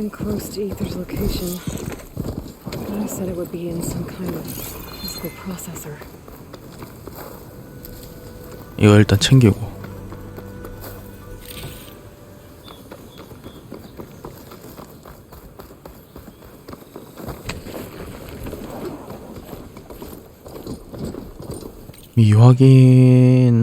getting close to Ether's location. I said it would be in some kind of physical processor. 이거 일단 챙기고. 미확인.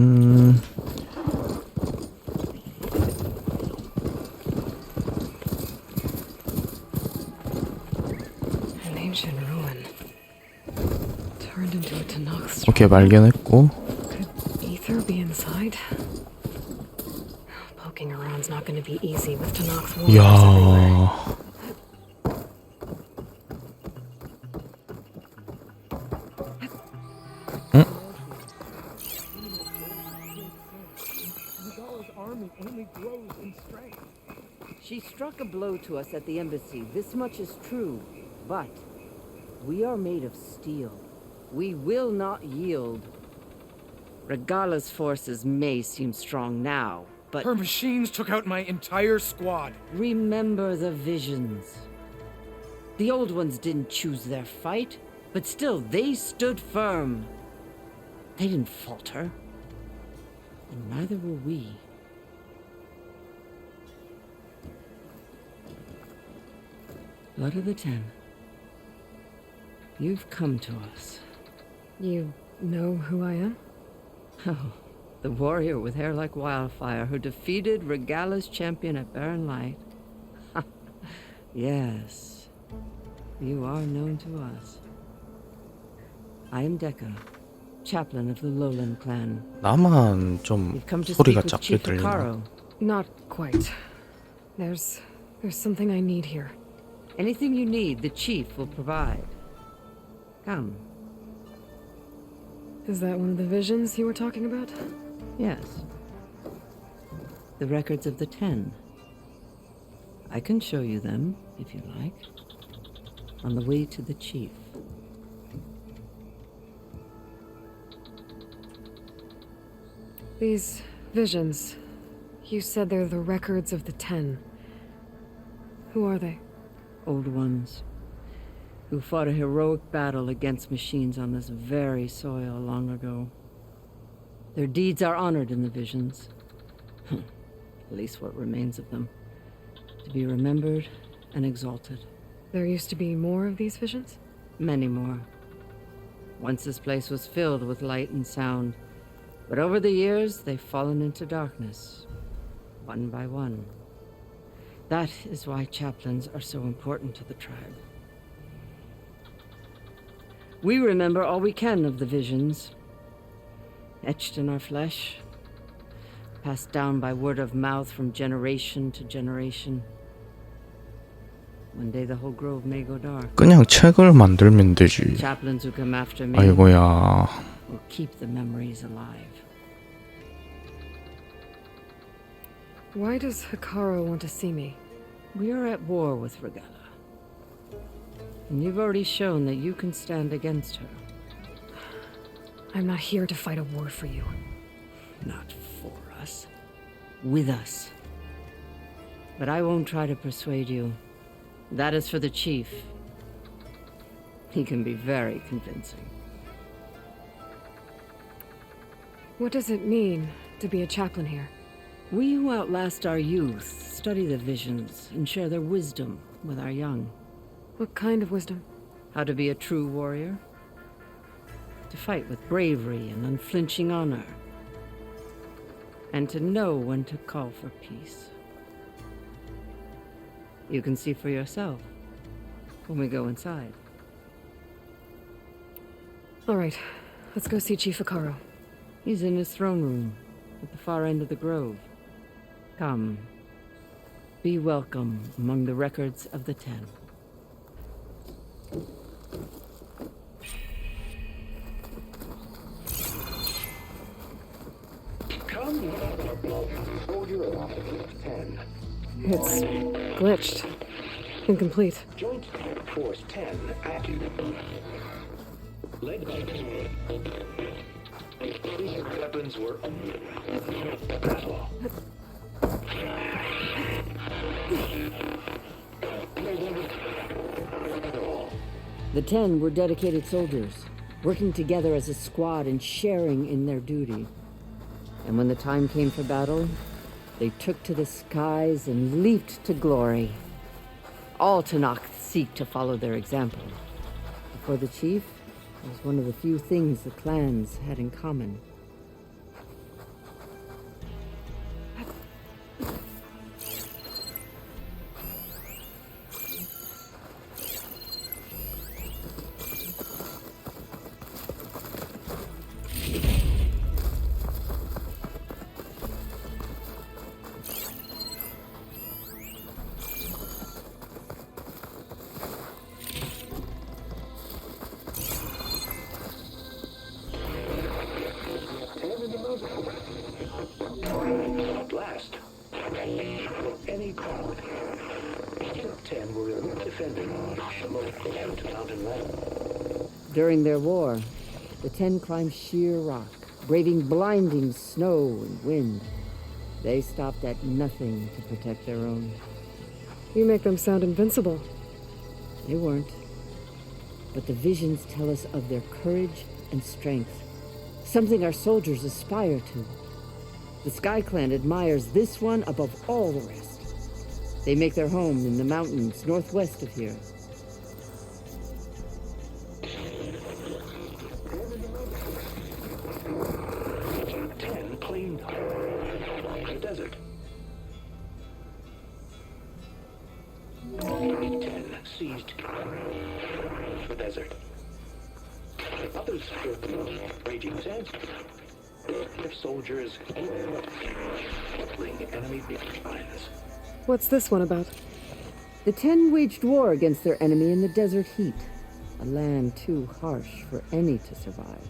오케이, 발견했고. Could Ether be inside? Poking around's not going to be easy with Tanak's warriors everywhere. 이야. 응? She struck a blow to us at the embassy. This much is true. But we are made of steel. We will not yield. Regala's forces may seem strong now, but... Her machines took out my entire squad. Remember the visions. The old ones didn't choose their fight, but still they stood firm. They didn't falter. And neither will we. Blood of the Ten. You've come to us. You know who I am? Oh, the warrior with hair like wildfire who defeated Regala's champion at Barren Light. Yes, you are known to us. I am Dekka, chaplain of the Lowland clan. 나만 좀 You've come to 소리가 speak with 작게 Chief 들리나? Hikaru. Not quite. There's something I need here. Anything you need, the chief will provide. Come. Is that one of the visions you were talking about? Yes. The records of the Ten. I can show you them, if you like. On the way to the chief. These visions, you said they're the records of the Ten. Who are they? Old ones. Who fought a heroic battle against machines on this very soil long ago. Their deeds are honored in the visions. At least what remains of them. To be remembered and exalted. There used to be more of these visions? Many more. Once this place was filled with light and sound. But over the years, they've fallen into darkness. One by one. That is why chaplains are so important to the tribe. We remember all we can of the visions, etched in our flesh, passed down by word of mouth from generation to generation. One day the whole grove may go dark. 그냥 책을 만들면 되지. Chaplains who come after me 아이고야. will keep the memories alive. Why does Hikaru want to see me? We are at war with Regala. And you've already shown that you can stand against her. I'm not here to fight a war for you. Not for us. With us. But I won't try to persuade you. That is for the chief. He can be very convincing. What does it mean to be a chaplain here? We who outlast our youth study the visions and share their wisdom with our young. What kind of wisdom? How to be a true warrior. To fight with bravery and unflinching honor. And to know when to call for peace. You can see for yourself when we go inside. All right, let's go see Chief Hikaru. He's in his throne room at the far end of the grove. Come. Be welcome among the records of the Ten. It's glitched. Incomplete. Joint Force 10 active. Led by weapons were battle. The 10 were dedicated soldiers, working together as a squad and sharing in their duty. And when the time came for battle, they took to the skies and leaped to glory. All Tanakh seek to follow their example. For the chief, it was one of the few things the clans had in common. At last, at any cost, the 10 were defending the remote mountain land. During their war, the 10 climbed sheer rock, braving blinding snow and wind. They stopped at nothing to protect their own. You make them sound invincible. They weren't. But the visions tell us of their courage and strength, something our soldiers aspire to. The Sky Clan admires this one above all the rest. They make their home in the mountains northwest of here. Ten claimed the desert. 10 seized the desert. Others feared the raging sands. Their soldiers fling enemy lines. What's this one about? The 10 waged war against their enemy in the desert heat, a land too harsh for any to survive.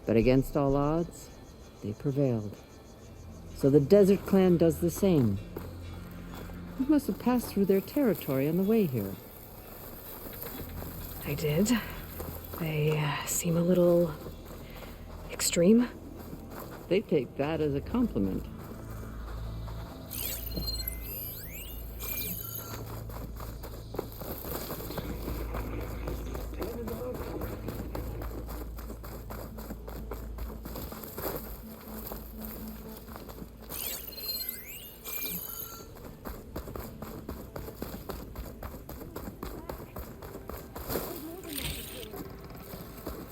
But against all odds, they prevailed. So the Desert Clan does the same. You must have passed through their territory on the way here. I did. They seem a little extreme. They take that as a compliment.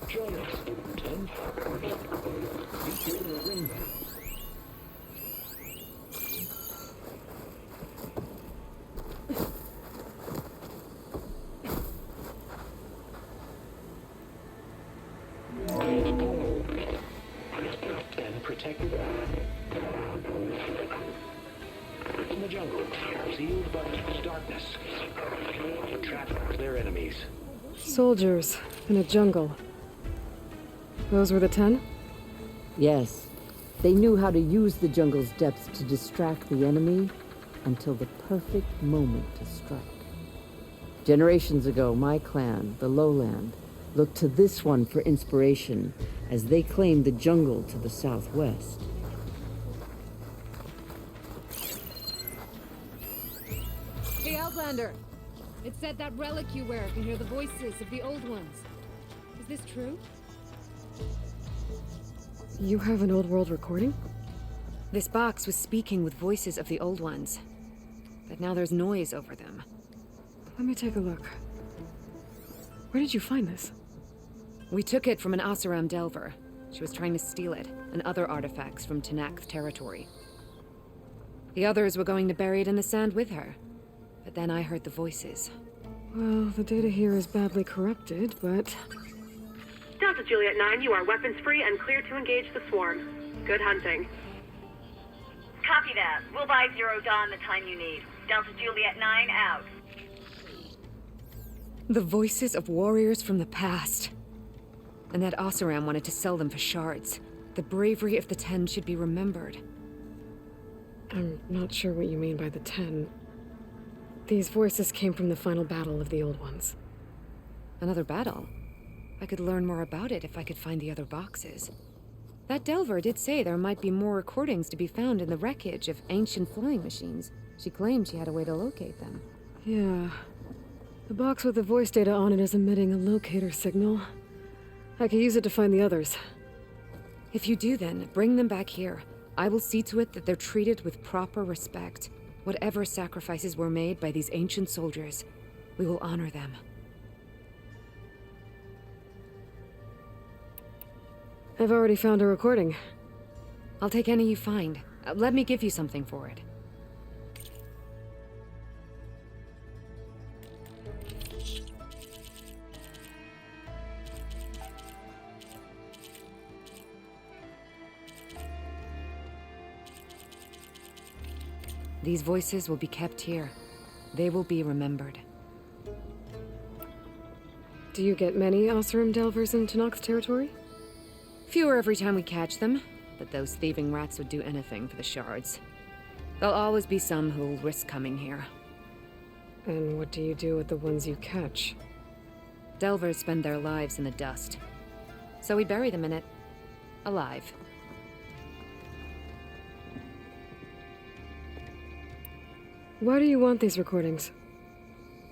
Join us, 10. Be here in the rainbow. And protected in the jungle, sealed by darkness, to trap their enemies. Soldiers in a jungle. Those were the 10? Yes, they knew how to use the jungle's depths to distract the enemy until the perfect moment to strike. Generations ago, my clan, the Lowland, looked to this one for inspiration as they claimed the jungle to the southwest. Hey, Outlander! It said that relic you wear can hear the voices of the old ones. Is this true? You have an old world recording? This box was speaking with voices of the old ones, but now there's noise over them. Let me take a look. Where did you find this? We took it from an Oseram Delver. She was trying to steal it, and other artifacts from Tanakh territory. The others were going to bury it in the sand with her, but then I heard the voices. Well, the data here is badly corrupted, but... Delta Juliet 9, you are weapons-free and clear to engage the swarm. Good hunting. Copy that. We'll buy Zero Dawn the time you need. Delta Juliet 9 out. The voices of warriors from the past. And that Oseram wanted to sell them for shards. The bravery of the 10 should be remembered. I'm not sure what you mean by the 10. These voices came from the final battle of the Old Ones. Another battle? I could learn more about it if I could find the other boxes. That Delver did say there might be more recordings to be found in the wreckage of ancient flying machines. She claimed she had a way to locate them. Yeah. The box with the voice data on it is emitting a locator signal. I could use it to find the others. If you do, then bring them back here. I will see to it that they're treated with proper respect. Whatever sacrifices were made by these ancient soldiers, we will honor them. I've already found a recording. I'll take any you find. Let me give you something for it. These voices will be kept here. They will be remembered. Do you get many Oseram Delvers in Tenakth's territory? Fewer every time we catch them, but those thieving rats would do anything for the shards. There'll always be some who'll risk coming here. And what do you do with the ones you catch? Delvers spend their lives in the dust. So we bury them in it. Alive. Why do you want these recordings?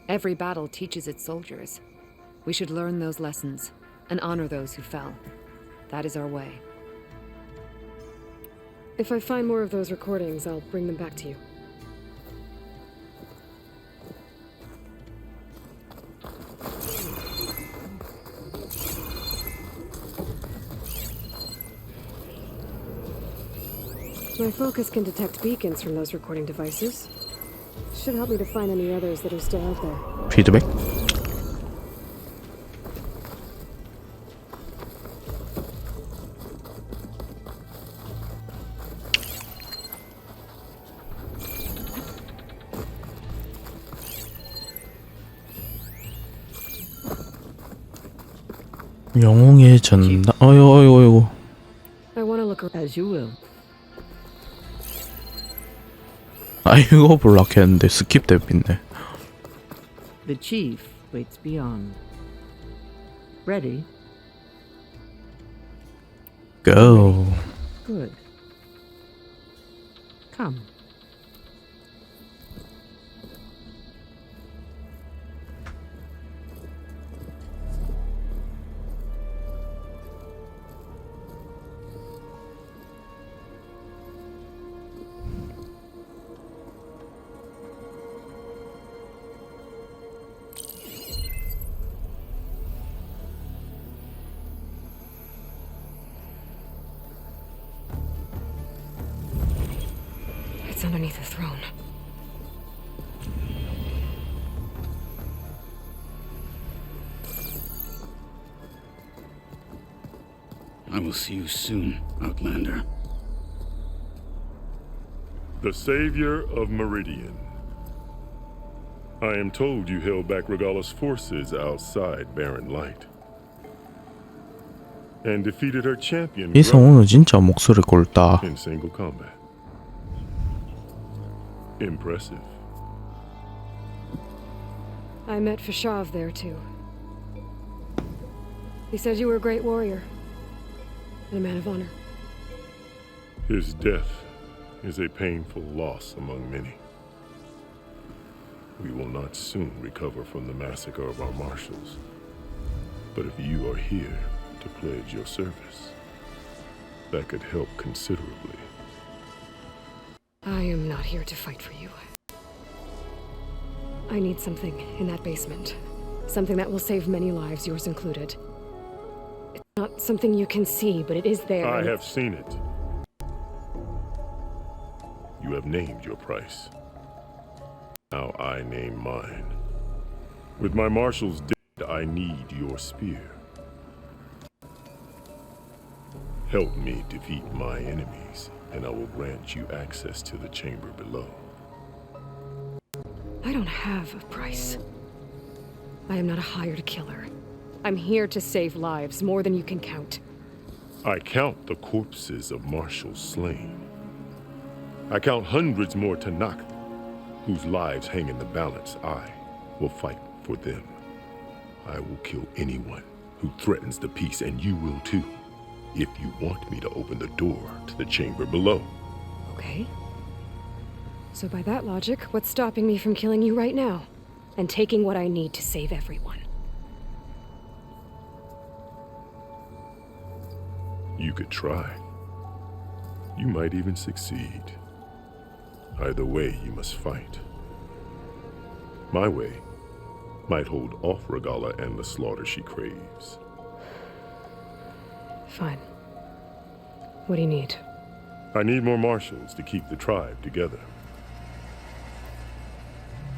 Every battle teaches its soldiers. We should learn those lessons, and honor those who fell. That is our way. If I find more of those recordings, I'll bring them back to you. My focus can detect beacons from those recording devices. Should help me to find any others that are still out there. 피드백? 영웅의 전당. 어이구. I want to look around. As you will. 아 이거 볼라 했는데 스킵 됐네. The chief waits beyond. Ready? Go. Good. Come. It's underneath the throne. I will see you soon, Outlander. The savior of Meridian. I am told you held back Regala's forces outside Barren Light. And defeated her champion 이 성우는 진짜 목소리 굵다. in single combat. Impressive. I met Fashav there too. He said you were a great warrior. And a man of honor. His death is a painful loss among many. We will not soon recover from the massacre of our marshals. But if you are here to pledge your service, that could help considerably. I am not here to fight for you. I need something in that basement. Something that will save many lives, yours included. It's not something you can see, but it is there. I have seen it. You have named your price. Now I name mine. With my marshals dead, I need your spear. Help me defeat my enemies, and I will grant you access to the chamber below. I don't have a price. I am not a hired killer. I'm here to save lives, more than you can count. I count the corpses of marshals slain. I count hundreds more Tenakth, whose lives hang in the balance. I will fight for them. I will kill anyone who threatens the peace, and you will too, if you want me to open the door to the chamber below. Okay. So by that logic, what's stopping me from killing you right now? and taking what I need to save everyone. You could try. You might even succeed. Either way, you must fight. My way might hold off Regala and the slaughter she craves. Fine. What do you need? I need more marshals to keep the tribe together.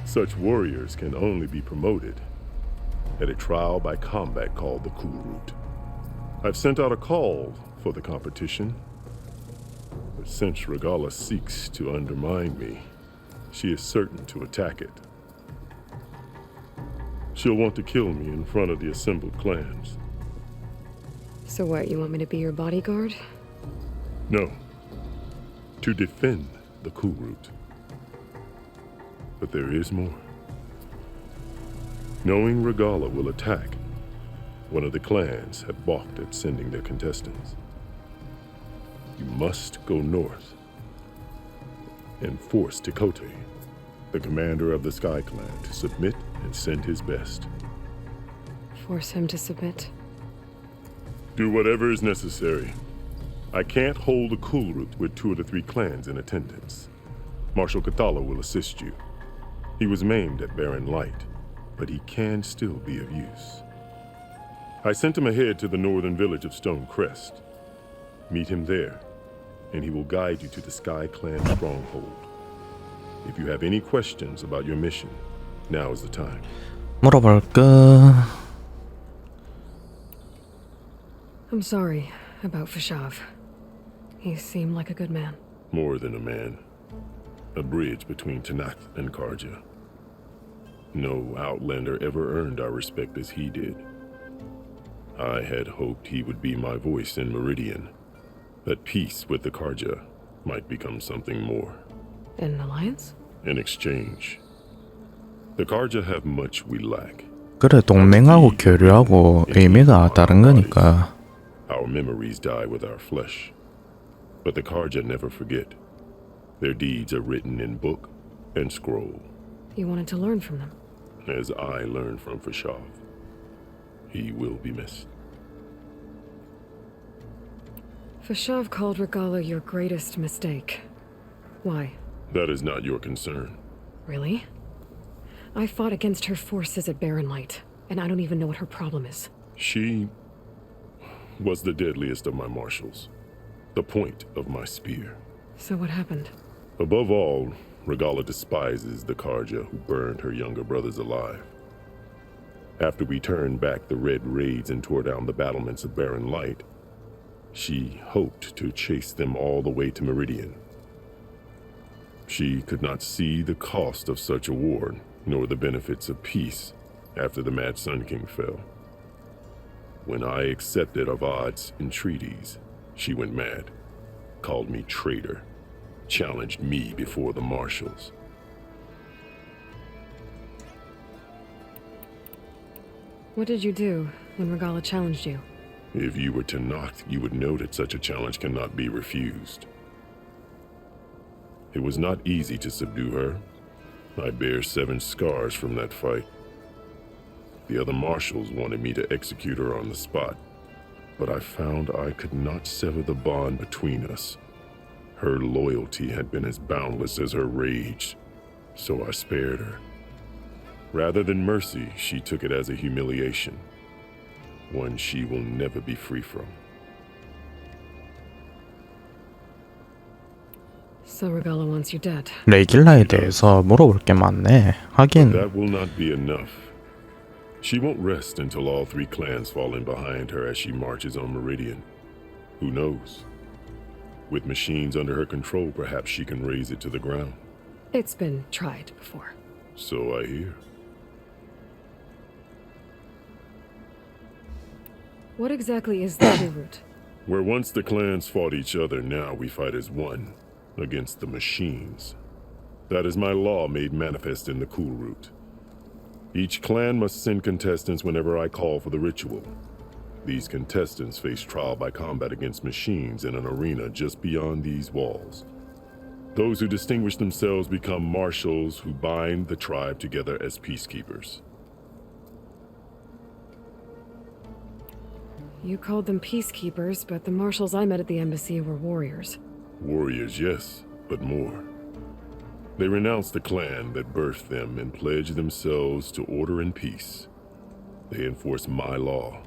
Such warriors can only be promoted at a trial by combat called the Kulrut. I've sent out a call for the competition, but since Regala seeks to undermine me, she is certain to attack it. She'll want to kill me in front of the assembled clans. So what, you want me to be your bodyguard? No, to defend the Kulrut. But there is more. Knowing Regala will attack, one of the clans had balked at sending their contestants. You must go north and force Tekote, the commander of the Sky Clan, to submit and send his best. Force him to submit? Do whatever is necessary. I can't hold a Kulrut with 2 of the 3 clans in attendance. Marshal Kathala will assist you. He was maimed at Barren Light, but he can still be of use. I sent him ahead to the northern village of Stone Crest. Meet him there, and he will guide you to the Sky Clan stronghold. If you have any questions about your mission, now is the time. 물어볼까? I'm sorry about Fashav. He seemed like a good man. More than a man. A bridge between Tanakh and Karja. No Outlander ever earned our respect as he did. I had hoped he would be my voice in Meridian, that peace with the Karja might become something more. An alliance? In exchange, the Karja have much we lack. 그래, 동맹하고 교류하고 의미가 다른 거니까. Our memories die with our flesh, but the Karja never forget. Their deeds are written in book and scroll. You wanted to learn from them? As I learned from Fashav. He will be missed. Fashav called Regala your greatest mistake. Why? That is not your concern. Really? I fought against her forces at Barren Light, and I don't even know what her problem is. She was the deadliest of my marshals, the point of my spear. So what happened? Above all, Regala despises the Karja who burned her younger brothers alive. After we turned back the Red Raids and tore down the battlements of Barren Light, she hoped to chase them all the way to Meridian. She could not see the cost of such a war, nor the benefits of peace after the Mad Sun King fell. When I accepted Avad's entreaties, she went mad, called me traitor, challenged me before the marshals. What did you do when Regala challenged you? If you were Tanakh, you would know that such a challenge cannot be refused. It was not easy to subdue her. I bear 7 scars from that fight. The other marshals wanted me to execute her on the spot, but I found I could not sever the bond between us. Her loyalty had been as boundless as her rage, so I spared her. Rather than mercy, she took it as a humiliation, one she will never be free from. So Regala wants you dead. 레길라에 대해서 물어볼 게 많네. 하긴 That will not be enough. She won't rest until all 3 clans fall in behind her as she marches on Meridian. Who knows? With machines under her control, perhaps she can raise it to the ground. It's been tried before. So I hear. What exactly is the Kulrut? Where once the clans fought each other, now we fight as one, against the machines. That is my law made manifest in the Kulrut. Each clan must send contestants whenever I call for the ritual. These contestants face trial by combat against machines in an arena just beyond these walls. Those who distinguish themselves become marshals who bind the tribe together as peacekeepers. You called them peacekeepers, but the marshals I met at the embassy were warriors. Warriors, yes, but more. They renounce the clan that birthed them and pledge themselves to order and peace. They enforce my law.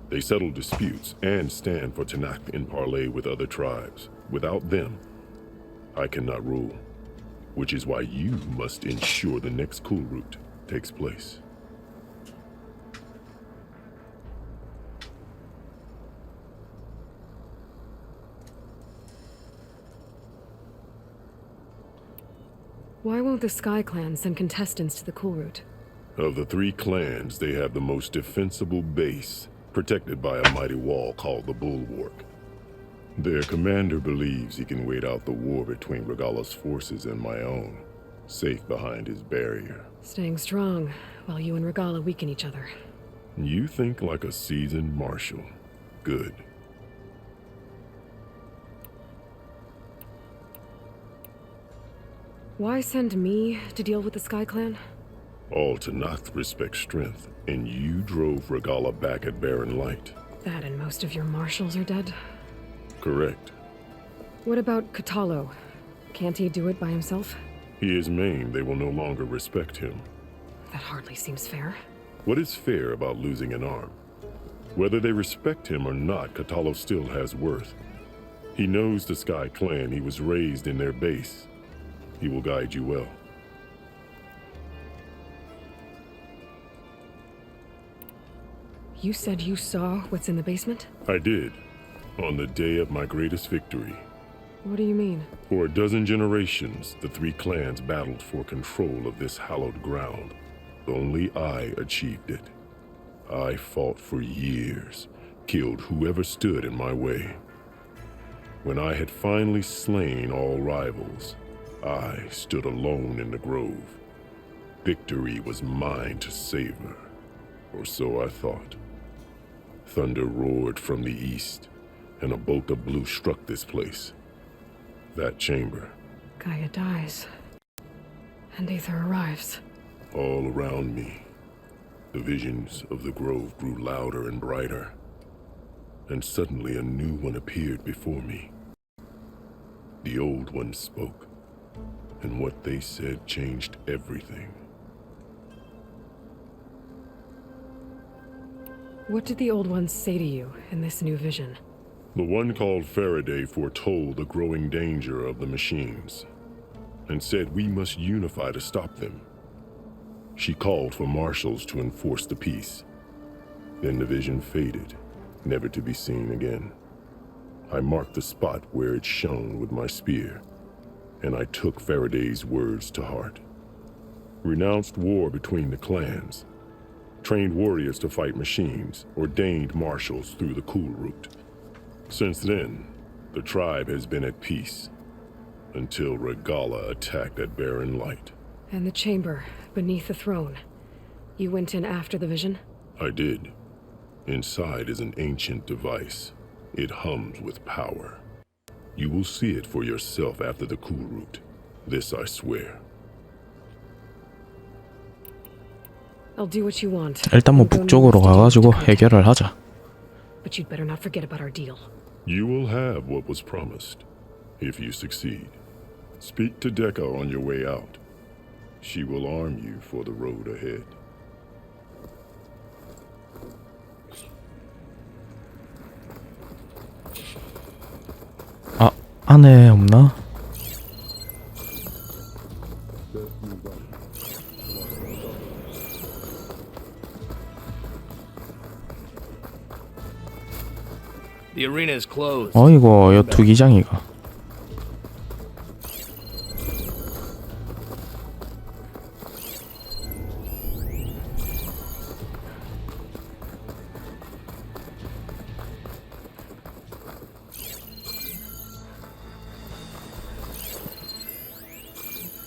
They settle disputes and stand for Tanakh in parley with other tribes. Without them, I cannot rule, which is why you must ensure the next cool route takes place. Why won't the Sky Clan send contestants to the cool route? Of the three clans, they have the most defensible base, protected by a mighty wall called the Bulwark. Their commander believes he can wait out the war between Regala's forces and my own, safe behind his barrier. Staying strong, while you and Regala weaken each other. You think like a seasoned marshal. Good. Why send me to deal with the Sky Clan? All Tanakh respect strength, and you drove Regala back at Barren Light. That and most of your marshals are dead? Correct. What about Katalo? Can't he do it by himself? He is maimed. They will no longer respect him. That hardly seems fair. What is fair about losing an arm? Whether they respect him or not, Katalo still has worth. He knows the Sky Clan. He was raised in their base. He will guide you well. You said you saw what's in the basement? I did, on the day of my greatest victory. What do you mean? For a dozen generations, the three clans battled for control of this hallowed ground. Only I achieved it. I fought for years, killed whoever stood in my way. When I had finally slain all rivals, I stood alone in the grove. Victory was mine to savor, or so I thought. Thunder roared from the east, and a bolt of blue struck this place. That chamber. Gaia dies, and Aether arrives. All around me, the visions of the grove grew louder and brighter, and suddenly a new one appeared before me. The old one spoke, and what they said changed everything. What did the old ones say to you in this new vision? The one called Faraday foretold the growing danger of the machines, and said we must unify to stop them. She called for marshals to enforce the peace. Then the vision faded, never to be seen again. I marked the spot where it shone with my spear, and I took Faraday's words to heart. Renounced war between the clans, trained warriors to fight machines, ordained marshals through the cool route. Since then, the tribe has been at peace, until Regala attacked at Barren Light. And the chamber, beneath the throne. You went in after the vision? I did. Inside is an ancient device. It hums with power. You will see it for yourself after the cool route. This I swear. I'll do what you want. 일단 뭐 북쪽으로 가가지고 해결을 하자. But you'd better not forget about our deal. You will have what was promised, if you succeed. Speak to Decca on your way out. She will arm you for the road ahead. 아, 안에 없나? The arena is closed. 어이구, 여 투기장이가.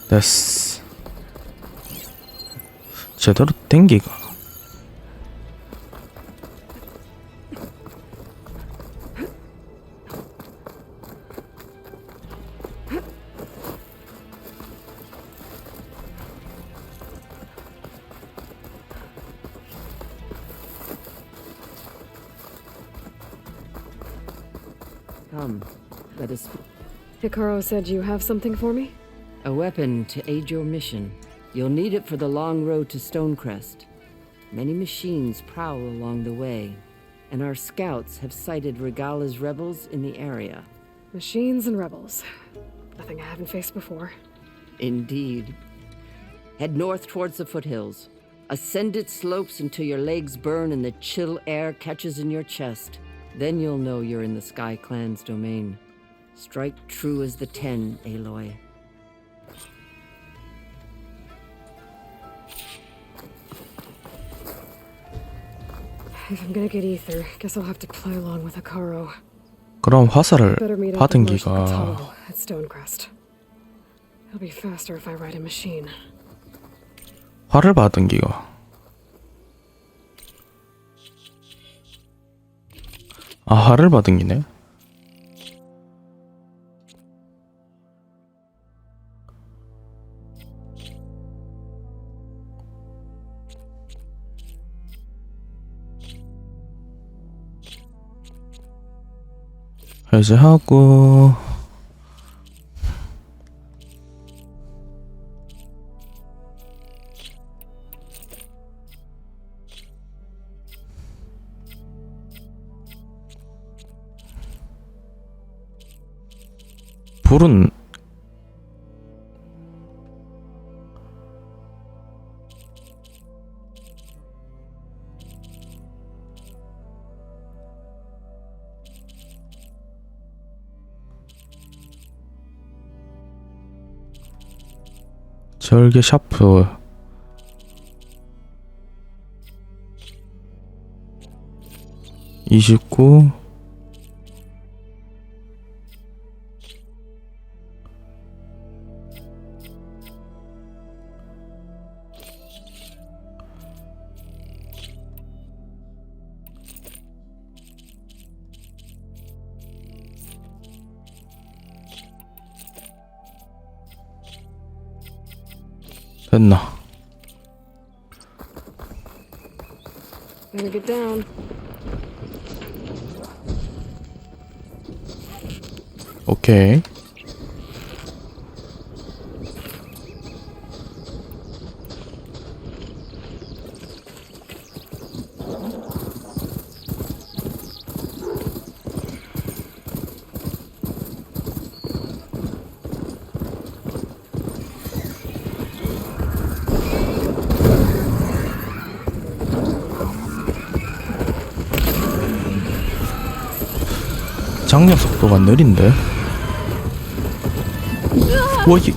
됐어. 제대로 땡기가. Come, let us... Hikaru said you have something for me? A weapon to aid your mission. You'll need it for the long road to Stonecrest. Many machines prowl along the way, and our scouts have sighted Regala's rebels in the area. Machines and rebels. Nothing I haven't faced before. Indeed. Head north towards the foothills. Ascend its slopes until your legs burn and the chill air catches in your chest. Then you'll know you're in the Sky Clan's domain. Strike true as the 10, Aloy. If I'm gonna get ether, guess I'll have to play along with Hikaru. 그럼 화살을 Better meet up 받은 with Marshal 기가 Patel at Stonecrest. It'll be faster if I ride a machine. 화를 받은 기가 화를 받은 기네. 해제하고 불은 절개 샤프 29 됐나? Better get down. 오케이. 장력 속도가 느린데? 뭐지?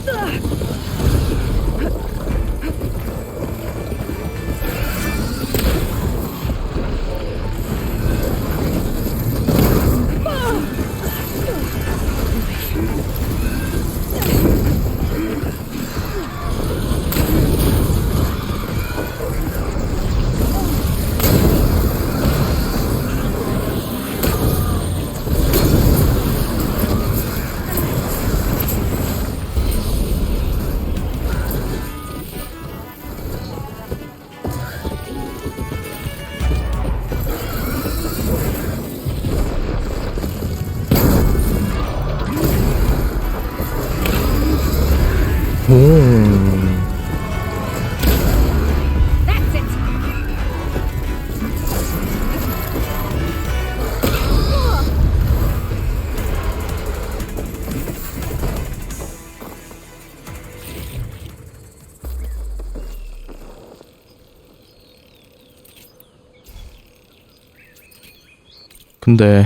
근데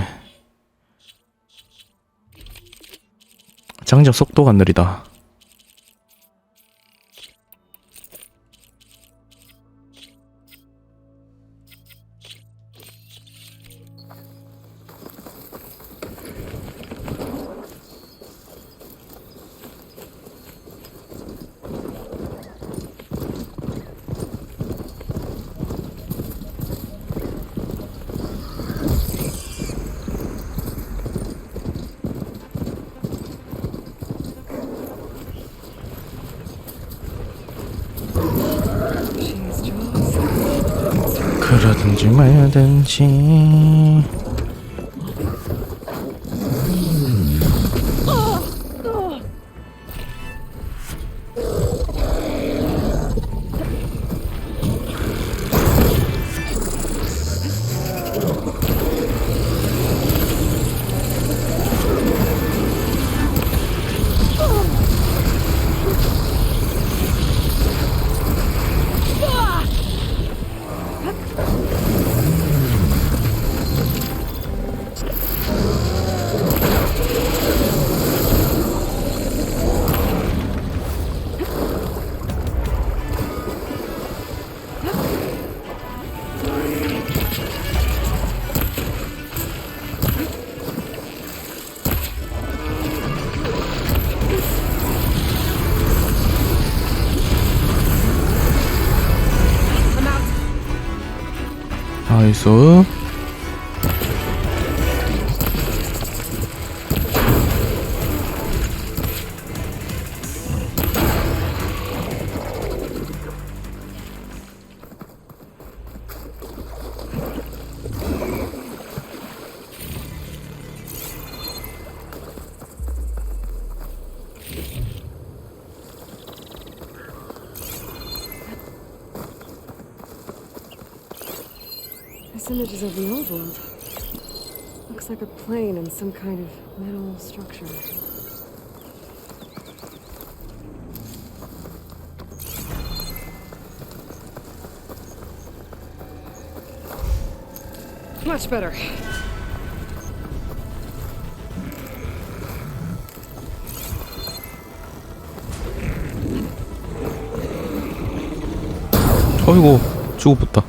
장작 속도가 느리다. 그러든지 말든지 나이스. This image is of the old world. Looks like a plane and some kind of metal structure. Much better. 어이구, 죽어붙다.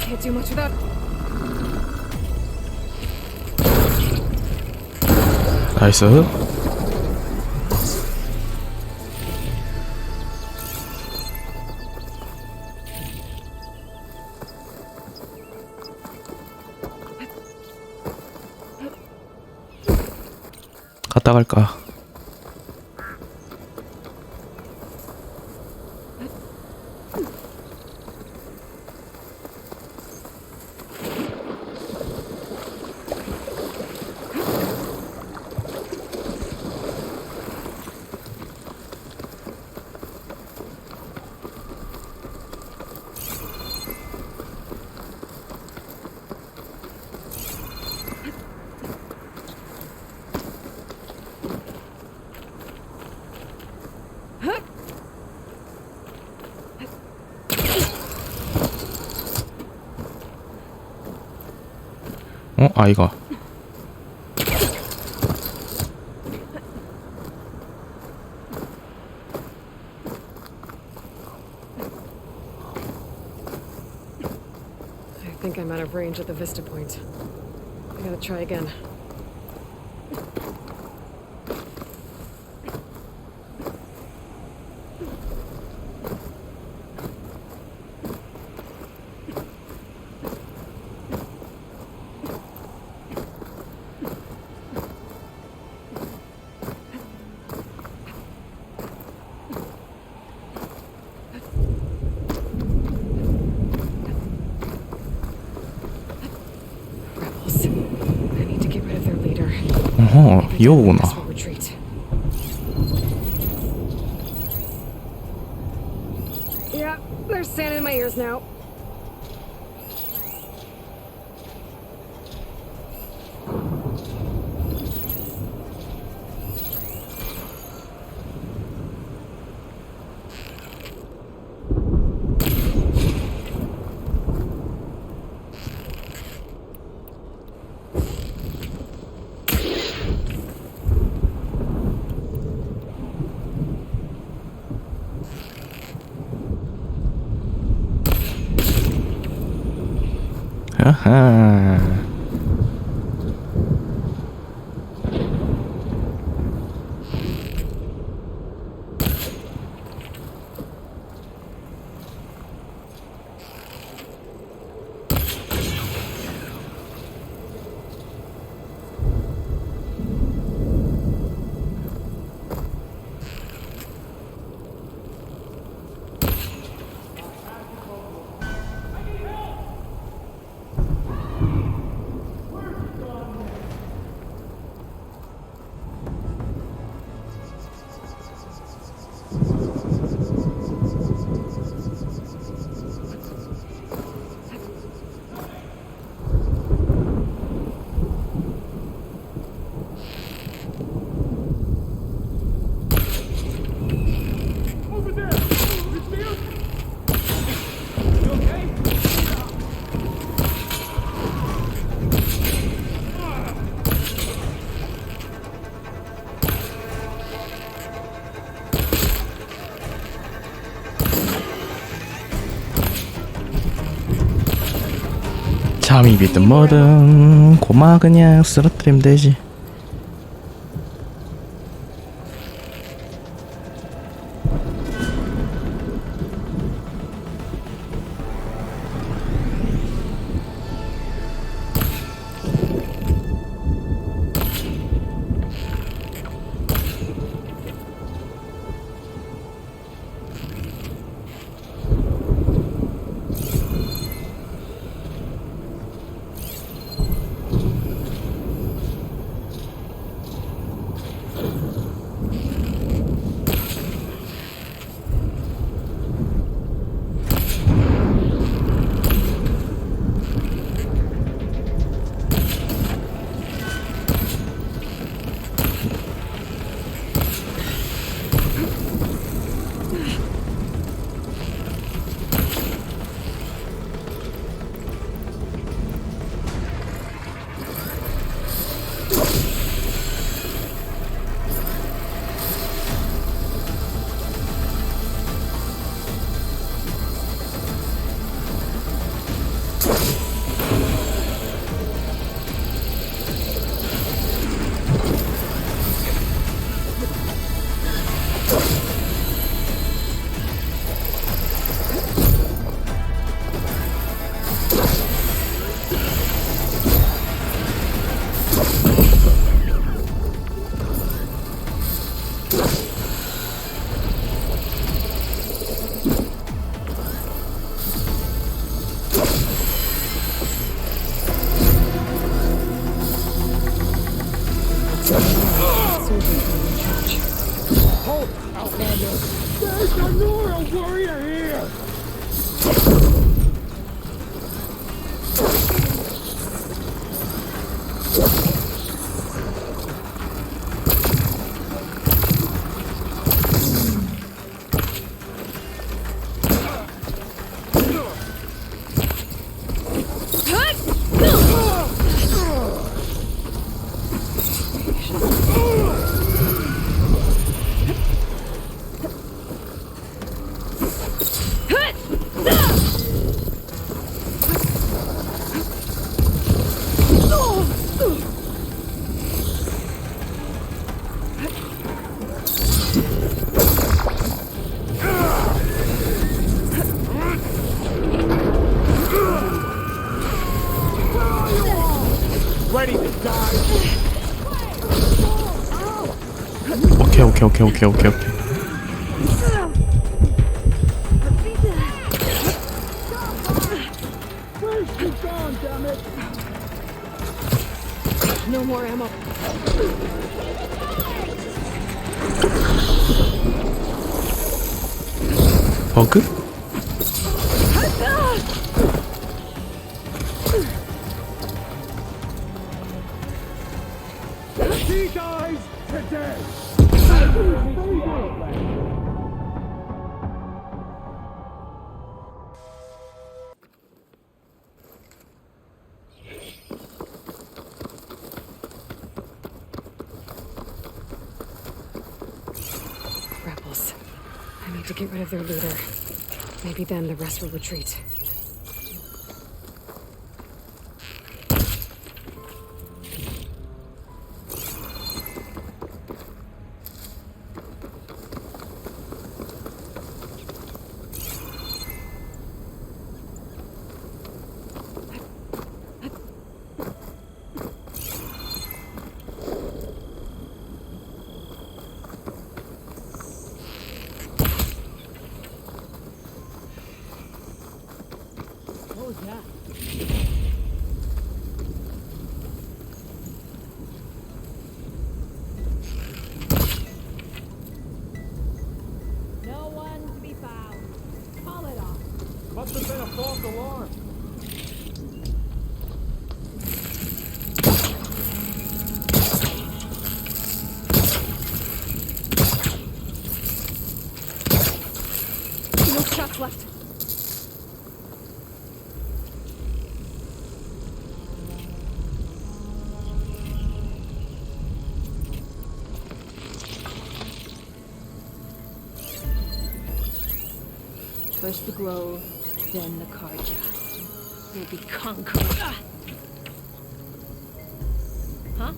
Can't do much without. 나이스. 갔다 갈까? 아이가. I think I'm out of range at the vista point. I gotta try again. 어허, 이거구나. Yeah, they're standing in my ears now. 아하. 잠입이든 뭐든 고마 그냥 쓰러뜨리면 되지. 오케이. No more ammo. 버그? to get rid of their leader. Maybe then the rest will retreat. Left. First the grove, then the Karja. We'll be conquered. Huh?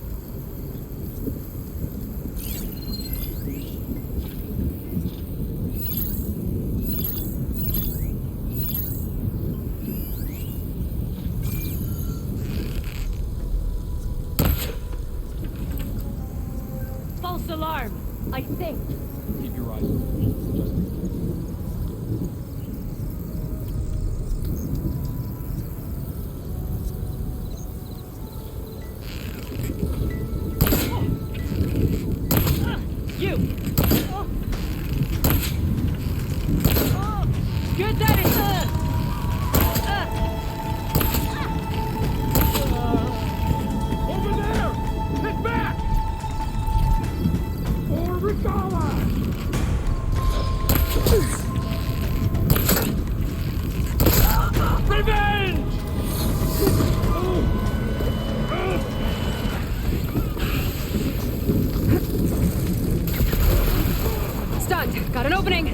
False alarm, I think. Keep your eyes open. You! Get that in! Over there! Hit back! Or Ricala! Revenge! Stunned. Got an opening.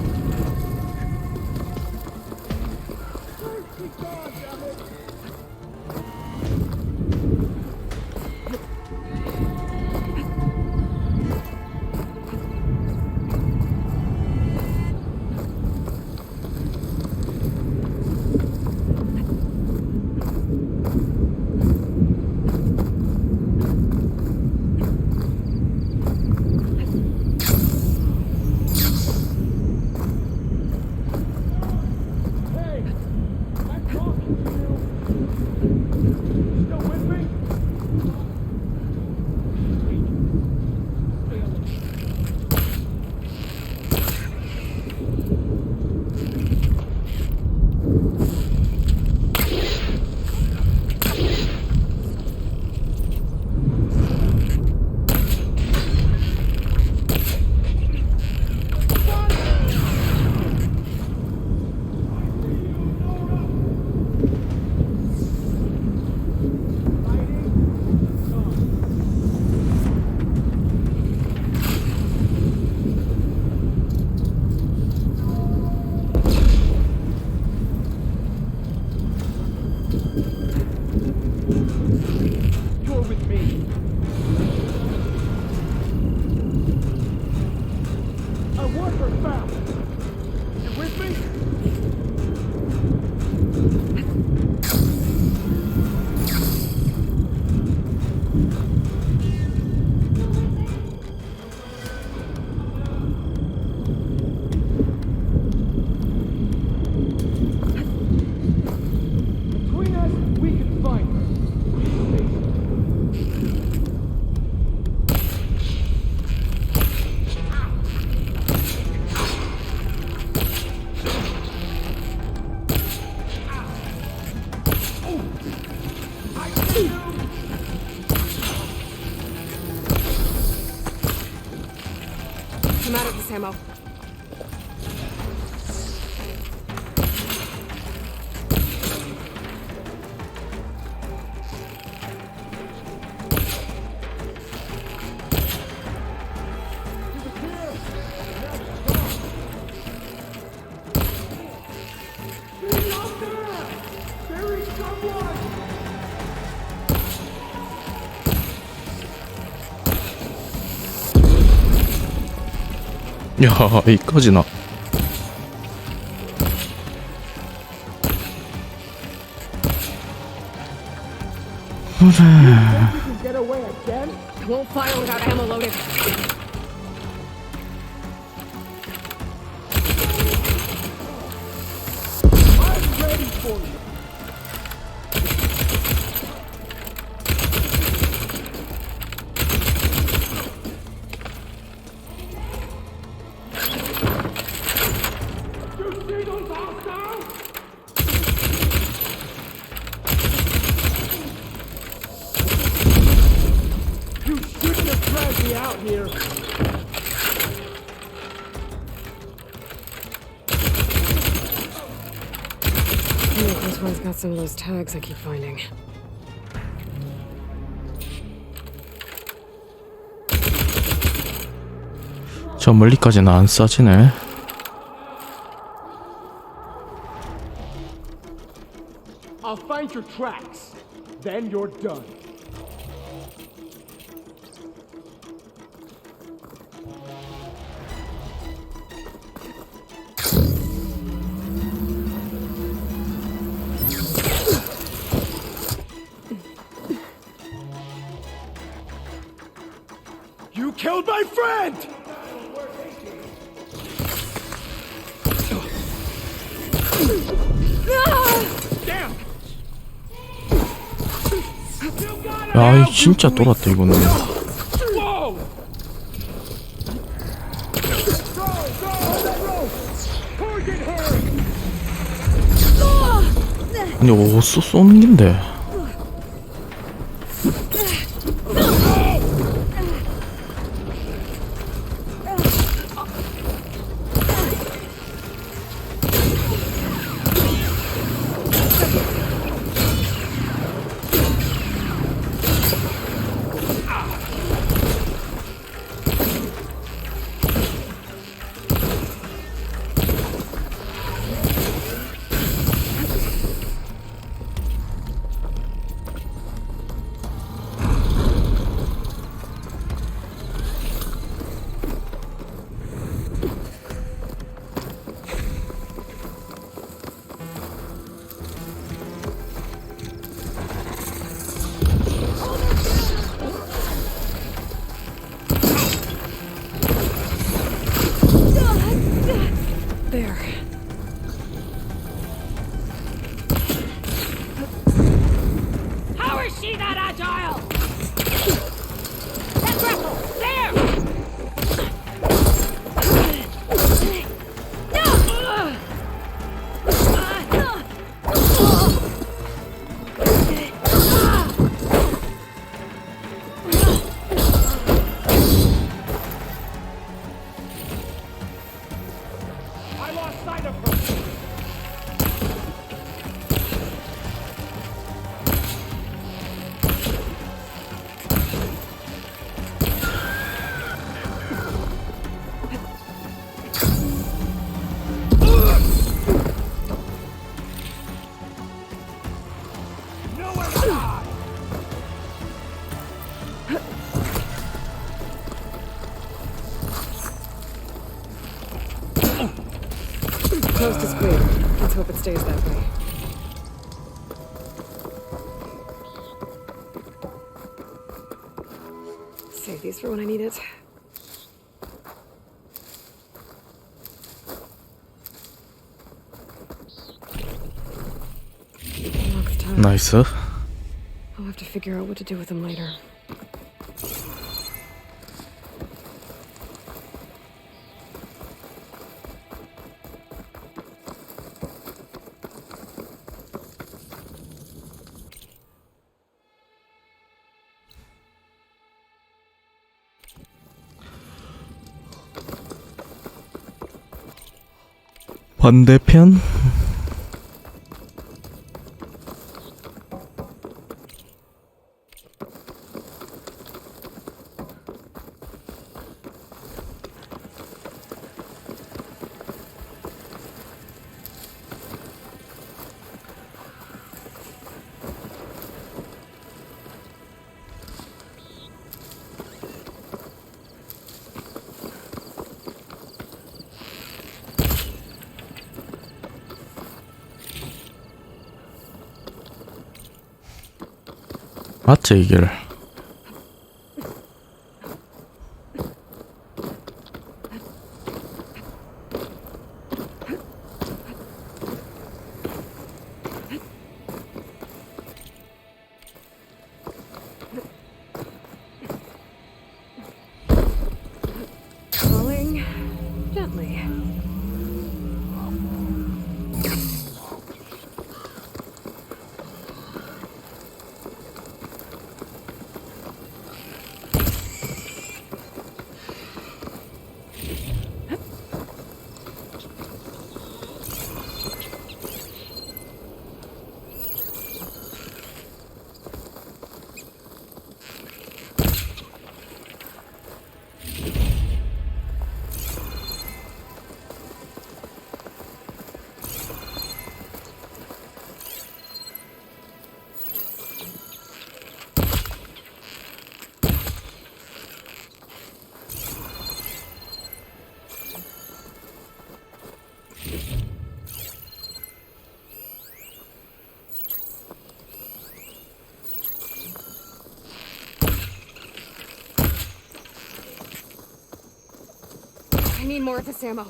I'm out of this ammo. 야, 이까지나. Get away again? I won't fire without ammo loaded. I'm ready for you. You see those hostiles? You shouldn't have dragged me out here. Look, this one's got some of those tags I keep finding. 저 멀리까지는 안 싸지네. I'll find your tracks. Then you're done. You killed my friend! Damn! 야, 이 진짜 돌았다 이거는. Whoa! 근데 어디서 쏘는 긴데? There. How is she that agile? That grapple! There! I lost sight of her. Nowhere to hide. Coast is clear. Let's hope it stays that way. Save these for when I need it. Locked tight. 나이스. I'll have to figure out what to do with them later. 반대편? 맞지 이 길. Falling gently. I need more of this ammo.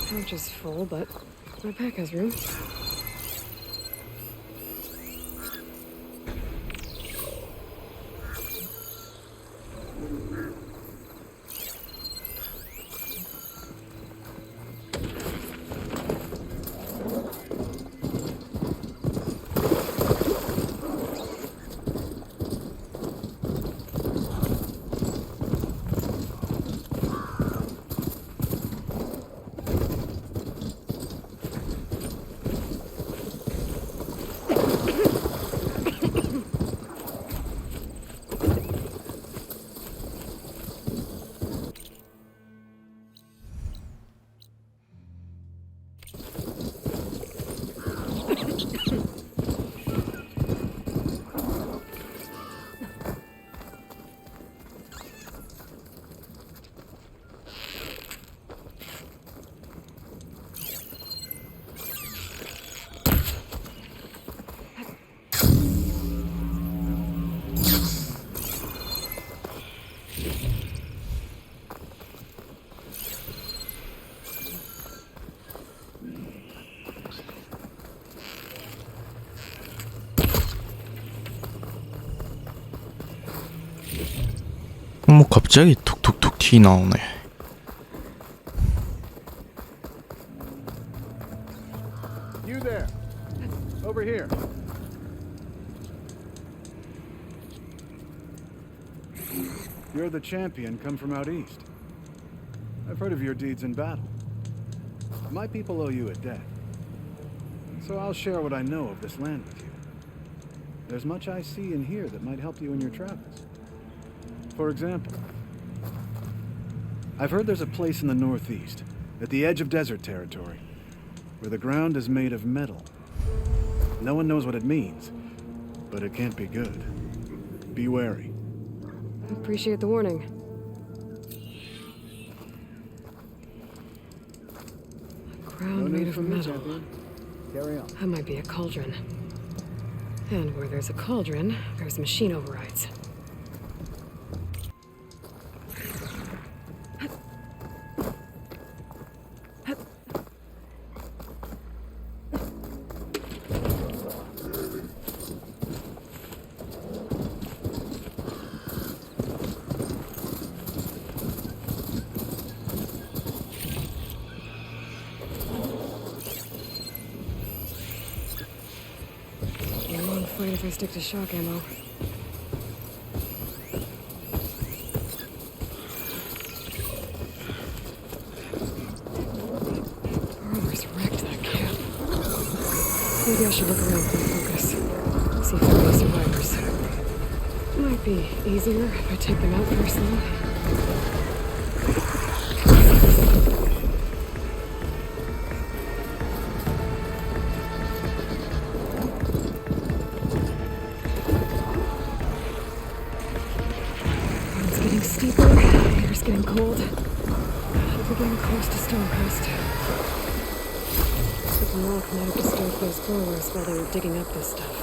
Pouch is full, but my pack has room. 뭐 갑자기 툭툭툭 튀 나오네. You there. Over here. You're the champion come from out east. I've heard of your deeds in battle. My people owe you a debt. So I'll share what I know of this land with you. There's much I see and hear that might help you in your travels. For example, I've heard there's a place in the northeast, at the edge of desert territory, where the ground is made of metal. No one knows what it means, but it can't be good. Be wary. Appreciate the warning. A ground made of metal. Carry on. That might be a cauldron. And where there's a cauldron, there's machine overrides. Afraid if I stick to shock ammo. Armor's wrecked that camp. Maybe I should look around for focus. See if there are any survivors. Might be easier if I take them out first, though. Getting cold. We're getting close to Stonecrest. The rock might have disturbed those burrowers while they were digging up this stuff.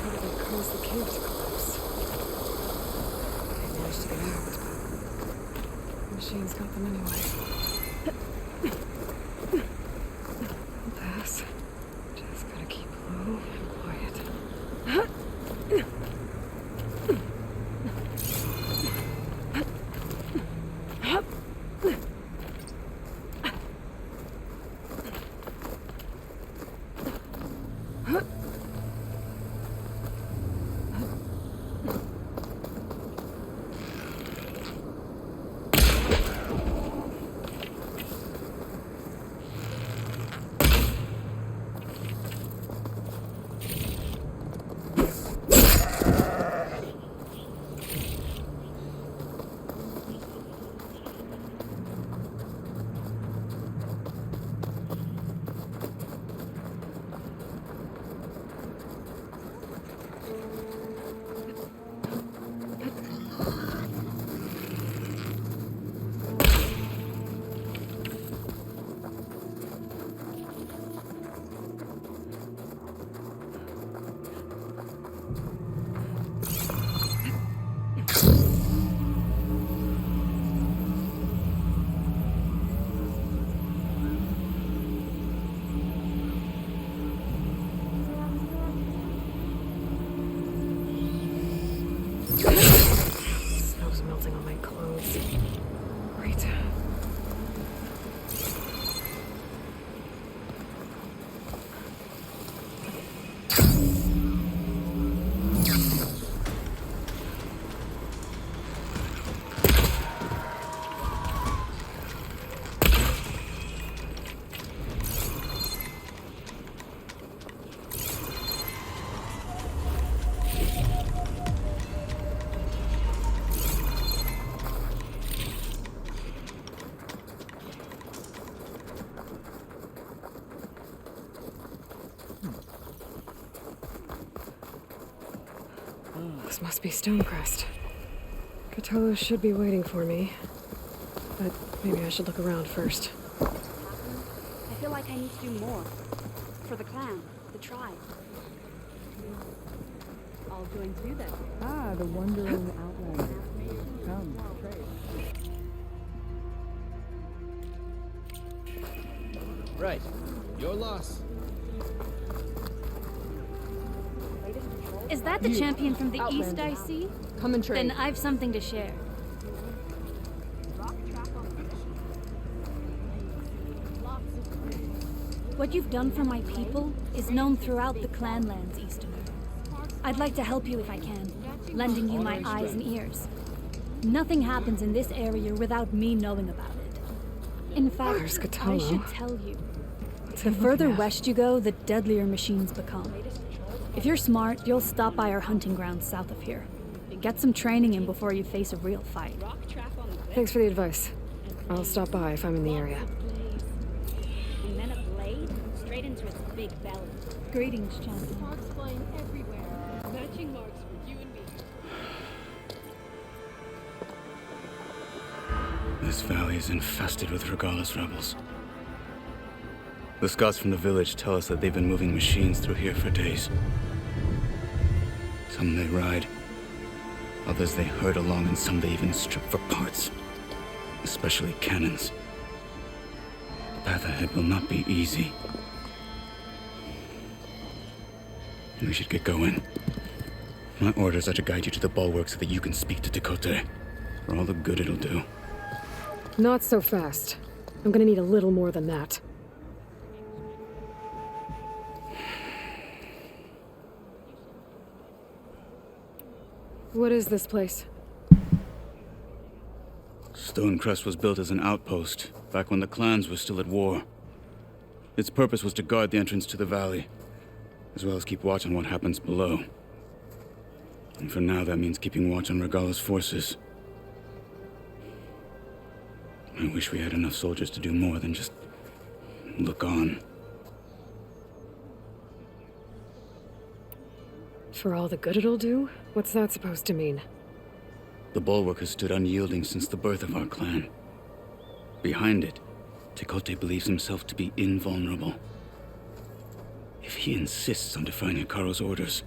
Probably caused the cave to collapse. They managed to get out, but the machines got them anyway. I'll pass. Just gotta keep low and quiet. This must be Stonecrest. Cthulhu should be waiting for me. But maybe I should look around first. I feel like I need to do more. For the clan, the tribe. All going to do that. Ah, the wandering outlander. Come, trade. Right. Your loss. Is that the champion from the east I see? Come and trade. Then I've something to share. What you've done for my people is known throughout the clanlands, Easterner. I'd like to help you if I can, lending you my eyes and ears. Nothing happens in this area without me knowing about it. In fact, I should tell you. The further west you go, the deadlier machines become. If you're smart, you'll stop by our hunting grounds south of here. Get some training in before you face a real fight. Thanks for the advice. I'll stop by if I'm in the area. And then a blade straight into its big belly. Greetings, champion. Sparks flying everywhere. Matching marks for you and me. This valley is infested with Regalis rebels. The scouts from the village tell us that they've been moving machines through here for days. Some they ride, others they herd along, and some they even strip for parts. Especially cannons. The path ahead will not be easy. We should get going. My orders are to guide you to the bulwark so that you can speak to Dakota. For all the good it'll do. Not so fast. I'm gonna need a little more than that. What is this place? Stonecrest was built as an outpost, back when the clans were still at war. Its purpose was to guard the entrance to the valley, as well as keep watch on what happens below. And for now, that means keeping watch on Regalis' forces. I wish we had enough soldiers to do more than just look on. For all the good it'll do? What's that supposed to mean? The bulwark has stood unyielding since the birth of our clan. Behind it, Tekote believes himself to be invulnerable. If he insists on defying Hikaru's orders,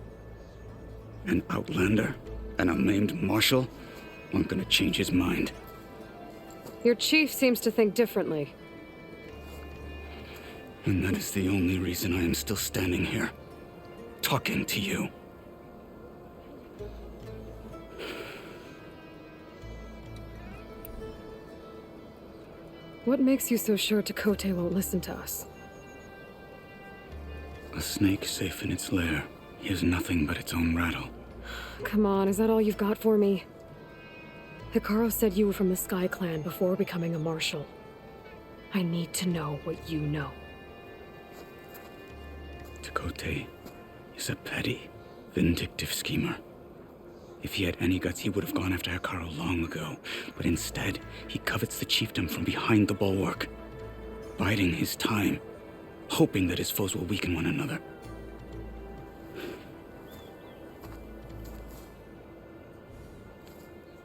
an outlander, an unnamed marshal, aren't gonna change his mind. Your chief seems to think differently. And that is the only reason I am still standing here, talking to you. What makes you so sure Tekote won't listen to us? A snake safe in its lair hears nothing but its own rattle. Come on, is that all you've got for me? Hikaru said you were from the Sky Clan before becoming a marshal. I need to know what you know. Tekote is a petty, vindictive schemer. If he had any guts, he would have gone after Hikaru long ago. But instead, he covets the chiefdom from behind the bulwark, biding his time, hoping that his foes will weaken one another.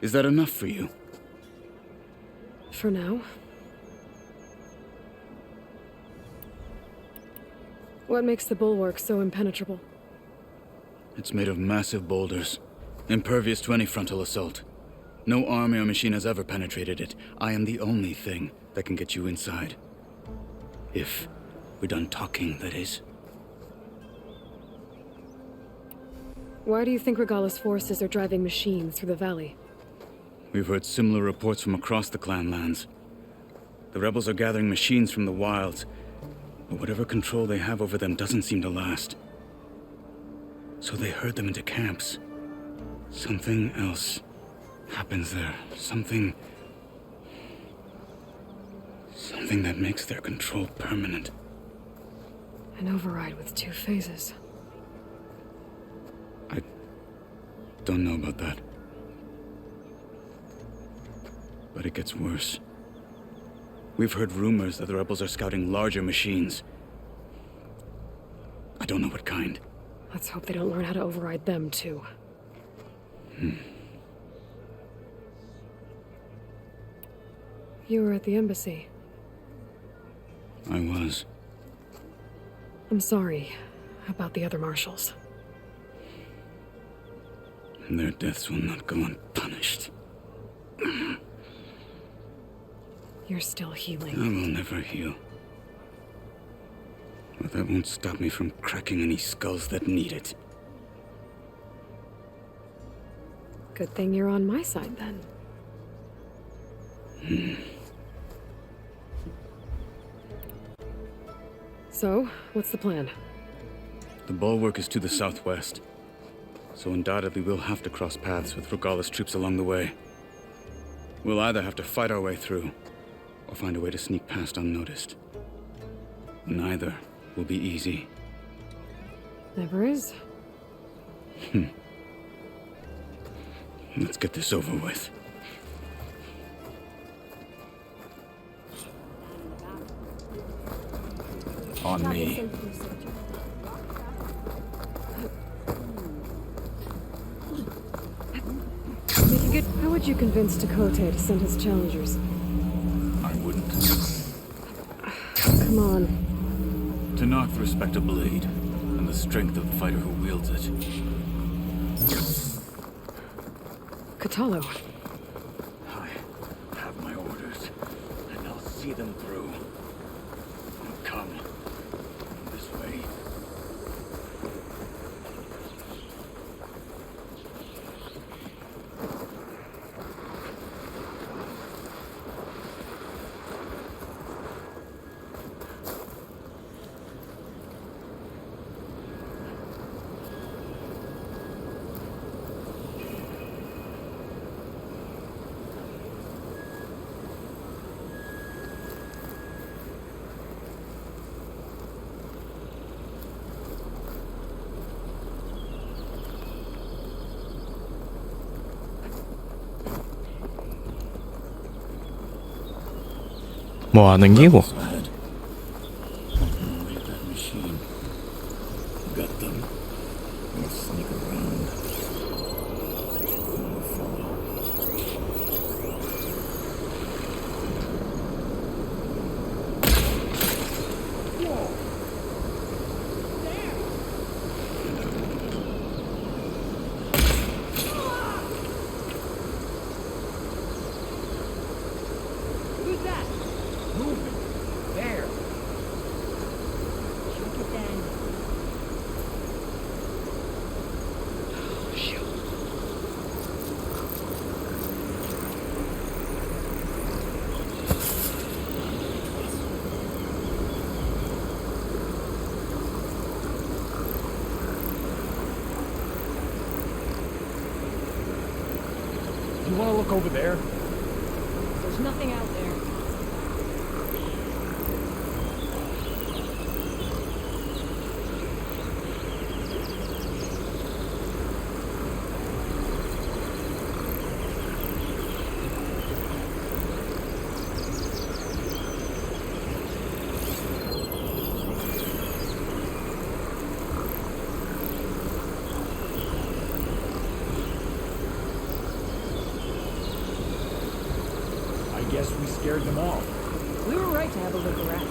Is that enough for you? For now. What makes the bulwark so impenetrable? It's made of massive boulders, impervious to any frontal assault. No army or machine has ever penetrated it. I am the only thing that can get you inside. If we're done talking, that is. Why do you think Regalis' forces are driving machines through the valley? We've heard similar reports from across the clan lands. The rebels are gathering machines from the wilds, but whatever control they have over them doesn't seem to last. So they herd them into camps. Something else happens there. Something that makes their control permanent. An override with 2 phases. I don't know about that. But it gets worse. We've heard rumors that the rebels are scouting larger machines. I don't know what kind. Let's hope they don't learn how to override them, too. You were at the embassy. I was. I'm sorry about the other marshals. And their deaths will not go unpunished. You're still healing. I will never heal. But that won't stop me from cracking any skulls that need it. Good thing you're on my side, then. So, what's the plan? The bulwark is to the southwest, so undoubtedly we'll have to cross paths with Regalis troops along the way. We'll either have to fight our way through, or find a way to sneak past unnoticed. Neither will be easy. Never is. Let's get this over with. On me. How would you convince Dakota to send his challengers? I wouldn't. Come on. Tanakh respect a blade, and the strength of the fighter who wields it. Katalo. I have my orders, and I'll see them through. Come. This way. 뭐 하는 기고? You want to look over there? There's nothing out there. Guess we scared them off. We were right to have a look around.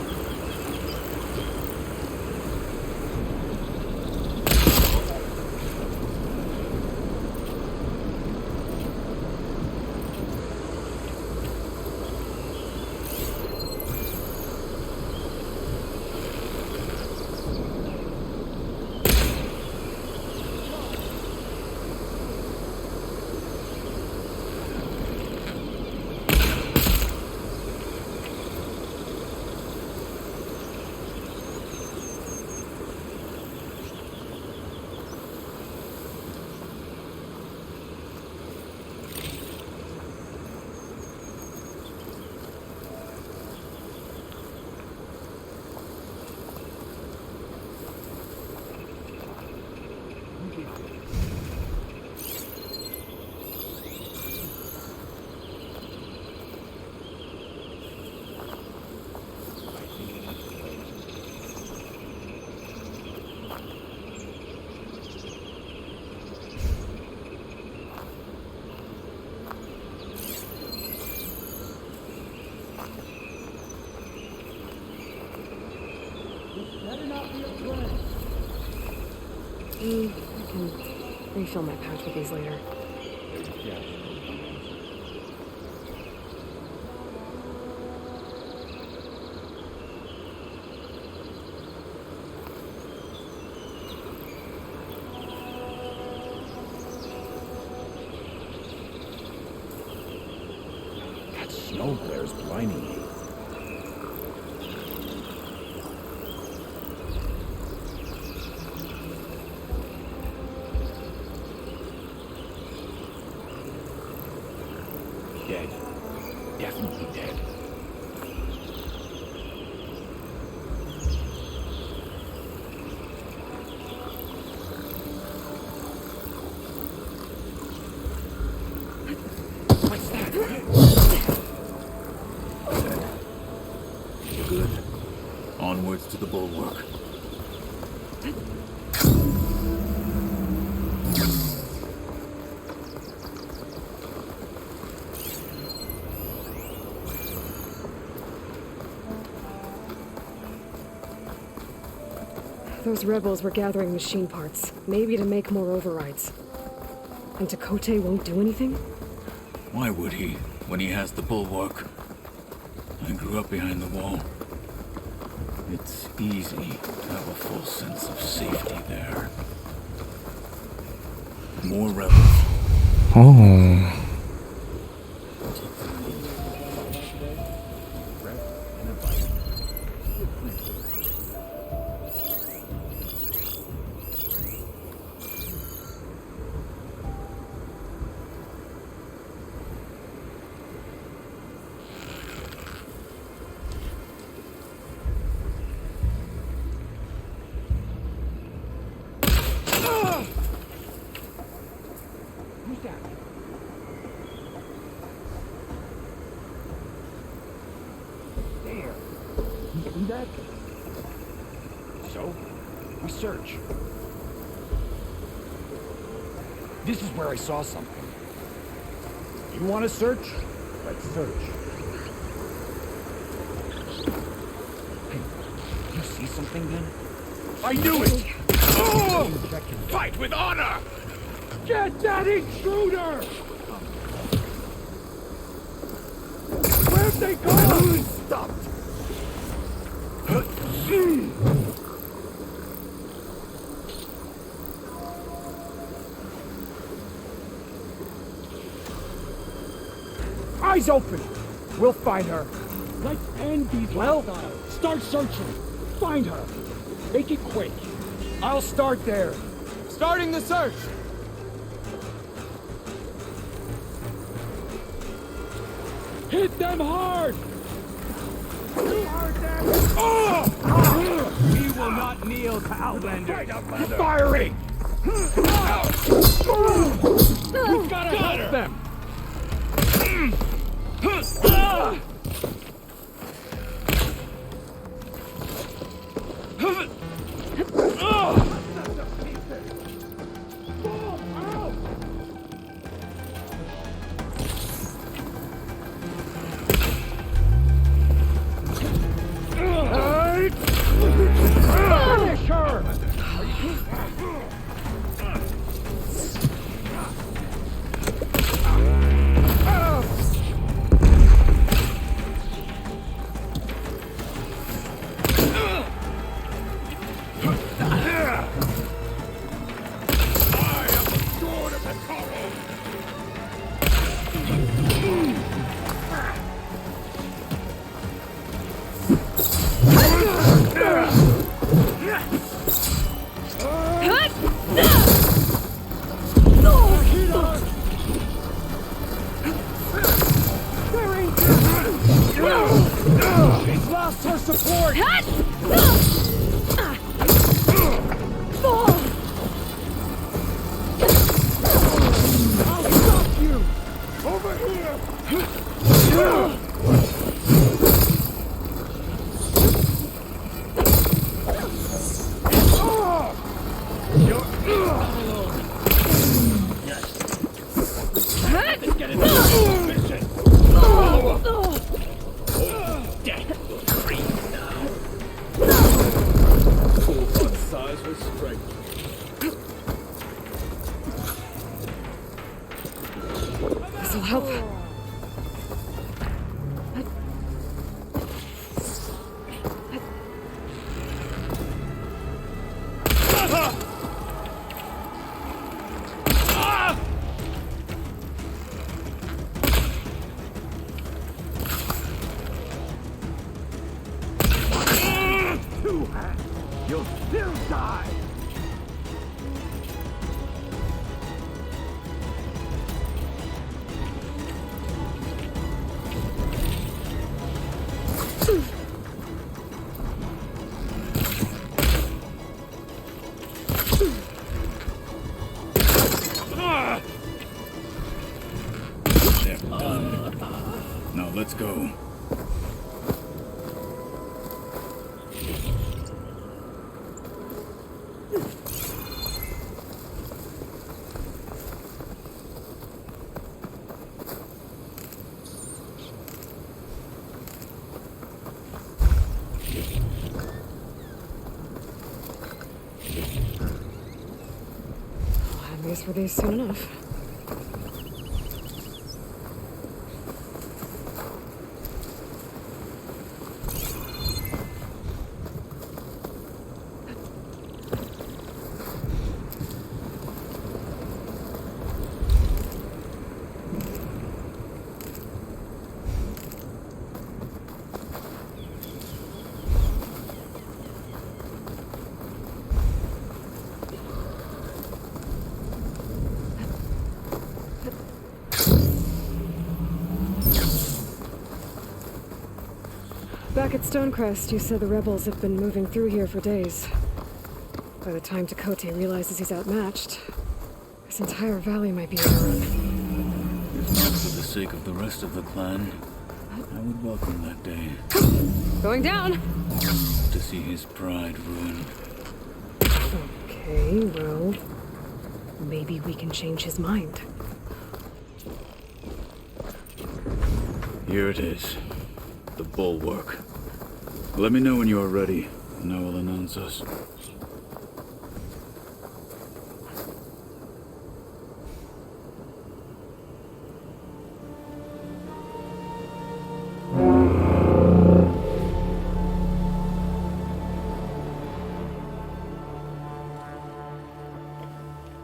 I can refill my pouch with these later. Yeah. That snow glare's blinding me. Dead. good. Onwards to the bulwark. Those rebels were gathering machine parts, maybe to make more overrides. And Tekote won't do anything? Why would he, when he has the bulwark? I grew up behind the wall. It's easy to have a full sense of safety there. More rebels. Oh. So, we search. This is where I saw something. You want to search? Let's search. Hey, you see something then? I knew it! Oh! Fight with honor! Get that intruder! Where'd they go? Stopped! Eyes open! We'll find her. Let's end these hostiles. Start searching. Find her. Make it quick. I'll start there. Starting the search. Hit them hard! Oh! We will not kneel to Outlander. Firing! We've got to help them! Finish her! He's lost her support! I'll stop you! Over here! Let's get into the mission! Death will freeze now. Full on size with strength. This'll help. You'll still die! They're done. Now let's go. I'll have use for these soon enough. Back at Stonecrest, you said the rebels have been moving through here for days. By the time Tekote realizes he's outmatched, this entire valley might be overrun. If not for the sake of the rest of the clan, I would welcome that day. Going down! To see his pride ruined. Okay, well, maybe we can change his mind. Here it is. The bulwark. Let me know when you are ready, and I will announce us.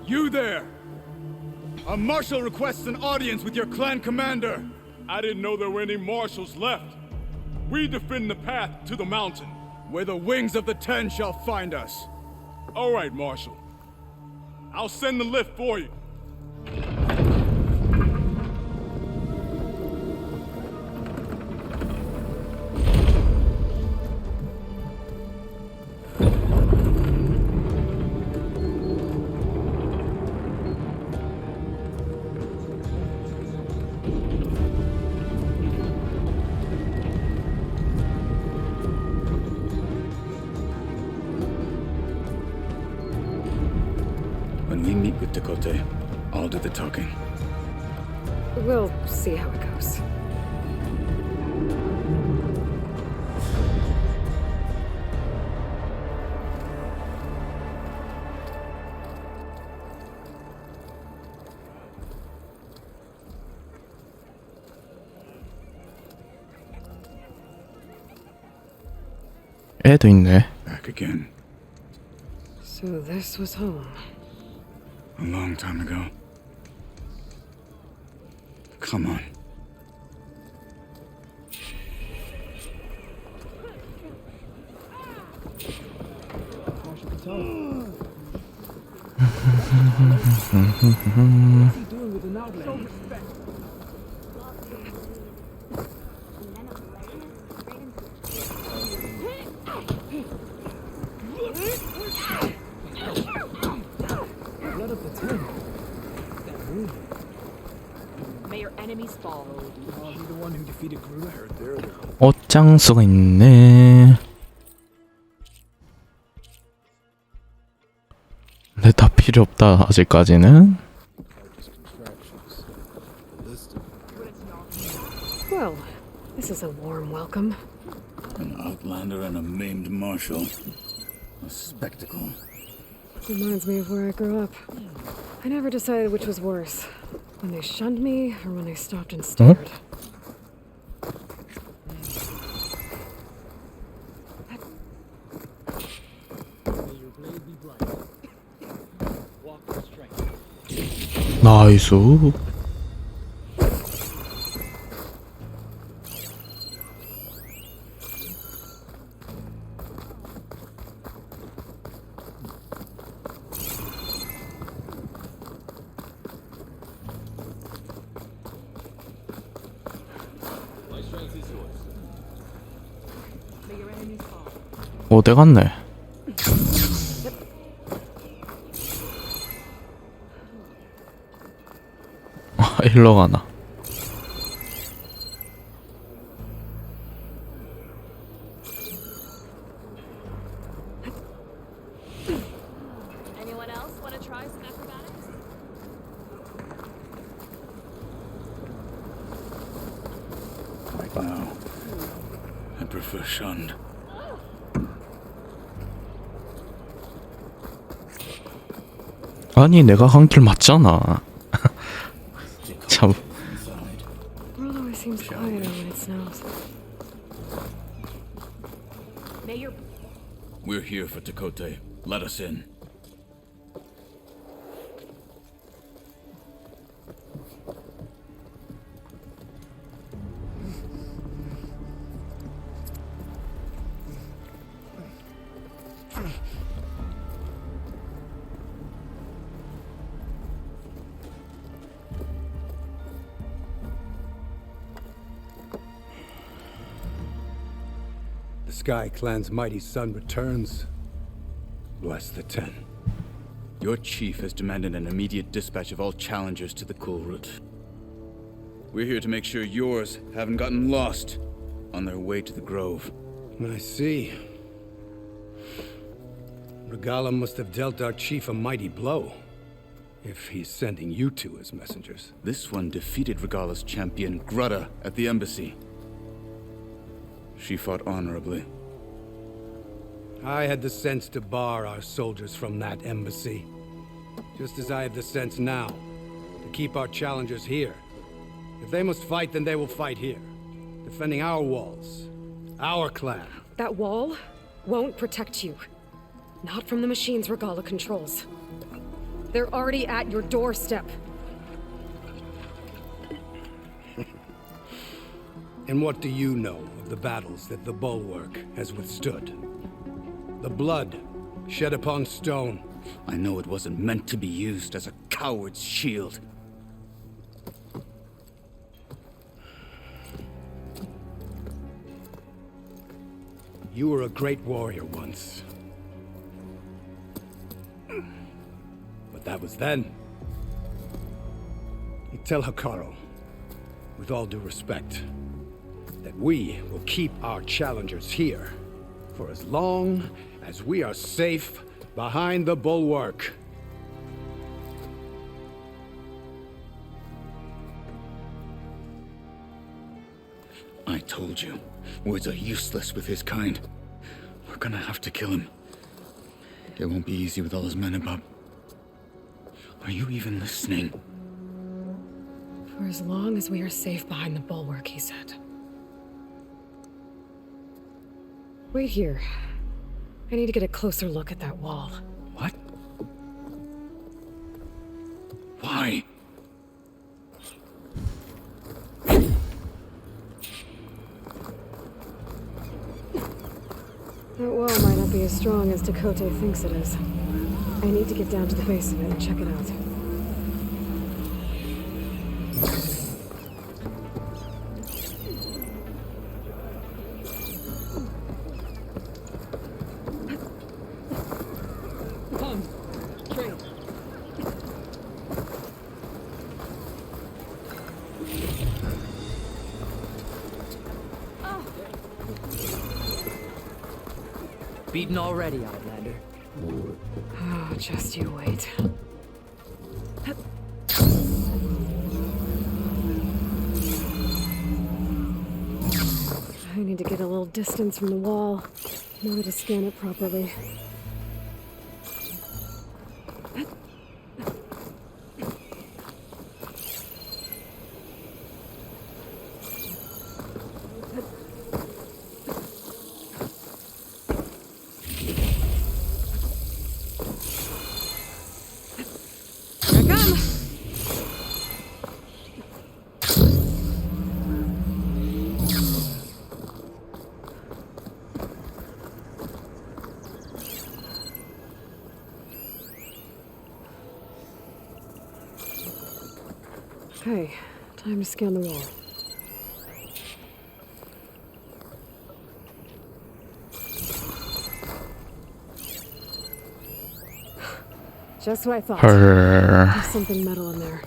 You there! A marshal requests an audience with your clan commander. I didn't know there were any marshals left. We defend the path to the mountain. Where the wings of the Ten shall find us. All right, Marshal. I'll send the lift for you. When we meet with Tekote, I'll do the talking. We'll see how it goes. 애도 있네. Back again. So this was home. A long time ago. Come on. May your enemies fall. The one who defeated Gru. 옷장수가 있네. 근데 다 필요 없다 아직까지는. Well, this is a warm welcome. An outlander and a maimed marshal. A spectacle. Reminds me of where I grew up. I never decided which was worse. When they shunned me, or when they stopped and stared. 나이스. 어디 갔네? 아, 일로 가나? Anyone else want to try some acrobatics? Wow. I prefer shunned. 아니 내가 간 길 맞잖아. 참. World always seems quieter when it snows. Mayor, We're here for Tekote. Let us in. The Sky Clan's mighty son returns. Bless the Ten. Your chief has demanded an immediate dispatch of all challengers to the Cool Route. We're here to make sure yours haven't gotten lost on their way to the Grove. I see. Regala must have dealt our chief a mighty blow, if he's sending you two as messengers. This one defeated Regala's champion, Grutta, at the embassy. She fought honorably. I had the sense to bar our soldiers from that embassy. Just as I have the sense now, to keep our challengers here. If they must fight, then they will fight here. Defending our walls. Our clan. That wall won't protect you. Not from the machines Regala controls. They're already at your doorstep. And what do you know of the battles that the Bulwark has withstood? The blood shed upon stone. I know it wasn't meant to be used as a coward's shield. You were a great warrior once. But that was then. You tell Hikaru, with all due respect, that we will keep our challengers here for as long as we are safe behind the Bulwark. I told you, words are useless with his kind. We're gonna have to kill him. It won't be easy with all his men about. Are you even listening? For as long as we are safe behind the bulwark, he said. Wait here. I need to get a closer look at that wall. What? Why? That wall might not be as strong as Tekote thinks it is. I need to get down to the base of it and check it out. Beaten already, Outlander. Oh, just you wait. I need to get a little distance from the wall in order to scan it properly. Okay, time to scan the wall. Just what I thought. There's something metal in there.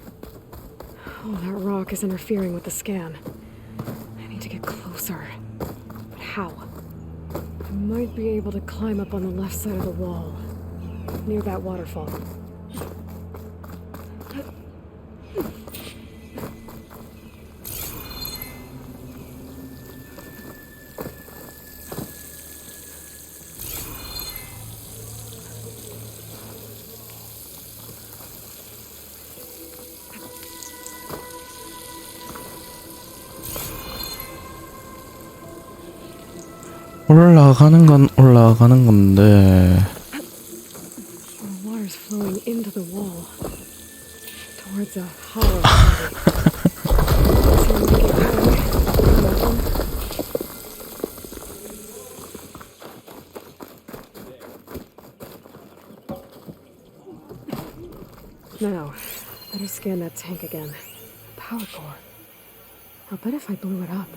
Oh, that rock is interfering with the scan. I need to get closer. But how? I might be able to climb up on the left side of the wall, near that waterfall. 올라가는 건 올라가는 건데. The water's flowing into the wall towards a hollow. So we get going. Now, better scan that tank again. Power core. I'll bet if I blew it up.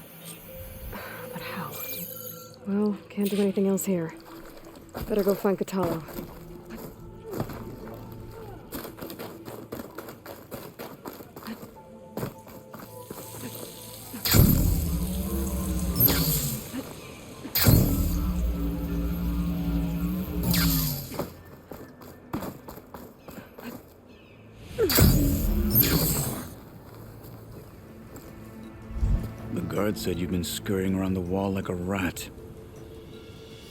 But how? Well, can't do anything else here. Better go find Katalo. The guard said you've been scurrying around the wall like a rat.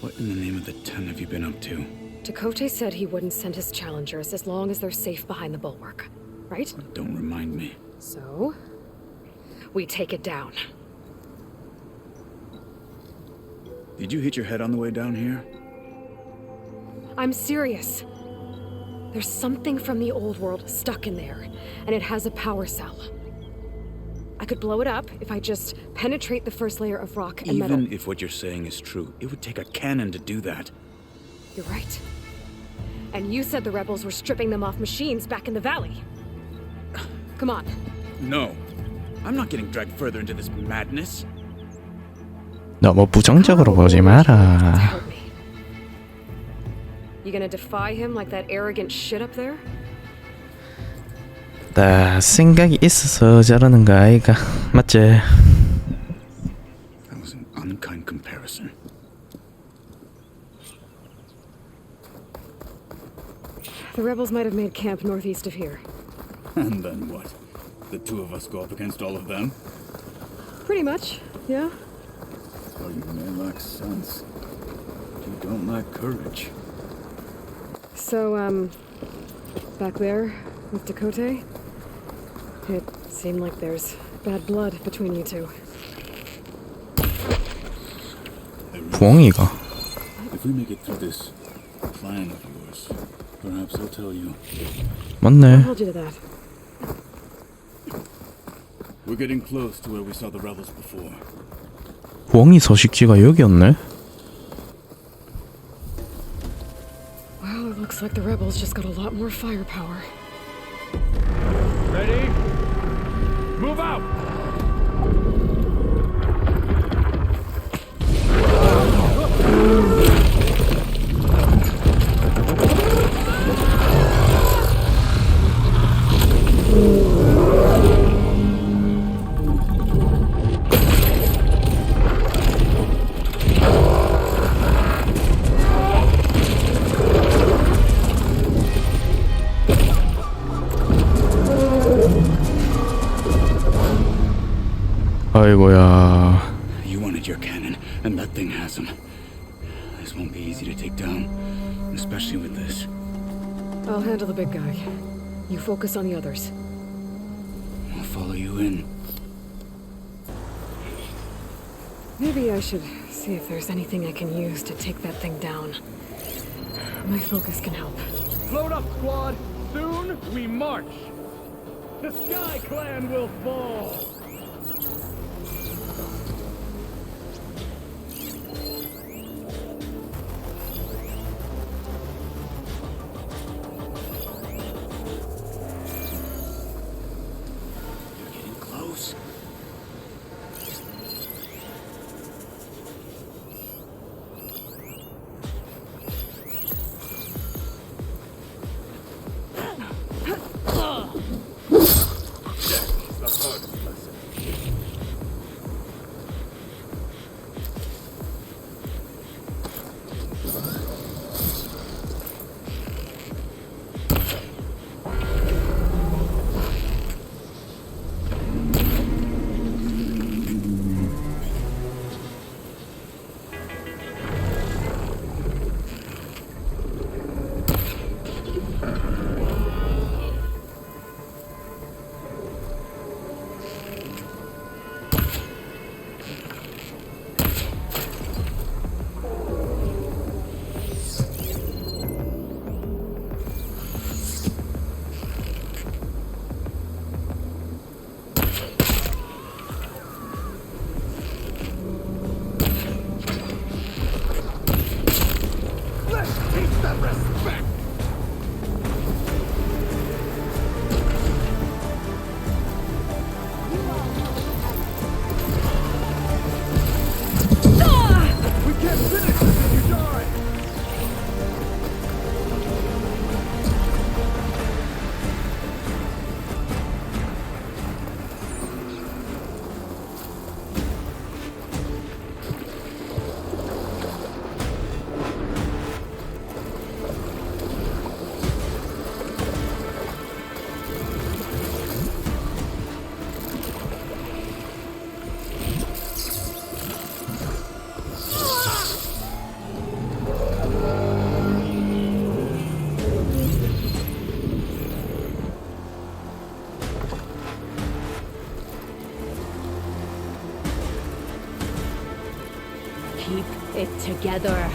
What in the name of the 10 have you been up to? Dakota said he wouldn't send his challengers as long as they're safe behind the bulwark, right? Don't remind me. So, we take it down. Did you hit your head on the way down here? I'm serious. There's something from the old world stuck in there, and it has a power cell. I could blow it up if I just penetrate the first layer of rock and metal. Even if what you're saying is true, it would take a cannon to do that. You're right. And you said the rebels were stripping them off machines back in the valley. Come on. No. I'm not getting dragged further into this madness. 너무 부정적으로 보지 마라. Help me. You gonna defy him like that arrogant shit up there? 나 생각이 있어서 저러는 거 아이가 맞지? That was an unkind comparison. The rebels might have made camp northeast of here. And then what? The two of us go up against all of them? Pretty much, yeah. Well, you may lack sense. You don't lack courage. So, back there with Dakota, it seemed like there's bad blood between you two. 부엉이가. If we make it through this plan of yours, perhaps I'll tell you. I'll 맞네. hold you to that. We're getting close to where we saw the rebels before. 부엉이 서식지가 여기였네. Well, it looks like the rebels just got a lot more firepower. Ready? Move out! 아이고야. You wanted your cannon, and that thing has him. This won't be easy to take down, especially with this. I'll handle the big guy. You focus on the others. I'll follow you in. Maybe I should see if there's anything I can use to take that thing down. My focus can help. Load up, squad! Soon we march! The Sky Clan will fall! it together.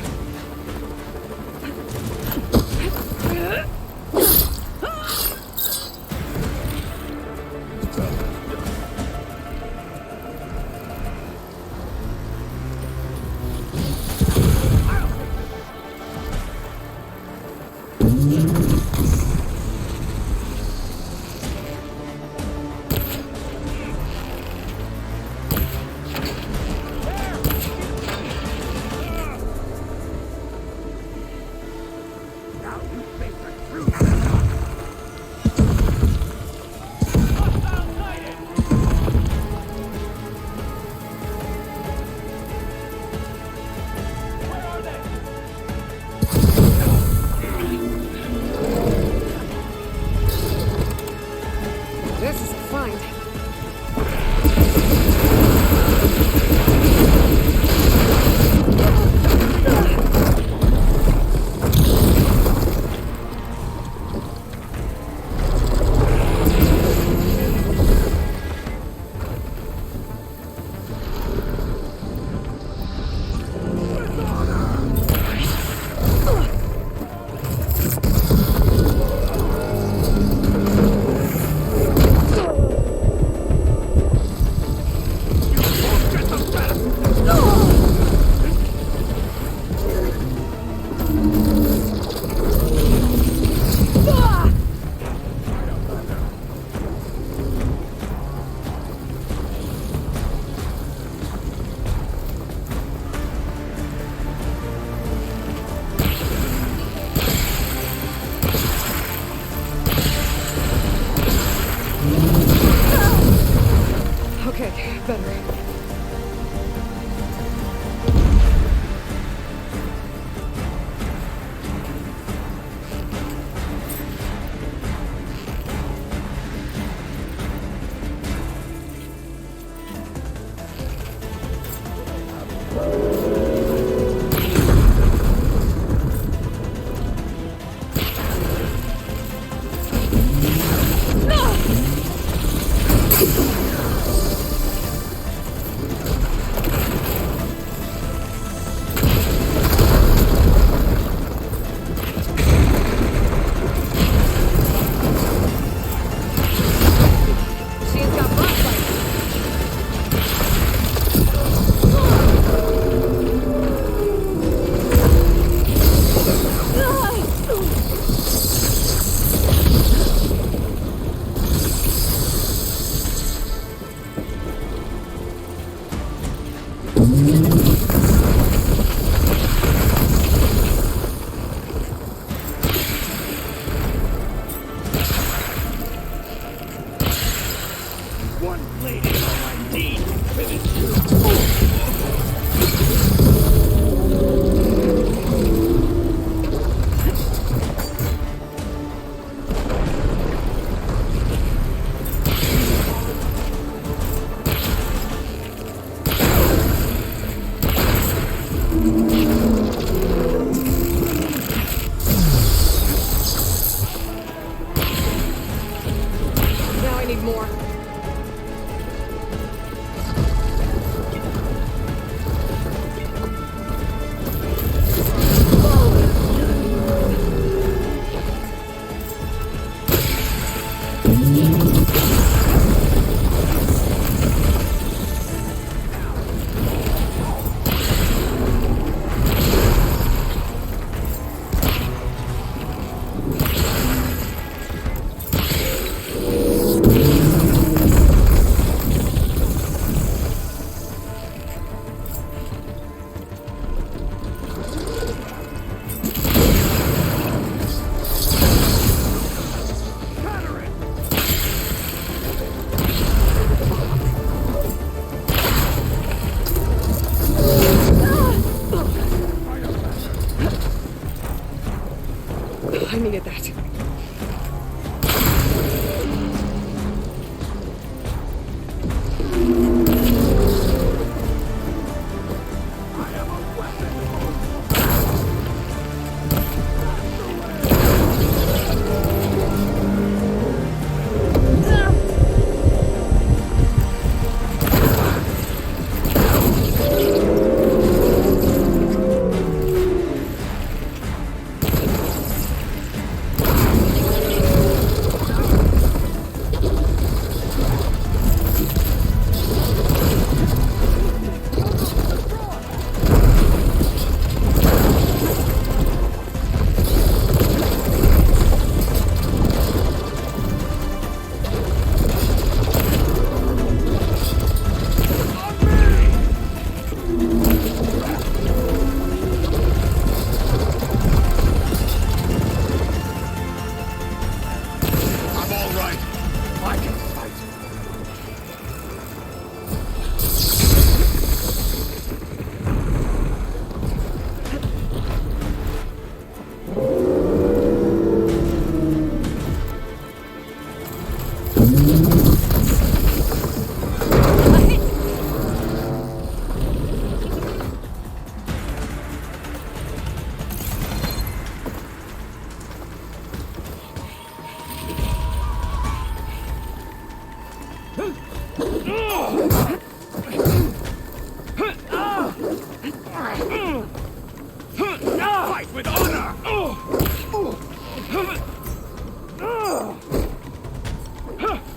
with honor!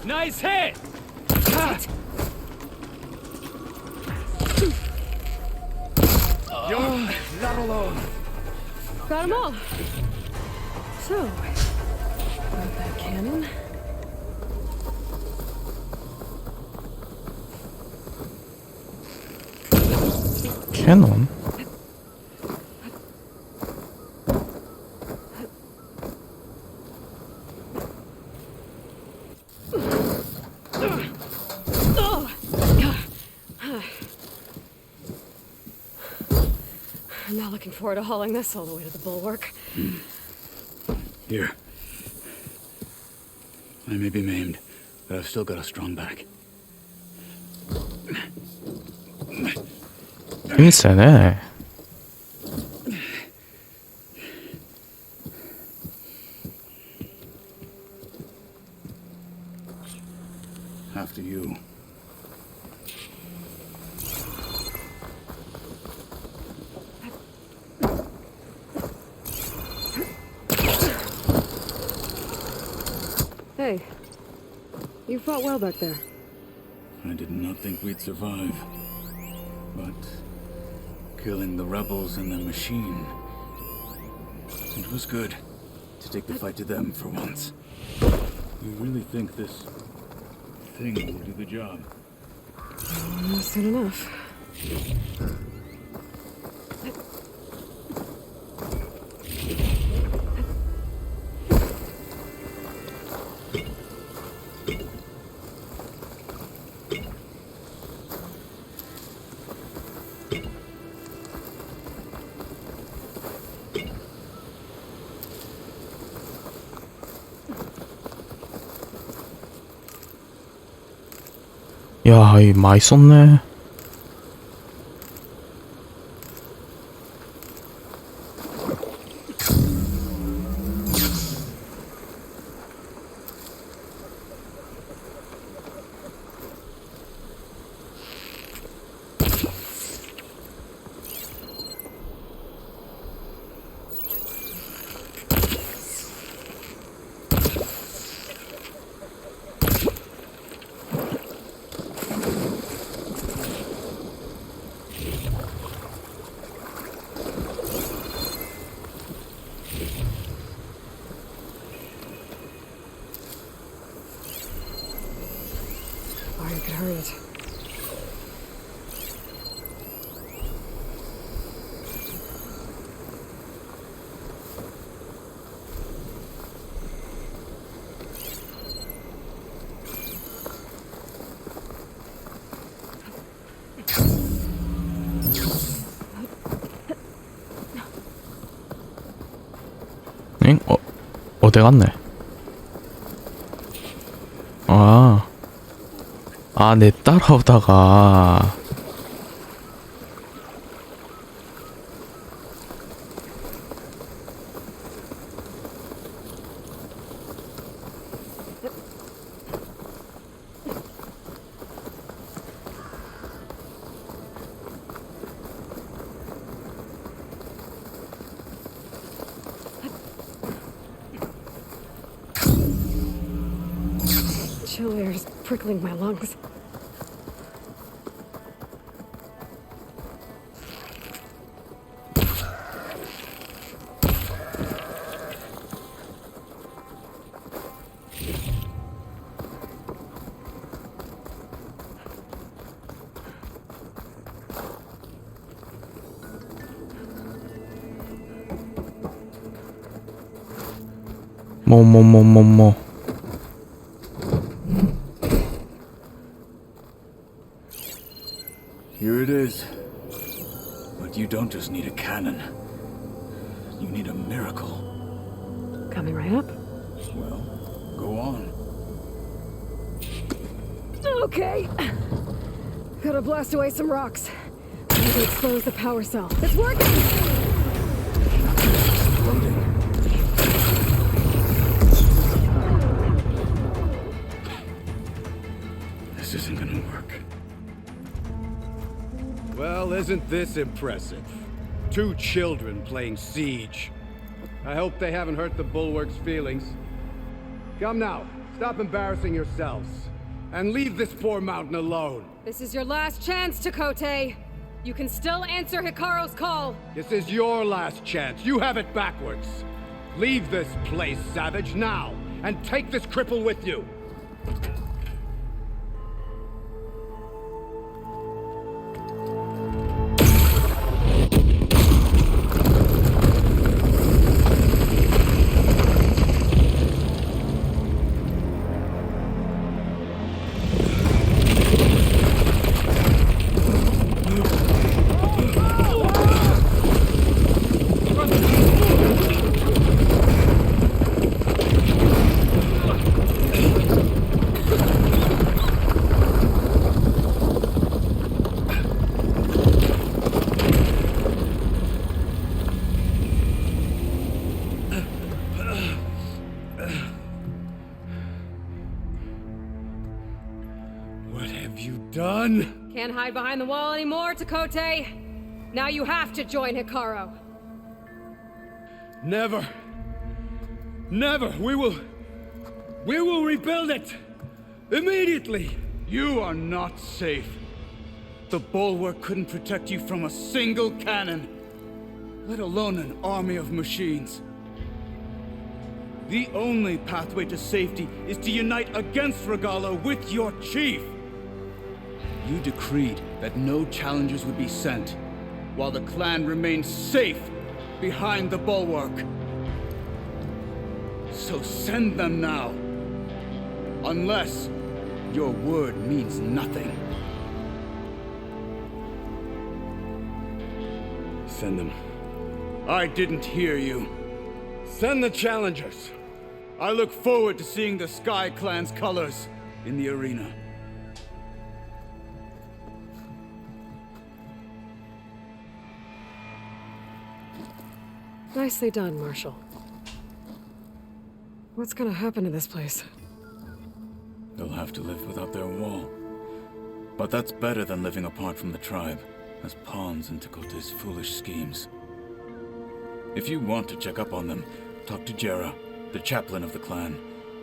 Nice hit! You're not alone. Got them all. So, got that cannon. 캐논? I'm not looking forward to hauling this all the way to the bulwark. Here. I may be maimed, but I've still got a strong back. 힘이 세네. After you. Hey, you fought well back there. I did not think we'd survive. But killing the rebels and the machine, it was good to take the fight to them for once. You really think this thing will do the job? Soon enough. 야, 이 많이 썼네. You could hurry it. 응? 어디 갔네? 내 따라오다가 Chill air is prickling my lungs. 뭐. Here it is. But you don't just need a cannon. You need a miracle. Coming right up. Well, go on. Okay. Gotta blast away some rocks. Maybe expose the power cell. It's working! This isn't gonna work. Well, isn't this impressive? 2 children playing siege. I hope they haven't hurt the Bulwark's feelings. Come now, stop embarrassing yourselves. And leave this poor mountain alone. This is your last chance, Chakotay. You can still answer Hikaru's call. This is your last chance. You have it backwards. Leave this place, Savage, now, and take this cripple with you. Can't hide behind the wall anymore, Chakotay. Now you have to join Hikaru. Never. Never. We will rebuild it. Immediately. You are not safe. The Bulwark couldn't protect you from a single cannon, let alone an army of machines. The only pathway to safety is to unite against Regalo with your chief. You decreed that no challengers would be sent, while the clan remained safe behind the Bulwark. So send them now. Unless your word means nothing. Send them. I didn't hear you. Send the challengers. I look forward to seeing the Sky Clan's colors in the arena. Nicely done, Marshal. What's gonna happen to this place? They'll have to live without their wall. But that's better than living apart from the tribe, as pawns in Takotay's foolish schemes. If you want to check up on them, talk to Jera, the chaplain of the clan.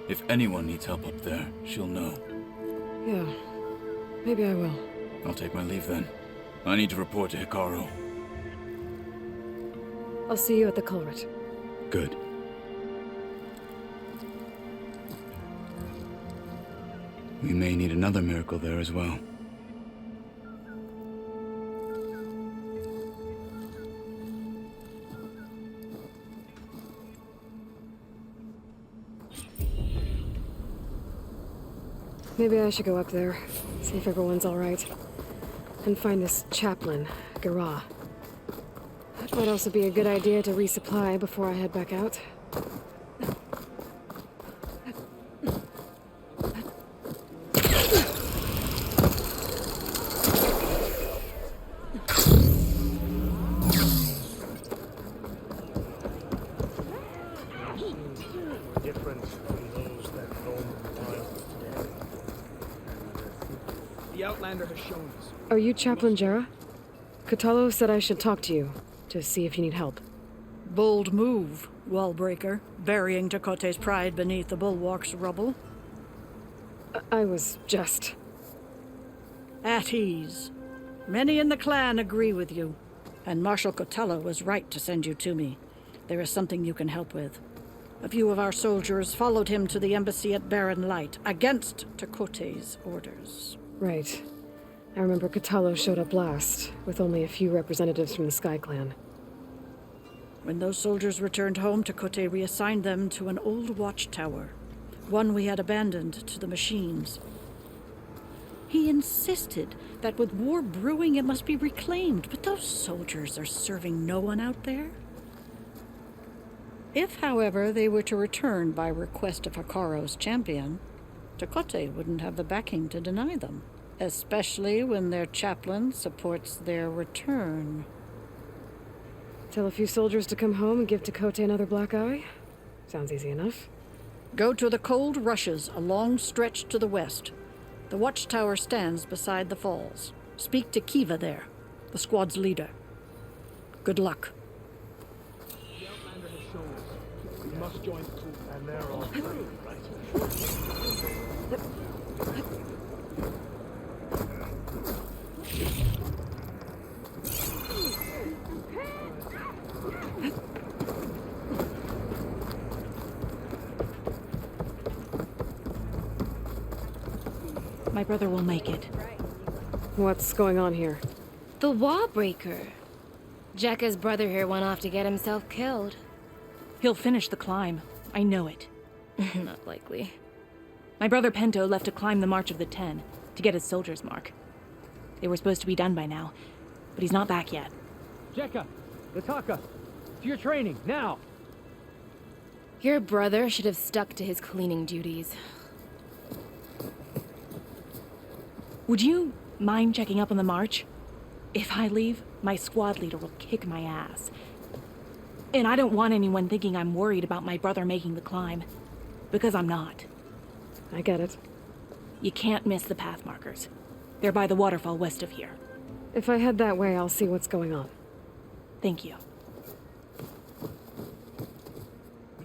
If anyone needs help up there, she'll know. Yeah, maybe I will. I'll take my leave then. I need to report to Hikaru. I'll see you at the culvert. Good. We may need another miracle there as well. Maybe I should go up there, see if everyone's all right, and find this chaplain, Gara. That might also be a good idea to resupply before I head back out. The Outlander has shown us. Are you Chaplain Jera? Kotalo said I should talk to you, to see if you need help. Bold move, Wallbreaker, burying Takotay's pride beneath the bulwark's rubble. I was just... At ease. Many in the clan agree with you, and Marshal Kotalo was right to send you to me. There is something you can help with. A few of our soldiers followed him to the embassy at Barren Light, against Takotay's orders. Right. I remember Kotalo showed up last, with only a few representatives from the Sky Clan. When those soldiers returned home, Takotay reassigned them to an old watchtower, one we had abandoned to the machines. He insisted that with war brewing it must be reclaimed, but those soldiers are serving no one out there. If, however, they were to return by request of Hikaru's champion, Takotay wouldn't have the backing to deny them, especially when their chaplain supports their return. Tell a few soldiers to come home and give Takotay another black eye? Sounds easy enough. Go to the cold rushes, a long stretch to the west. The watchtower stands beside the falls. Speak to Kiva there, the squad's leader. Good luck. The Outlander has shown us. We must join the crew. And they're all through, right? My brother will make it. What's going on here? The wall breaker. Jekka's brother here went off to get himself killed. He'll finish the climb. I know it. Not likely. My brother Pento left to climb the March of the Ten, to get his soldier's mark. They were supposed to be done by now, but he's not back yet. Jekka! Lataka! To your training, now! Your brother should have stuck to his cleaning duties. Would you mind checking up on the march? If I leave, my squad leader will kick my ass. And I don't want anyone thinking I'm worried about my brother making the climb. Because I'm not. I get it. You can't miss the path markers. They're by the waterfall west of here. If I head that way, I'll see what's going on. Thank you.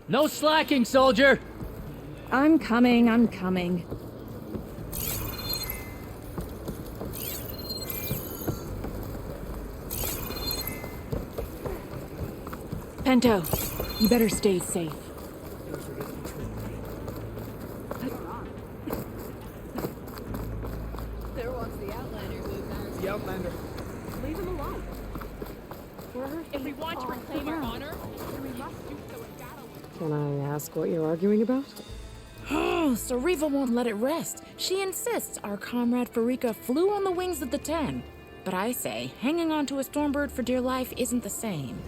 No slacking, soldier! I'm coming. Pento, you better stay safe. There walks the Outlander who marries The Outlander. Leave him alone. If we want to reclaim our honor, then we must do so in battle. Can I ask what you're arguing about? Oh, so Riva won't let it rest. She insists our comrade Farika flew on the wings of the Ten. But I say, hanging on to a Stormbird for dear life isn't the same.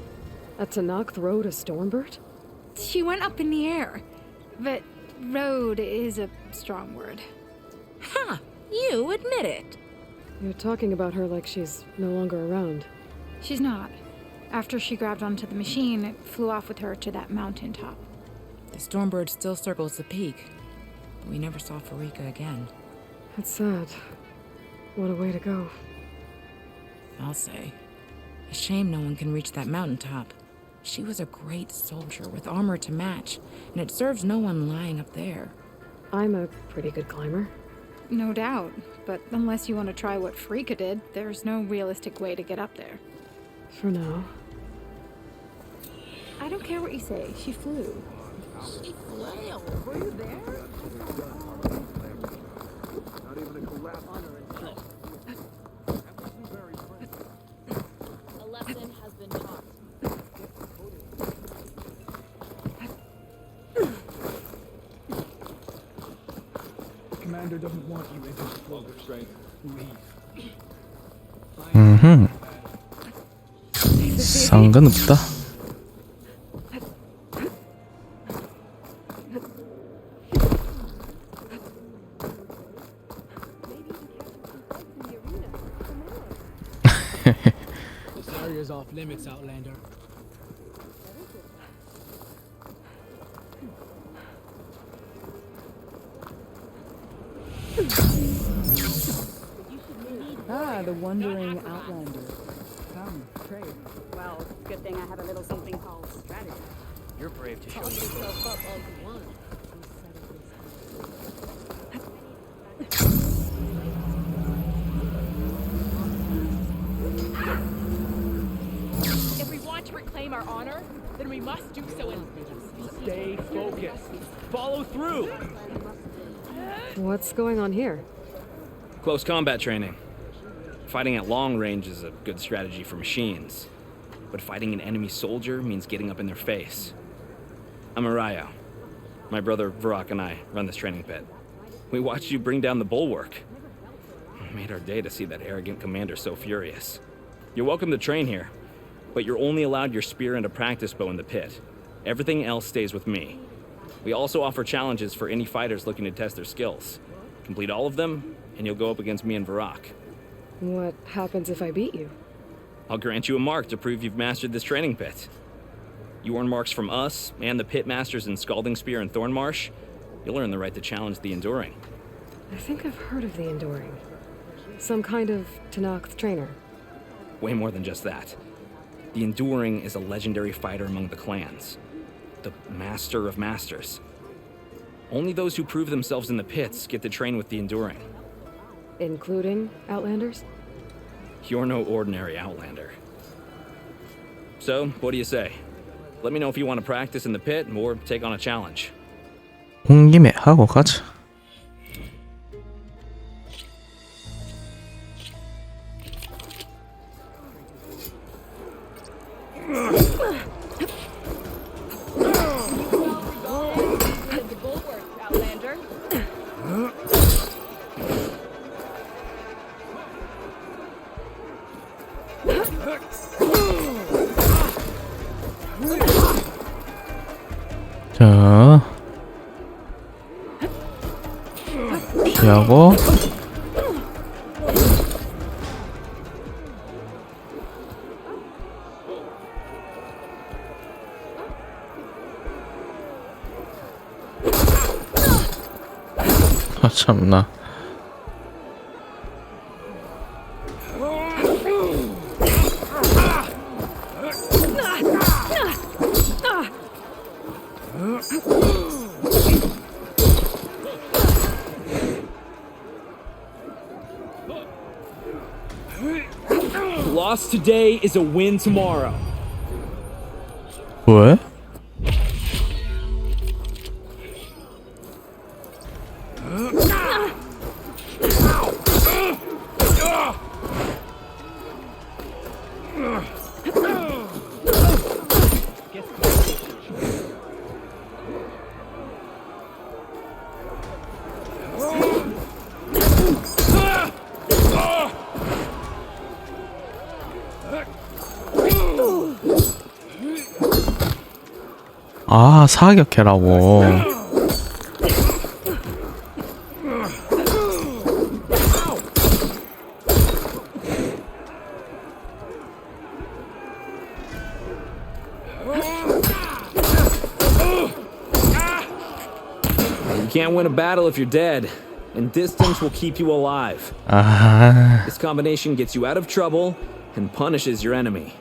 A Tanakh rode a Stormbird? She went up in the air. But rode is a strong word. Ha! You admit it. You're talking about her like she's no longer around. She's not. After she grabbed onto the machine, it flew off with her to that mountaintop. The Stormbird still circles the peak, but we never saw Farika again. It's sad. What a way to go. I'll say. A shame no one can reach that mountaintop. She was a great soldier with armor to match, and it serves no one lying up there. I'm a pretty good climber. No doubt, but unless you want to try what Farika did, there's no realistic way to get up there. For now. I don't care what you say, she flew. She flew? Were you there? Not even a collapse. A lesson has been taught. The commander doesn't want you into his full strength. Leave. 상관없다. This area's off limits, Outlander. Ah, the wandering Outlander. Come, trade. Well, good thing I have a little something called strategy. You're brave to show Talk yourself. yourself up all you want. If we want to reclaim our honor, then we must do so in... Stay focused. Follow through. What's going on here? Close combat training. Fighting at long range is a good strategy for machines, but fighting an enemy soldier means getting up in their face. I'm Arayo. My brother Varrock and I run this training pit. We watched you bring down the bulwark. It made our day to see that arrogant commander so furious. You're welcome to train here, but you're only allowed your spear and a practice bow in the pit. Everything else stays with me. We also offer challenges for any fighters looking to test their skills. Complete all of them, and you'll go up against me and Varrock. What happens if I beat you? I'll grant you a mark to prove you've mastered this training pit. You earn marks from us and the pit masters in Scalding Spear and Thornmarsh. You'll earn the right to challenge the Enduring. I think I've heard of the Enduring. Some kind of Tanakh trainer. Way more than just that. The Enduring is a legendary fighter among the clans. The master of masters. Only those who prove themselves in the pits get to train with the Enduring. Including Outlanders? You're no ordinary Outlander. So, what do you say? Let me know if you want to practice in the pit or take on a challenge. 온 김에 하고 가자. 자, 피하고. 아 참나. Loss today is a win tomorrow. 왜? 아, 사격해라고. You can't win a battle if you're dead, and distance will keep you alive. 아. This combination gets you out of trouble and punishes your enemy.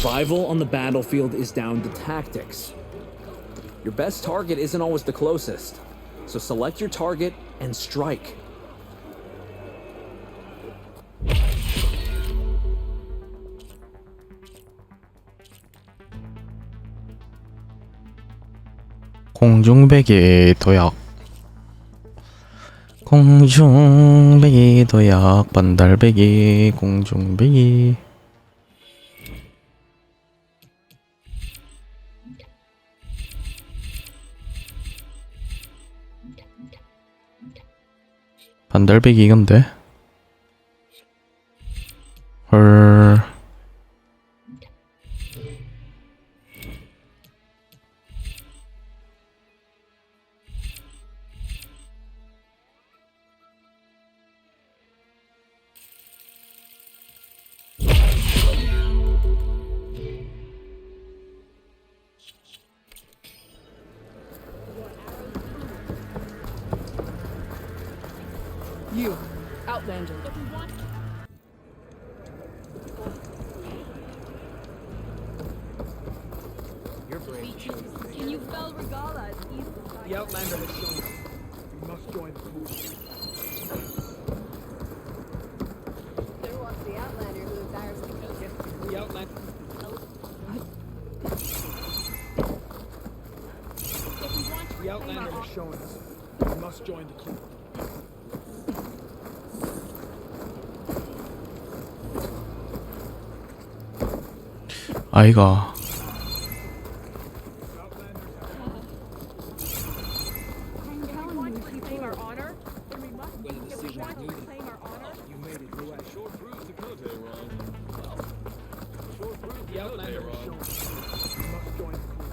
Survival on the battlefield is down to tactics. Your best target isn't always the closest, so select your target and strike. 공중배기 도약. 공중배기 도약. 반달배기. 공중배기. 반달배기 이건데. 헐. You, Outlander. You're brave. Can you spell Regala as easily? The Outlander has shown us. We must join the group. There was the Outlander who embarrassed the Coast. The Outlander. The Outlander has shown us. We must join the group. 아이가. reclaim our honor, then we must. If we want to reclaim our honor, You made it through. Short cruise to Kote, Ron. Well, short cruise to Kote, Ron. We must join the crew.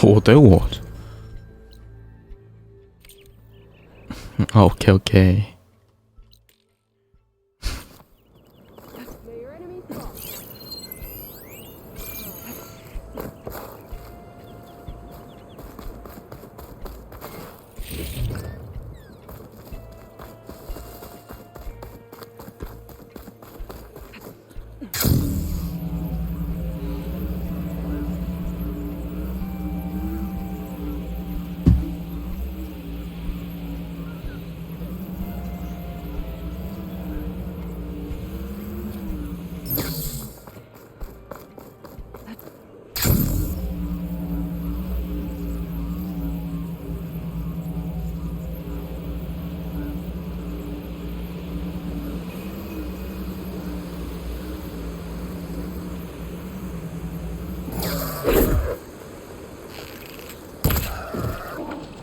Oh, they what? Okay, okay.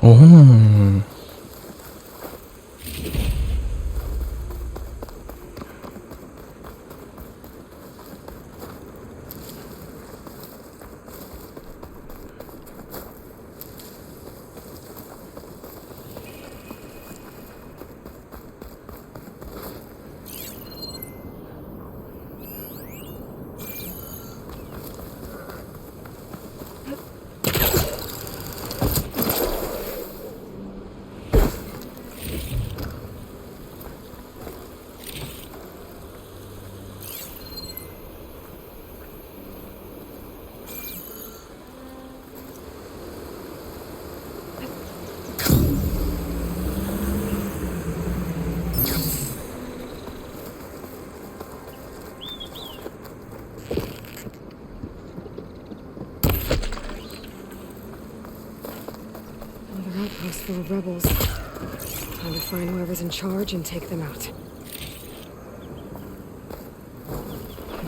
Oh. Outpost full of rebels. Time to find whoever's in charge and take them out.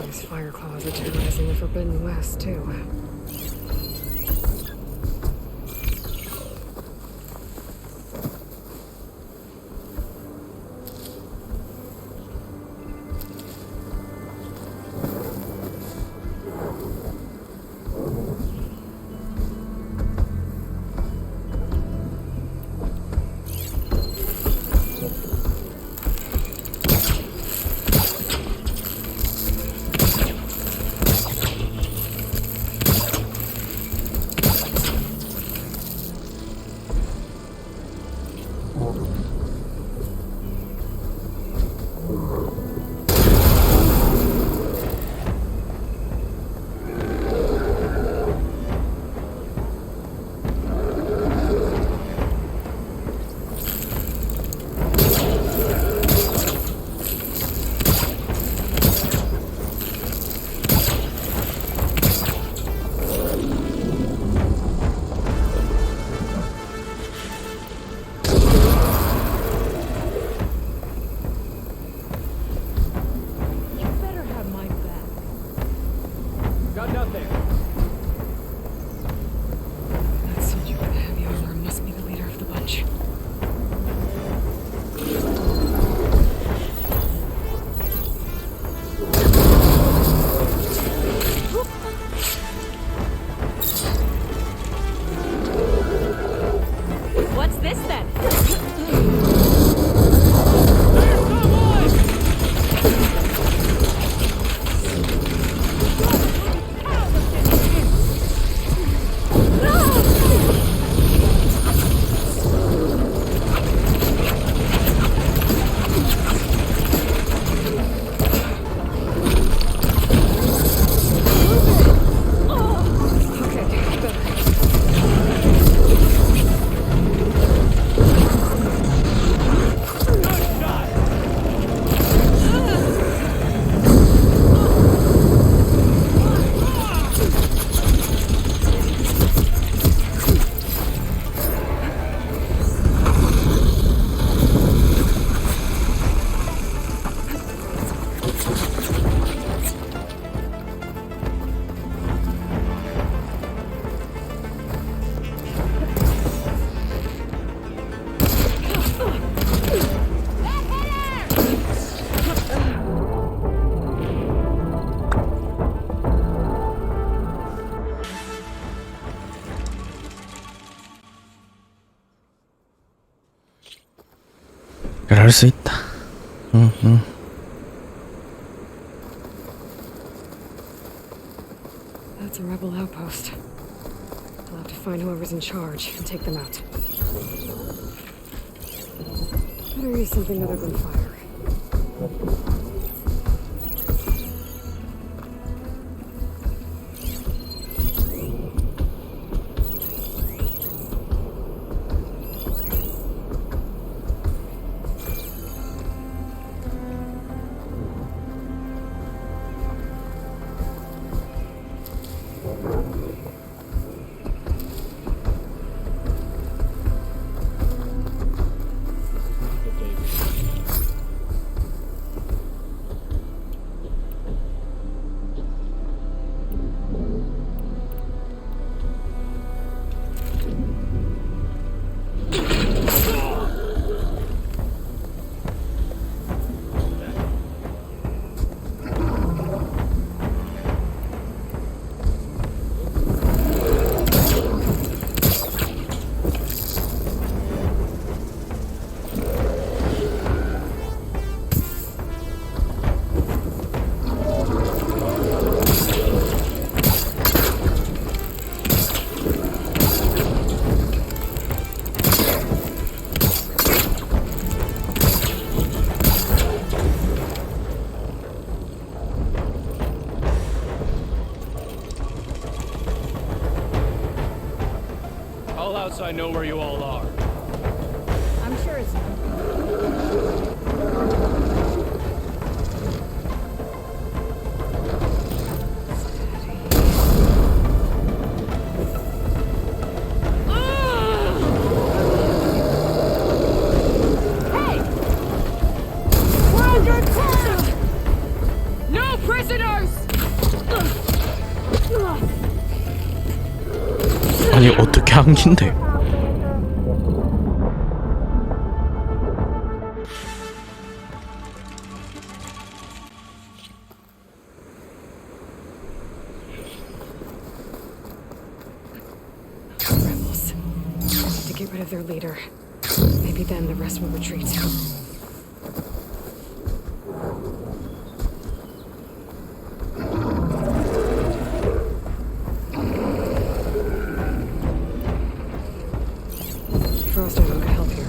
These fire claws are terrorizing the Forbidden West, too. 그럴 수 있다. That's a rebel outpost. I'll have to find whoever's in charge and take them out. Better use something other than fire. So I know where you all are. I'm sure it's... Hey! We're under attack! No prisoners! 아니 어떻게 한 긴데? Rebels. To get rid of their leader. Maybe then the rest will retreat. Frost, I could help here.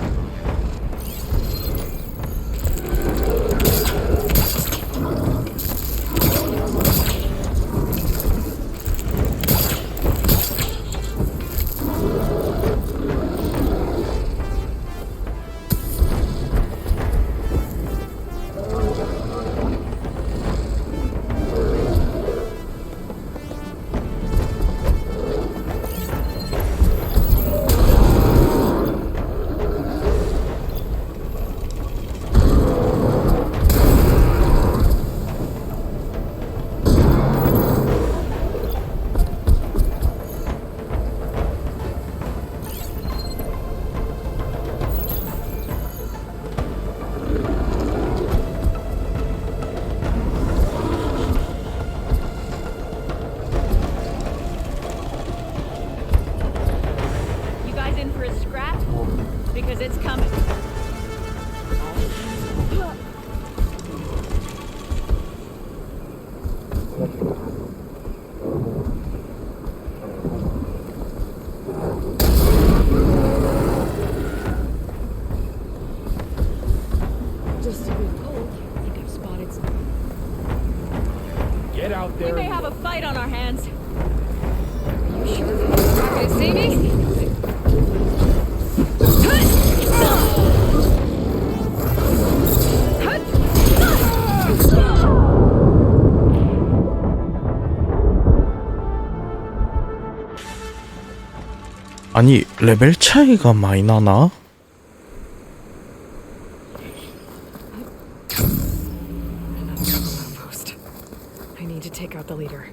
Because it's coming. Just to be cold, I think I've spotted some. Get out there. We may have a fight on our hands. Are you sure they're not gonna see me? 아니 레벨 차이가 많이 나나? Outpost. I need to take out the leader.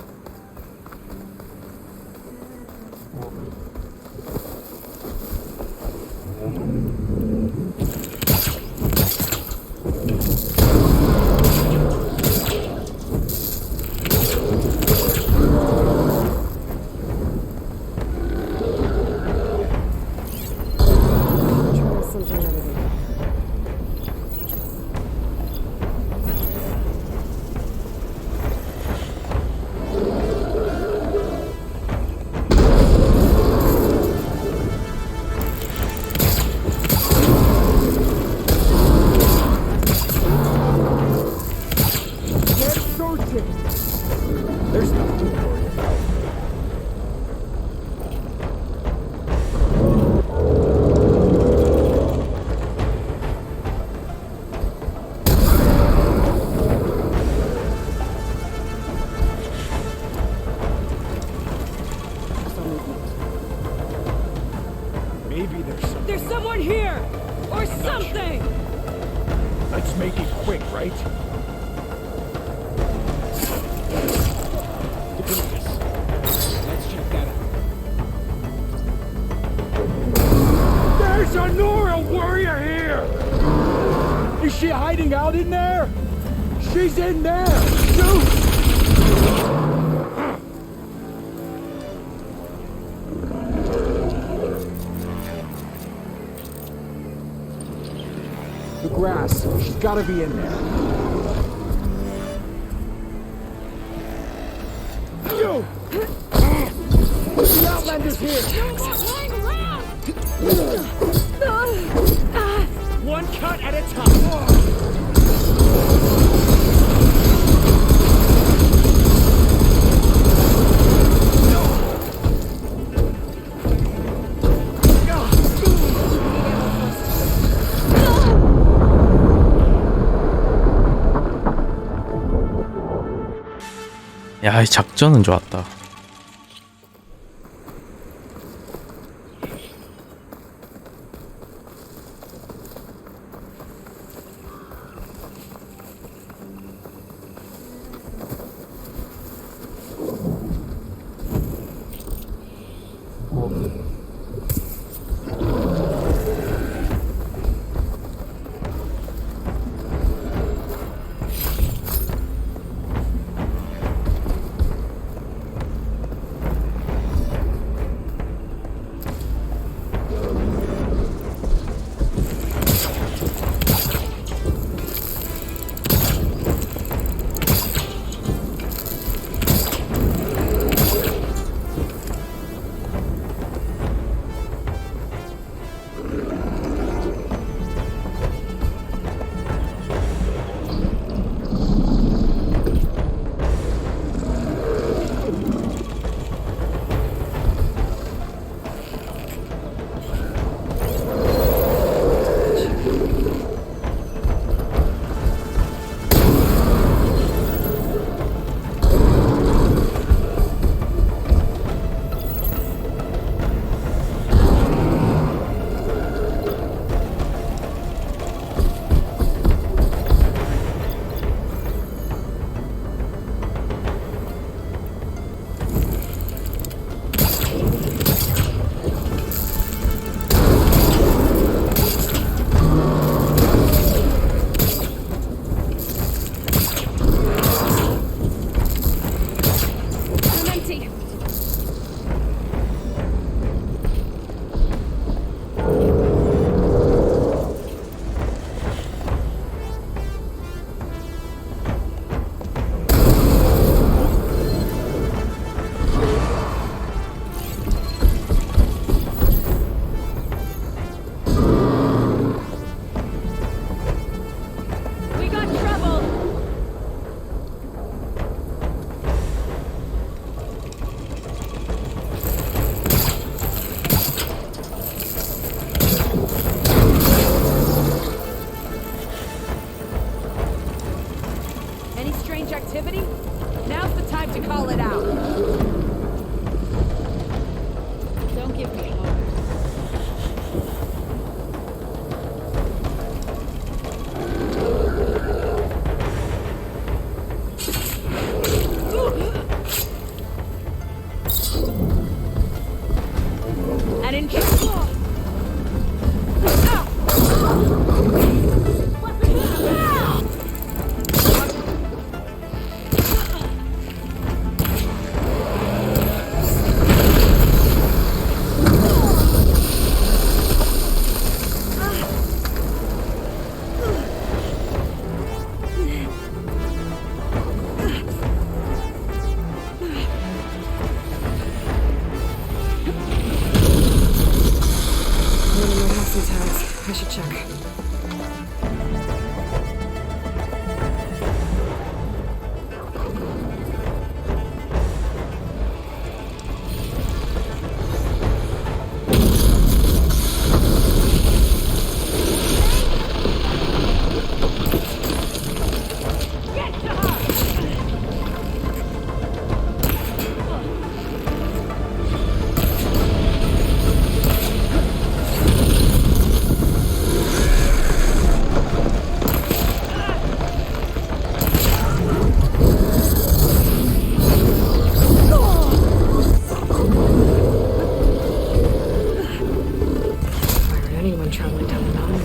or something! Let's make it quick, right? Let's check that out. There's a Nora warrior here! Is she hiding out in there? She's in there! Shoot! The grass. She's gotta be in there. You! The Outlander's here! One cut at a time! 야, 이 작전은 좋았다.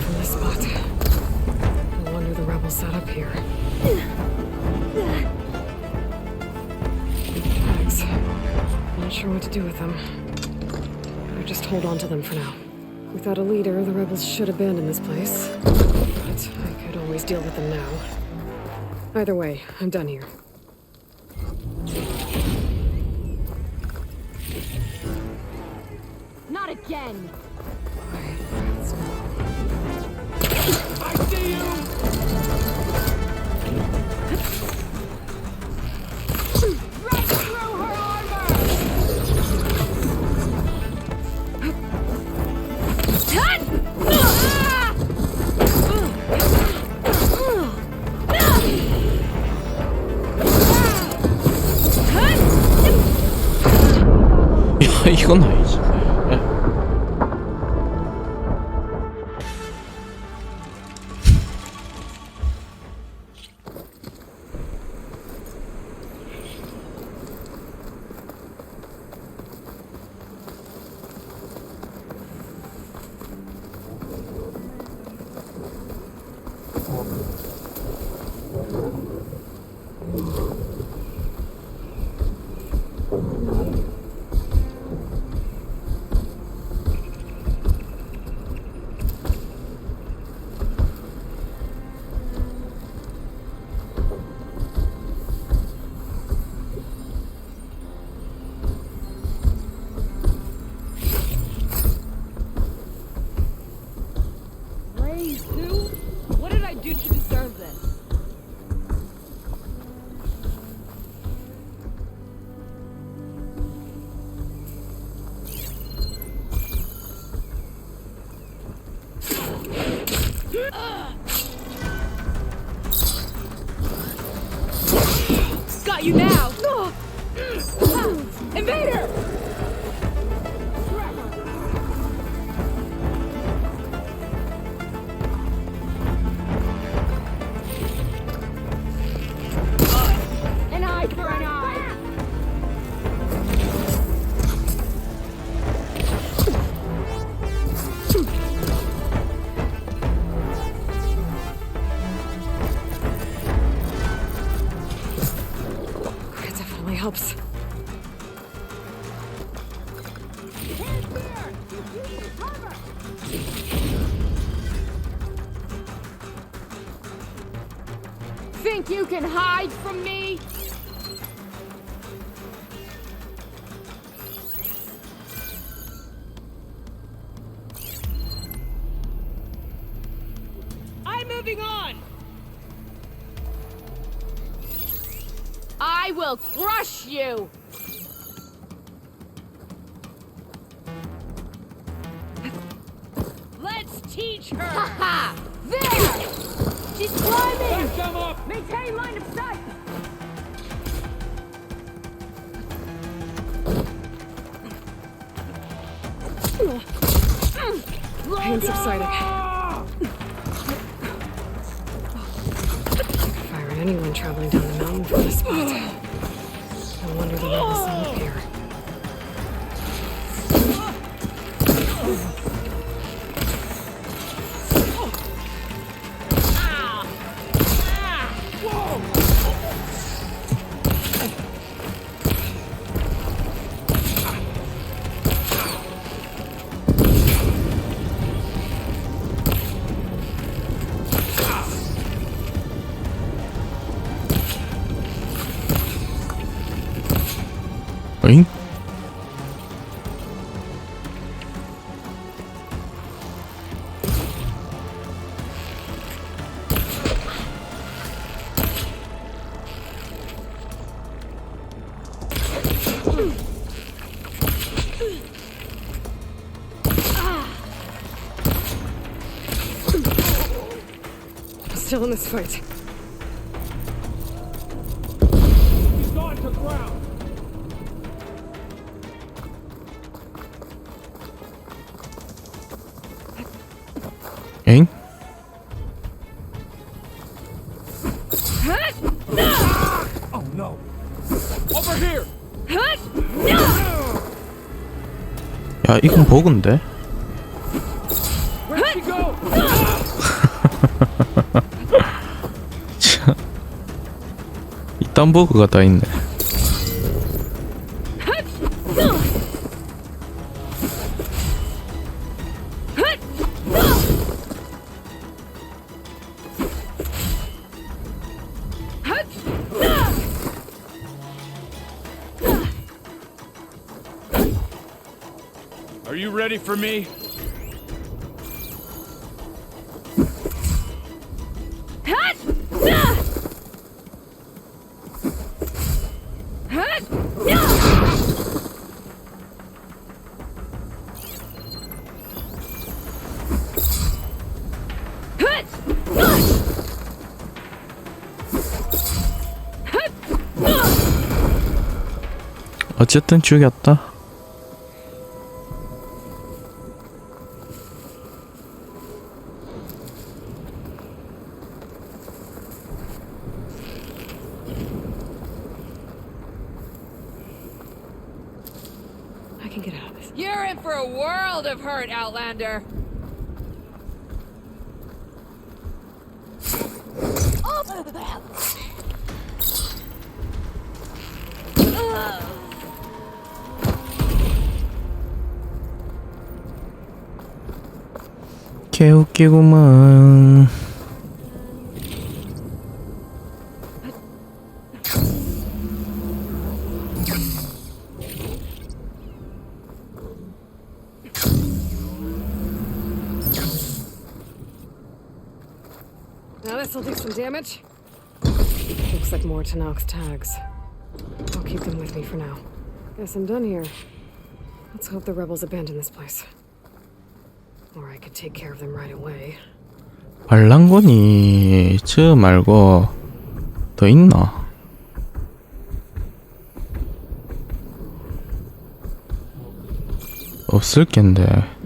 from this spot. No wonder the rebels set up here. Bags. Not sure what to do with them. I'll just hold on to them for now. Without a leader, the rebels should abandon this place. But I could always deal with them now. Either way, I'm done here. Not again! I see you! Right through her armor! 야, 이건 아니지. What did I do to deserve this? Got you now! Invader! An eye for an eye! It definitely helps. Think you can hide from me? I'm moving on! I will crush you! Let's teach her! Ha ha! There! She's climbing! Come up! Maintain line of sight! Pain subsiding. Fire at anyone traveling down the mountain from this spot. No wonder the rebels set up here. 응? Still in this fight. He's gone to ground! 엥? Oh no! Over here! 야, 이건 버그인데? Where'd she go? 참. 이딴 버그가 다 있네. Are you ready for me? 어쨌든 죽였다. I can get out of this. You're in for a world of hurt, Outlander. 개웃기구만. Now this'll do some damage. Looks like more Tanak's tags. I'll keep them with me for now. Guess I'm done here. Let's hope the rebels abandon this place. Or I could take care of them right away. 반란군이 저 말고 더 있나? 없을 겐데.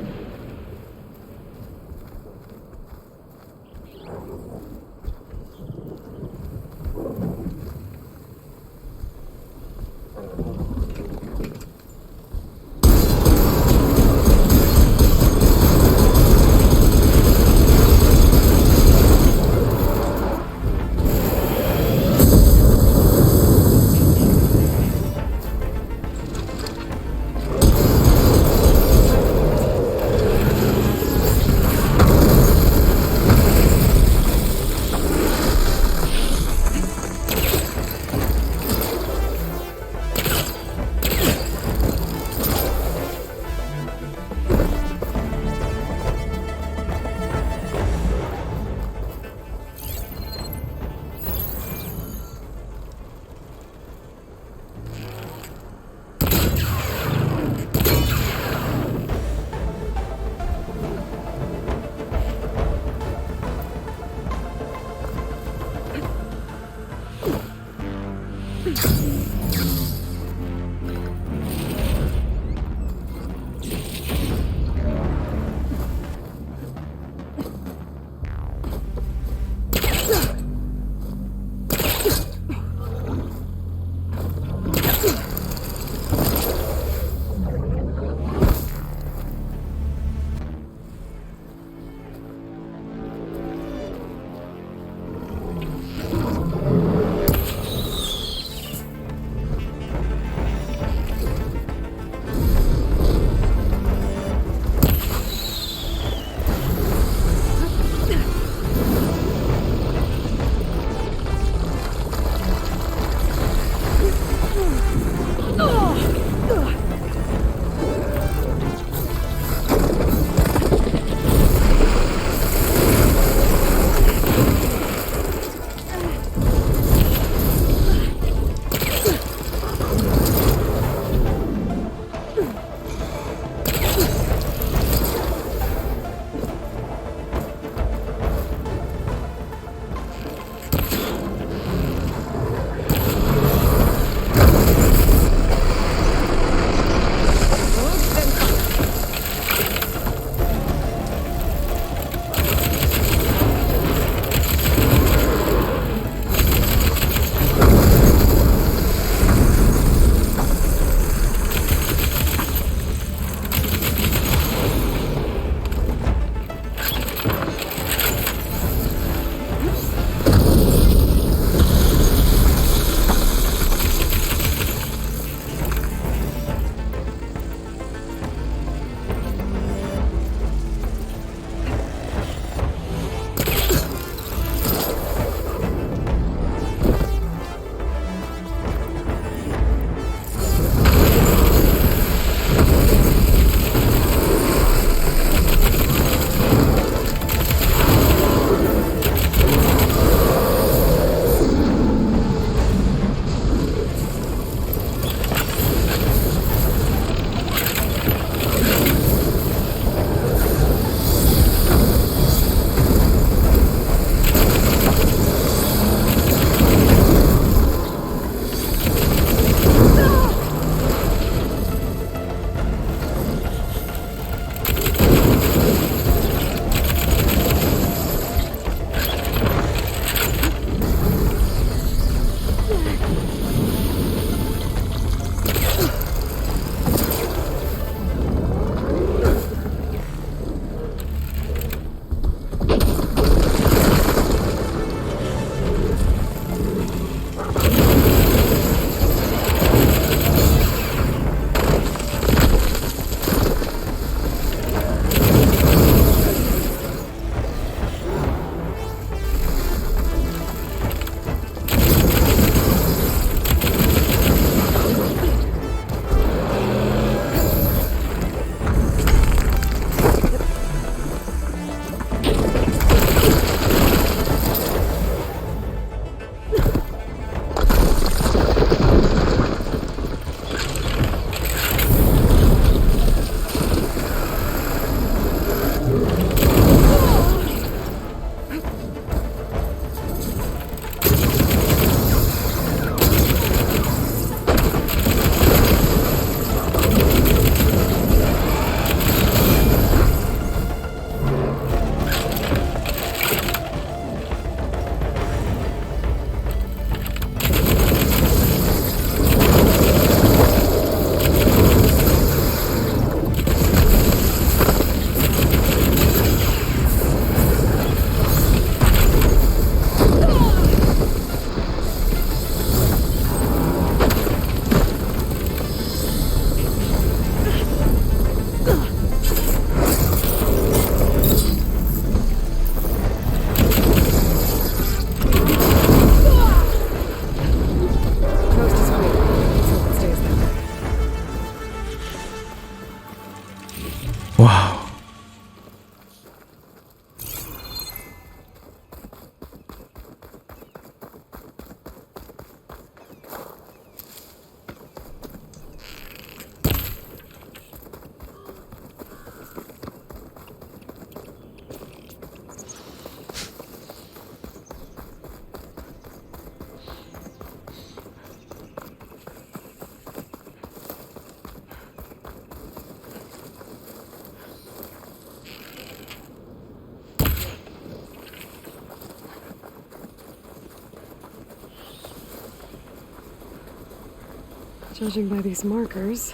Judging by these markers,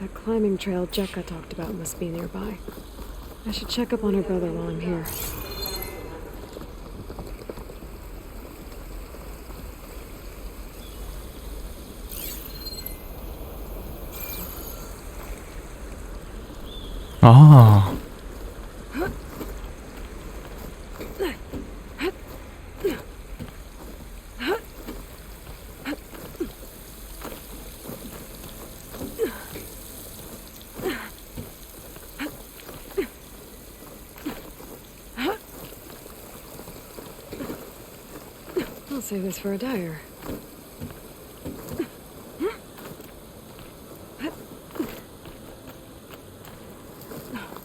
that climbing trail Jekka talked about must be nearby. I should check up on her brother while I'm here. 아. I'll save this for a dyer.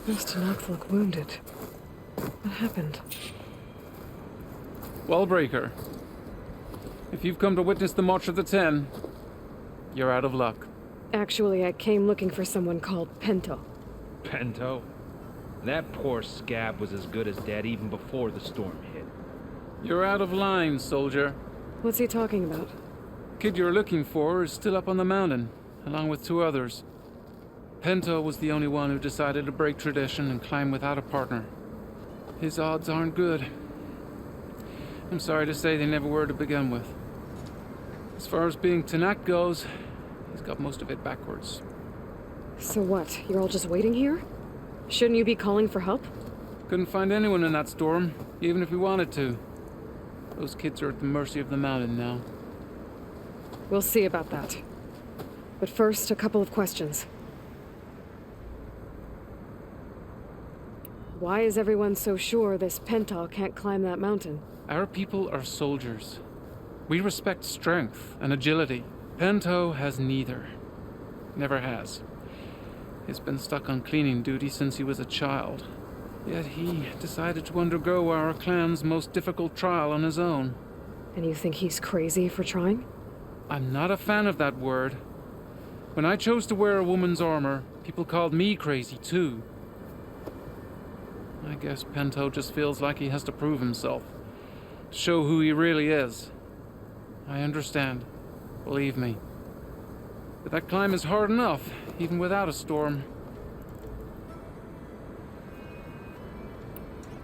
Those Tanakh look wounded. What happened? Wallbreaker. If you've come to witness the March of the Ten, you're out of luck. Actually, I came looking for someone called Pento. Pento? That poor scab was as good as dead even before the storm hit. You're out of line, soldier. What's he talking about? Kid you're looking for is still up on the mountain, along with 2 others. Pento was the only one who decided to break tradition and climb without a partner. His odds aren't good. I'm sorry to say they never were to begin with. As far as being Tanakh goes, he's got most of it backwards. So what? You're all just waiting here? Shouldn't you be calling for help? Couldn't find anyone in that storm, even if we wanted to. Those kids are at the mercy of the mountain now. We'll see about that. But first, a couple of questions. Why is everyone so sure this Pento can't climb that mountain? Our people are soldiers. We respect strength and agility. Pento has neither. Never has. He's been stuck on cleaning duty since he was a child. Yet he decided to undergo our clan's most difficult trial on his own. And you think he's crazy for trying? I'm not a fan of that word. When I chose to wear a woman's armor, people called me crazy too. I guess Pento just feels like he has to prove himself. Show who he really is. I understand. Believe me. But that climb is hard enough, even without a storm.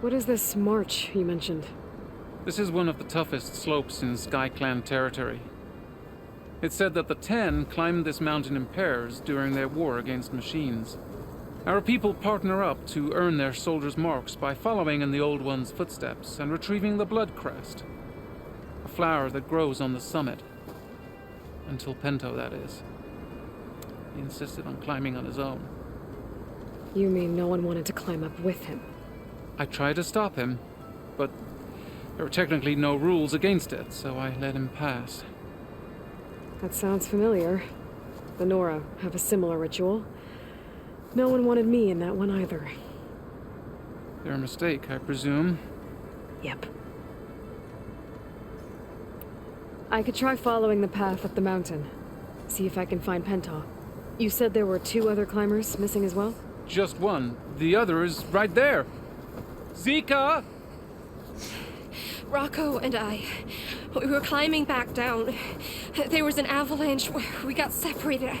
What is this march you mentioned? This is one of the toughest slopes in Sky Clan territory. It's said that the Ten climbed this mountain in pairs during their war against machines. Our people partner up to earn their soldiers' marks by following in the Old One's footsteps and retrieving the Blood Crest, a flower that grows on the summit. Until Pento, that is. He insisted on climbing on his own. You mean no one wanted to climb up with him? I tried to stop him, but there were technically no rules against it, so I let him pass. That sounds familiar. The Nora have a similar ritual. No one wanted me in that one either. Their mistake, I presume. Yep. I could try following the path up the mountain. See if I can find Pento. You said there were 2 other climbers missing as well? Just one. The other is right there. Zika! Rocco and I, we were climbing back down. There was an avalanche where we got separated.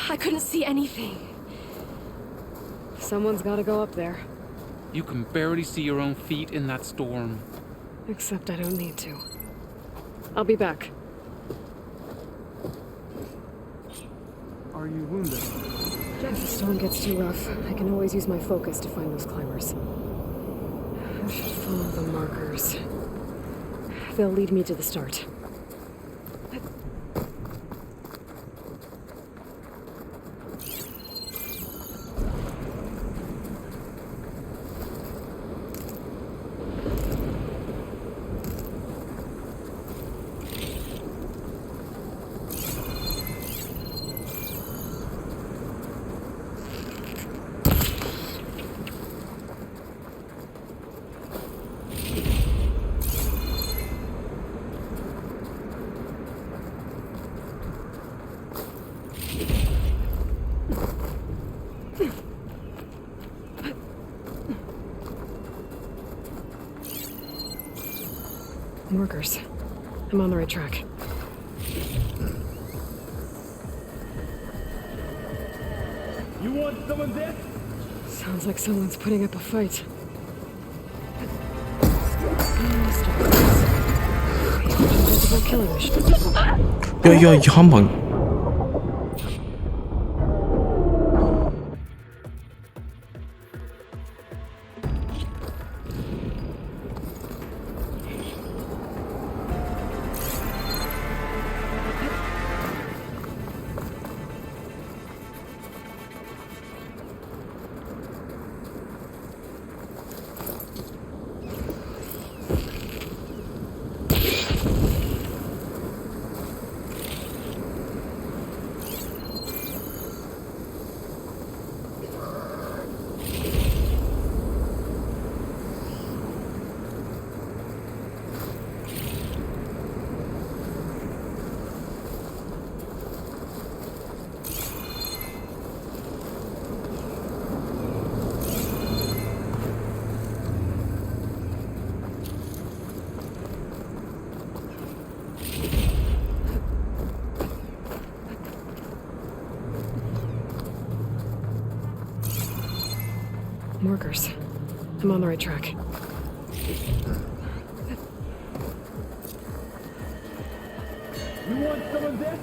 I couldn't see anything. Someone's gotta go up there. You can barely see your own feet in that storm. Except I don't need to. I'll be back. Are you wounded? If the storm gets too rough, I can always use my focus to find those climbers. I should follow the markers. They'll lead me to the start. Markers. I'm on the right track. You want some of this? Sounds like someone's putting up a fight. Killing machine. 야야 이 한 방. Markers. I'm on the right track. You want some of this?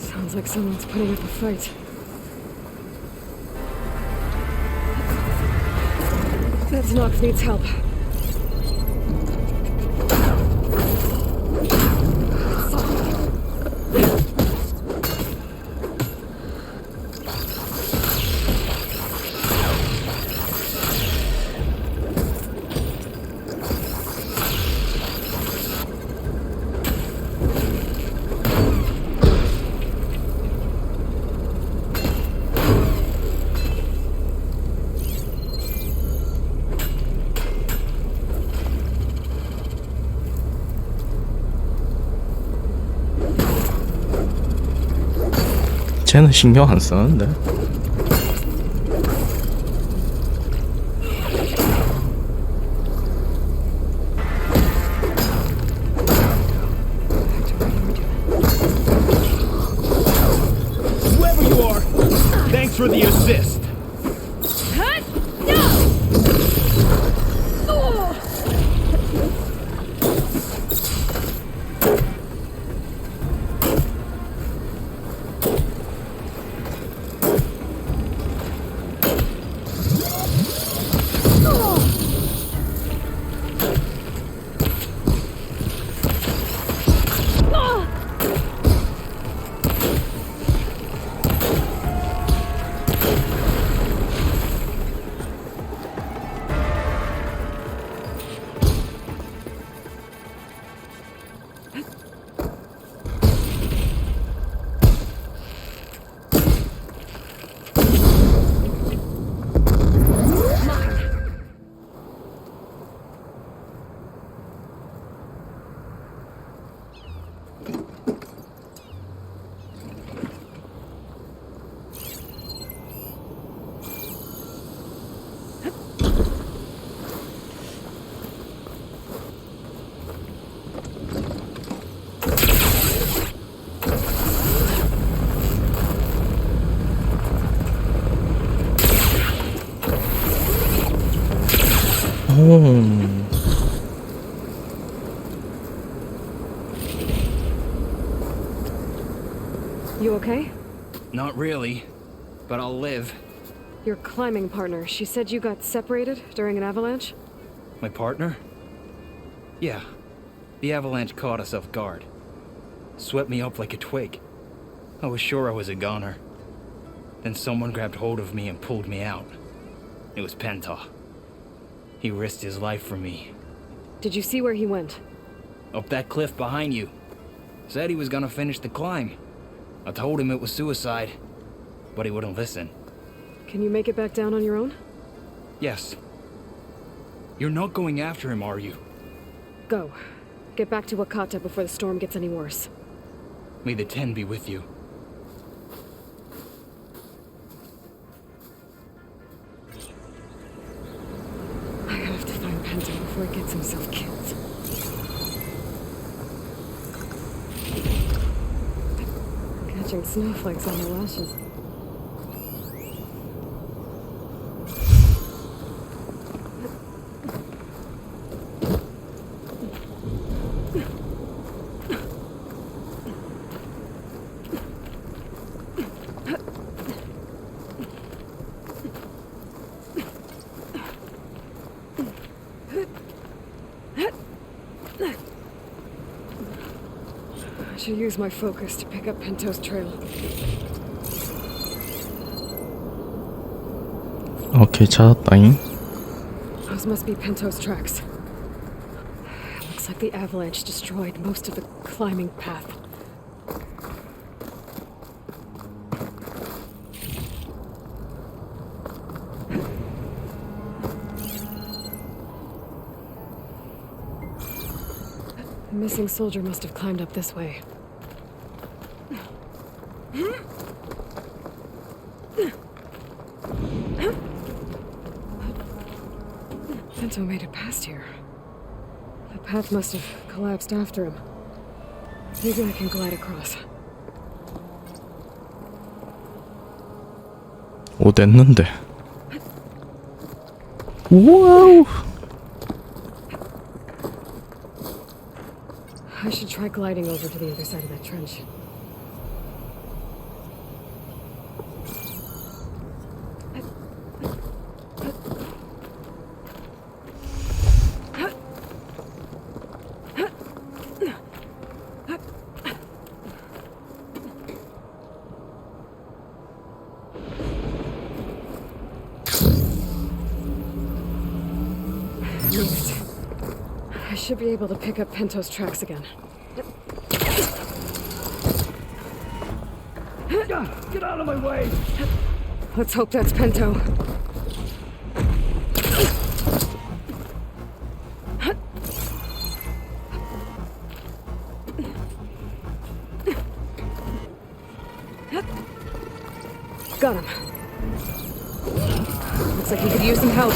Sounds like someone's putting up a fight. That Nox needs help. 쟤는 신경 안 쓰는데. Whoever you are, thanks for the assist. You okay? Not really, but I'll live. Your climbing partner, she said you got separated during an avalanche? My partner? Yeah. The avalanche caught us off guard. Swept me up like a twig. I was sure I was a goner. Then someone grabbed hold of me and pulled me out. It was Penta. He risked his life for me. Did you see where he went? Up that cliff behind you. Said he was gonna finish the climb. I told him it was suicide, but he wouldn't listen. Can you make it back down on your own? Yes. You're not going after him, are you? Go. Get back to Wakata before the storm gets any worse. May the 10 be with you. I have to find Penta before he gets himself killed. Catching snowflakes on the lashes. I should use my focus to pick up Pinto's trail. 오케이, 찾았다잉. Those must be Pinto's tracks. Looks like the avalanche destroyed most of the climbing path. The missing soldier must have climbed up this way. Pinto made it past here. The path must have collapsed after him. Maybe I can glide across. 오, 됐는데. 와우. I should try gliding over to the other side of that trench. I should be able to pick up Pinto's tracks again. Get out of my way! Let's hope that's Pinto. Got him. Looks like he could use some help.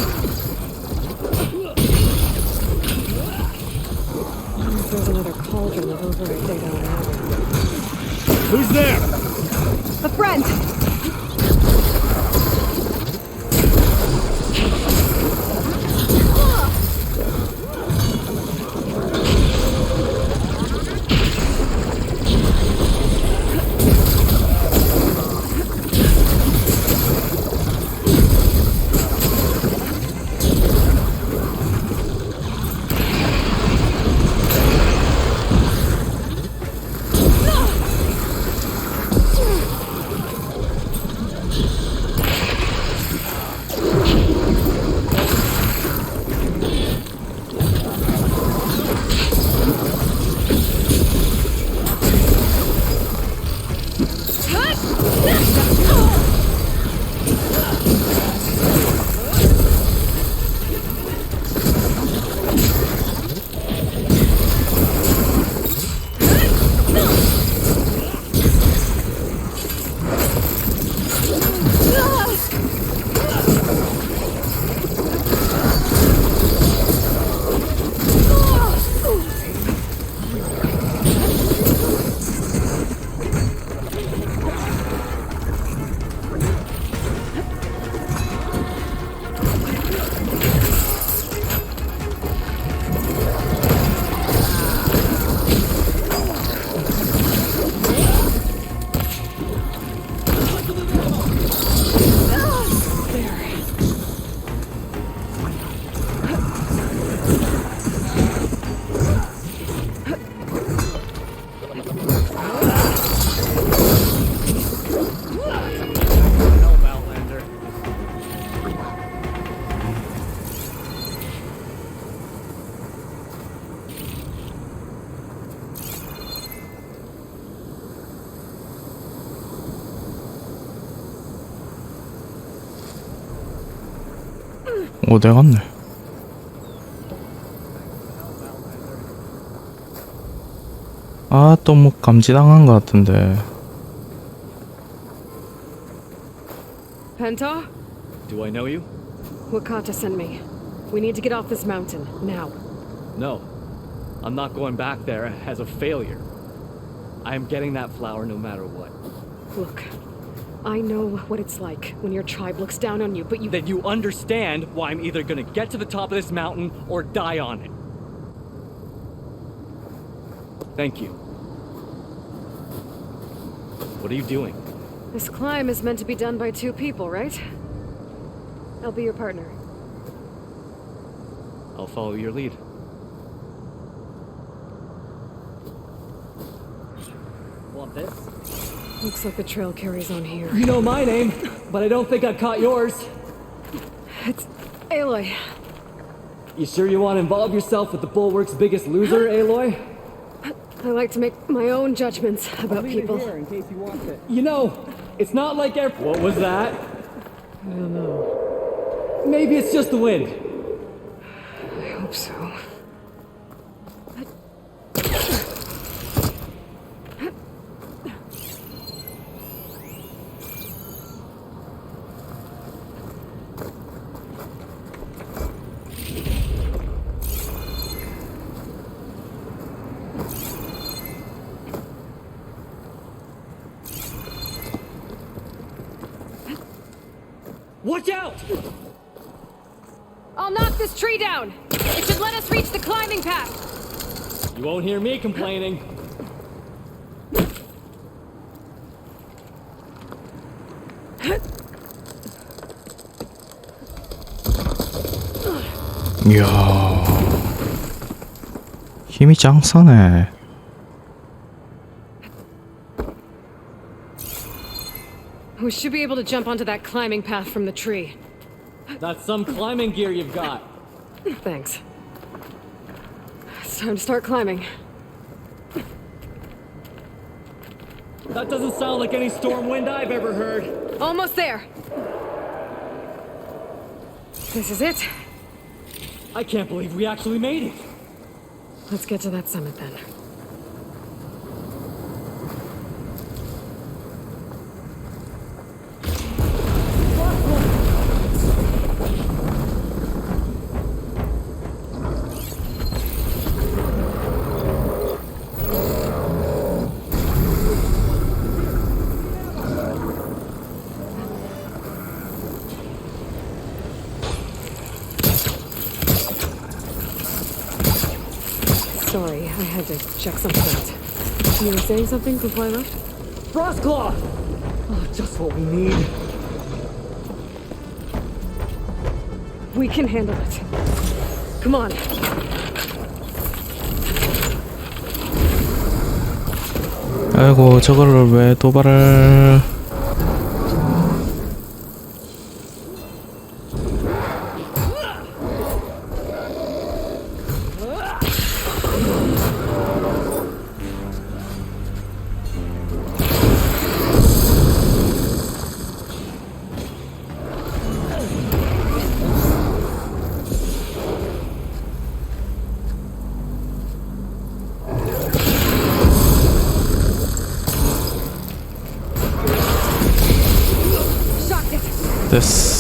There's another cauldron of overnight data on that. Who's there? A friend! 오, 내가 갔네. 아, 또 뭐 감지당한 것 같은데. Pinto? Do I know you? Wakata sent me. We need to get off this mountain, now. No. I'm not going back there as a failure. I am getting that flower no matter what. Look, I know what it's like when your tribe looks down on you, but you... Then you understand why I'm either gonna get to the top of this mountain or die on it. Thank you. What are you doing? This climb is meant to be done by two people, right? I'll be your partner. I'll follow your lead. this? Looks like the trail carries on here. You know my name, but I don't think I've caught yours. It's Aloy. You sure you want to involve yourself with the Bulwark's biggest loser, Aloy? I like to make my own judgments about people. Here in case you want it. You know, it's not like What was that? I don't know. Maybe it's just the wind. I hope so. Watch out! I'll knock this tree down! It should let us reach the climbing path! You won't hear me complaining. 이야, 힘이 짱 세네. We should be able to jump onto that climbing path from the tree. That's some climbing gear you've got. Thanks. It's time to start climbing. That doesn't sound like any storm wind I've ever heard. Almost there. This is it. I can't believe we actually made it. Let's get to that summit then. Sorry, I had to check something out. You were saying something before I left? Frostclaw! Oh, just what we need. We can handle it. Come on. 아이고, 저거를 왜 도발을... 됐어.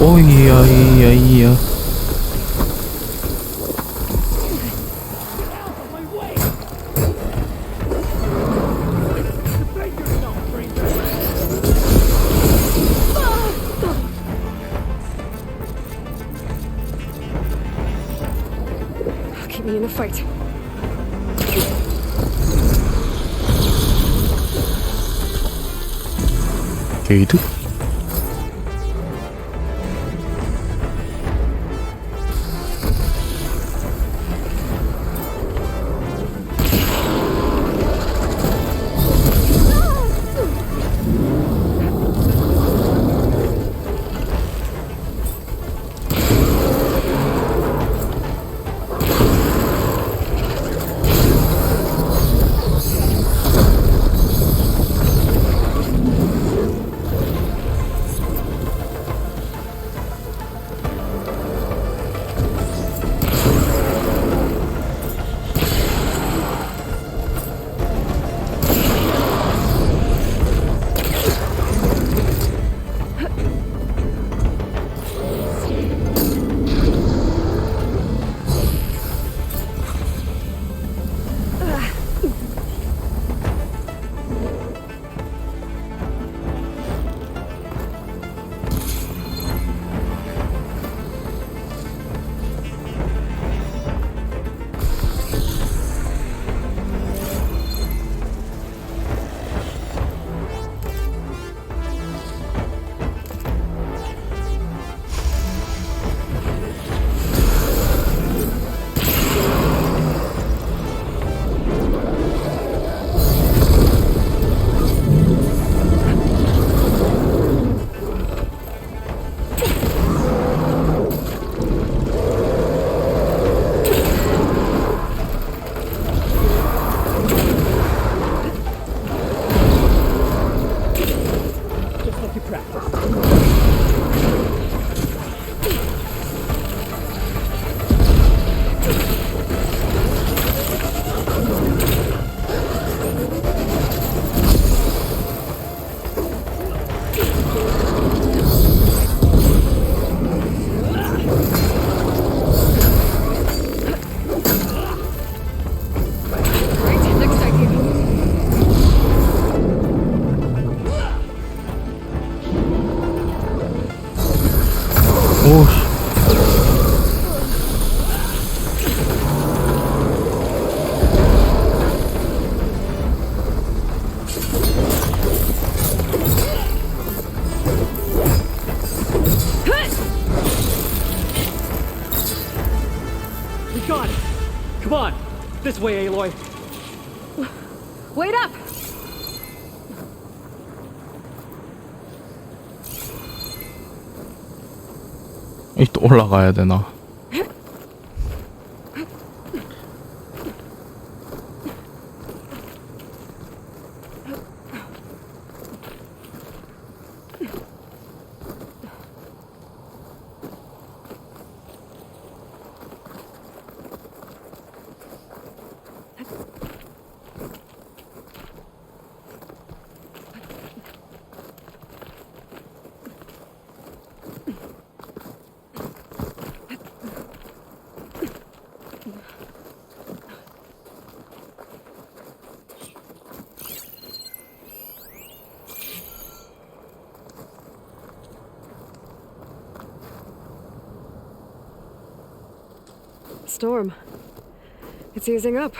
오이야, 이야, 이야. Keep me in a fight. 게이드? This way, Aloy. Wait up! 이 또 올라가야 되나? Storm. It's easing up.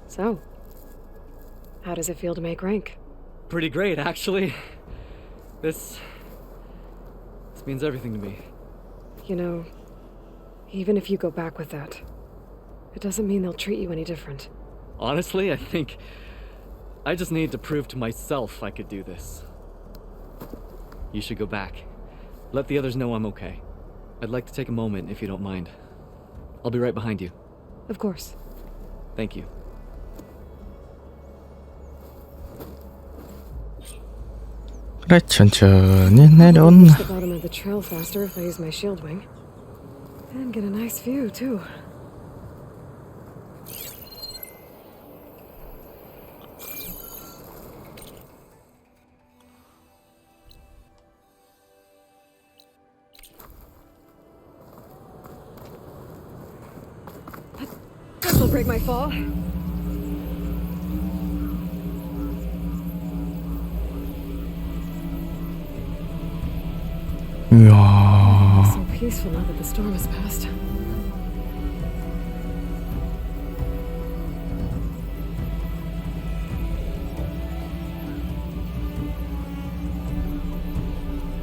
So, how does it feel to make rank? Pretty great, actually. This means everything to me. You know, even if you go back with that, it doesn't mean they'll treat you any different. Honestly, I think I just need to prove to myself I could do this. You should go back. Let the others know I'm okay. I'd like to take a moment, if you don't mind. I'll be right behind you. Of course. Thank you. 그래, 천천히 내려온. Reach the bottom of the trail faster if I use my shield wing. And get a nice view, too. This'll break my fall. 이야. So peaceful now that the storm has passed.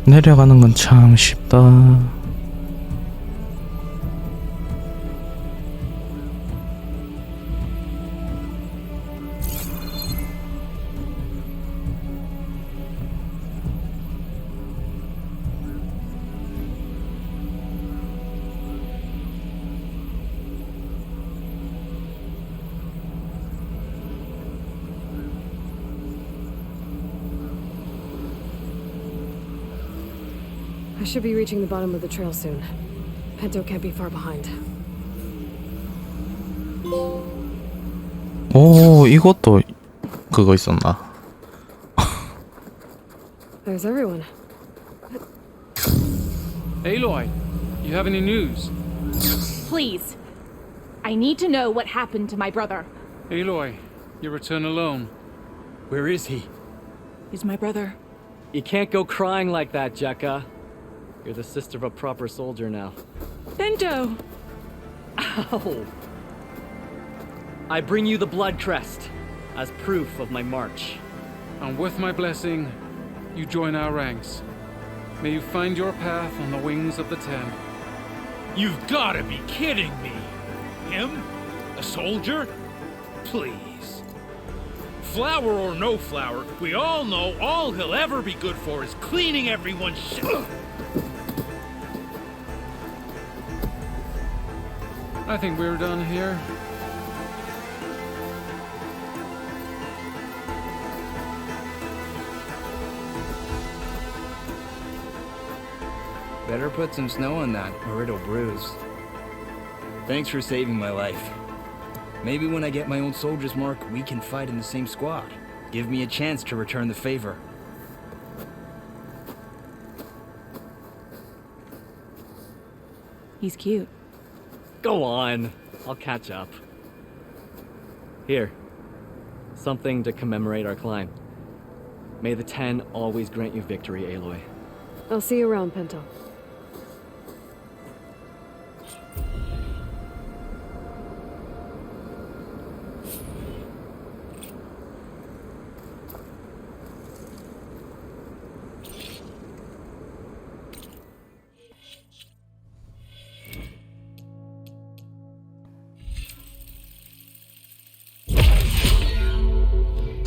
내려가는 건 참 쉽다. I should be reaching the bottom of the trail soon. Pento can't be far behind. 오, 이것도 그거 있었나? There's everyone. Aloy, you have any news? Please. I need to know what happened to my brother. Aloy, you return alone. Where is he? Is my brother... You can't go crying like that, Jekka. You're the sister of a proper soldier now. Bento! Ow! I bring you the blood crest as proof of my march. And with my blessing, you join our ranks. May you find your path on the wings of the Ten. You've gotta be kidding me! Him? A soldier? Please. Flower or no flower, we all know all he'll ever be good for is cleaning everyone's shit. I think we're done here. Better put some snow on that, or it'll bruise. Thanks for saving my life. Maybe when I get my own soldier's mark, we can fight in the same squad. Give me a chance to return the favor. He's cute. Go on. I'll catch up. Here. Something to commemorate our climb. May the Ten always grant you victory, Aloy. I'll see you around, Pento.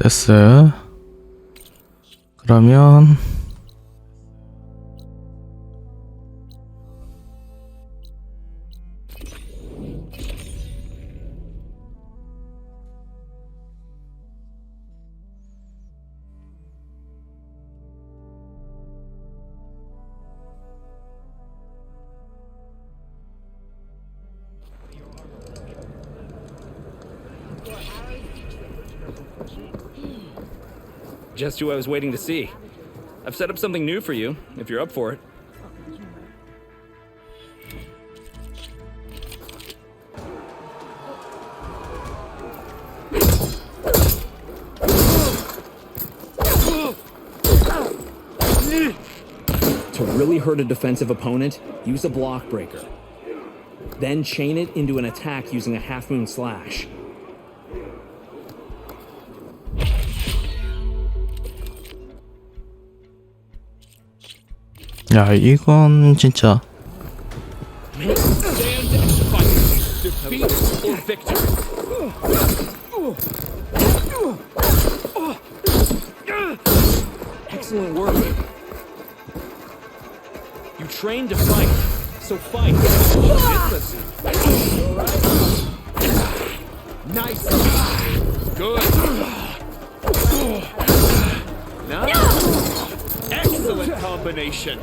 됐어. 그러면 Just who I was waiting to see. I've set up something new for you, if you're up for it. To really hurt a defensive opponent, use a block breaker. Then chain it into an attack using a half-moon slash. 야, 이건 진짜 Stand and fight. Defeat or victory. Excellent work. You trained to fight, so fight. Nice. Good. Now, excellent combination.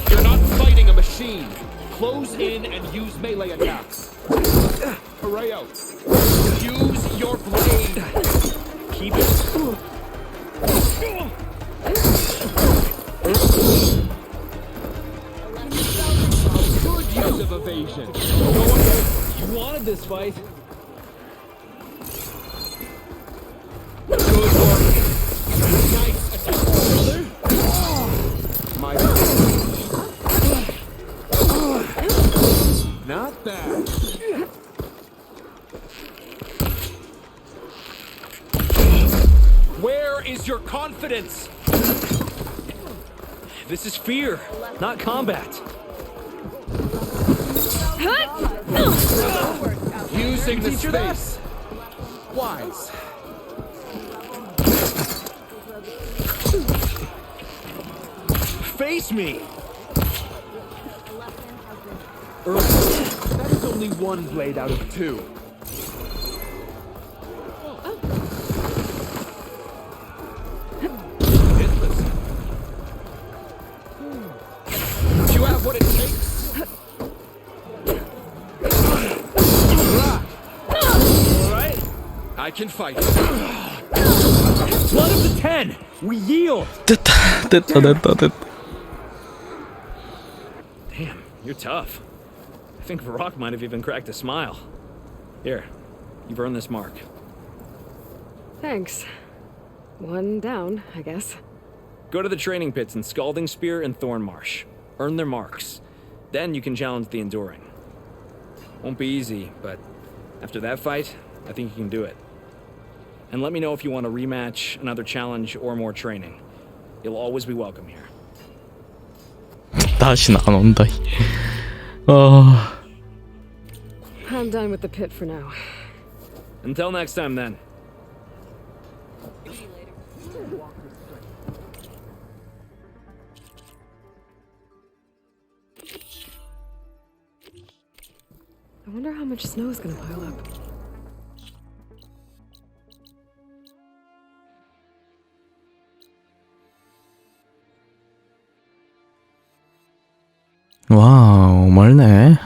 You're not fighting a machine. Close in and use melee attacks. Hooray out. Use your blade. Keep it. Good use of evasion. You wanted this fight. Good work. Nice attack, brother. My not bad. Where is your confidence? This is fear, not combat. Using the space. Wise. Face me. That is only one blade out of two. Do you have what it takes? All right, I can fight. Blood of the 10. We yield. 됐다. Damn, you're tough. I think Varrock might have even cracked a smile. Here, you've earned this mark. Thanks. One down, I guess. Go to the training pits in Scalding Spear and Thornmarsh. Earn their marks. Then you can challenge the Enduring. Won't be easy, but after that fight, I think you can do it. And let me know if you want a rematch, another challenge, or more training. You'll always be welcome here. 다시는 안 온다. I'm done with the pit for now. Until next time, then. I wonder how much snow is gonna pile up. 와우, 멀네.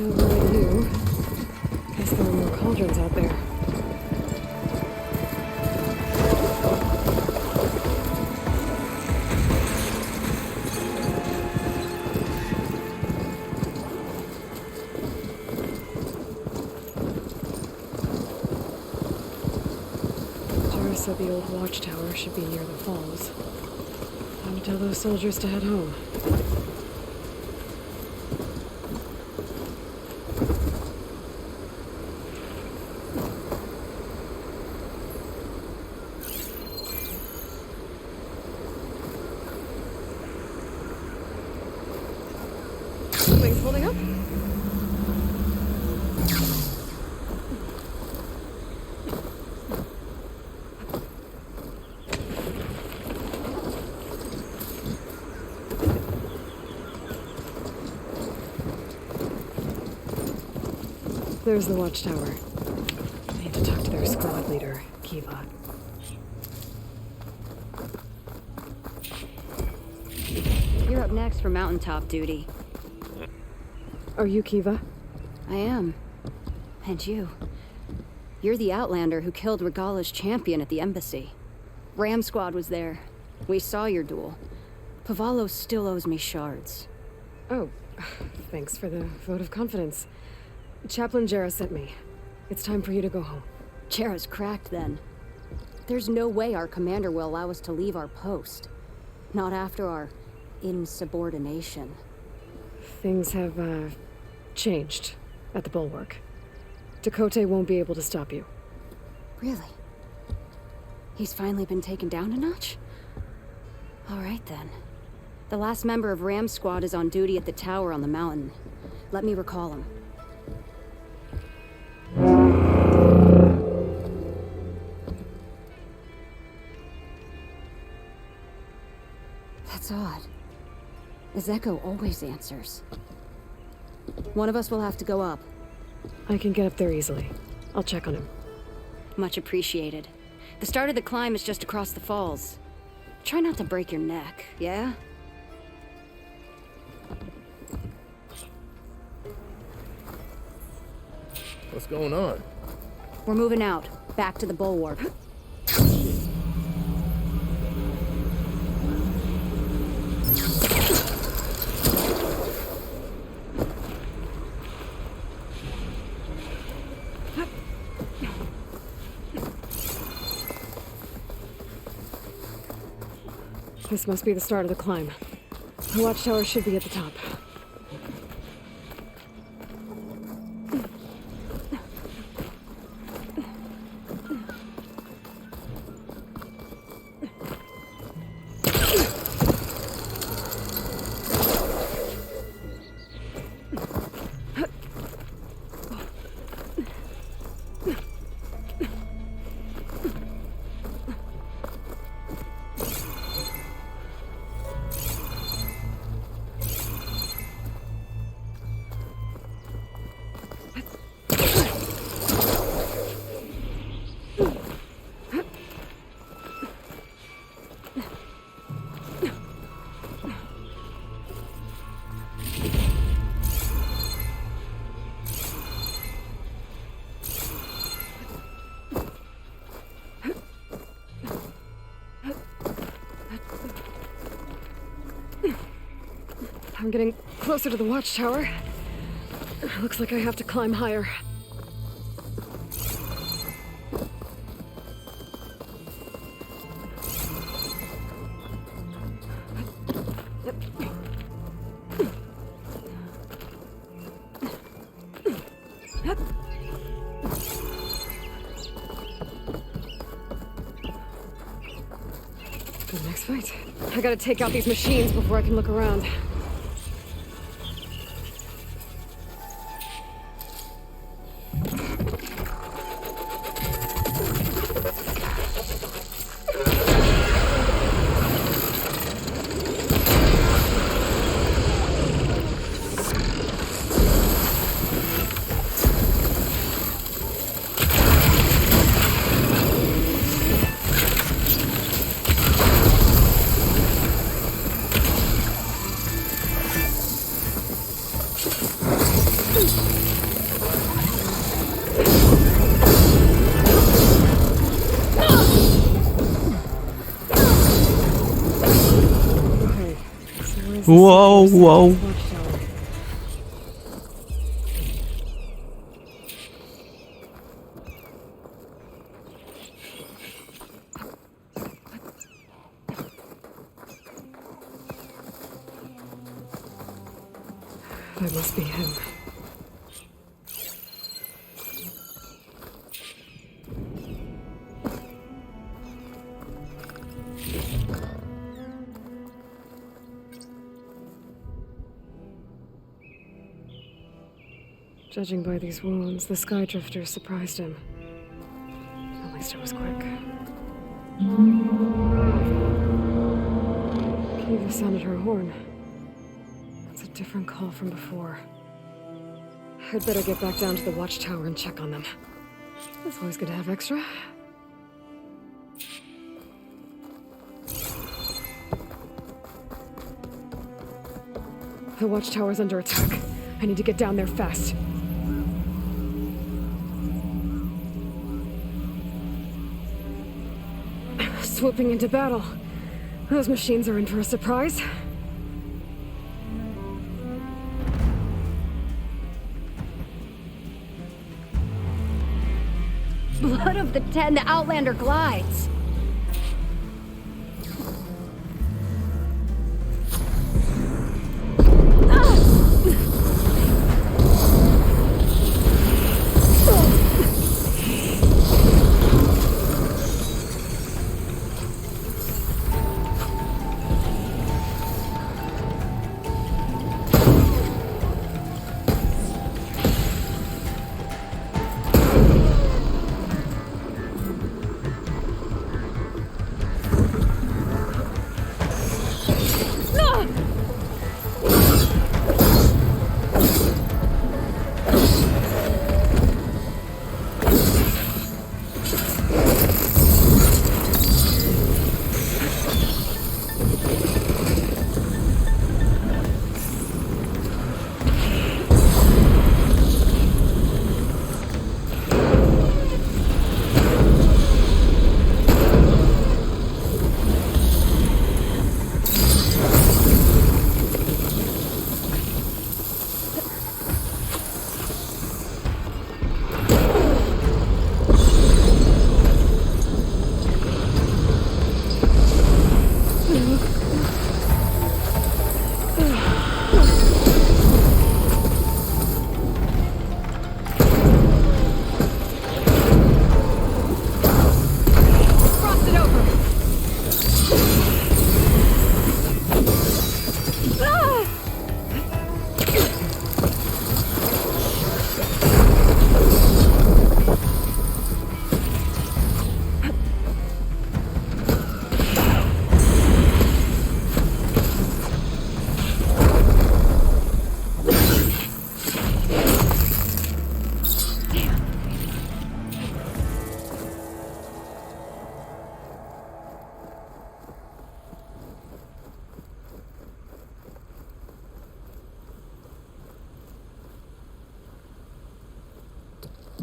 Nothing over at you. Guess there are more cauldrons out there. Jarrah said the old watchtower should be near the falls. Time to tell those soldiers to head home. Wings holding up? There's the watchtower. I need to talk to their squad leader, Kiva. You're up next for mountaintop duty. Are you Kiva? I am. And you. You're the Outlander who killed Regala's champion at the embassy. Ram Squad was there. We saw your duel. Pavalo still owes me shards. Oh, thanks for the vote of confidence. Chaplain Jarrah sent me. It's time for you to go home. Jarrah's cracked then. There's no way our commander will allow us to leave our post. Not after our insubordination. Things have, changed at the Bulwark. Dakota won't be able to stop you. Really? He's finally been taken down a notch? All right then. The last member of Ram's squad is on duty at the tower on the mountain. Let me recall him. That's odd. Ezeko always answers. One of us will have to go up. I can get up there easily. I'll check on him. Much appreciated. The start of the climb is just across the falls. Try not to break your neck, yeah? What's going on? We're moving out. Back to the bulwark. This must be the start of the climb. The watchtower should be at the top. I'm getting closer to the watchtower. Looks like I have to climb higher. The next fight. I gotta take out these machines before I can look around. Wow, wow. That must be him. Judging by these wounds, the Sky Drifter surprised him. At least it was quick. Kiva sounded her horn. It's a different call from before. I'd better get back down to the watchtower and check on them. It's always good to have extra. The watchtower's under attack. I need to get down there fast. Swooping into battle. Those machines are in for a surprise. Blood of the Ten, the Outlander glides.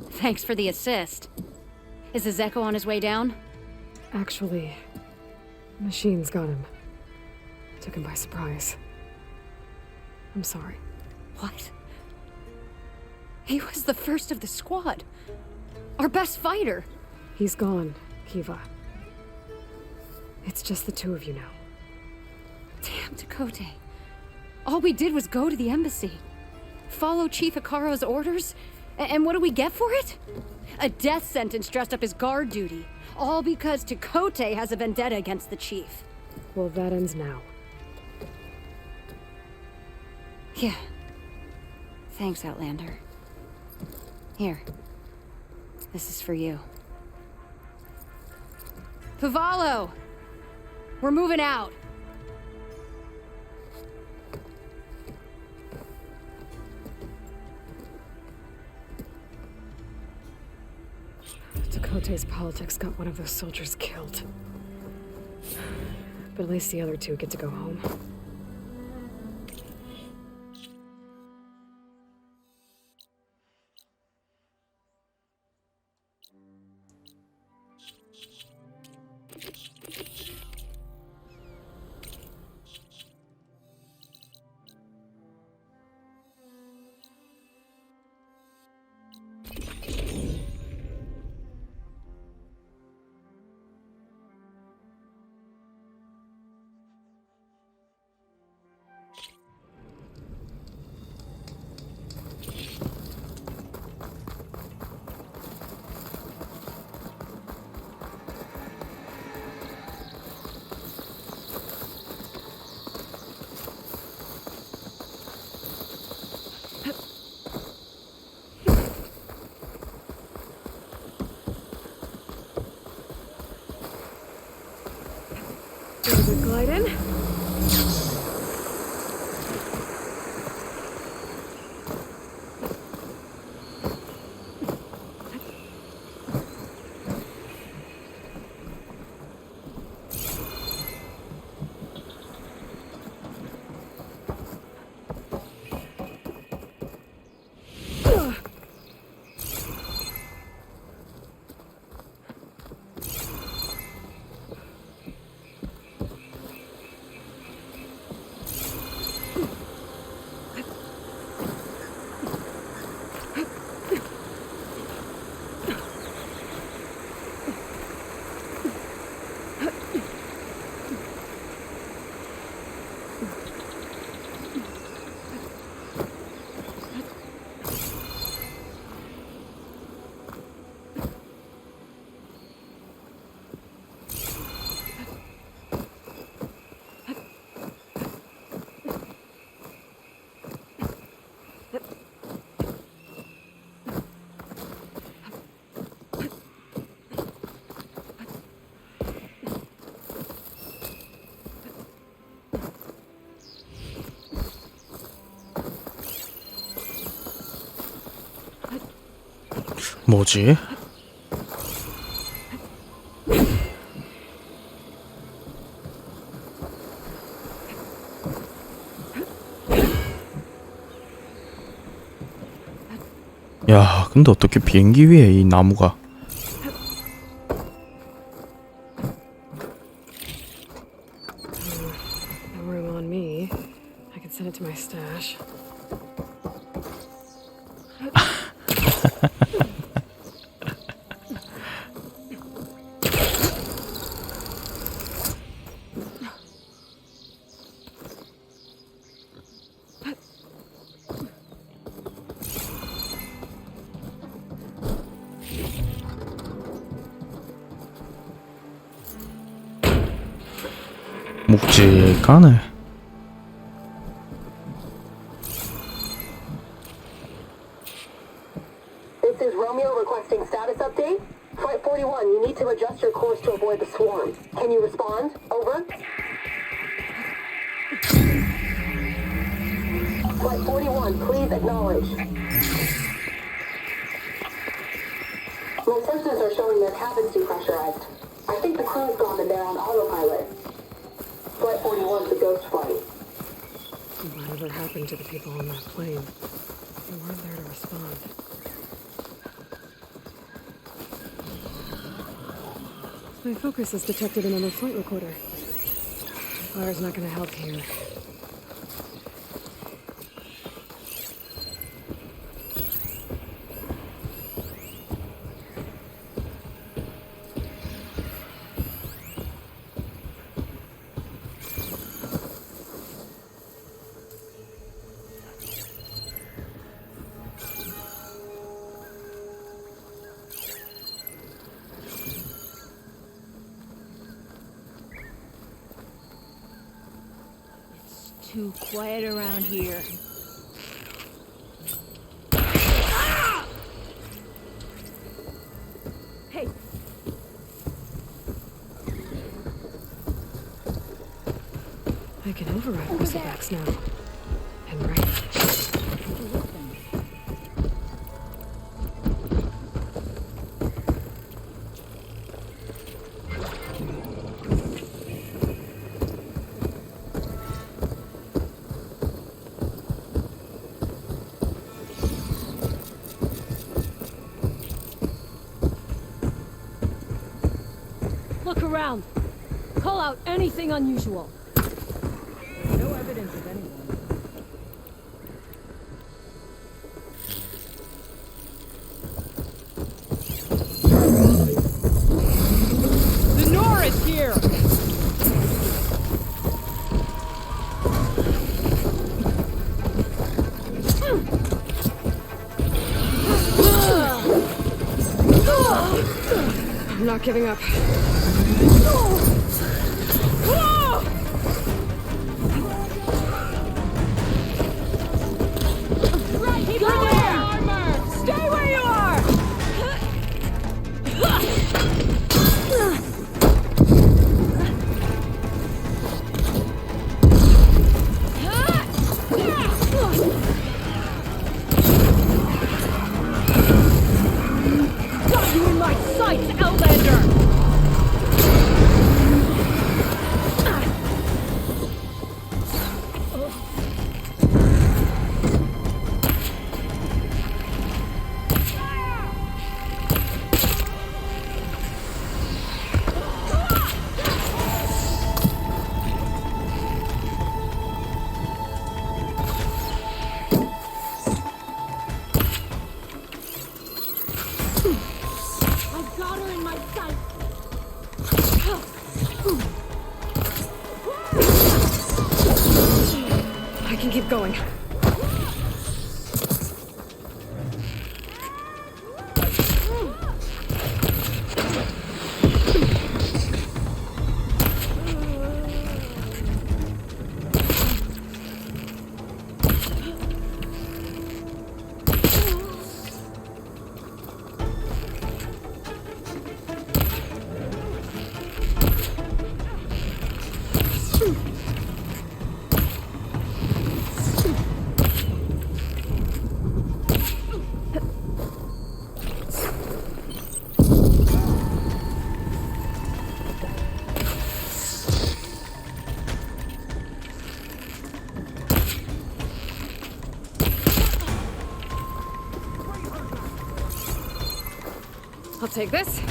Thanks for the assist. Is the Zeko on his way down? Actually, machines got him. Took him by surprise. I'm sorry. What? He was the first of the squad. Our best fighter. He's gone, Kiva. It's just the two of you now. Damn Dakota. All we did was go to the embassy. Follow Chief Hikaru's orders? And what do we get for it? A death sentence dressed up as guard duty. All because Takote has a vendetta against the chief. Well, that ends now. Yeah. Thanks, Outlander. Here. This is for you. Pavalo! We're moving out! Dakota's politics got one of those soldiers killed. But at least the other two get to go home. Slide in. 뭐지? 야, 근데 어떻게 비행기 위에 이 나무가? No room on me. I can send it to my stash. 묵직하네. This is Romeo requesting status update. Flight 41, you need to adjust your course to avoid the swarm. Can you respond? Over. Flight 41, please acknowledge. My sensors are showing their cabins depressurized. I think the crew's gone and they're on autopilot. Flight 41's a ghost flight. Whatever happened to the people on that plane? They weren't there to respond. My focus has detected another flight recorder. Fire's not gonna help here. Too quiet around here. Hey! I can override whistlebags now. And right. Look around. Call out anything unusual. No evidence of anyone. The Nor is here! I'm not giving up. Keep her there! Armor! Stay where you are! going. I'll take this.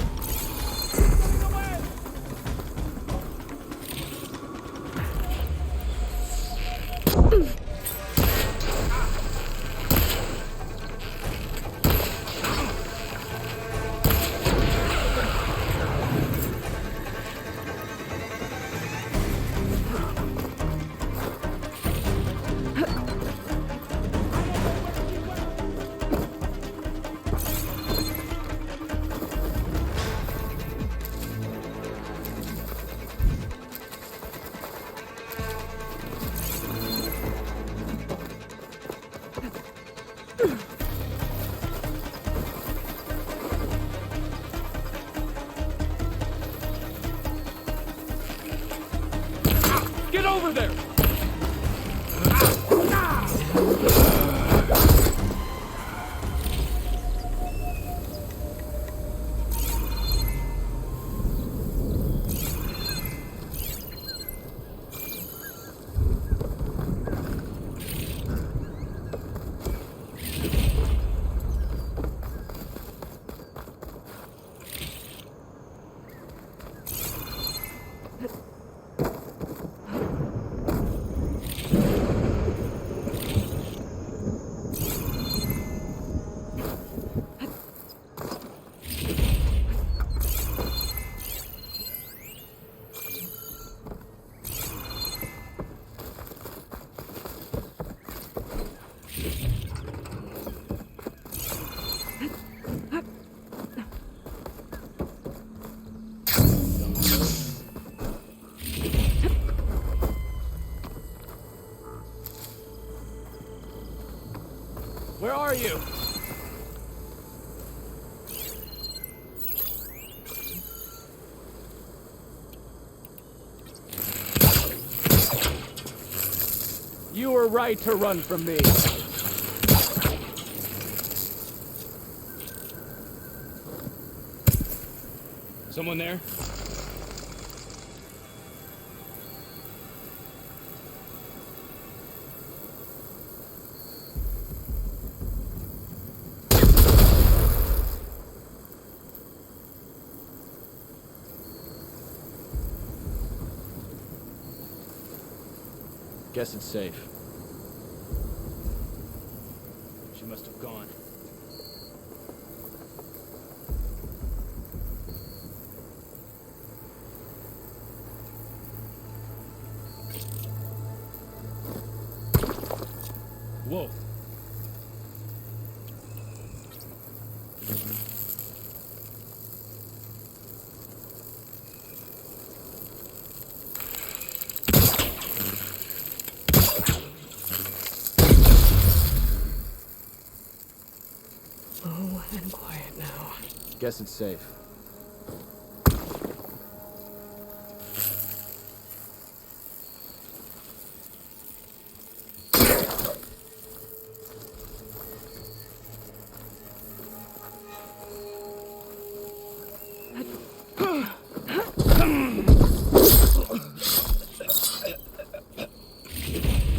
Get over there! Where are you? You were right to run from me. Someone there? Guess it's safe. She must have gone. Whoa. Slow and quiet now. Guess it's safe.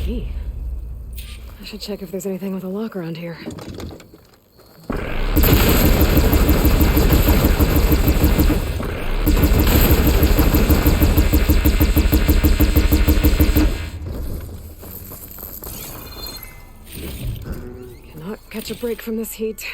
Gee. I should check if there's anything with a lock around here. Cannot catch a break from this heat.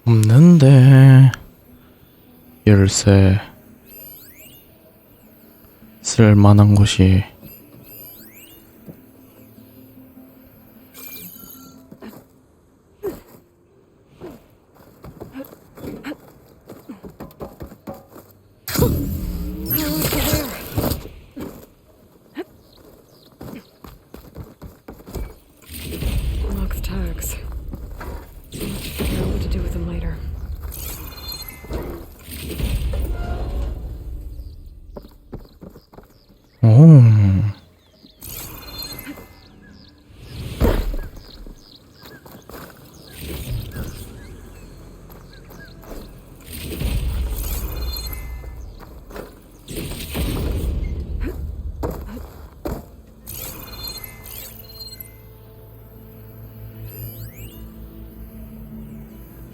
없는데 열쇠 쓸만한 곳이 Locked tags. I'll have to figure out what to do with them later. 오.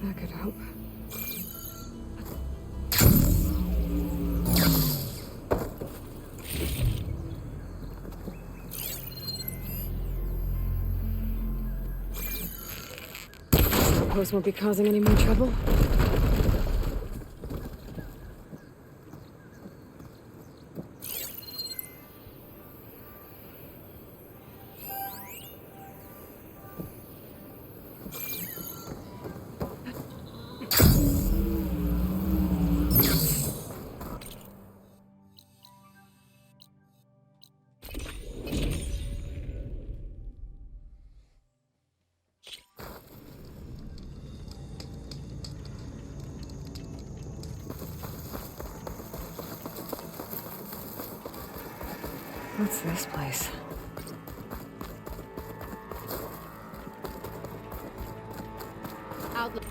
That could help. Suppose won't be causing any more trouble. What's this place? Outlet.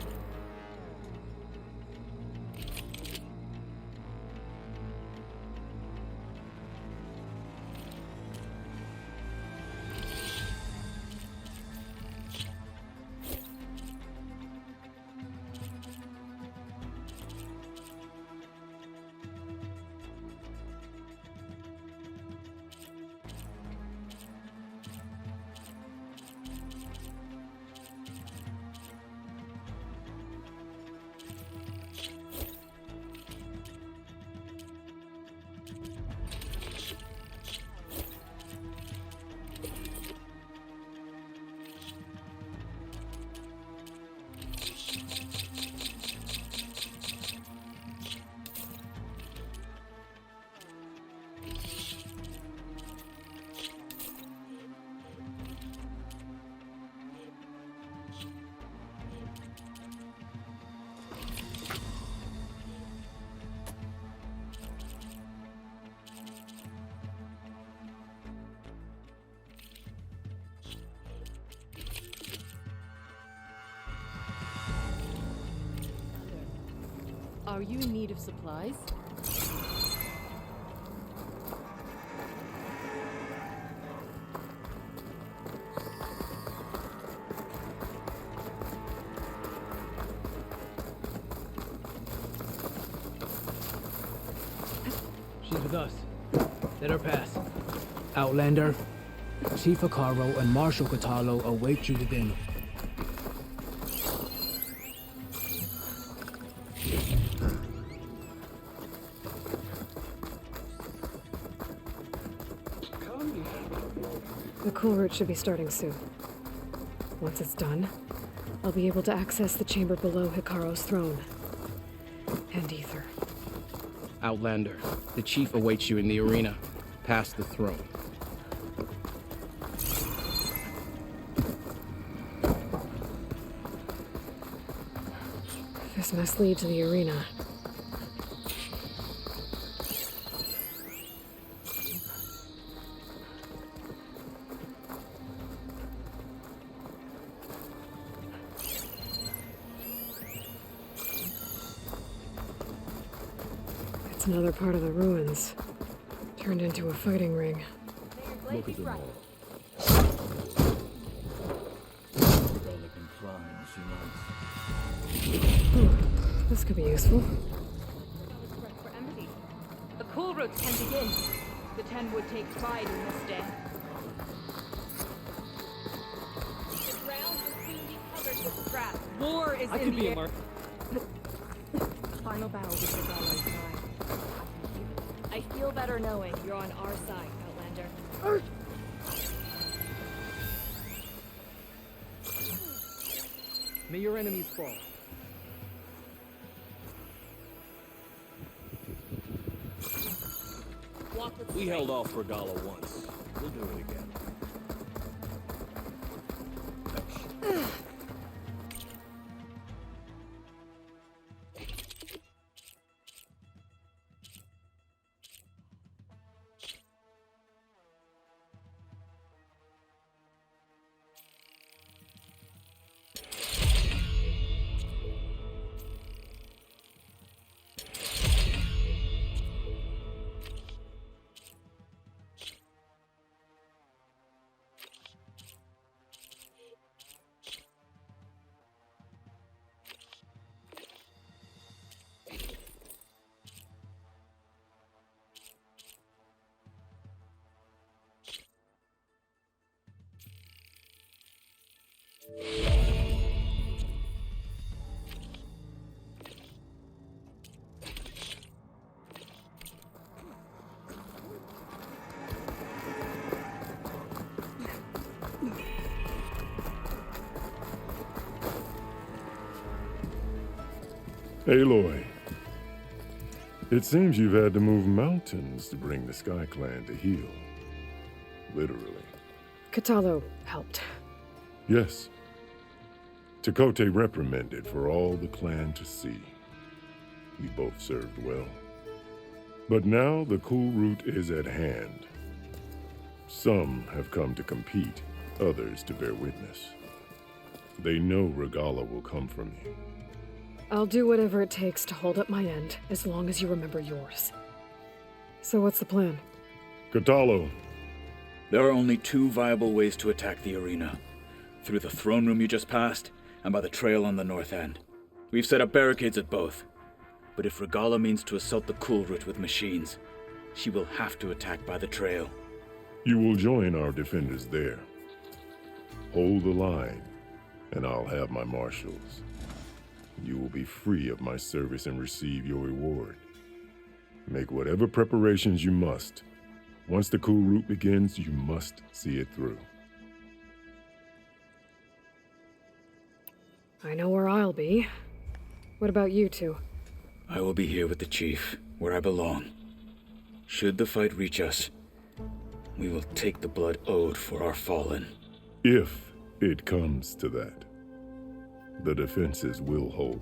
Are you in need of supplies? She's with us. Let her pass. Outlander, Chief Hikaru and Marshal Katalo await you within. The cool route should be starting soon. Once it's done, I'll be able to access the chamber below Hikaru's throne. And Ether. Outlander, the chief awaits you in the arena, past the throne. This must lead to the arena. It's another part of the ruins, turned into a fighting ring. Look at them all. This could be useful. For empty. The cool route can begin. The 10 would take pride in this day. The ground will soon be covered with scrap. War is I in could the be air. a mark. Final battle with the Gallows side. I feel better knowing you're on our side, Outlander. May your enemies fall. We held off Regala once. We'll do it again. Aloy, it seems you've had to move mountains to bring the Sky Clan to heel. Literally. Katalo helped. Yes. Takote reprimanded for all the clan to see. We both served well. But now the cool route is at hand. Some have come to compete, others to bear witness. They know Regala will come from you. I'll do whatever it takes to hold up my end, as long as you remember yours. So what's the plan? Katalo. There are only two viable ways to attack the arena. Through the throne room you just passed, and by the trail on the north end. We've set up barricades at both. But if Regala means to assault the cool route with machines, she will have to attack by the trail. You will join our defenders there. Hold the line, and I'll have my marshals. You will be free of my service and receive your reward. Make whatever preparations you must. Once the cool route begins, you must see it through. I know where I'll be. What about you two? I will be here with the chief, where I belong. Should the fight reach us, we will take the blood owed for our fallen. If it comes to that. The defenses will hold.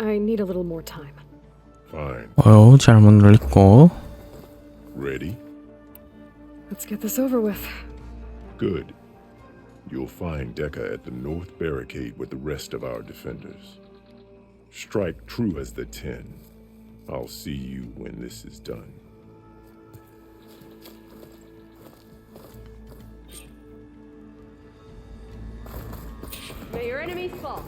I need a little more time. Fine. 잘못 눌렸고. Ready? Let's get this over with. Good. You'll find Dekka at the north barricade with the rest of our defenders. Strike true as the 10. I'll see you when this is done. May your enemies fall.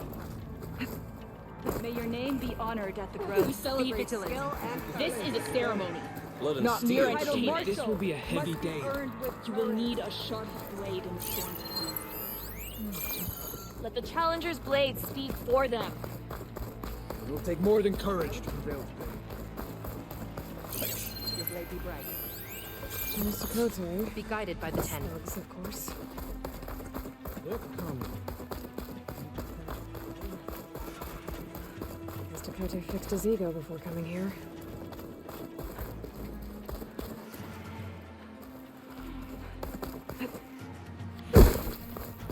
May your name be honored at the grove. We celebrate Be vigilant. skill and This is a ceremony, Blood and not steel. mere entertainment. This will be a heavy day. You will need a sharp blade in storm time. Let the challenger's blade speak for them. It will take more than courage to prevail today. Your blade be bright. Mr. Kote. Be guided by the 10. Slugs, of course. They're coming. Mr. Kote fixed his ego before coming here.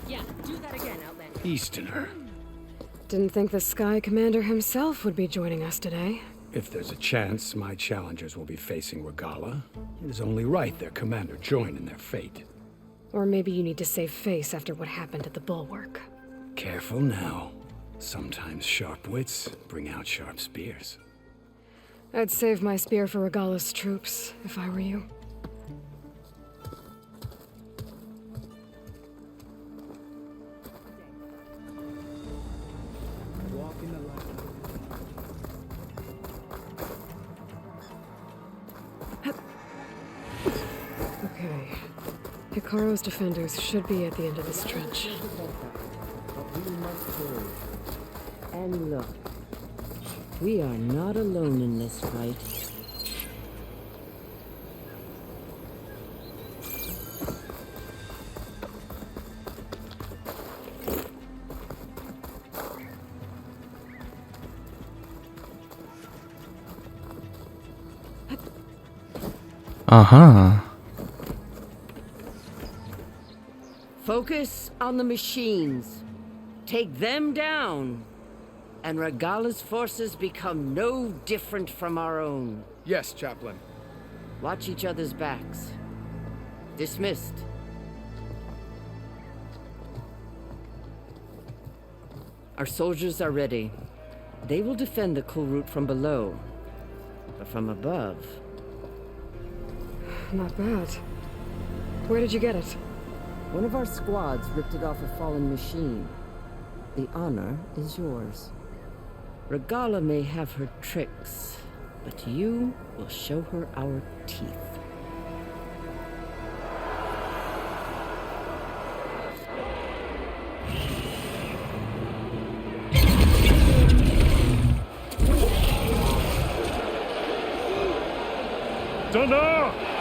Yeah, do that again, Outlander. Easterner. Didn't think the Sky Commander himself would be joining us today. If there's a chance my challengers will be facing Regala, it is only right their commander join in their fate. Or maybe you need to save face after what happened at the Bulwark. Careful now. Sometimes sharp wits bring out sharp spears. I'd save my spear for Regala's troops, if I were you. Walk in the light. Okay. Hikaru's defenders should be at the end of this trench. But we must hold. And look, we are not alone in this fight. 아하. Focus on the machines. Take them down. And Regala's forces become no different from our own. Yes, Chaplain. Watch each other's backs. Dismissed. Our soldiers are ready. They will defend the cool route from below. But from above... Not bad. Where did you get it? One of our squads ripped it off a fallen machine. The honor is yours. Regala may have her tricks, but you will show her our teeth. Dana!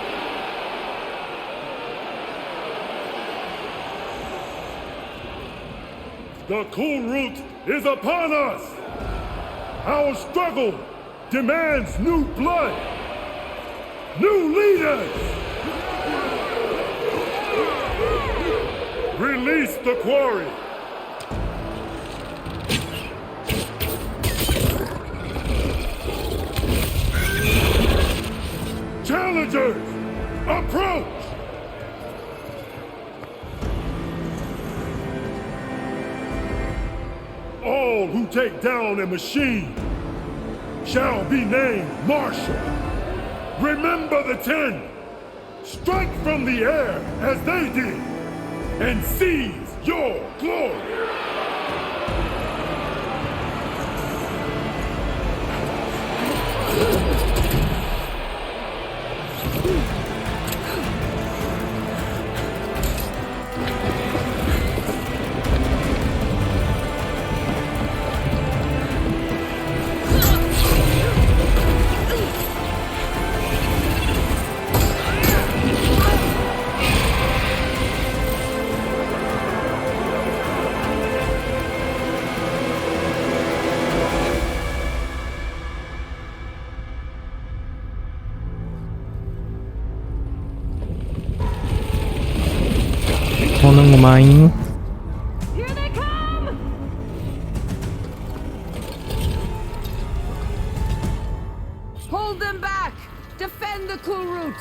The cool route is upon us! Our struggle demands new blood! New leaders! Release the quarry! Challengers, approach! All who take down a machine shall be named Marshal. Remember the 10. Strike from the air as they did and seize your glory. 오는구마잉. Hold them back! Defend the cool route!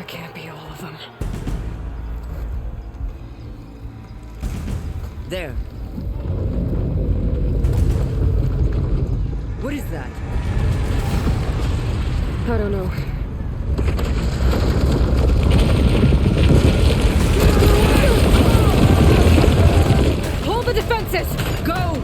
That can't be all of them. There. What is that? I don't know. Hold the defenses! Go!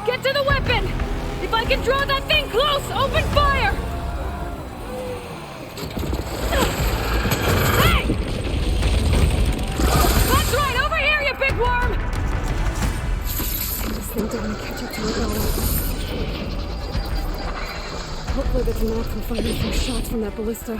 Get to the weapon! If I can draw that thing close, open fire! Hey! That's right, over here, you big worm! This thing didn't catch up to Regala. Hopefully the Tanakh will find some shots from that ballista.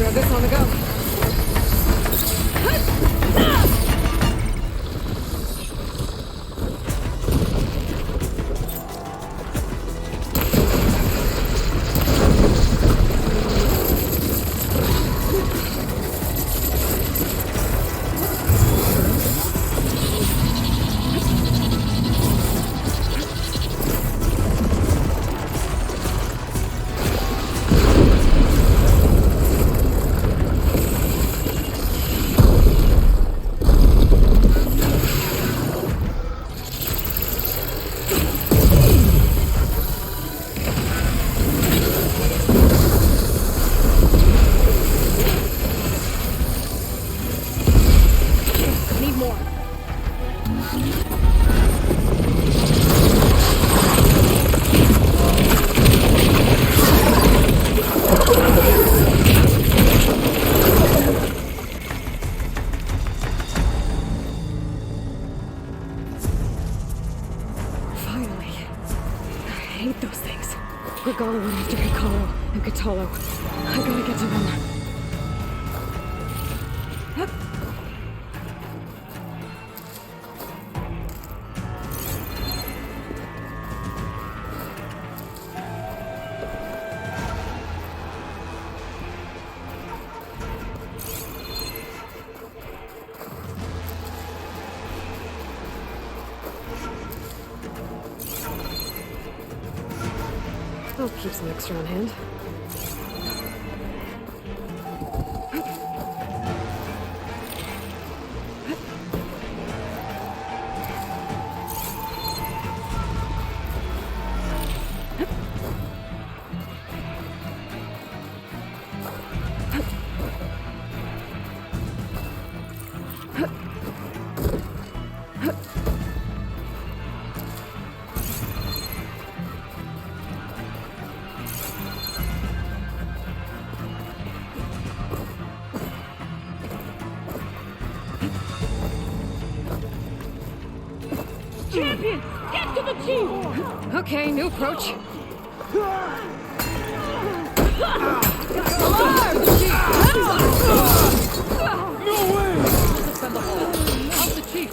Grab this on the go. I gotta get to them. I'll keep some extra on hand. Champion! Get to the chief! Okay, new approach. Alarm! No way! Defend the hall. Help the chief.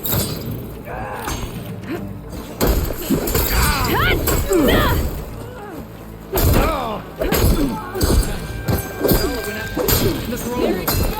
They're exposed!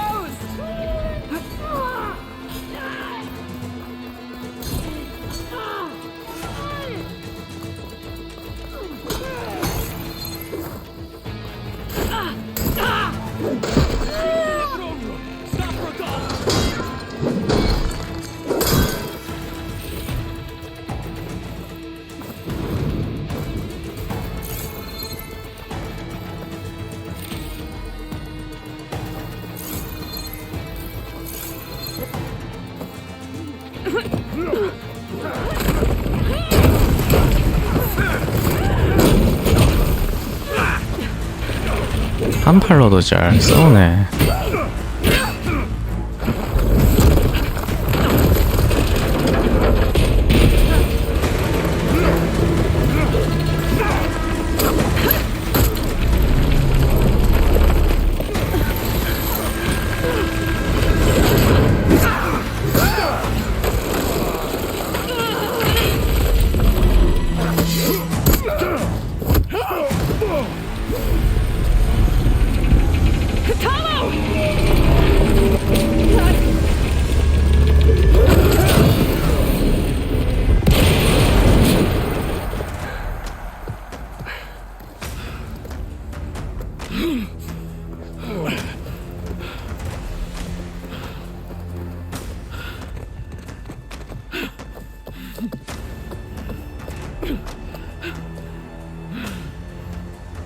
한 팔로도 잘 쏘네.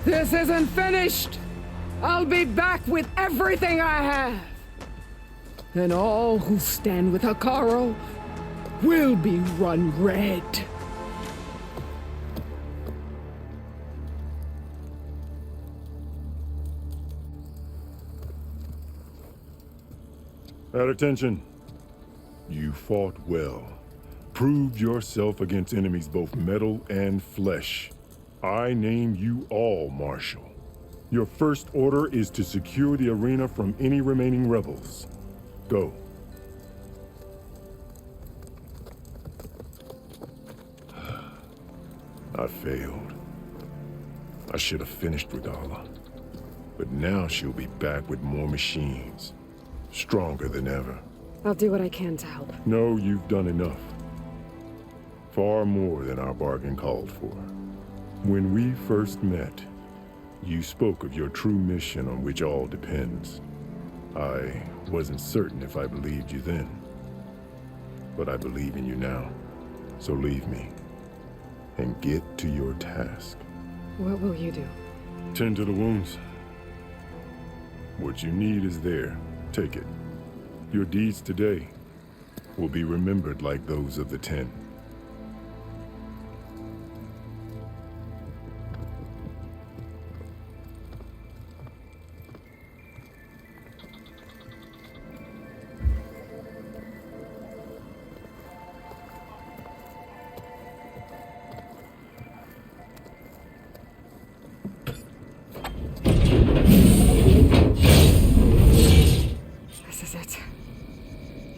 This isn't finished! I'll be back with everything I have! And all who stand with Hikaru will be run red. At attention. You fought well. Proved yourself against enemies both metal and flesh. I name you all Marshal. Your first order is to secure the arena from any remaining rebels. Go. I failed. I should have finished Regala. But now she'll be back with more machines. Stronger than ever. I'll do what I can to help. No, you've done enough. Far more than our bargain called for. When we first met, you spoke of your true mission on which all depends. I wasn't certain if I believed you then. But I believe in you now. So leave me. And get to your task. What will you do? Tend to the wounds. What you need is there. Take it. Your deeds today will be remembered like those of the 10. This is it.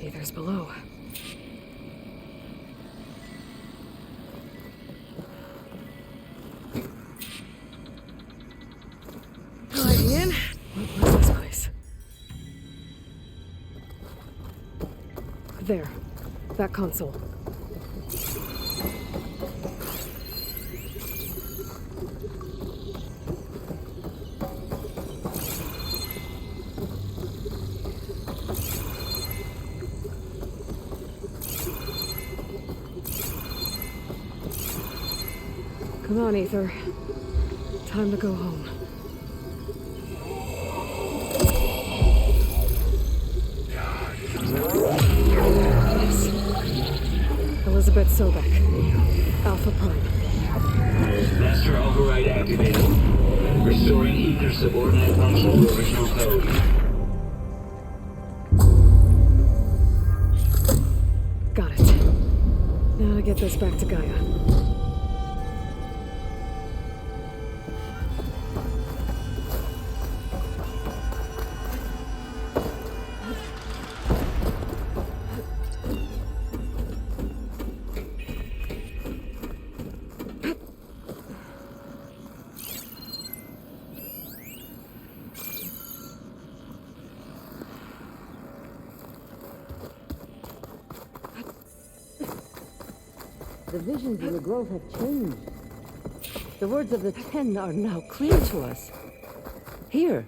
Aether's below. Hi, Ian. What's this place? There. That console. Come on, Aether. Time to go home. Yes. Elizabeth Sobek. Alpha Prime. Master override activated. Restoring ether subordinate function to original code. Got it. Now to get this back to Gaia. The visions of the grove have changed. The words of the 10 are now clear to us. Here,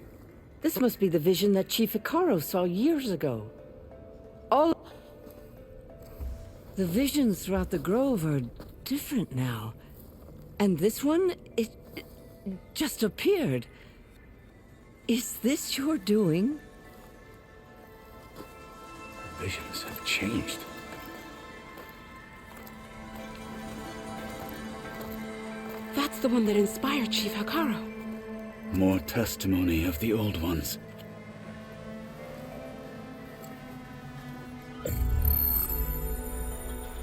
this must be the vision that Chief Icaro saw years ago. All the visions throughout the grove are different now. And this one, it just appeared. Is this your doing? Visions have changed. That's the one that inspired Chief Icaro. More testimony of the old ones.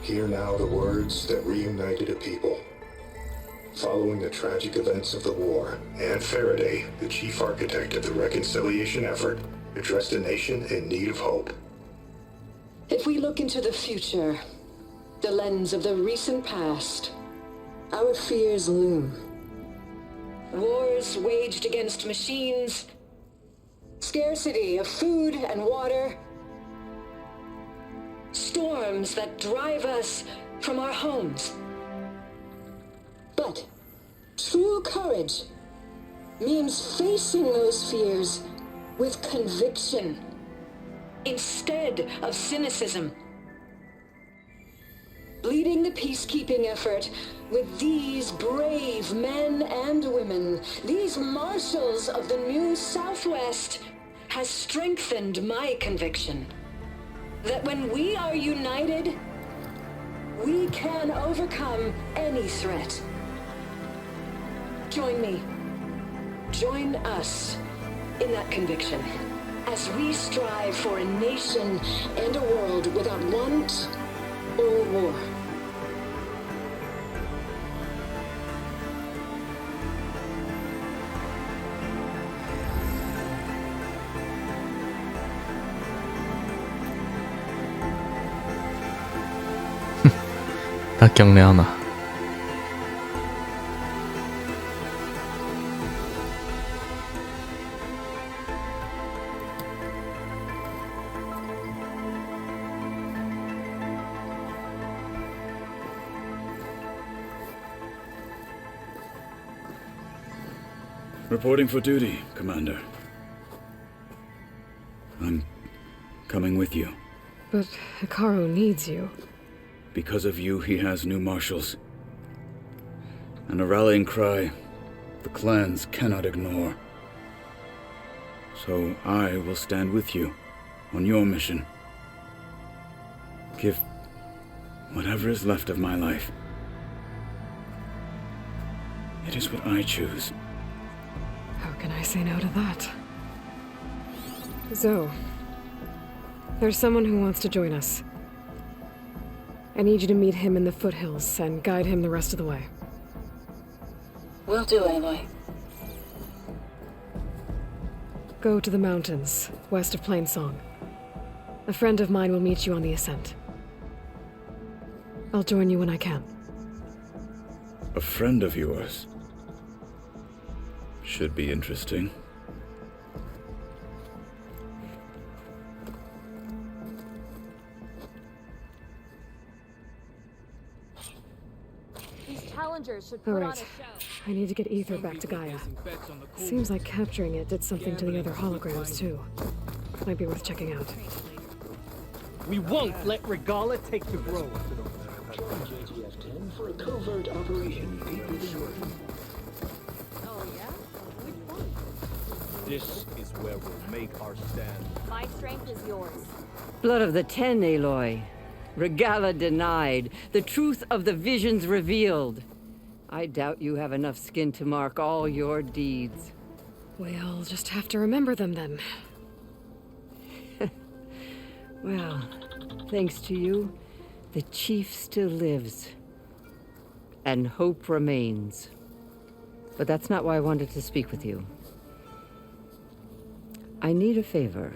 Hear now the words that reunited a people. Following the tragic events of the war, Anne Faraday, the chief architect of the reconciliation effort, addressed a nation in need of hope. If we look into the future, the lens of the recent past, our fears loom. Wars waged against machines, scarcity of food and water, storms that drive us from our homes. But true courage means facing those fears with conviction instead of cynicism. Leading the peacekeeping effort with these brave men and women, these marshals of the new Southwest, has strengthened my conviction that when we are united, we can overcome any threat. Join me. Join us in that conviction as we strive for a nation and a world without want or war. 직경례 하나. Reporting for duty, Commander. I'm coming with you. But Hikaru needs you. Because of you, he has new marshals. And a rallying cry the clans cannot ignore. So I will stand with you on your mission. Give whatever is left of my life. It is what I choose. How can I say no to that? Zoe, there's someone who wants to join us. I need you to meet him in the foothills and guide him the rest of the way. Will do, Aloy. Go to the mountains, west of Plainsong. A friend of mine will meet you on the ascent. I'll join you when I can. A friend of yours? Should be interesting. These challengers should All put on a right. show. I need to get Ether back to Gaia. Seems like capturing it did something to the other holograms, too. Might be worth checking out. We won't let Regala take the road. JTF-10 for a covert operation deep within Earth. This is where we'll make our stand. My strength is yours. Blood of the Ten, Aloy. Regala denied. The truth of the visions revealed. I doubt you have enough skin to mark all your deeds. We'll just have to remember them then. Well, thanks to you, the chief still lives. And hope remains. But that's not why I wanted to speak with you. I need a favor.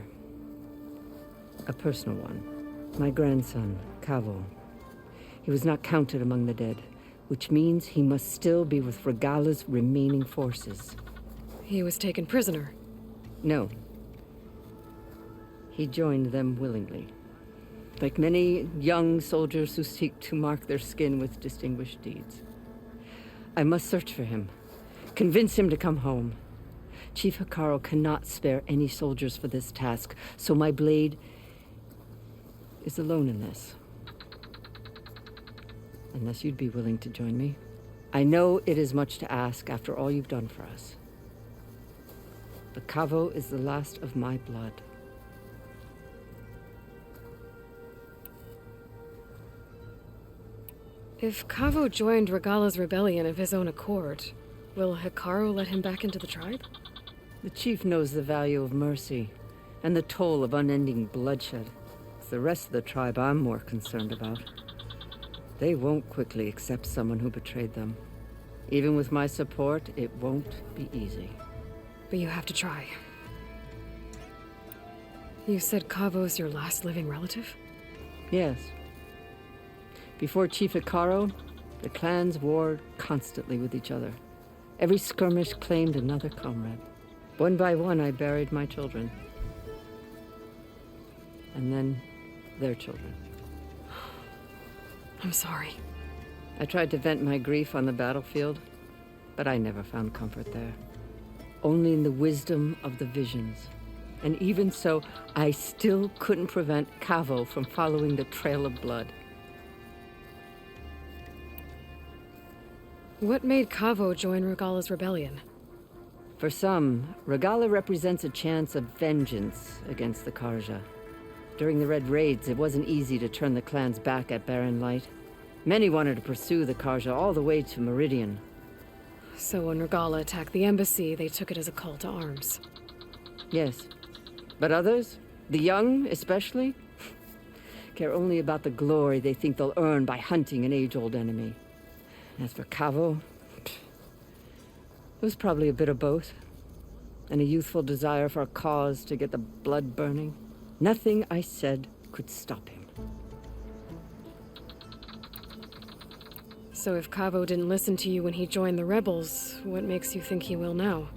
A personal one. My grandson, Kavo. He was not counted among the dead, which means he must still be with Regala's remaining forces. He was taken prisoner. No. He joined them willingly. Like many young soldiers who seek to mark their skin with distinguished deeds. I must search for him. Convince him to come home. Chief Hikaru cannot spare any soldiers for this task, so my blade is alone in this. Unless you'd be willing to join me. I know it is much to ask after all you've done for us. But Kavo is the last of my blood. If Kavo joined Regala's rebellion of his own accord, will Hikaru let him back into the tribe? The chief knows the value of mercy and the toll of unending bloodshed. It's the rest of the tribe I'm more concerned about. They won't quickly accept someone who betrayed them. Even with my support, it won't be easy. But you have to try. You said Kavo's your last living relative? Yes. Before Chief Hikaru, the clans warred constantly with each other. Every skirmish claimed another comrade. One by one, I buried my children. And then their children. I'm sorry. I tried to vent my grief on the battlefield, but I never found comfort there. Only in the wisdom of the visions. And even so, I still couldn't prevent Kavo from following the trail of blood. What made Kavo join Regala's rebellion? For some, Regala represents a chance of vengeance against the Karja. During the Red Raids, it wasn't easy to turn the clans back at Barren Light. Many wanted to pursue the Karja all the way to Meridian. So when Regala attacked the embassy, they took it as a call to arms. Yes. But others, the young especially, care only about the glory they think they'll earn by hunting an age-old enemy. As for Kavo, it was probably a bit of both. And a youthful desire for a cause to get the blood burning. Nothing I said could stop him. So if Cabo didn't listen to you when he joined the rebels, what makes you think he will now?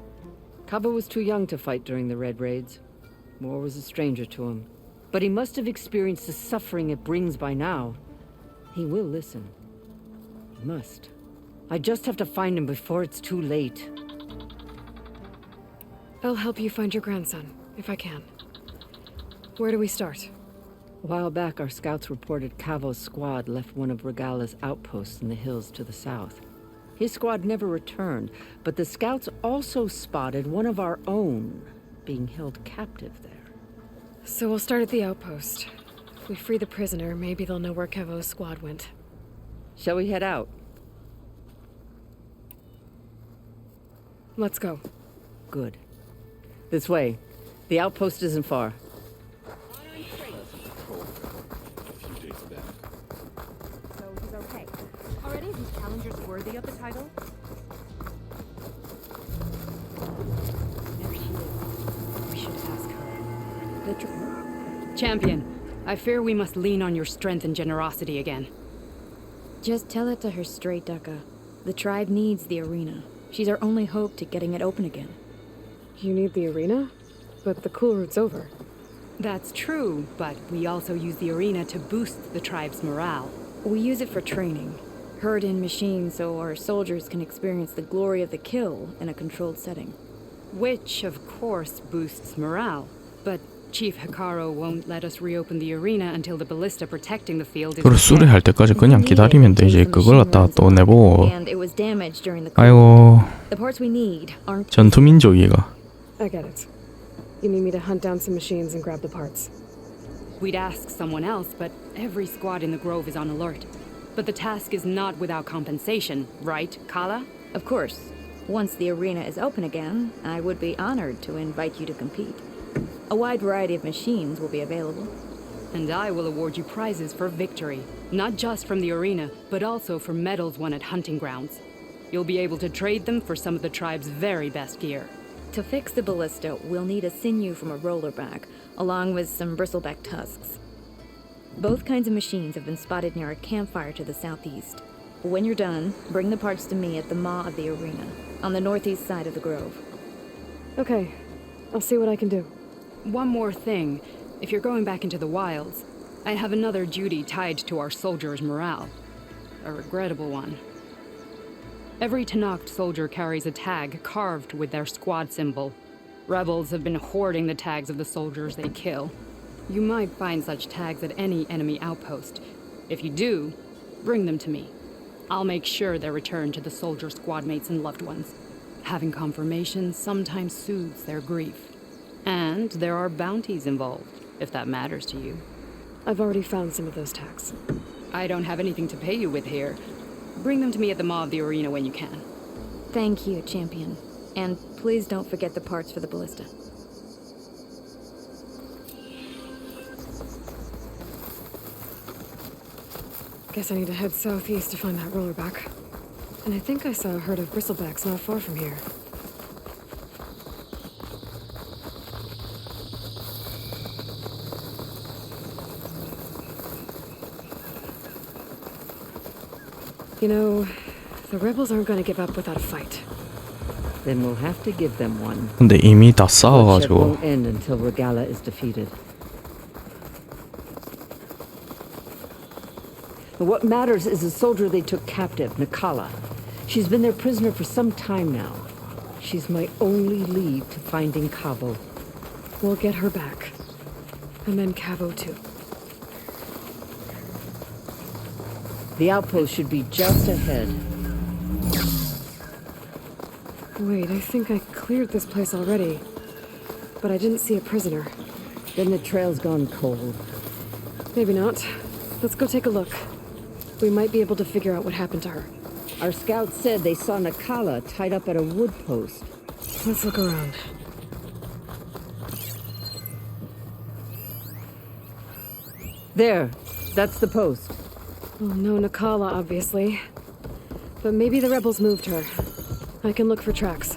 Cabo was too young to fight during the Red Raids. War was a stranger to him. But he must have experienced the suffering it brings by now. He will listen. He must. I just have to find him before it's too late. I'll help you find your grandson, if I can. Where do we start? A while back, our scouts reported Cavo's squad left one of Regala's outposts in the hills to the south. His squad never returned, but the scouts also spotted one of our own being held captive there. So we'll start at the outpost. If we free the prisoner, maybe they'll know where Cavo's squad went. Shall we head out? Let's go. Good. This way. The outpost isn't far. So he's okay. Are any of these challengers worthy of the title? There she is. We should ask her. Champion, I fear we must lean on your strength and generosity again. Just tell it to her straight, Ducka. The tribe needs the arena. She's our only hope to getting it open again. You need the arena? But the cool route's over. That's true, but we also use the arena to boost the tribe's morale. We use it for training. Herd in machines so our soldiers can experience the glory of the kill in a controlled setting. Which, of course, boosts morale. But Chief Hikaru won't let us reopen the arena until the ballista protecting the field is 그걸 수리할 때까지 그냥 기다리면 되지. 그걸 갖다가 또 내보고. And it was damaged during the 아이고. The parts we need aren't 전투민족 얘가. I get it. You need me to hunt down some machines and grab the parts. We'd ask someone else, but every squad in the Grove is on alert. But the task is not without compensation, right, Kala? Of course. Once the arena is open again, I would be honored to invite you to compete. A wide variety of machines will be available. And I will award you prizes for victory, not just from the arena, but also for medals won at hunting grounds. You'll be able to trade them for some of the tribe's very best gear. To fix the ballista, we'll need a sinew from a rollerback, along with some bristleback tusks. Both kinds of machines have been spotted near a campfire to the southeast. When you're done, bring the parts to me at the maw of the arena, on the northeast side of the grove. Okay, I'll see what I can do. One more thing. If you're going back into the wilds, I have another duty tied to our soldiers' morale. A regrettable one. Every Tenakth soldier carries a tag carved with their squad symbol. Rebels have been hoarding the tags of the soldiers they kill. You might find such tags at any enemy outpost. If you do, bring them to me. I'll make sure they're returned to the soldier squadmates and loved ones. Having confirmation sometimes soothes their grief. And there are bounties involved, if that matters to you. I've already found some of those tags. I don't have anything to pay you with here. Bring them to me at the maw of the arena when you can. Thank you, champion. And please don't forget the parts for the ballista. Guess I need to head southeast to find that rollerback. And I think I saw a herd of bristlebacks not far from here. You know, the rebels aren't going to give up without a fight. Then we'll have to give them one. 근데 이미 다 Bloodshed 싸워가지고. won't end until Regala is defeated. What matters is the soldier they took captive, Nakala. She's been their prisoner for some time now. She's my only lead to finding Cavo. We'll get her back. And then Cavo too. The outpost should be just ahead. Wait, I think I cleared this place already. But I didn't see a prisoner. Then the trail's gone cold. Maybe not. Let's go take a look. We might be able to figure out what happened to her. Our scouts said they saw Nakala tied up at a wood post. Let's look around. There. That's the post. Well, no Nakala, obviously. But maybe the rebels moved her. I can look for tracks.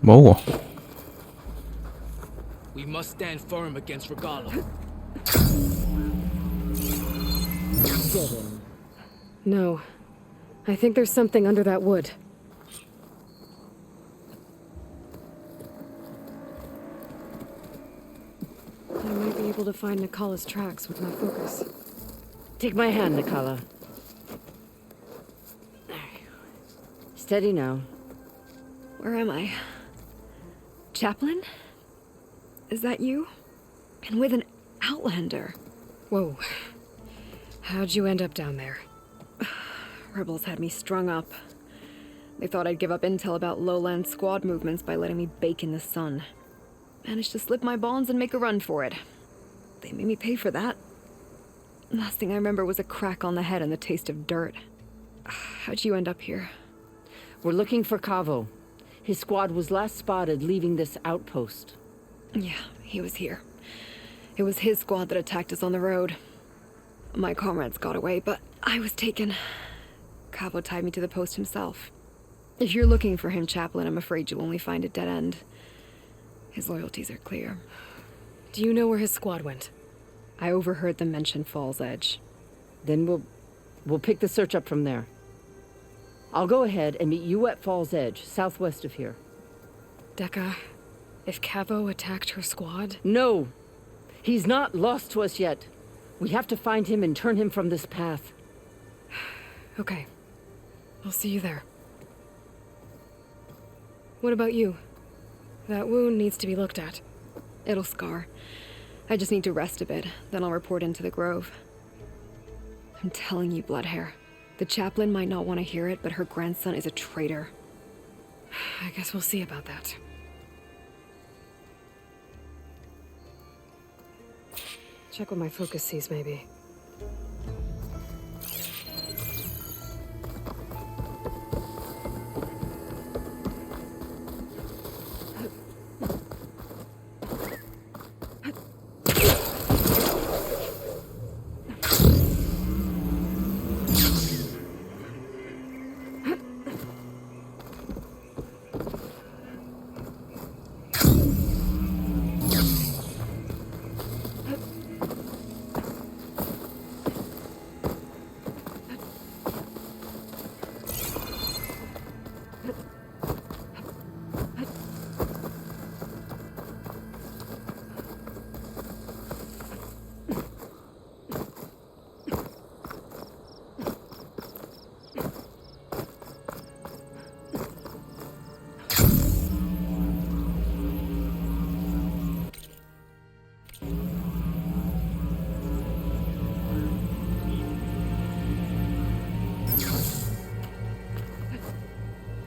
뭐고? We must stand firm against Regala. getting? No. I think there's something under that wood. I might be able to find Nikala's tracks with my focus. Take my hand, Nikala. Steady now. Where am I? Chaplain? Is that you? And with an Outlander. Whoa. How'd you end up down there? Rebels had me strung up. They thought I'd give up intel about lowland squad movements by letting me bake in the sun. Managed to slip my bonds and make a run for it. They made me pay for that. Last thing I remember was a crack on the head and the taste of dirt. How'd you end up here? We're looking for Cavo. His squad was last spotted leaving this outpost. Yeah, he was here. It was his squad that attacked us on the road. My comrades got away, but I was taken. Cavo tied me to the post himself. If you're looking for him, Chaplain, I'm afraid you'll only find a dead end. His loyalties are clear. Do you know where his squad went? I overheard them mention Fall's Edge. Then we'll pick the search up from there. I'll go ahead and meet you at Fall's Edge, southwest of here. Dekka, if Cavo attacked her squad? No! He's not lost to us yet. We have to find him and turn him from this path. Okay. I'll see you there. What about you? That wound needs to be looked at. It'll scar. I just need to rest a bit, then I'll report into the Grove. I'm telling you, Bloodhair. The chaplain might not want to hear it, but her grandson is a traitor. I guess we'll see about that. Check what my focus sees, maybe.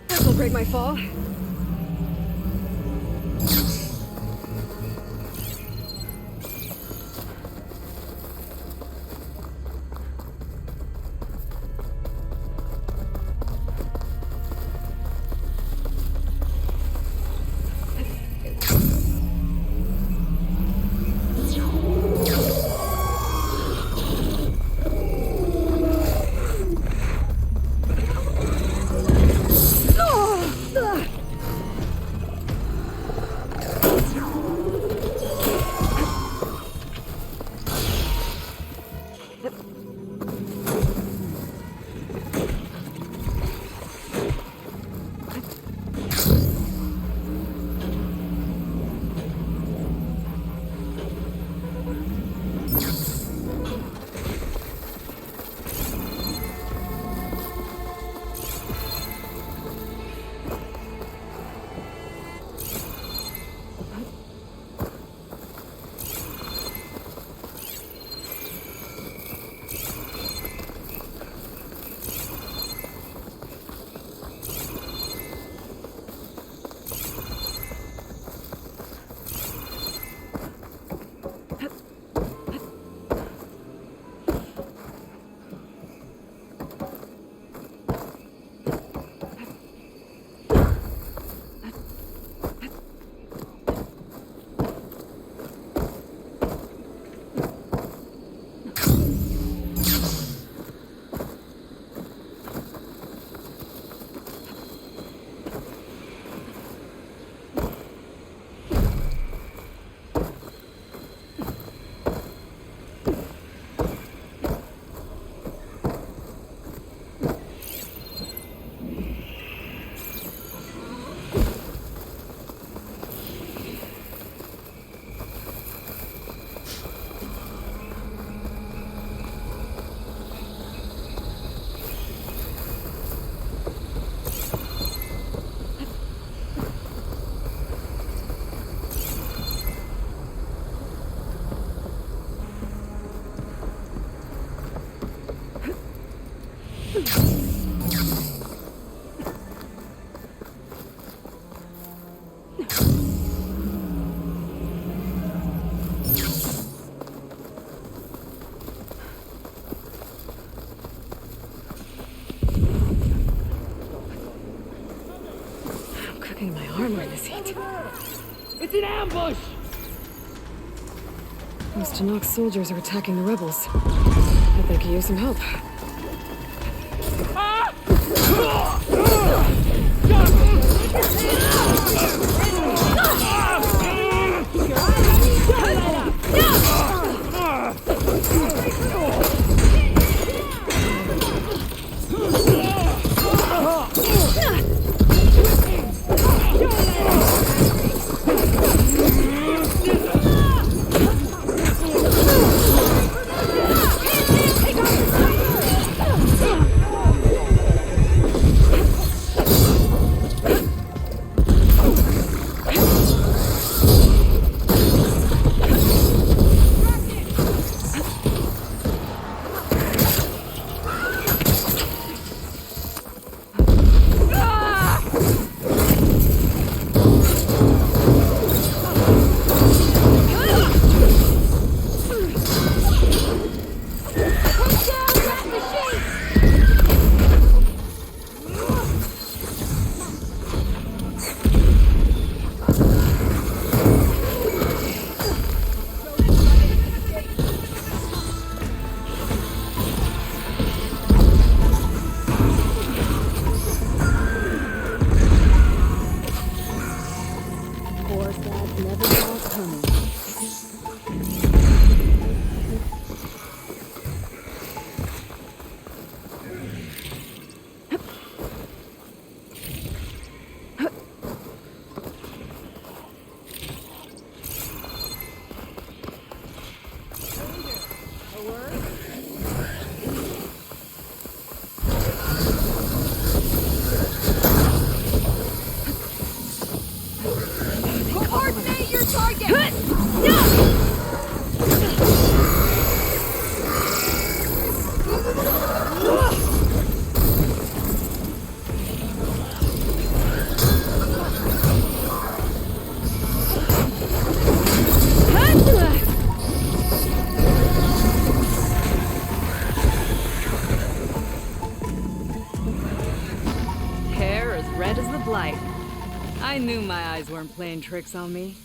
This'll break my fall. summer in this heat. It's an ambush! Those Tanakh soldiers are attacking the rebels. I think could use some help. I knew my eyes weren't playing tricks on me.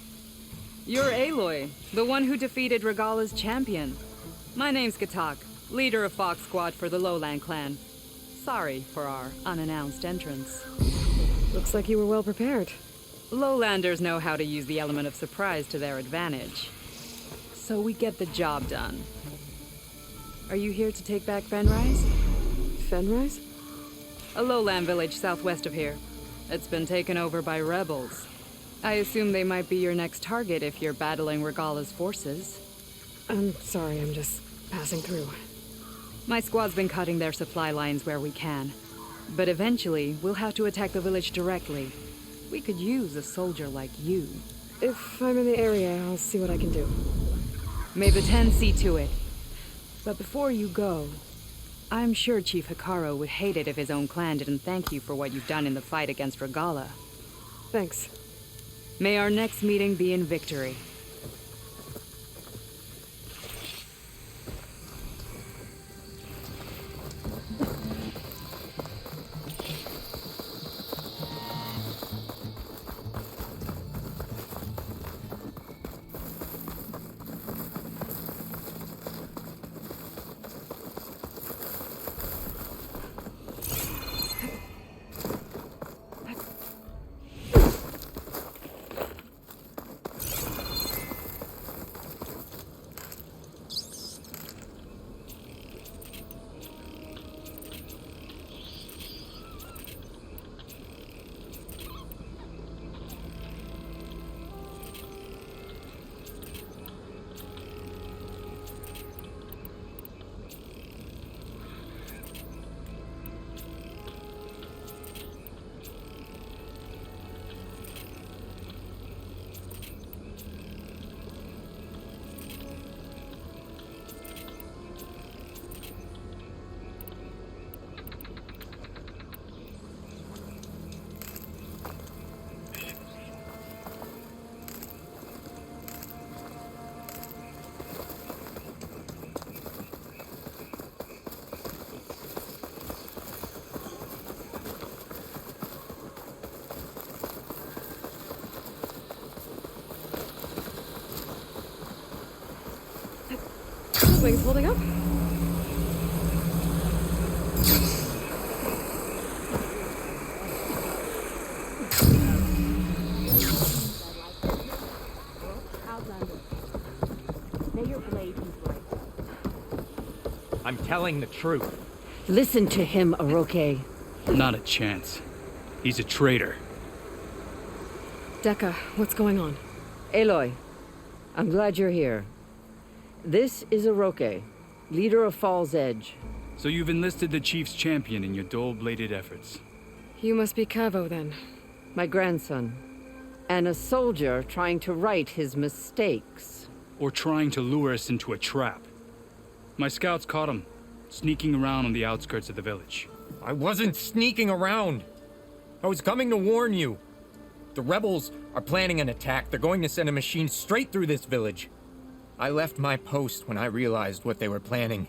You're Aloy, the one who defeated Regala's champion. My name's Katak, leader of Fox Squad for the Lowland clan. Sorry for our unannounced entrance. Looks like you were well prepared. Lowlanders know how to use the element of surprise to their advantage. So we get the job done. Are you here to take back Fenrise? Fenrise? A lowland village southwest of here. It's been taken over by rebels. I assume they might be your next target if you're battling Regala's forces. I'm sorry, I'm just passing through. My squad's been cutting their supply lines where we can. But eventually, we'll have to attack the village directly. We could use a soldier like you. If I'm in the area, I'll see what I can do. May the Ten see to it. But before you go, I'm sure Chief Hikaru would hate it if his own clan didn't thank you for what you've done in the fight against Regala. Thanks. May our next meeting be in victory. wings holding up? I'm telling the truth. Listen to him, Oroke. Not a chance. He's a traitor. Dekka, what's going on? Aloy, I'm glad you're here. This is Oroke, leader of Fall's Edge. So you've enlisted the Chief's champion in your dull-bladed efforts. You must be Cavo, then. My grandson. And a soldier trying to right his mistakes. Or trying to lure us into a trap. My scouts caught him, sneaking around on the outskirts of the village. I wasn't sneaking around. I was coming to warn you. The rebels are planning an attack. They're going to send a machine straight through this village. I left my post when I realized what they were planning.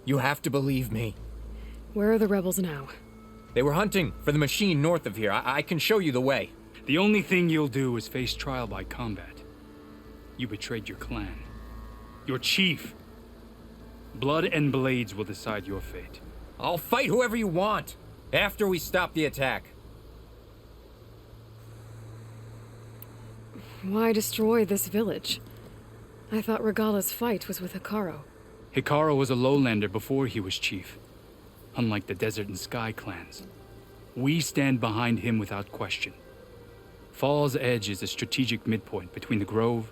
You have to believe me. Where are the rebels now? They were hunting for the machine north of here. I can show you the way. The only thing you'll do is face trial by combat. You betrayed your clan. Your chief. Blood and blades will decide your fate. I'll fight whoever you want, after we stop the attack. Why destroy this village? I thought Regala's fight was with Hikaru. Hikaru was a lowlander before he was chief. Unlike the Desert and Sky clans. We stand behind him without question. Fall's Edge is a strategic midpoint between the Grove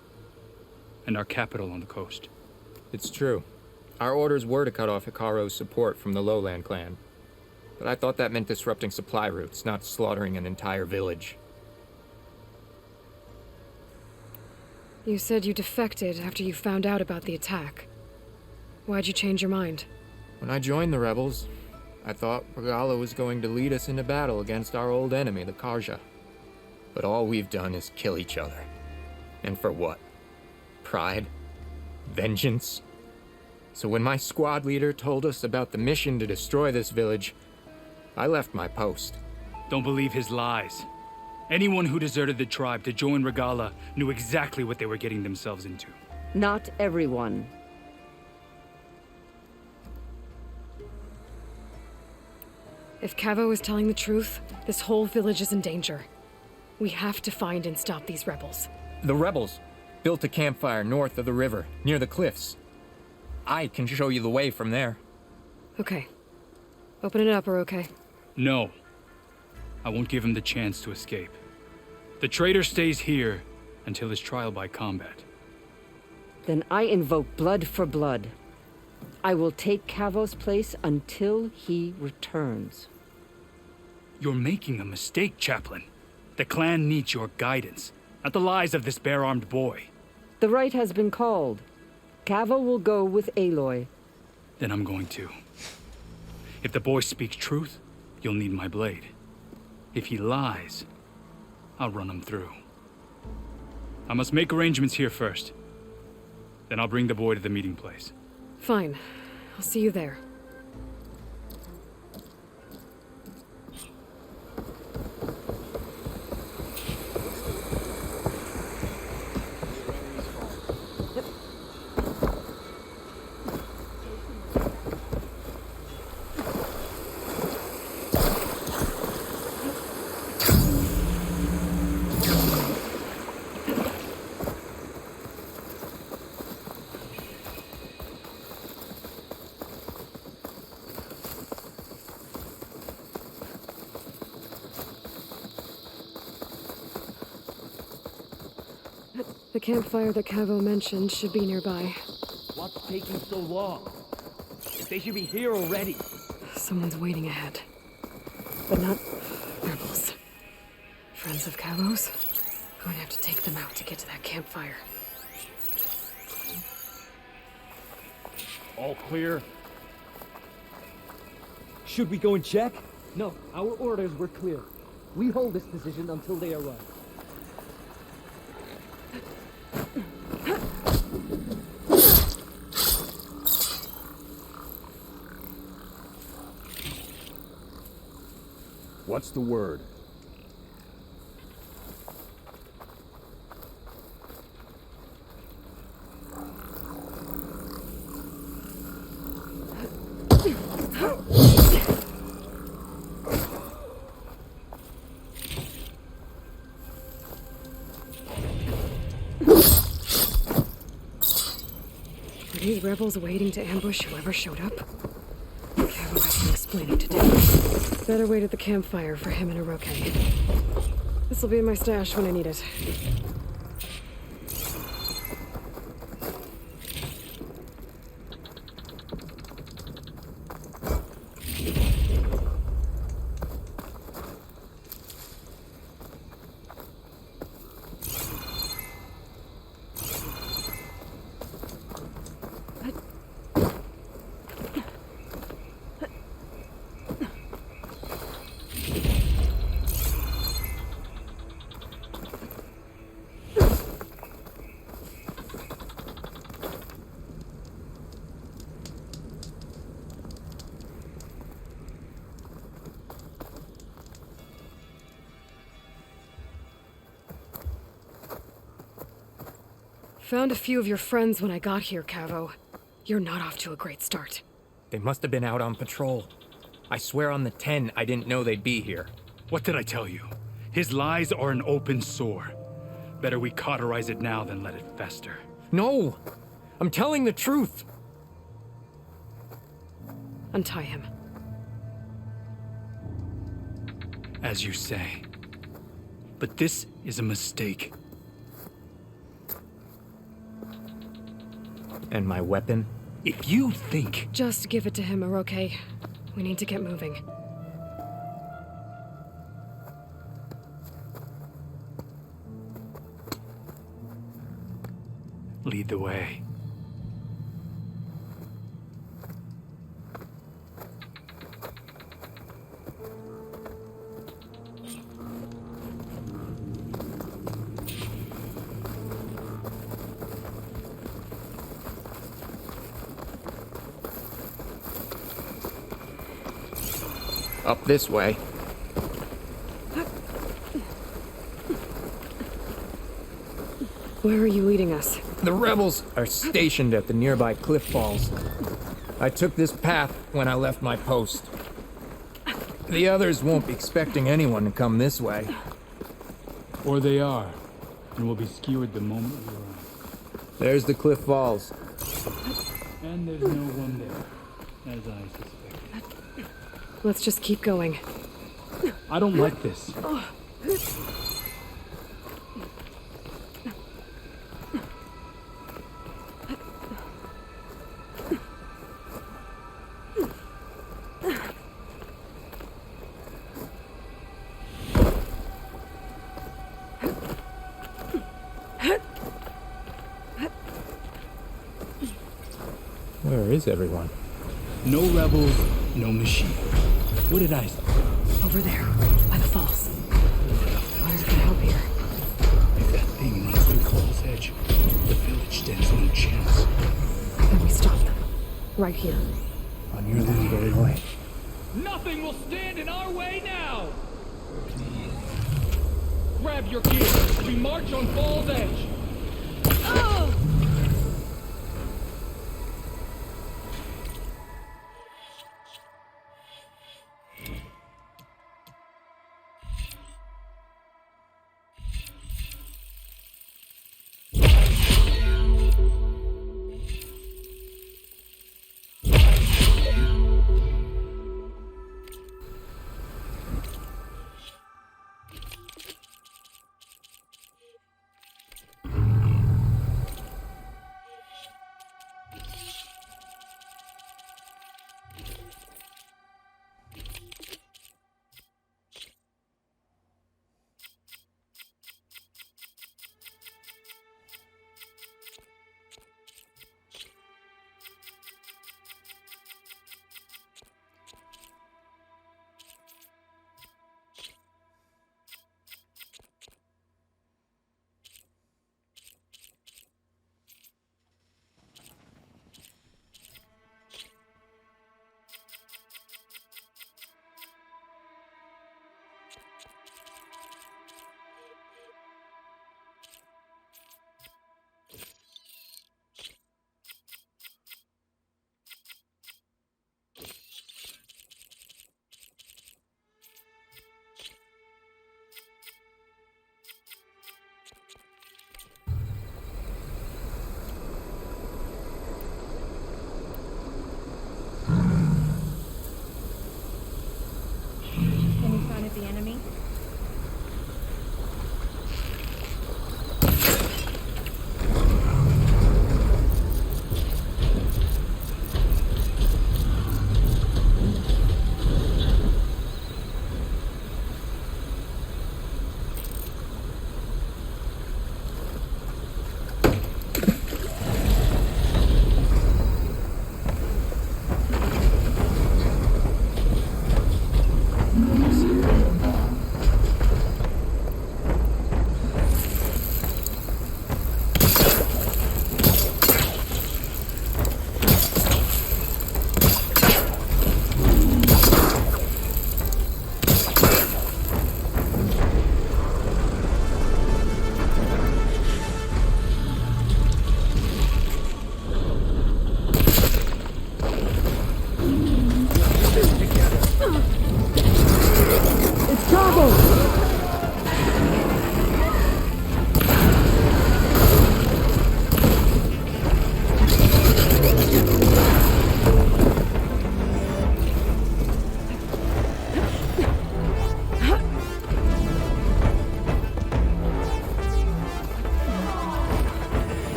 and our capital on the coast. It's true. Our orders were to cut off Hikaru's support from the Lowland clan. But I thought that meant disrupting supply routes, not slaughtering an entire village. You said you defected after you found out about the attack. Why'd you change your mind? When I joined the rebels, I thought Regala was going to lead us into battle against our old enemy, the Karja. But all we've done is kill each other. And for what? Pride? Vengeance? So when my squad leader told us about the mission to destroy this village, I left my post. Don't believe his lies. Anyone who deserted the tribe to join Regala knew exactly what they were getting themselves into. Not everyone. If Cavo is telling the truth, this whole village is in danger. We have to find and stop these rebels. The rebels built a campfire north of the river, near the cliffs. I can show you the way from there. Okay. Open it up, Oroke. No. I won't give him the chance to escape. The traitor stays here until his trial by combat. Then I invoke blood for blood. I will take Cavo's place until he returns. You're making a mistake, Chaplain. The clan needs your guidance, not the lies of this bare-armed boy. The right has been called. Cavo will go with Aloy. Then I'm going to. If the boy speaks truth, you'll need my blade. If he lies, I'll run him through. I must make arrangements here first. Then I'll bring the boy to the meeting place. Fine. I'll see you there. The campfire that Cavo mentioned should be nearby. What's taking so long? They should be here already. Someone's waiting ahead. But not rebels. Friends of Cavo's? Going to have to take them out to get to that campfire. All clear. Should we go and check? No, our orders were clear. We hold this position until they arrive. What's the word? these rebels waiting to ambush whoever showed up? Cavo has some explaining to do. Better wait at the campfire for him and Hiroke. This'll be in my stash when I need it. Found a few of your friends when I got here, Cavo. You're not off to a great start. They must have been out on patrol. I swear on the 10, I didn't know they'd be here. What did I tell you? His lies are an open sore. Better we cauterize it now than let it fester. No! I'm telling the truth! Untie him. As you say. But this is a mistake. And my weapon? If you think... Just give it to him, Hiroke. We need to get moving. Lead the way. Up this way. Where are you leading us? The rebels are stationed at the nearby cliff falls. I took this path when I left my post. The others won't be expecting anyone to come this way. Or they are, and will be skewered the moment we arrive. There's the cliff falls. And there's no one there, as I suspected. Let's just keep going. I don't like this. Where is everyone? No rebels, no machine. What did I say? Over there, by the falls. Fire can help here. If that thing runs through Cole's Edge, the village stands no chance. Then we stop them. Right here. On your little boy. Nothing will stand in our way now! Grab your gear. We march on Fall's Edge. Oh!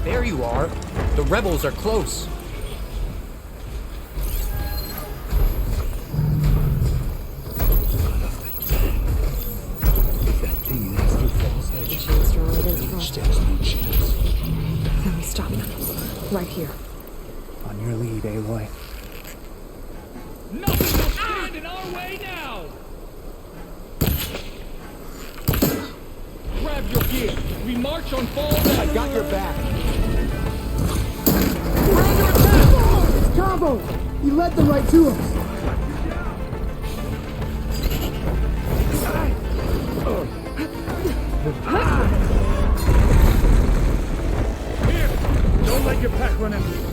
There you are. The rebels are close. Then we stop them. Right here. On your lead, Aloy. Nothing will stand in our way now! Grab your gear. We march on fall down. I got your back. It's Cabo! He led them right to us. Here! Don't let your pack run empty.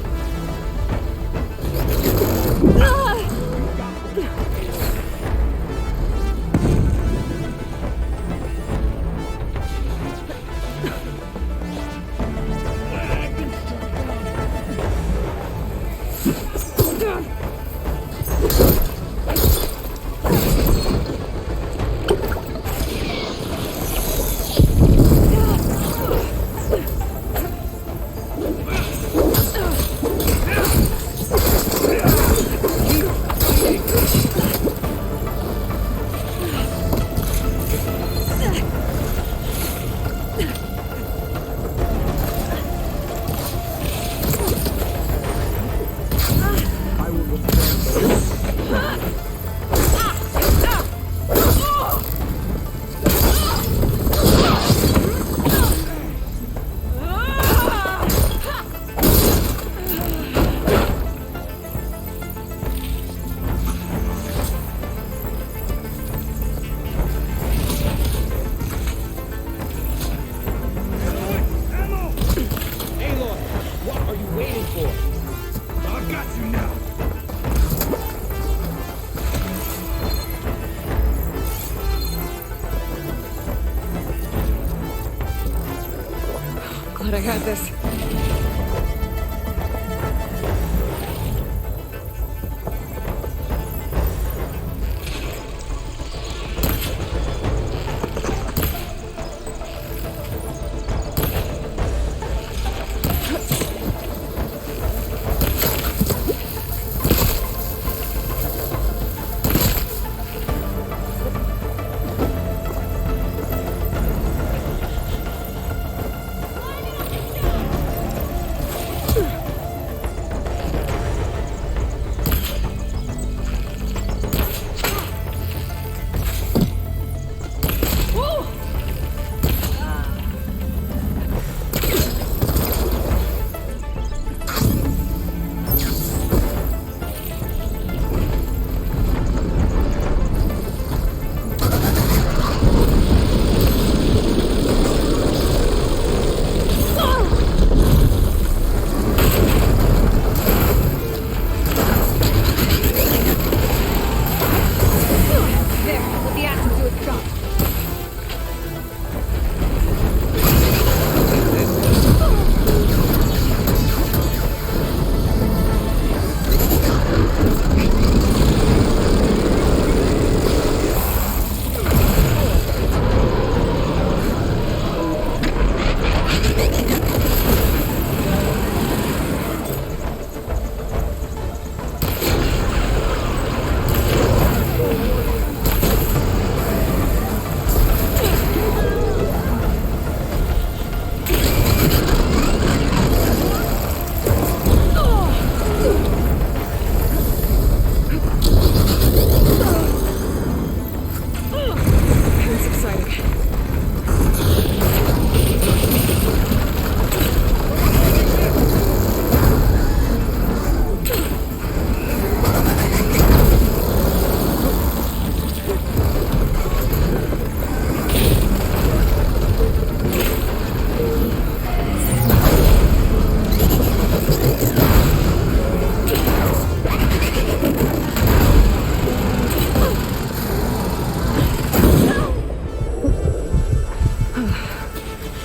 Glad I had this.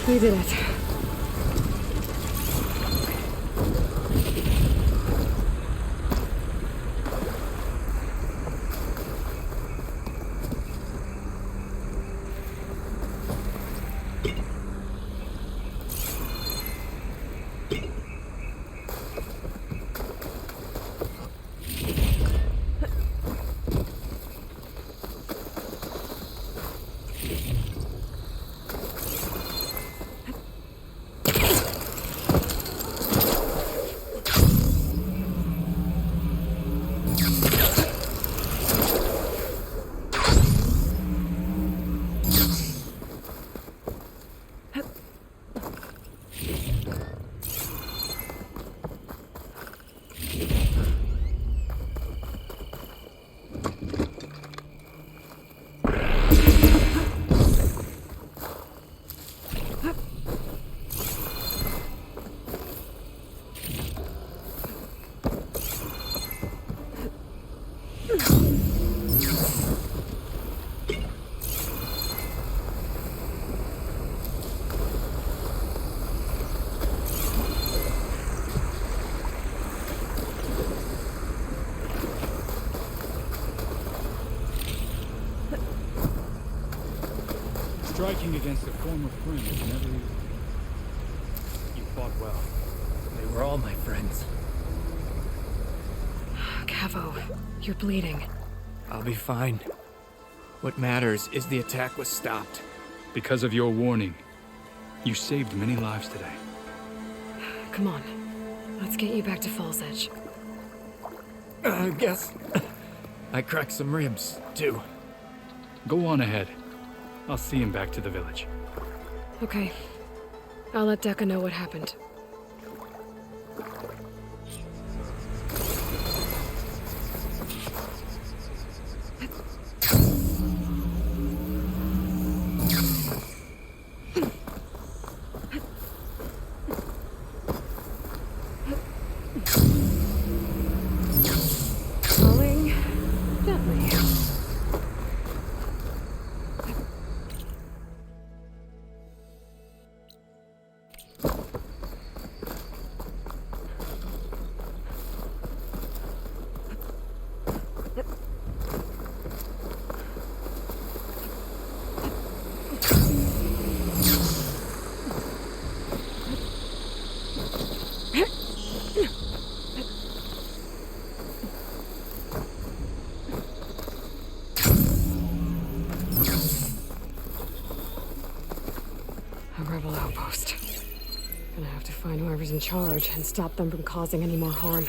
We did it. Striking against a former friend is never easy. You fought well. They were all my friends. Cavo, you're bleeding. I'll be fine. What matters is the attack was stopped. Because of your warning, you saved many lives today. Come on. Let's get you back to Falls Edge. I guess I cracked some ribs, too. Go on ahead. I'll see him back to the village. Okay. I'll let Decca know what happened. Falling gently. A rebel outpost. Gonna have to find whoever's in charge and stop them from causing any more harm.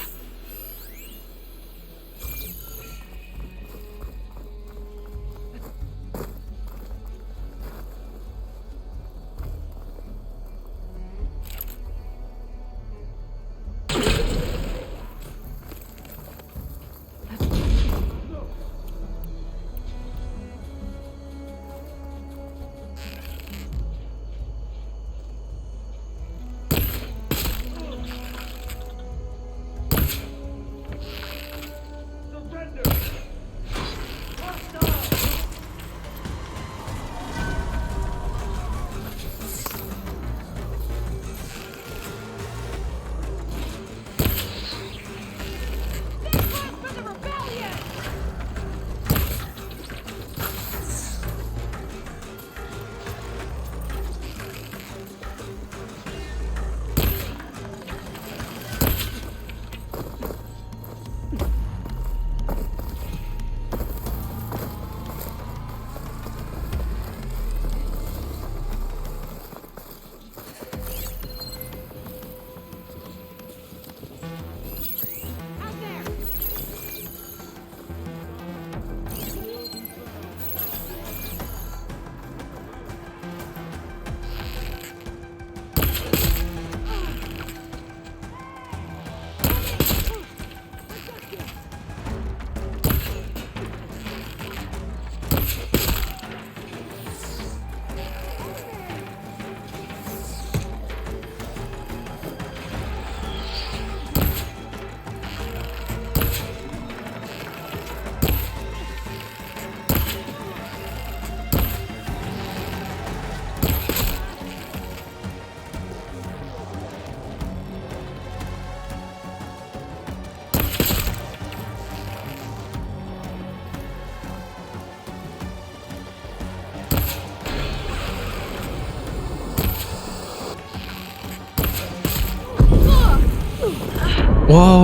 와.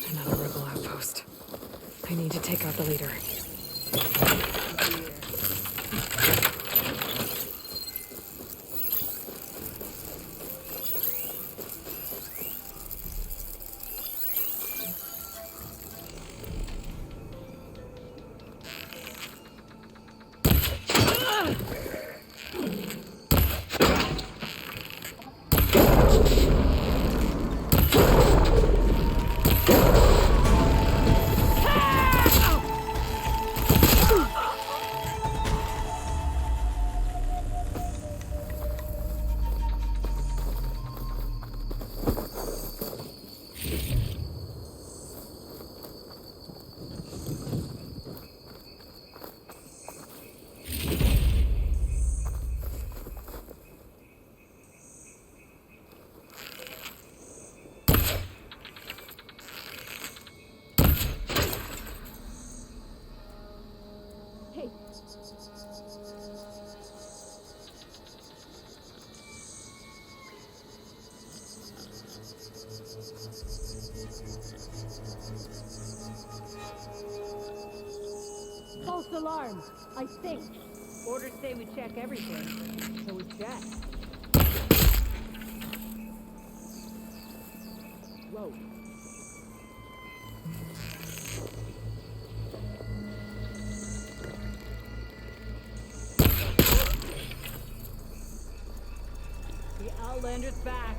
Another rebel outpost. I need to take out the leader. False alarm, I think. Orders say we check everything, so we check. Whoa. The Outlander's back.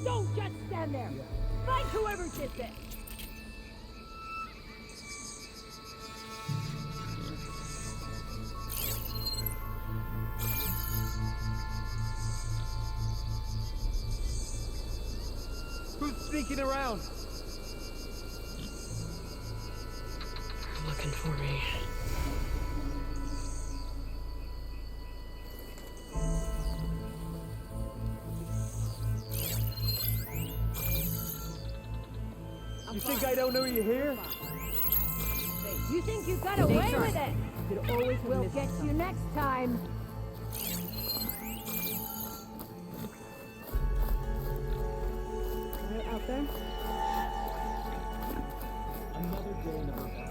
Don't just stand there! Find whoever did this! Who's sneaking around? They're looking for me. You think I don't know you're here? You think you got away with it? We'll get you next time. Right out there? Another day in the hotel.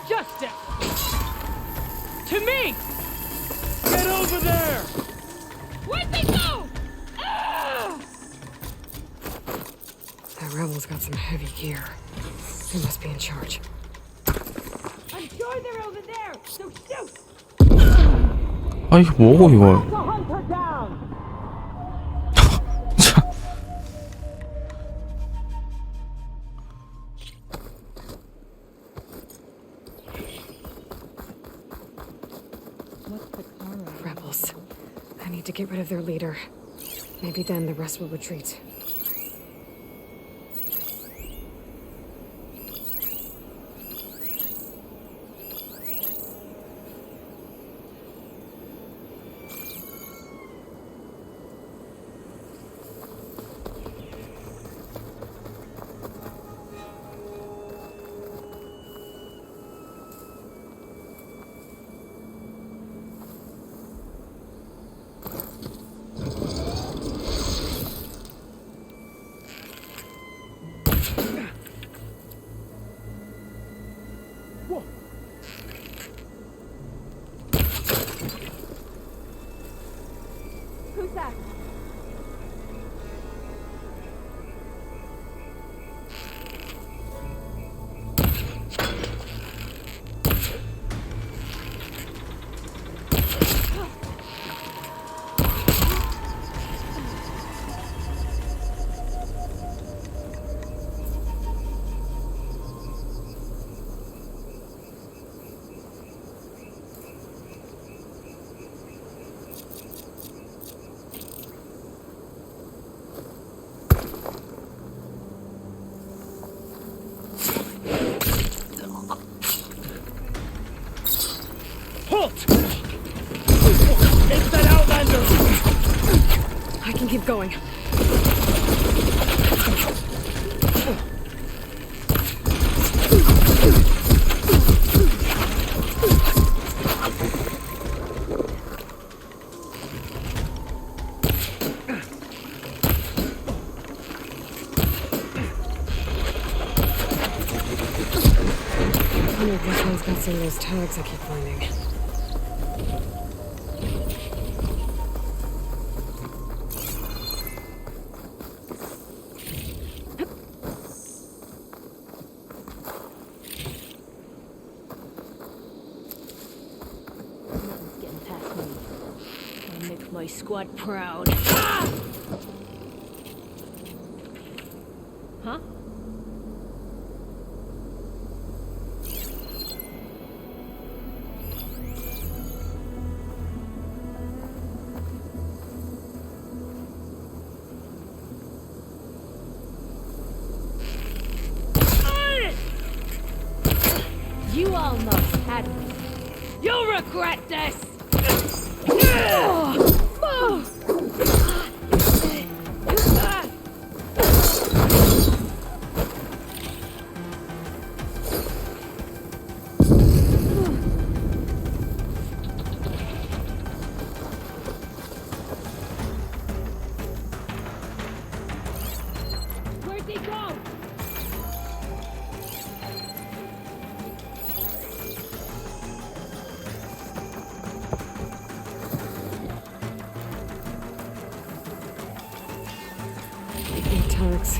Justice! To me! Get over there! Where'd they go? Ah! That rebel's got some heavy gear. He must be in charge. I'm sure they're over there, so shoot! 아 이거 뭐고 이걸? Also hunt her down! Rebels. I need to get rid of their leader. Maybe then the rest will retreat. Who's that? Halt! It's that Outlander! I can keep going. I wonder if this one's got some of those tags I keep finding. Nothing's getting past me. I'll make my squad proud. Huh? You almost had me. You'll regret this! Where'd he go? Alex.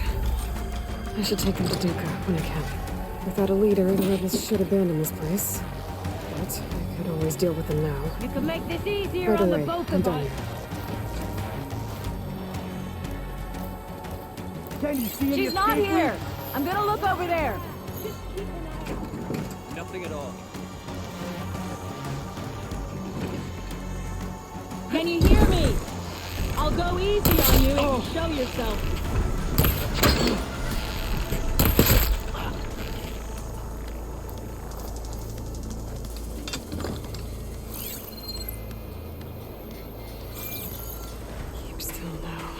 I should take him to Duca when I can. Without a leader, the rebels should abandon this place. But I could always deal with them now. You can make this easier By on the the way, both I'm of done us. here. Can you see any She's not escape here! routes? I'm gonna look over there. Nothing at all. Can you hear me? I'll go easy on you if you show yourself. Keep still now.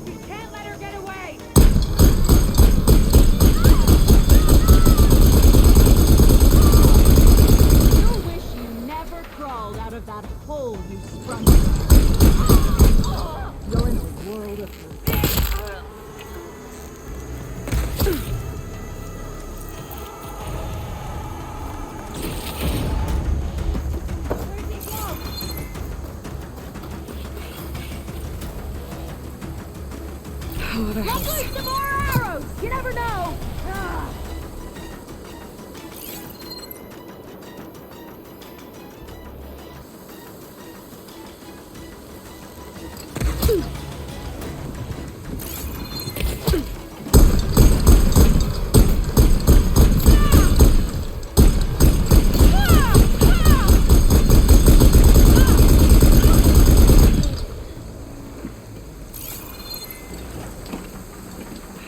You can't let her get away! You wish you never crawled out of that hole you sprung. You're in the world of hurt. Luckily, some more arrows! You never know! Ah.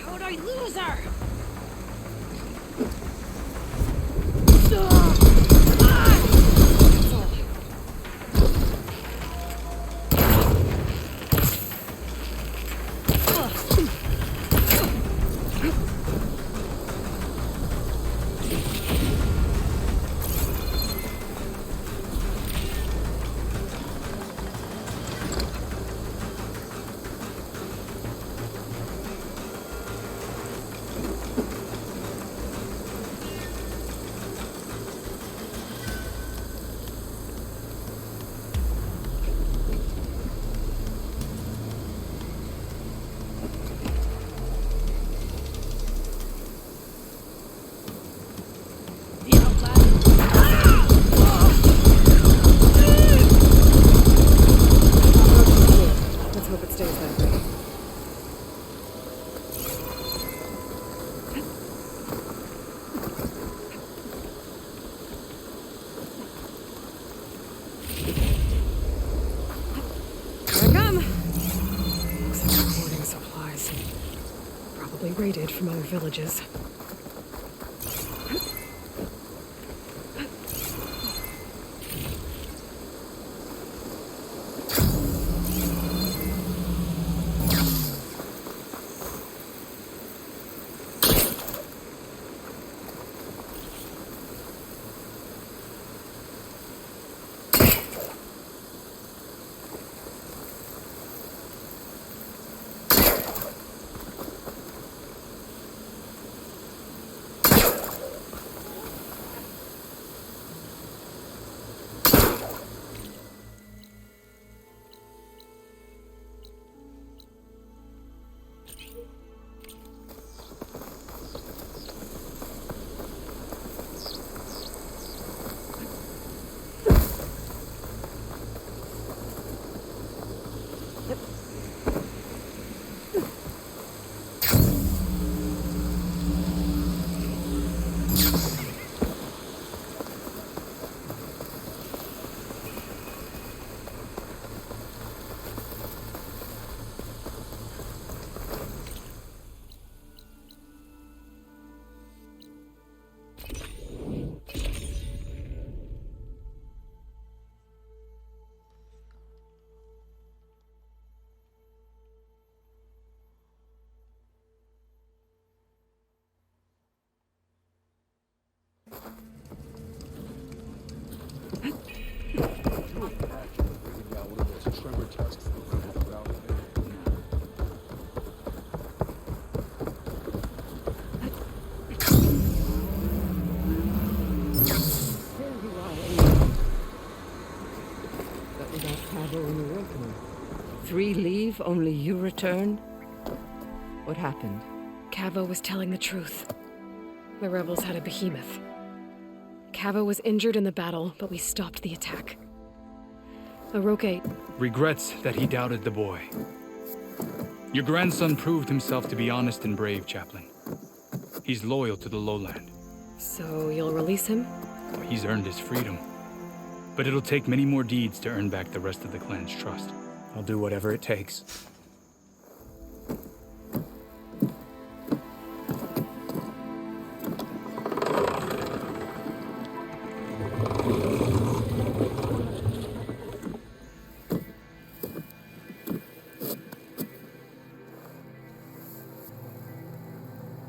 How'd I lose her? Let's hope it stays that way. Here I come! Looks like we're hoarding supplies. Probably raided from other villages. Cabo and Oroka. 3 leave, only you return? What happened? Cavo was telling the truth. The rebels had a behemoth. Cavo was injured in the battle, but we stopped the attack. Oroke regrets that he doubted the boy. Your grandson proved himself to be honest and brave, Chaplain. He's loyal to the lowland. So you'll release him? Well, he's earned his freedom. But it'll take many more deeds to earn back the rest of the clan's trust. I'll do whatever it takes.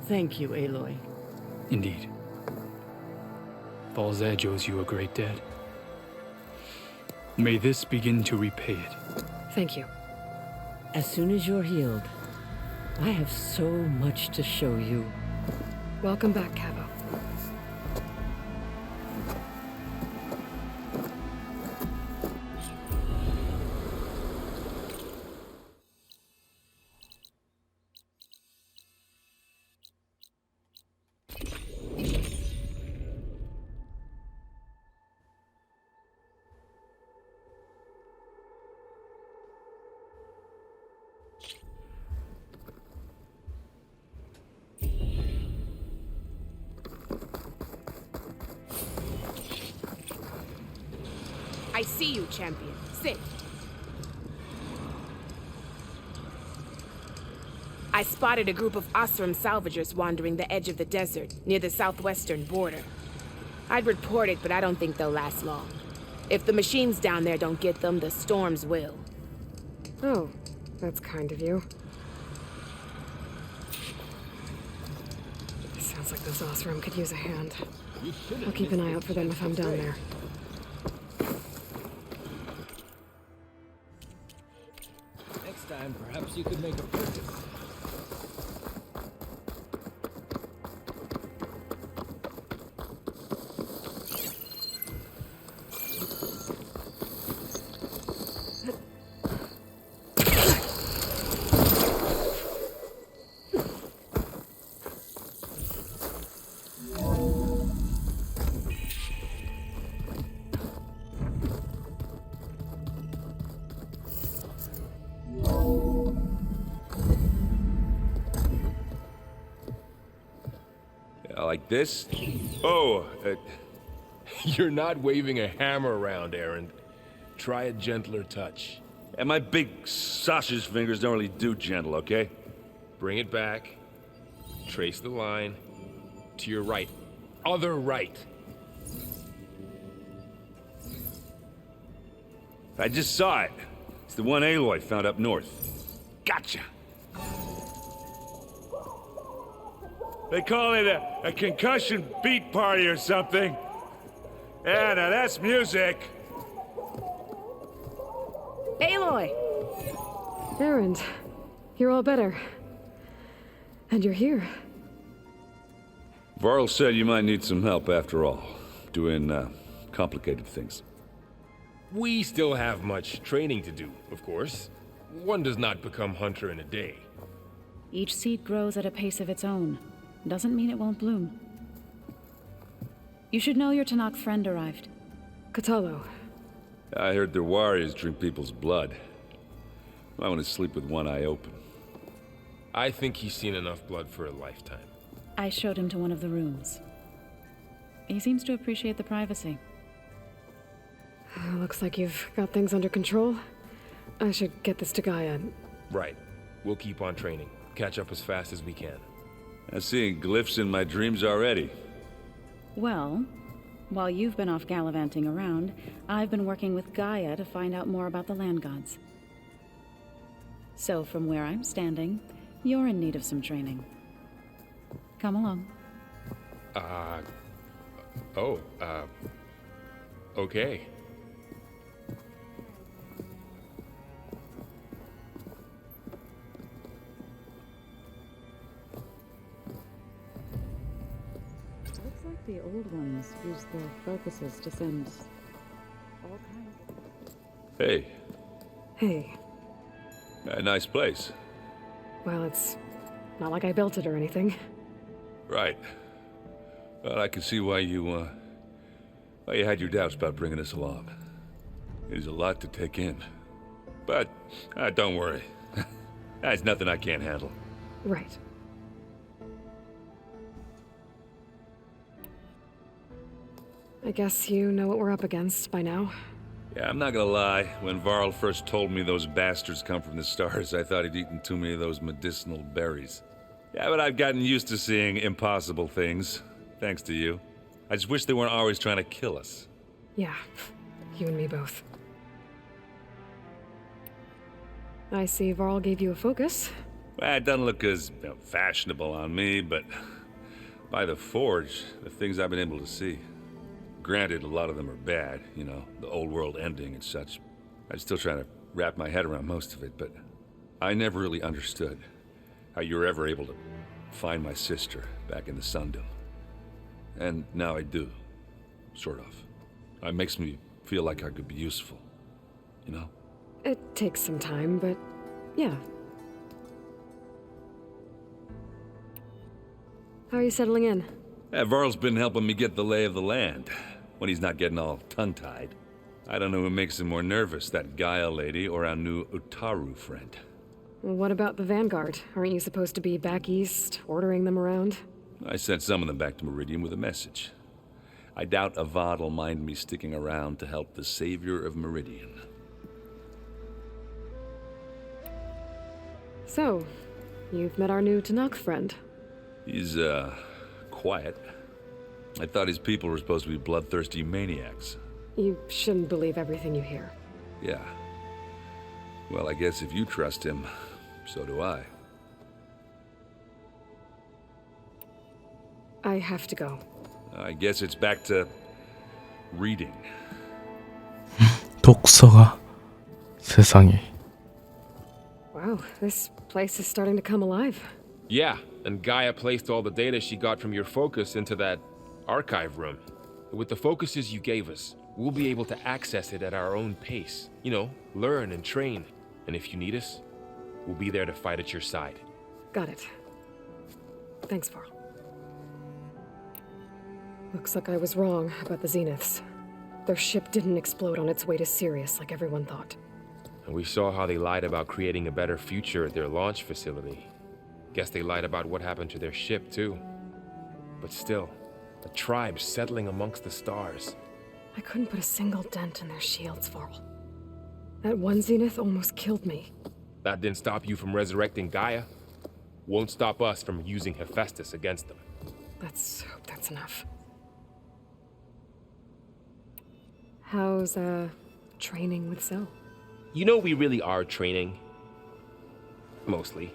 Thank you, Aloy. Indeed. Falls Edge owes you a great debt. May this begin to repay it. Thank you. As soon as you're healed, I have so much to show you. Welcome back, Cavo. I see you, champion. Sit. I spotted a group of Osram salvagers wandering the edge of the desert, near the southwestern border. I'd report it, but I don't think they'll last long. If the machines down there don't get them, the storms will. Oh, that's kind of you. Sounds like those Osram could use a hand. I'll keep an eye out for them if I'm down there. Next time, perhaps you could make a purchase. Like this? Oh, you're not waving a hammer around, Aaron. Try a gentler touch. And my big sausage fingers don't really do gentle, okay? Bring it back. Trace the line. To your right. Other right. I just saw it. It's the one Aloy found up north. Gotcha! They call it a concussion beat party or something. Yeah, now that's music. Aloy! Aaron, you're all better. And you're here. Varl said you might need some help after all, doing complicated things. We still have much training to do, of course. One does not become hunter in a day. Each seed grows at a pace of its own. Doesn't mean it won't bloom. You should know your Tanakh friend arrived. Katalo. I heard their warriors drink people's blood. I want to sleep with one eye open. I think he's seen enough blood for a lifetime. I showed him to one of the rooms. He seems to appreciate the privacy. Looks like you've got things under control. I should get this to Gaia. Right. We'll keep on training. Catch up as fast as we can. I'm seeing glyphs in my dreams already. Well, while you've been off gallivanting around, I've been working with Gaia to find out more about the land gods. So from where I'm standing, you're in need of some training. Come along. Okay. Looks like the old ones use their focuses to send all kinds. Hey, Hey. A nice place. Well, it's not like I built it or anything. Right. Well, I can see why you had your doubts about bringing us along. It is a lot to take in. But, don't worry. That's nothing I can't handle. Right. I guess you know what we're up against by now. Yeah, I'm not gonna lie. When Varl first told me those bastards come from the stars, I thought he'd eaten too many of those medicinal berries. Yeah, but I've gotten used to seeing impossible things, thanks to you. I just wish they weren't always trying to kill us. Yeah, you and me both. I see Varl gave you a focus. Well, it doesn't look as fashionable on me, but by the Forge, the things I've been able to see. Granted, a lot of them are bad, you know, the old world ending and such. I'm still trying to wrap my head around most of it, but I never really understood how you were ever able to find my sister back in the Sundom. And now I do, sort of. It makes me feel like I could be useful, you know? It takes some time, but yeah. How are you settling in? Varl's been helping me get the lay of the land, when he's not getting all tongue-tied. I don't know who makes him more nervous, that Gaia lady or our new Utaru friend. Well, what about the Vanguard? Aren't you supposed to be back east, ordering them around? I sent some of them back to Meridian with a message. I doubt Avad'll mind me sticking around to help the savior of Meridian. So, you've met our new Tanakh friend. He's, quiet. I thought his people were supposed to be bloodthirsty maniacs. You shouldn't believe everything you hear. Yeah. Well, I guess if you trust him, so do I. I have to go. I guess it's back to reading. 독서가 세상에. Wow, this place is starting to come alive. Yeah, and Gaia placed all the data she got from your focus into that archive room. With the focuses you gave us, we'll be able to access it at our own pace. You know, learn and train. And if you need us, we'll be there to fight at your side. Got it. Thanks, Varl. Looks like I was wrong about the Zeniths. Their ship didn't explode on its way to Sirius like everyone thought. And we saw how they lied about creating a better future at their launch facility. Guess they lied about what happened to their ship, too. But still, a tribe settling amongst the stars. I couldn't put a single dent in their shields, Varl. That one Zenith almost killed me. That didn't stop you from resurrecting Gaia. Won't stop us from using Hephaestus against them. Let's hope that's enough. How's, training with Zoe? You know we really are training. Mostly.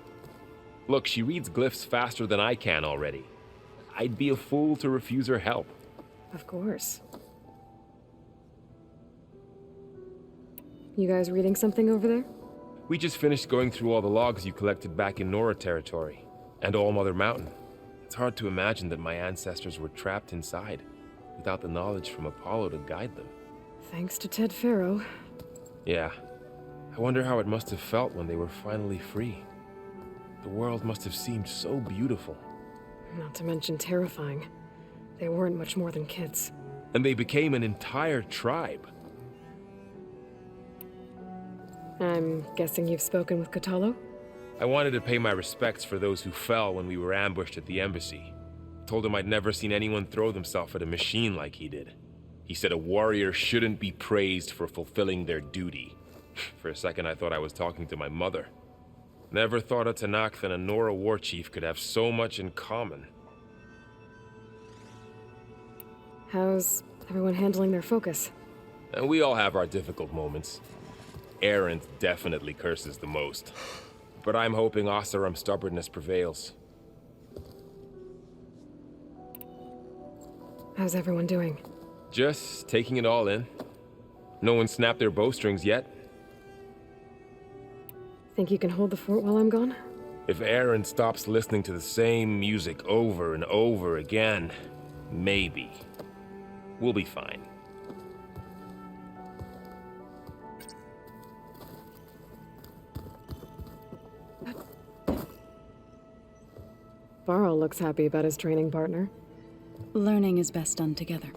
Look, she reads glyphs faster than I can already. I'd be a fool to refuse her help. Of course. You guys reading something over there? We just finished going through all the logs you collected back in Nora territory, and All Mother Mountain. It's hard to imagine that my ancestors were trapped inside, without the knowledge from Apollo to guide them. Thanks to Ted Faro. Yeah. I wonder how it must have felt when they were finally free. The world must have seemed so beautiful. Not to mention terrifying. They weren't much more than kids. And they became an entire tribe. I'm guessing you've spoken with Kotallo? I wanted to pay my respects for those who fell when we were ambushed at the embassy. Told him I'd never seen anyone throw themselves at a machine like he did. He said a warrior shouldn't be praised for fulfilling their duty. For a second I thought I was talking to my mother. Never thought a Tanakh and a Nora war chief could have so much in common. How's everyone handling their focus? And we all have our difficult moments. Arendt definitely curses the most. But I'm hoping Oseram's stubbornness prevails. How's everyone doing? Just taking it all in. No one snapped their bowstrings yet. Think you can hold the fort while I'm gone? If Aaron stops listening to the same music over and over again, maybe. We'll be fine. Varl looks happy about his training partner. Learning is best done together.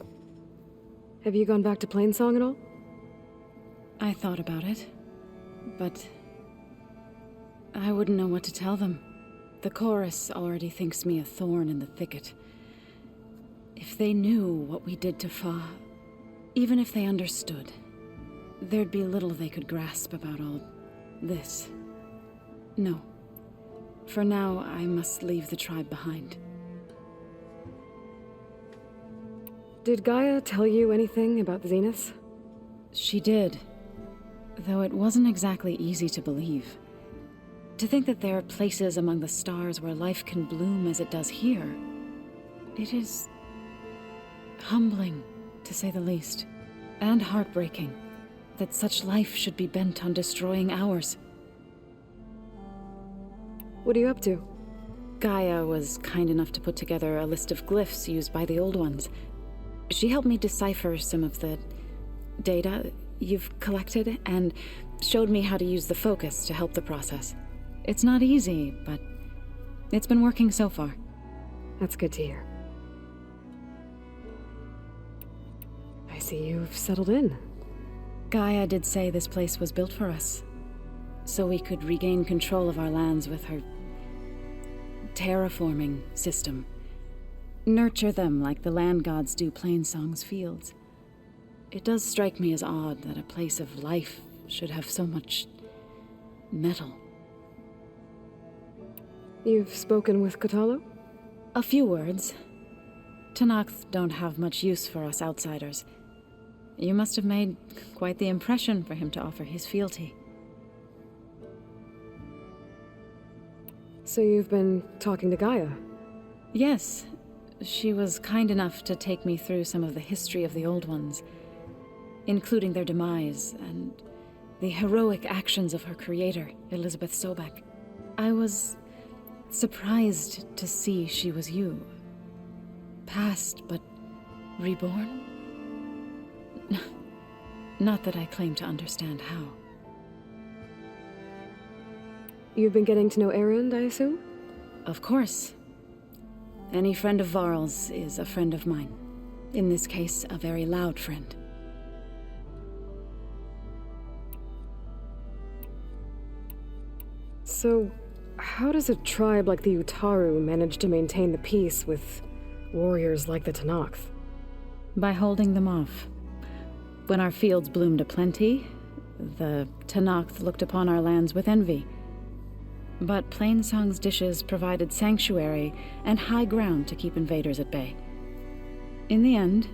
Have you gone back to Plainsong at all? I thought about it, but I wouldn't know what to tell them. The chorus already thinks me a thorn in the thicket. If they knew what we did to Fa, even if they understood, there'd be little they could grasp about all this. No. For now, I must leave the tribe behind. Did Gaia tell you anything about the Zeniths? She did. Though it wasn't exactly easy to believe. To think that there are places among the stars where life can bloom as it does here. It is humbling, to say the least. And heartbreaking that such life should be bent on destroying ours. What are you up to? Gaia was kind enough to put together a list of glyphs used by the Old Ones. She helped me decipher some of the data you've collected and showed me how to use the focus to help the process. It's not easy, but it's been working so far. That's good to hear. I see you've settled in. Gaia did say this place was built for us, so we could regain control of our lands with her terraforming system. Nurture them like the land gods do Plainsong's fields. It does strike me as odd that a place of life should have so much metal. You've spoken with Kotallo? A few words. Tenakth don't have much use for us outsiders. You must have made quite the impression for him to offer his fealty. So you've been talking to Gaia? Yes. She was kind enough to take me through some of the history of the Old Ones, including their demise and the heroic actions of her creator, Elizabeth Sobek. I was surprised to see she was you. Past, but reborn? Not that I claim to understand how. You've been getting to know Erend, I assume? Of course. Any friend of Varl's is a friend of mine. In this case, a very loud friend. So, how does a tribe like the Utaru manage to maintain the peace with warriors like the Tenakth? By holding them off. When our fields bloomed aplenty, the Tenakth looked upon our lands with envy. But Plainsong's dishes provided sanctuary and high ground to keep invaders at bay. In the end,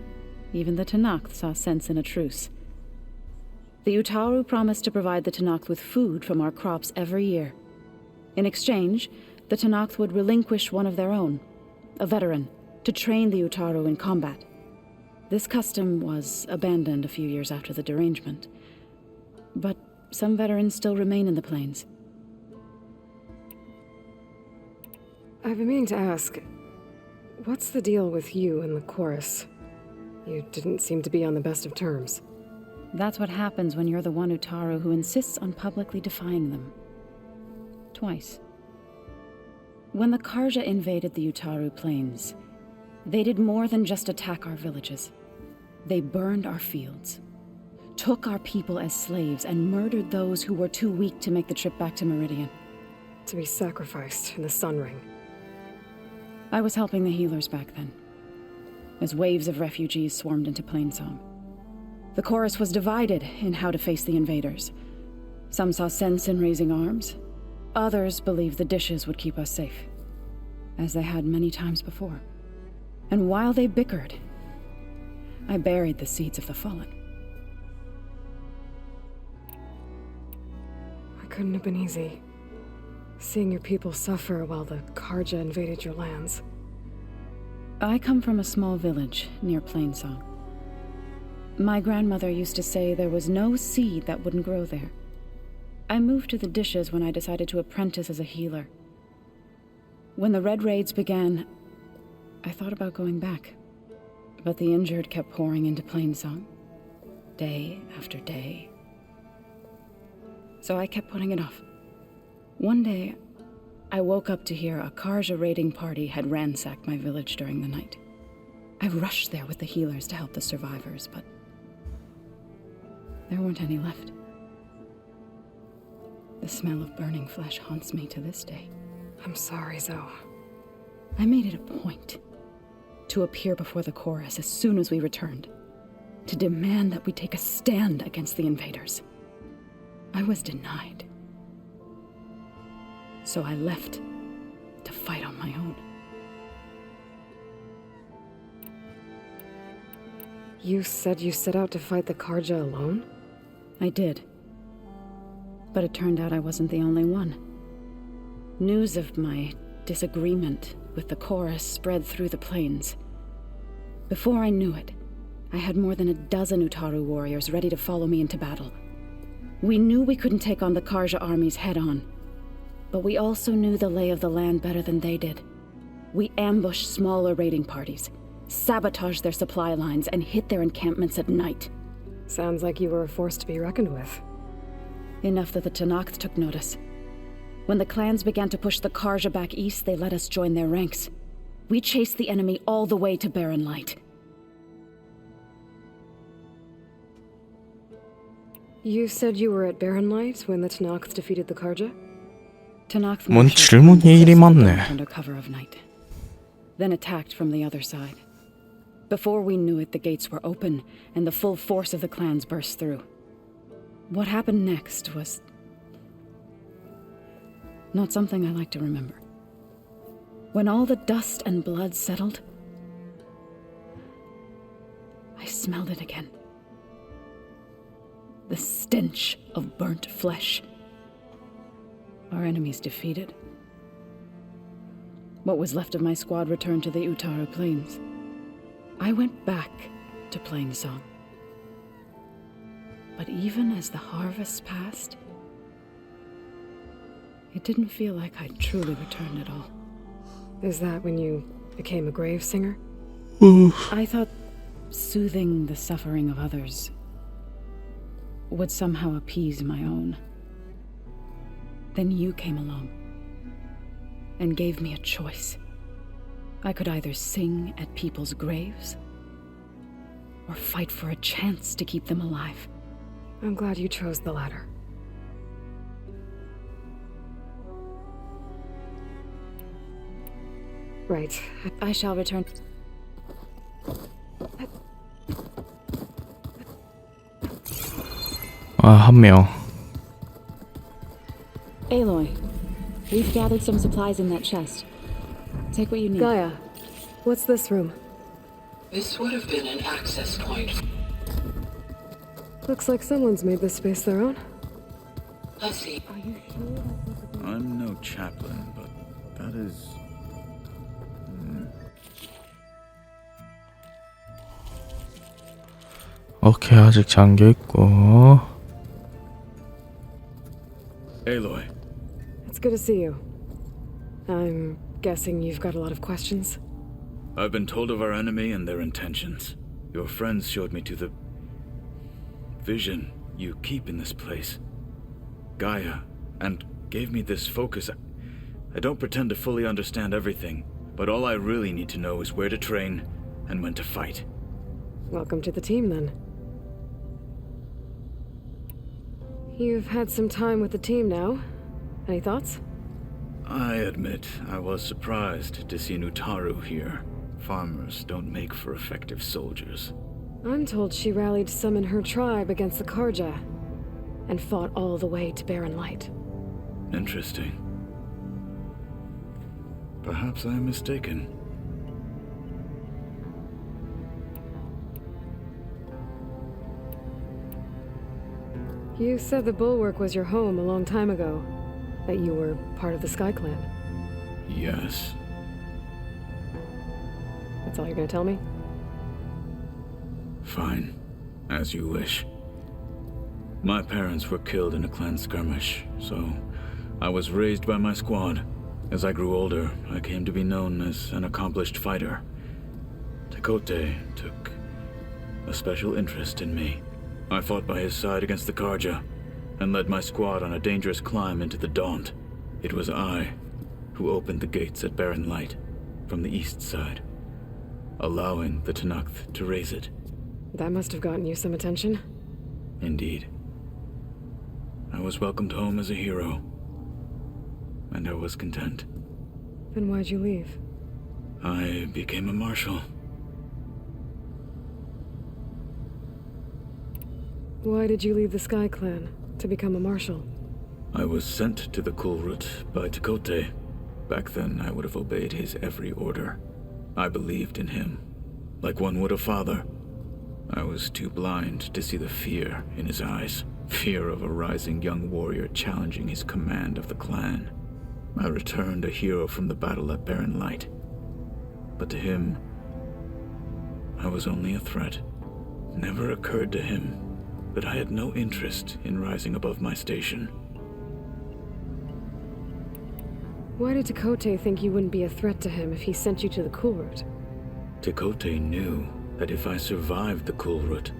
even the Tenakth saw sense in a truce. The Utaru promised to provide the Tenakth with food from our crops every year. In exchange, the Tenakth would relinquish one of their own, a veteran, to train the Utaru in combat. This custom was abandoned a few years after the derangement. But some veterans still remain in the plains. I've been meaning to ask, what's the deal with you and the chorus? You didn't seem to be on the best of terms. That's what happens when you're the one Utaru who insists on publicly defying them. Twice. When the Karja invaded the Utaru plains, they did more than just attack our villages. They burned our fields, took our people as slaves, and murdered those who were too weak to make the trip back to Meridian. To be sacrificed in the Sun Ring. I was helping the healers back then, as waves of refugees swarmed into Plainsong. The chorus was divided in how to face the invaders. Some saw sense in raising arms. Others believed the dishes would keep us safe, as they had many times before. And while they bickered, I buried the seeds of the fallen. It couldn't have been easy. Seeing your people suffer while the Karja invaded your lands. I come from a small village near Plainsong. My grandmother used to say there was no seed that wouldn't grow there. I moved to the dishes when I decided to apprentice as a healer. When the Red Raids began, I thought about going back. But the injured kept pouring into Plainsong, day after day. So I kept putting it off. One day, I woke up to hear a Karja raiding party had ransacked my village during the night. I rushed there with the healers to help the survivors, but there weren't any left. The smell of burning flesh haunts me to this day. I'm sorry, Zoe. I made it a point to appear before the chorus as soon as we returned, to demand that we take a stand against the invaders. I was denied. So I left to fight on my own. You said you set out to fight the Karja alone? I did. But it turned out I wasn't the only one. News of my disagreement with the chorus spread through the plains. Before I knew it, I had more than a dozen Utaru warriors ready to follow me into battle. We knew we couldn't take on the Karja armies head-on, but we also knew the lay of the land better than they did. We ambushed smaller raiding parties, sabotaged their supply lines, and hit their encampments at night. Sounds like you were a force to be reckoned with. Enough that the Tenakth took notice. When the clans began to push the Karja back east, they let us join their ranks. We chased the enemy all the way to Barren Light. You said you were at Barren Light when the Tenakth defeated the Karja? Tenakth 뭔 질문이 이리 많네. under cover of night, then attacked from the other side. Before we knew it, the gates were open, and the full force of the clans burst through. What happened next was not something I like to remember. When all the dust and blood settled, I smelled it again. The stench of burnt flesh. Our enemies defeated. What was left of my squad returned to the Utaru Plains. I went back to Plainsong. But even as the harvests passed, it didn't feel like I'd truly returned at all. Is that when you became a grave singer? I thought soothing the suffering of others would somehow appease my own. Then you came along and gave me a choice. I could either sing at people's graves or fight for a chance to keep them alive. I'm glad you chose the latter. Right. I shall return. 한 명. Aloy, we've gathered some supplies in that chest. Take what you need. Gaia, what's this room? This would have been an access point. Looks like someone's made this space their own. Let's see. Are you sure? I'm no chaplain, but that is... 오케이, 아직 잠겨있고. Aloy. It's good to see you. I'm guessing you've got a lot of questions? I've been told of our enemy and their intentions. Your friends showed me to the vision you keep in this place, Gaia, and gave me this focus. I don't pretend to fully understand everything, but all I really need to know is where to train and when to fight. Welcome to the team, then. You've had some time with the team now. Any thoughts? I admit I was surprised to see Utaru here. Farmers don't make for effective soldiers. I'm told she rallied some in her tribe against the Karja, and fought all the way to Barren Light. Interesting. Perhaps I am mistaken. You said the Bulwark was your home a long time ago, that you were part of the Sky Clan. Yes. That's all you're gonna tell me? Fine. As you wish. My parents were killed in a clan skirmish, so I was raised by my squad. As I grew older, I came to be known as an accomplished fighter. Tekote took a special interest in me. I fought by his side against the Karja, and led my squad on a dangerous climb into the Daunt. It was I who opened the gates at Barren Light from the east side, allowing the Tenakth to raise it. That must have gotten you some attention. Indeed. I was welcomed home as a hero, and I was content. Then why'd you leave? I became a marshal. Why did you leave the Sky Clan to become a marshal? I was sent to the Kulrut by Tekote. Back then, I would have obeyed his every order. I believed in him, like one would a father. I was too blind to see the fear in his eyes. Fear of a rising young warrior challenging his command of the clan. I returned a hero from the battle at Barren Light. But to him, I was only a threat. Never occurred to him that I had no interest in rising above my station. Why did Tekote think you wouldn't be a threat to him if he sent you to the Kulrut? Tekote knew that if I survived the Kulrut,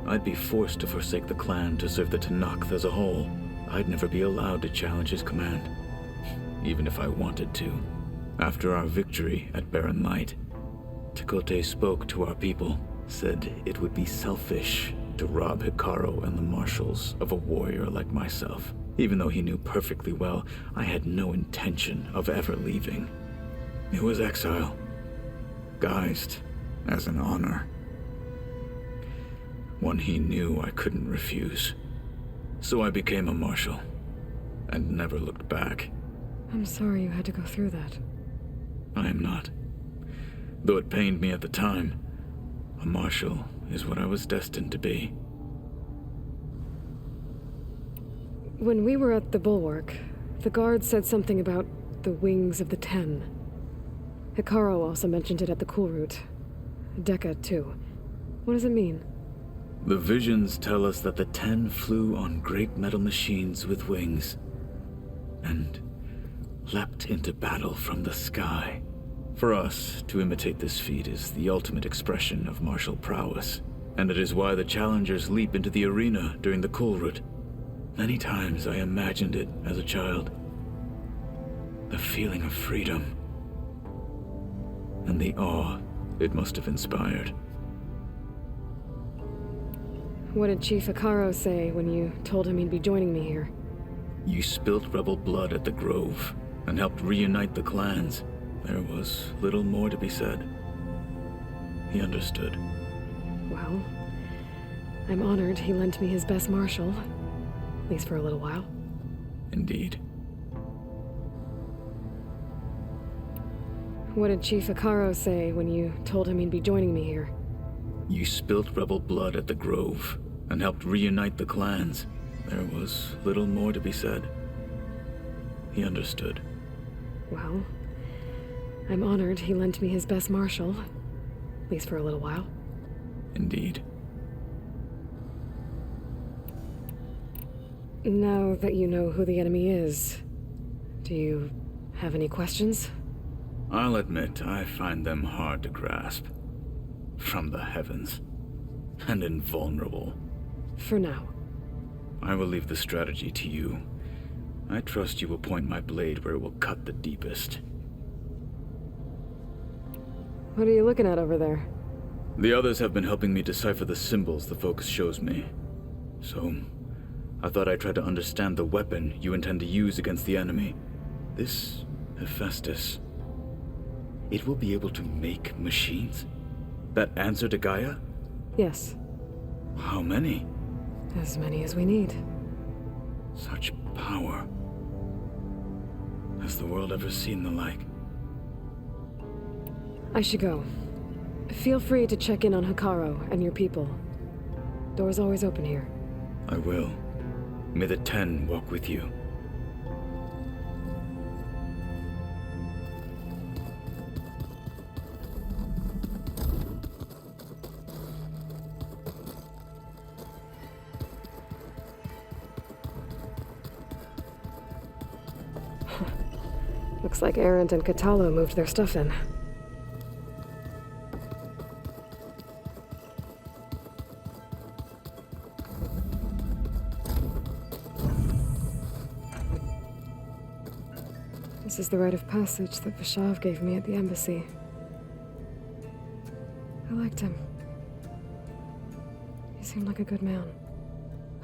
I'd be forced to forsake the clan to serve the Tenakth as a whole. I'd never be allowed to challenge his command, even if I wanted to. After our victory at Barren Light, Tekote spoke to our people, said it would be selfish to rob Hikaru and the marshals of a warrior like myself. Even though he knew perfectly well I had no intention of ever leaving. It was exile, guised as an honor. One he knew I couldn't refuse. So I became a marshal, and never looked back. I'm sorry you had to go through that. I am not. Though it pained me at the time, a marshal is what I was destined to be. When we were at the Bulwark, the guard said something about the Wings of the Ten. Hikaru also mentioned it at the Kulrut. Dekka, too. What does it mean? The visions tell us that the Ten flew on great metal machines with wings, and leapt into battle from the sky. For us, to imitate this feat is the ultimate expression of martial prowess, and it is why the challengers leap into the arena during the Kulrut. Many times I imagined it as a child. The feeling of freedom, and the awe it must have inspired. What did Chief Hikaru say when you told him he'd be joining me here? You spilt rebel blood at the Grove, and helped reunite the clans. There was little more to be said. He understood. Well, I'm honored he lent me his best marshal. At least for a little while. Indeed. What did Chief Hikaru say when you told him he'd be joining me here? You spilt rebel blood at the Grove, and helped reunite the clans. There was little more to be said. He understood. Well, I'm honored he lent me his best marshal. At least for a little while. Indeed. Now that you know who the enemy is, do you have any questions? I'll admit, I find them hard to grasp. From the heavens. And invulnerable. For now. I will leave the strategy to you. I trust you will point my blade where it will cut the deepest. What are you looking at over there? The others have been helping me decipher the symbols the Focus shows me. So, I thought I'd try to understand the weapon you intend to use against the enemy. This Hephaestus. It will be able to make machines? That answer to Gaia? Yes. How many? As many as we need. Such power. Has the world ever seen the like? I should go. Feel free to check in on Hikaru and your people. Door's always open here. I will. May the Ten walk with you. Looks like Arendt and Katalo moved their stuff in. This is the rite of passage that Vashav gave me at the embassy. I liked him. He seemed like a good man.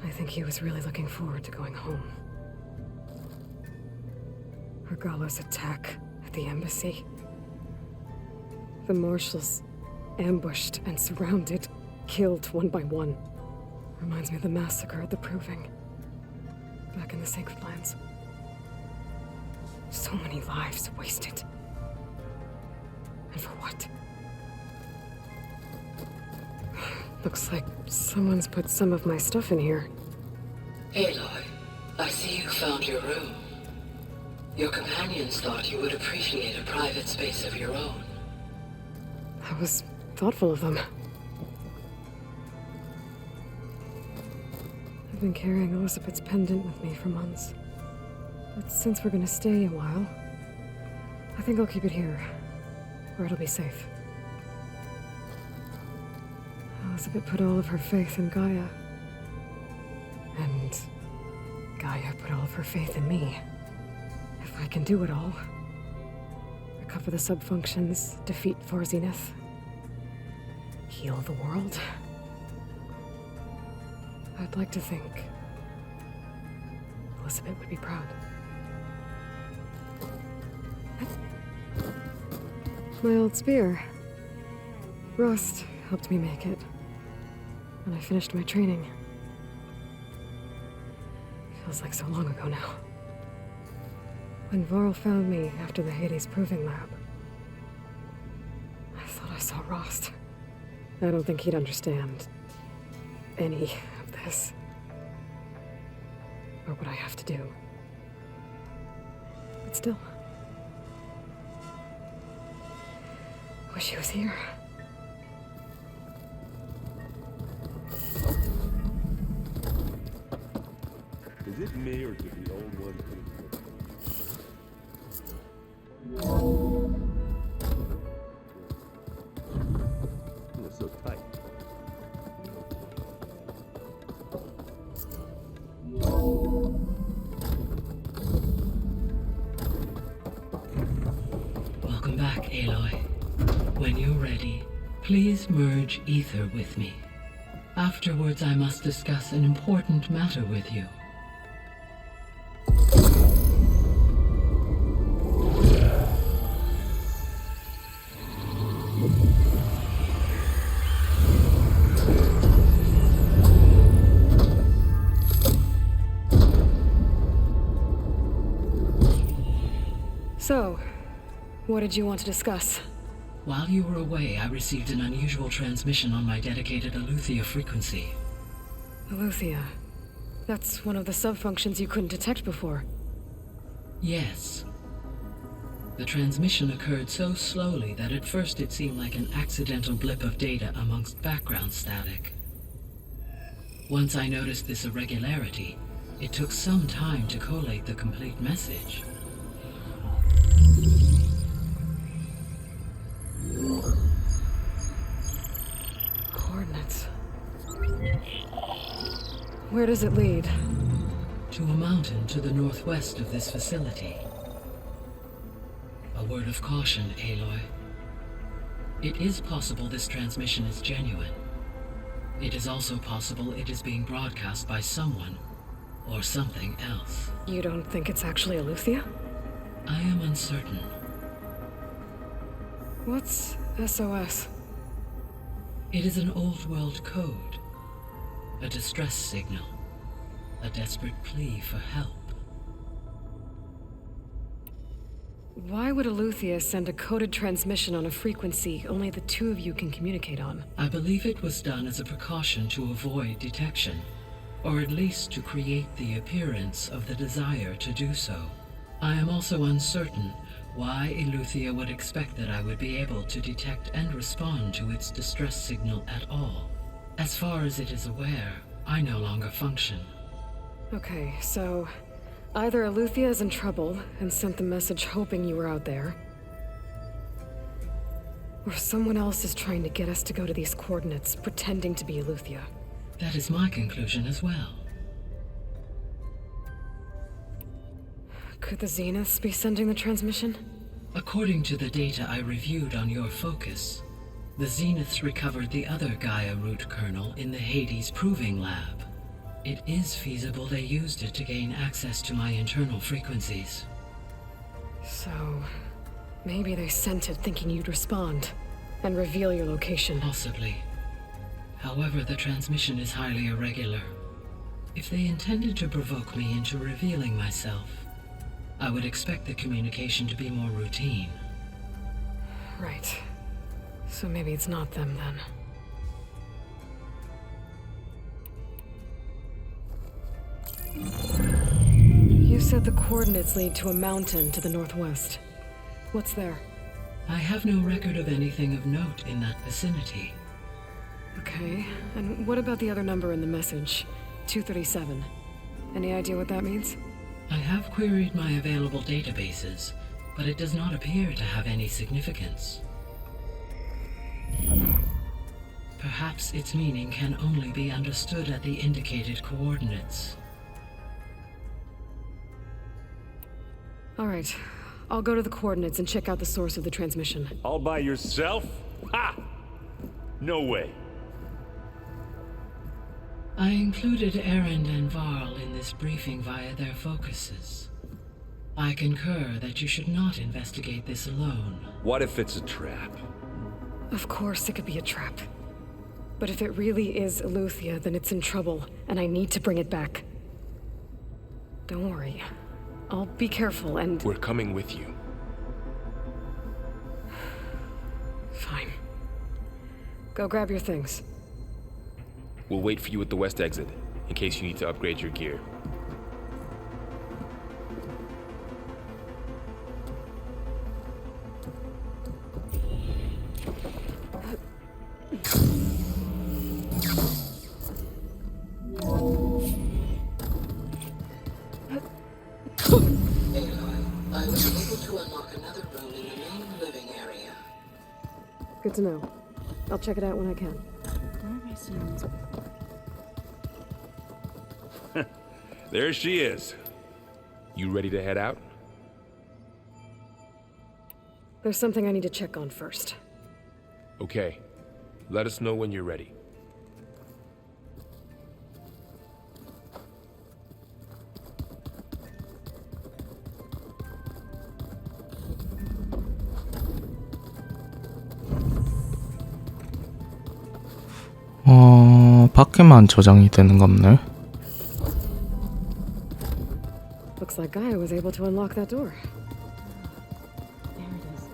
I think he was really looking forward to going home. Regala's attack at the embassy. The marshals ambushed and surrounded, killed one by one. Reminds me of the massacre at the Proving. Back in the Sacred Lands. So many lives wasted. And for what? Looks like someone's put some of my stuff in here. Aloy, I see you found your room. Your companions thought you would appreciate a private space of your own. That was thoughtful of them. I've been carrying Elizabeth's pendant with me for months. But since we're gonna stay a while, I think I'll keep it here, where it'll be safe. Elizabeth put all of her faith in Gaia. And Gaia put all of her faith in me. If I can do it all, recover the subfunctions, defeat Zenith, heal the world, I'd like to think Elizabeth would be proud. My old spear. Rust helped me make it. When I finished my training. Feels like so long ago now. When Varl found me after the Hades Proving Lab, I thought I saw Rost. I don't think he'd understand any of this. Or what I have to do. But still. Wish he was here. Is it me or did the old one put it? It's so tight. Welcome back, Aloy. When you're ready, please merge ether with me. Afterwards, I must discuss an important matter with you. So, what did you want to discuss? While you were away, I received an unusual transmission on my dedicated Aletheia frequency. Aletheia. That's one of the subfunctions you couldn't detect before. Yes. The transmission occurred so slowly that at first it seemed like an accidental blip of data amongst background static. Once I noticed this irregularity, it took some time to collate the complete message. Coordinates. Where does it lead? To a mountain to the northwest of this facility. A word of caution, Aloy. It is possible this transmission is genuine. It is also possible it is being broadcast by someone or something else. You don't think it's actually Aletheia? I am uncertain. What's SOS? It is an old world code. A distress signal. A desperate plea for help. Why would Aletheia send a coded transmission on a frequency only the two of you can communicate on? I believe it was done as a precaution to avoid detection, or at least to create the appearance of the desire to do so. I am also uncertain why Aletheia would expect that I would be able to detect and respond to its distress signal at all. As far as it is aware, I no longer function. Okay, so either Aletheia is in trouble and sent the message hoping you were out there, or someone else is trying to get us to go to these coordinates, pretending to be Aletheia. That is my conclusion as well. Could the Zeniths be sending the transmission? According to the data I reviewed on your focus, the Zeniths recovered the other Gaia root kernel in the Hades Proving Lab. It is feasible they used it to gain access to my internal frequencies. So, maybe they sent it thinking you'd respond and reveal your location. Possibly. However, the transmission is highly irregular. If they intended to provoke me into revealing myself, I would expect the communication to be more routine. Right. So maybe it's not them then. You said the coordinates lead to a mountain to the northwest. What's there? I have no record of anything of note in that vicinity. Okay, and what about the other number in the message? 237. Any idea what that means? I have queried my available databases, but it does not appear to have any significance. Perhaps its meaning can only be understood at the indicated coordinates. All right, I'll go to the coordinates and check out the source of the transmission. All by yourself? Ha! No way. I included Erend and Varl in this briefing via their focuses. I concur that you should not investigate this alone. What if it's a trap? Of course it could be a trap. But if it really is Eleuthia, then it's in trouble, and I need to bring it back. Don't worry. I'll be careful and... We're coming with you. Fine. Go grab your things. We'll wait for you at the west exit, in case you need to upgrade your gear. I was able to unlock another room in the main living area. Good to know. I'll check it out when I can. There she is. You ready to head out? There's something I need to check on first. Okay. Let us know when you're ready. 밖에만 저장이 되는 겁네. Looks like Gaia was able to unlock that door. There it is.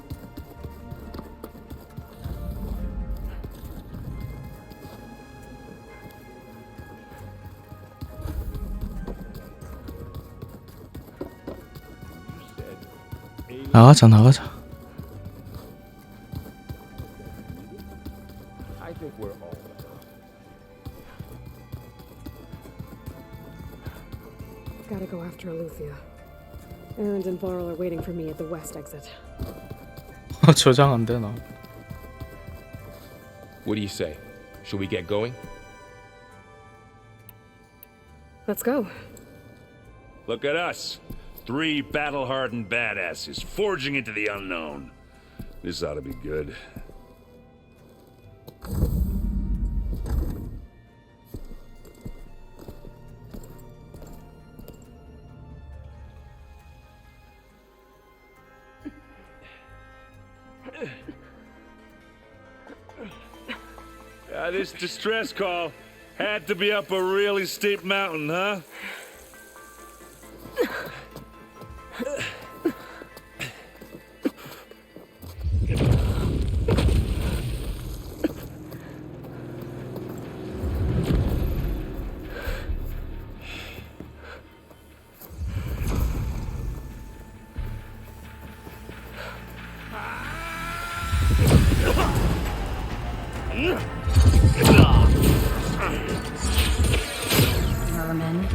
나가자. I think we're all Gotta go after Eleuthia. Erend and Varl are waiting for me at the west exit. 저장 안 되나? What do you say? Should we get going? Let's go. Look at us. 3 battle-hardened badasses forging into the unknown. This ought to be good. This distress call had to be up a really steep mountain, huh? Vermin.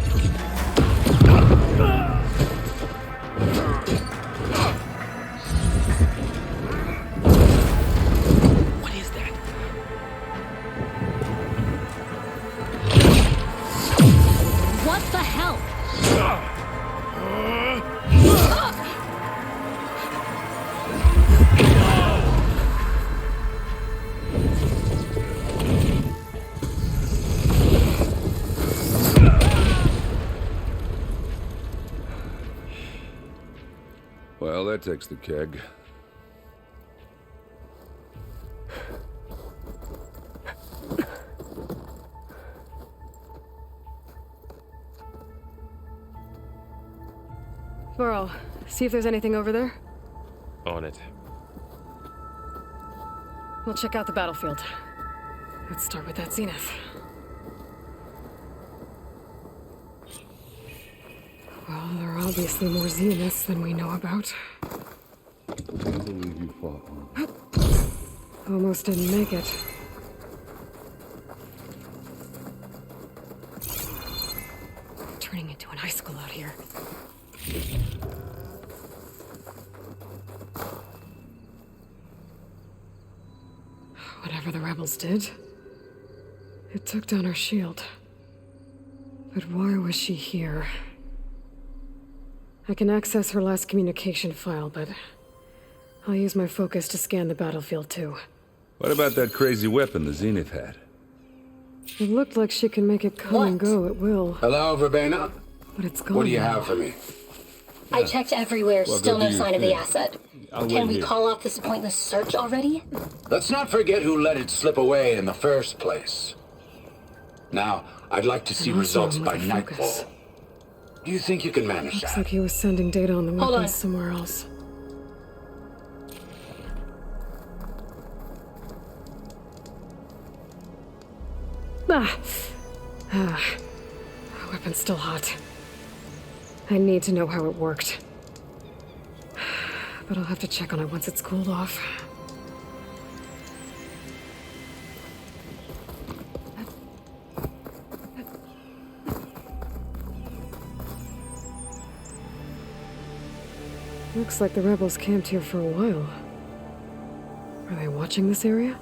Well, that takes the keg. Burl, see if there's anything over there. On it. We'll check out the battlefield. Let's start with that zenith. Well, there are obviously more zeniths than we know about. I believe you fought one. Almost didn't make it. Turning into an high school out here. Whatever the rebels did, it took down her shield. But why was she here? I can access her last communication file, but I'll use my focus to scan the battlefield too. What about that crazy weapon the Zenith had? It looked like she can make it come and go at will. Hello, Verbena? But it's gone. What do you now. have for me? I checked everywhere, Well, still go no do sign your of the thing. asset. I'll Can wait we here. call off this pointless search already? Let's not forget who let it slip away in the first place. Now, I'd like to see And also results I'm by with nightfall. focus. Do you think you can manage Looks that? like he was sending data on the Hold weapons on. somewhere else. Ah, weapon's still hot. I need to know how it worked. But I'll have to check on it once it's cooled off. Looks like the rebels camped here for a while. Are they watching this area?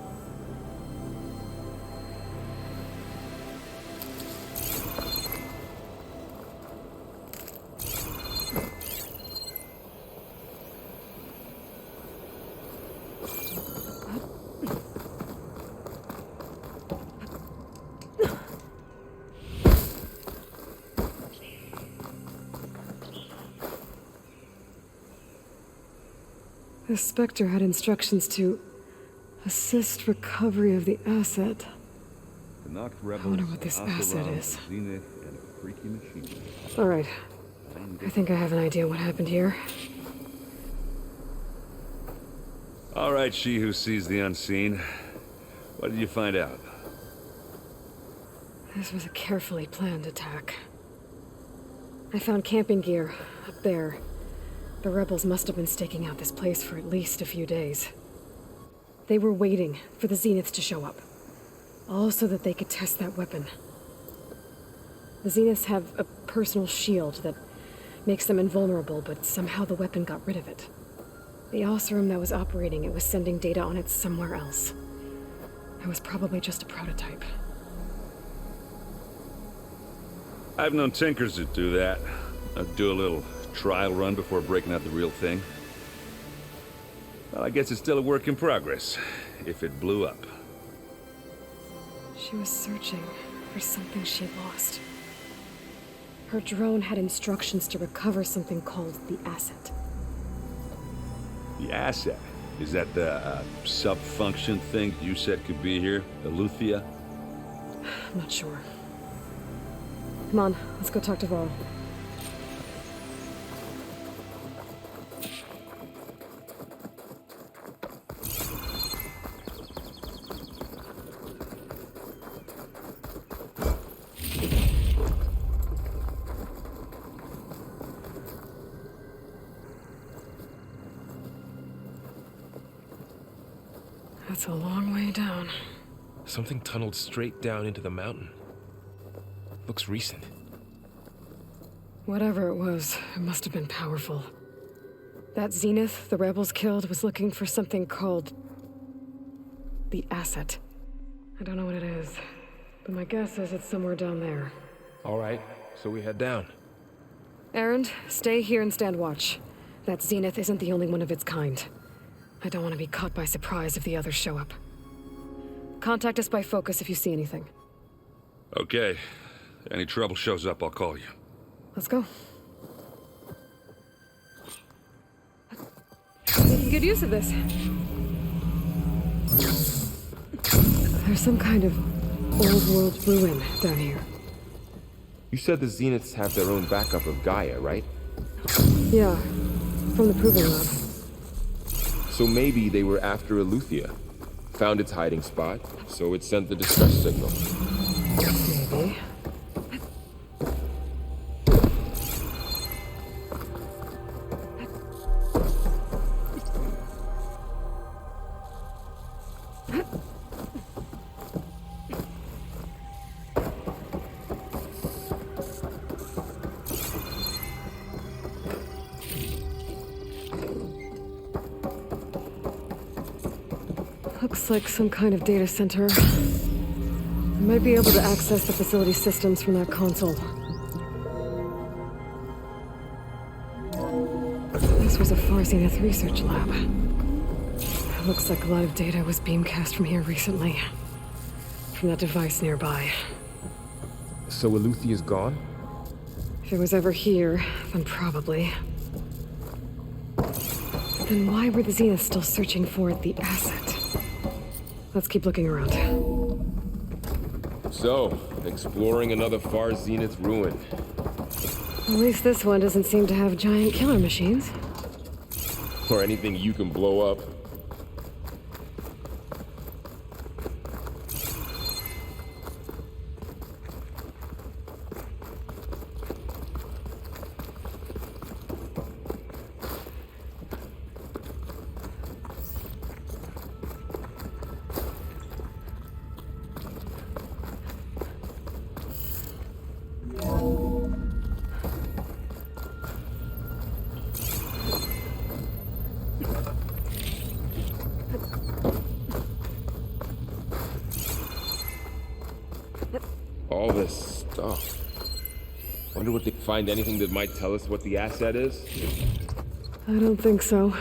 The Spectre had instructions to assist recovery of the asset. The Noct I rebels, wonder what this asset Oseram, is. Zenith, and a freaky machine. All right. I think I have an idea what happened here. All right, she who sees the unseen. What did you find out? This was a carefully planned attack. I found camping gear up there. The rebels must have been staking out this place for at least a few days. They were waiting for the Zeniths to show up, all so that they could test that weapon. The Zeniths have a personal shield that makes them invulnerable, but somehow the weapon got rid of it. The Oseram that was operating it was sending data on it somewhere else. It was probably just a prototype. I've known tinkers that do that. I'd do a little trial run before breaking out the real thing. Well, I guess it's still a work in progress, if it blew up. She was searching for something she lost. Her drone had instructions to recover something called the asset. The asset? Is that the sub-function thing you said could be here? Eleuthia? I'm not sure. Come on, let's go talk to Varl. That's a long way down. Something tunneled straight down into the mountain. Looks recent. Whatever it was, it must have been powerful. That Zenith the rebels killed was looking for something called the asset. I don't know what it is, but my guess is it's somewhere down there. All right, so we head down. Erend, stay here and stand watch. That Zenith isn't the only one of its kind. I don't want to be caught by surprise if the others show up. Contact us by focus if you see anything. Okay. Any trouble shows up, I'll call you. Let's go. Making good use of this. There's some kind of old world ruin down here. You said the Zeniths have their own backup of Gaia, right? Yeah, from the Proving Lab. So maybe they were after Eleuthia. Found its hiding spot, so it sent the distress signal. Maybe. Looks like some kind of data center. I might be able to access the facility systems from that console. This was a Far Zenith research lab. It looks like a lot of data was beamcast from here recently. From that device nearby. So Eleuthia's gone? If it was ever here, then probably. But then why were the Zeniths still searching for the asset? Let's keep looking around. So, exploring another Far Zenith ruin. At least this one doesn't seem to have giant killer machines. Or anything you can blow up. All this stuff. Wonder if they find anything that might tell us what the asset is? I don't think so.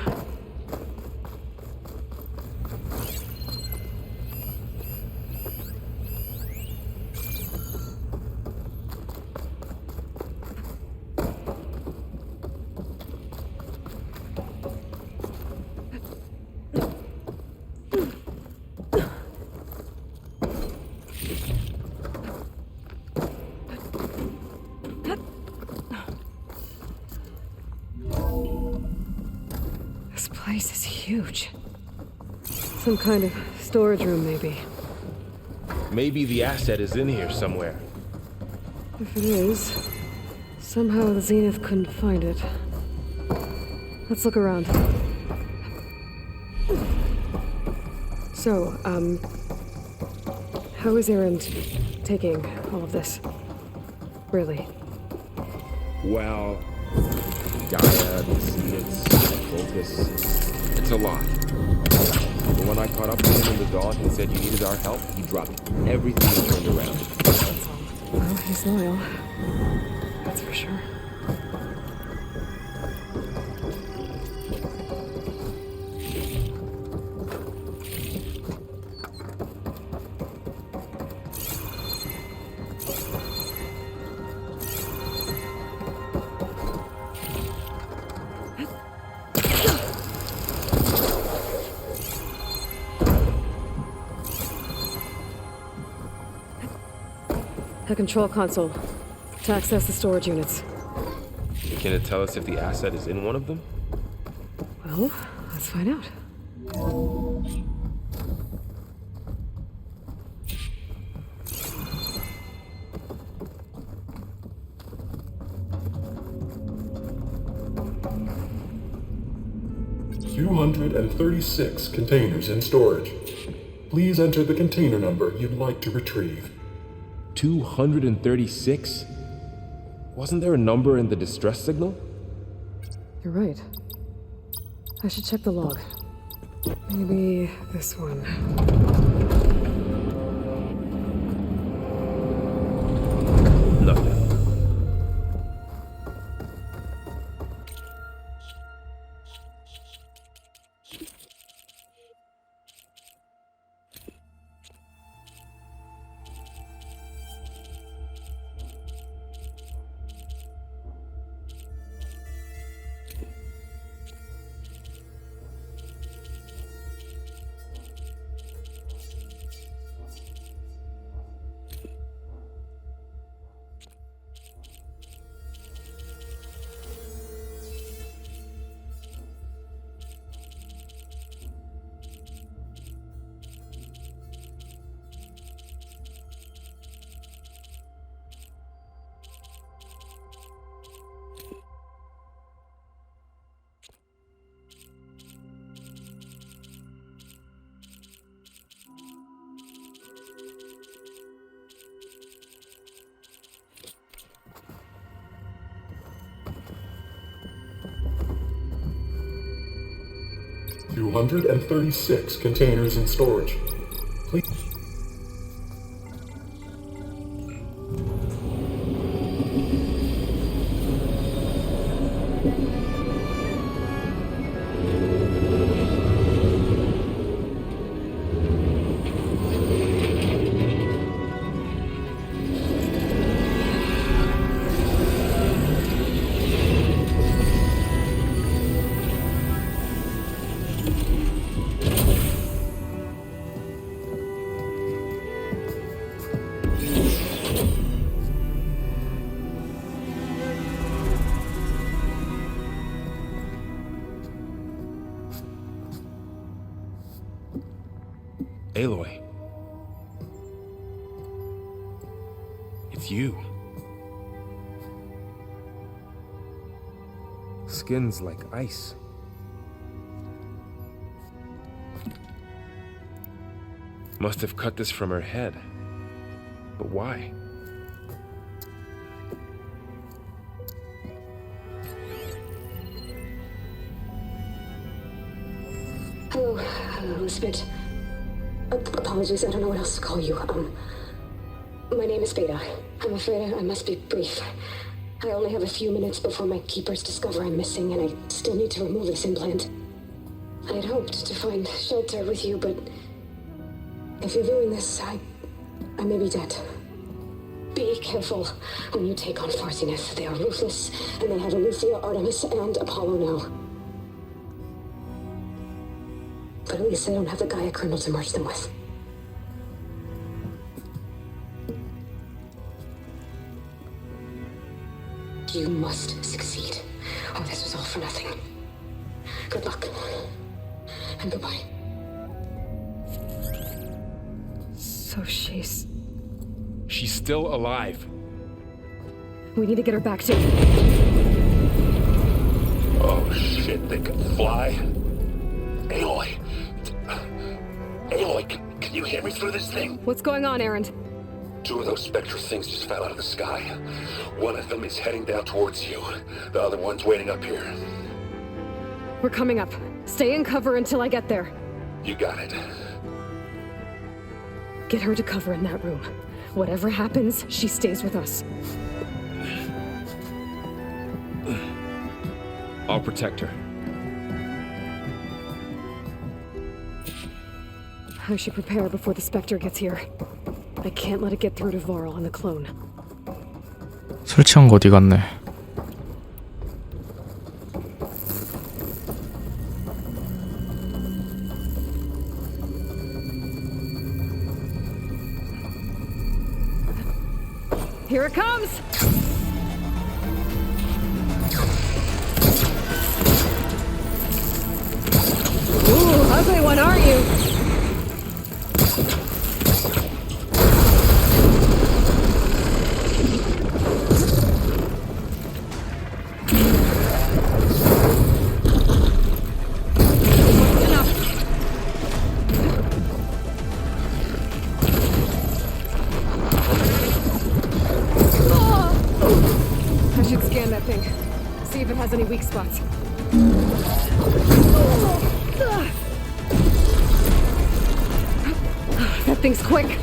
This place is huge. Some kind of storage room, maybe. Maybe the asset is in here somewhere. If it is, somehow the Zenith couldn't find it. Let's look around. So, how is Erend taking all of this? Really? Well, Gaia, the Zeniths, focus. It's a lot. But when I caught up with him in the dawn and said you needed our help, he dropped everything and turned around. Well, he's loyal. That's for sure. The control console. To access the storage units. Can it tell us if the asset is in one of them? Well, let's find out. $236 containers in storage. Please enter the container number you'd like to retrieve. 236? Wasn't there a number in the distress signal? You're right. I should check the log. Maybe this one. Nothing. 236 containers in storage. Please. Aloy. It's you. Skin's like ice. Must have cut this from her head. But why? Hello, Spit. Apologies, I don't know what else to call you. My name is Beta. I'm afraid I must be brief. I only have a few minutes before my keepers discover I'm missing, and I still need to remove this implant. I had hoped to find shelter with you, but if you're doing this, I may be dead. Be careful when you take on Far Zenith. They are ruthless, and they have Eleuthia, Artemis, and Apollo now. But at least I don't have the Gaia kernel to merge them with. You must succeed, or this was all for nothing. Good luck. And goodbye. So she's still alive. We need to get her back to... Oh shit, they can fly? Aloy! Aloy, can you hear me through this thing? What's going on, Erend? 2 of those spectral things just fell out of the sky. One of them is heading down towards you. The other one's waiting up here. We're coming up. Stay in cover until I get there. You got it. Get her to cover in that room. Whatever happens, she stays with us. I'll protect her. I should prepare before the Spectre gets here. I can't let it get through to Varl and the clone. 술 취한 거 어디 갔네. Here it comes! Ooh, ugly one, aren't you? Any weak spots. That thing's quick.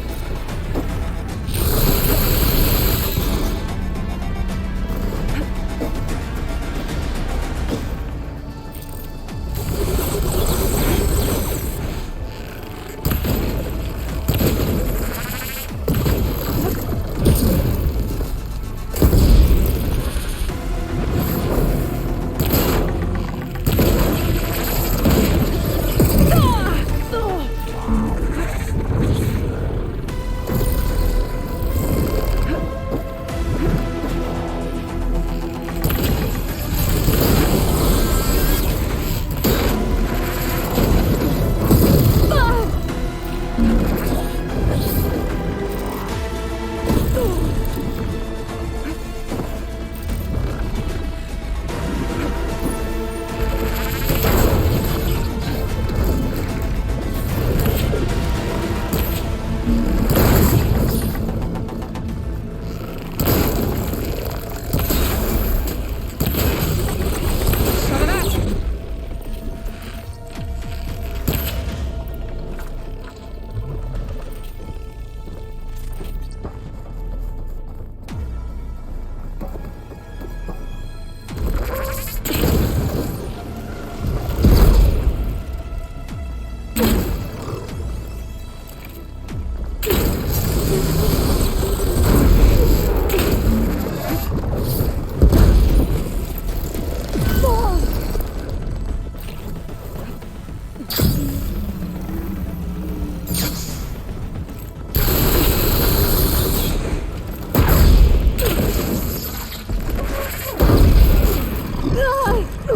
Still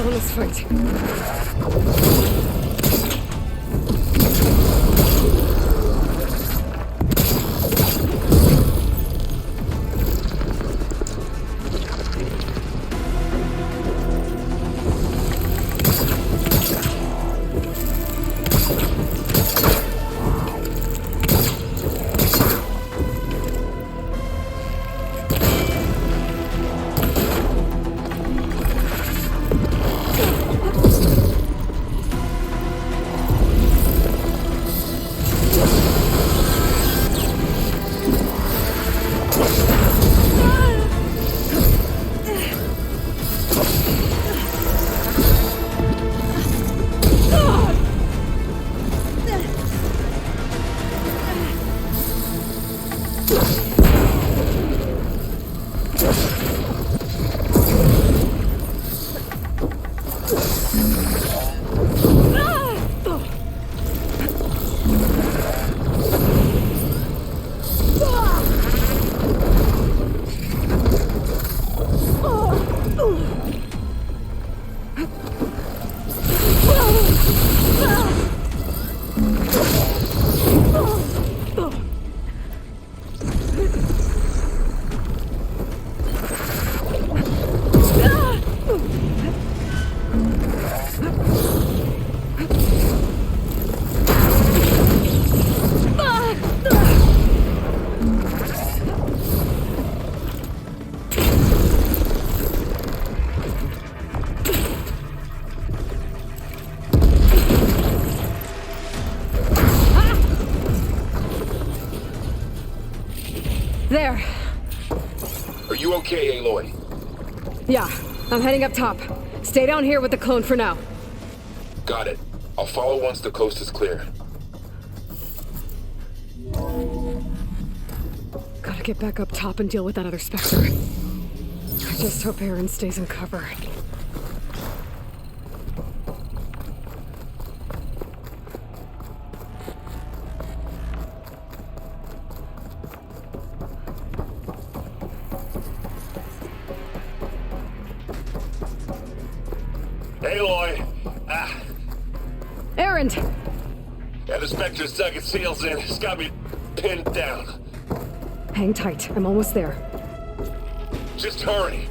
in this fight. There. Are you okay, Aloy? Yeah, I'm heading up top. Stay down here with the clone for now. Got it. I'll follow once the coast is clear. Gotta get back up top and deal with that other Spectre. I just hope Aaron stays in cover. Aloy! Aaron! Yeah, the Spectre's dug its heels in. It's got me pinned down. Hang tight. I'm almost there. Just hurry.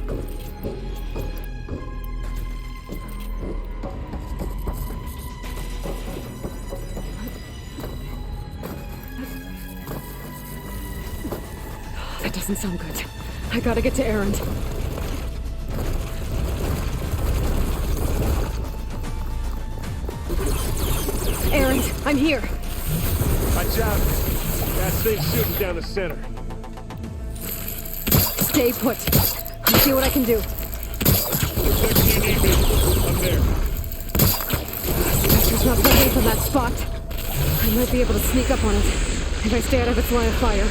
That doesn't sound good. I gotta get to Aaron. Aaron, I'm here. Watch out. That thing's shooting down the center. Stay put. I'll see what I can do. Looks like you need me. I'm there. Spectre's not far away from that spot. I might be able to sneak up on it if I stay out of its line of fire.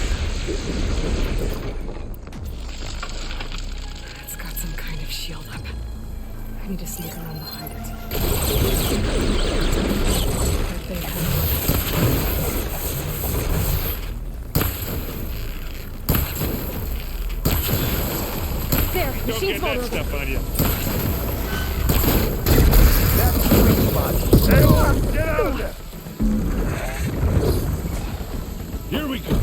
It's got some kind of shield up. I need to sneak around behind it. There, Don't machine's get that vulnerable. stuff on you. Get out of there! Here we go.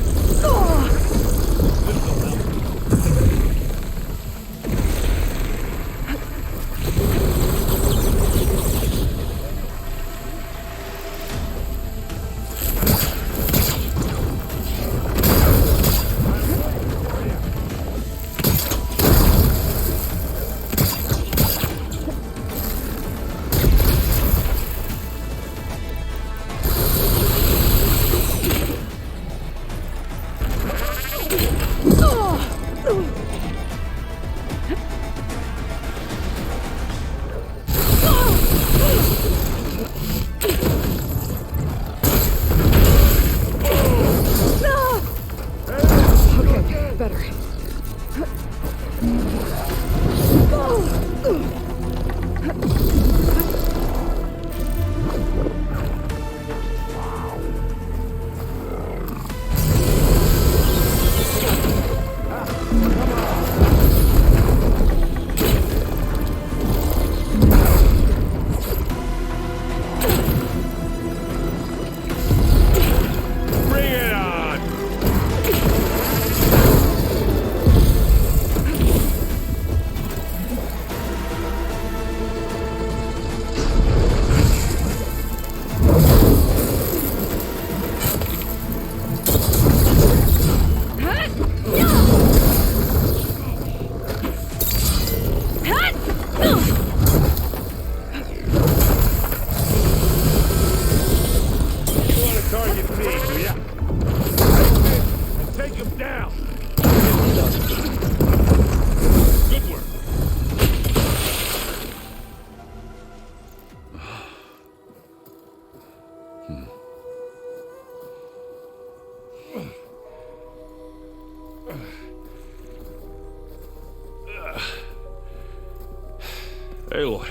Aloy,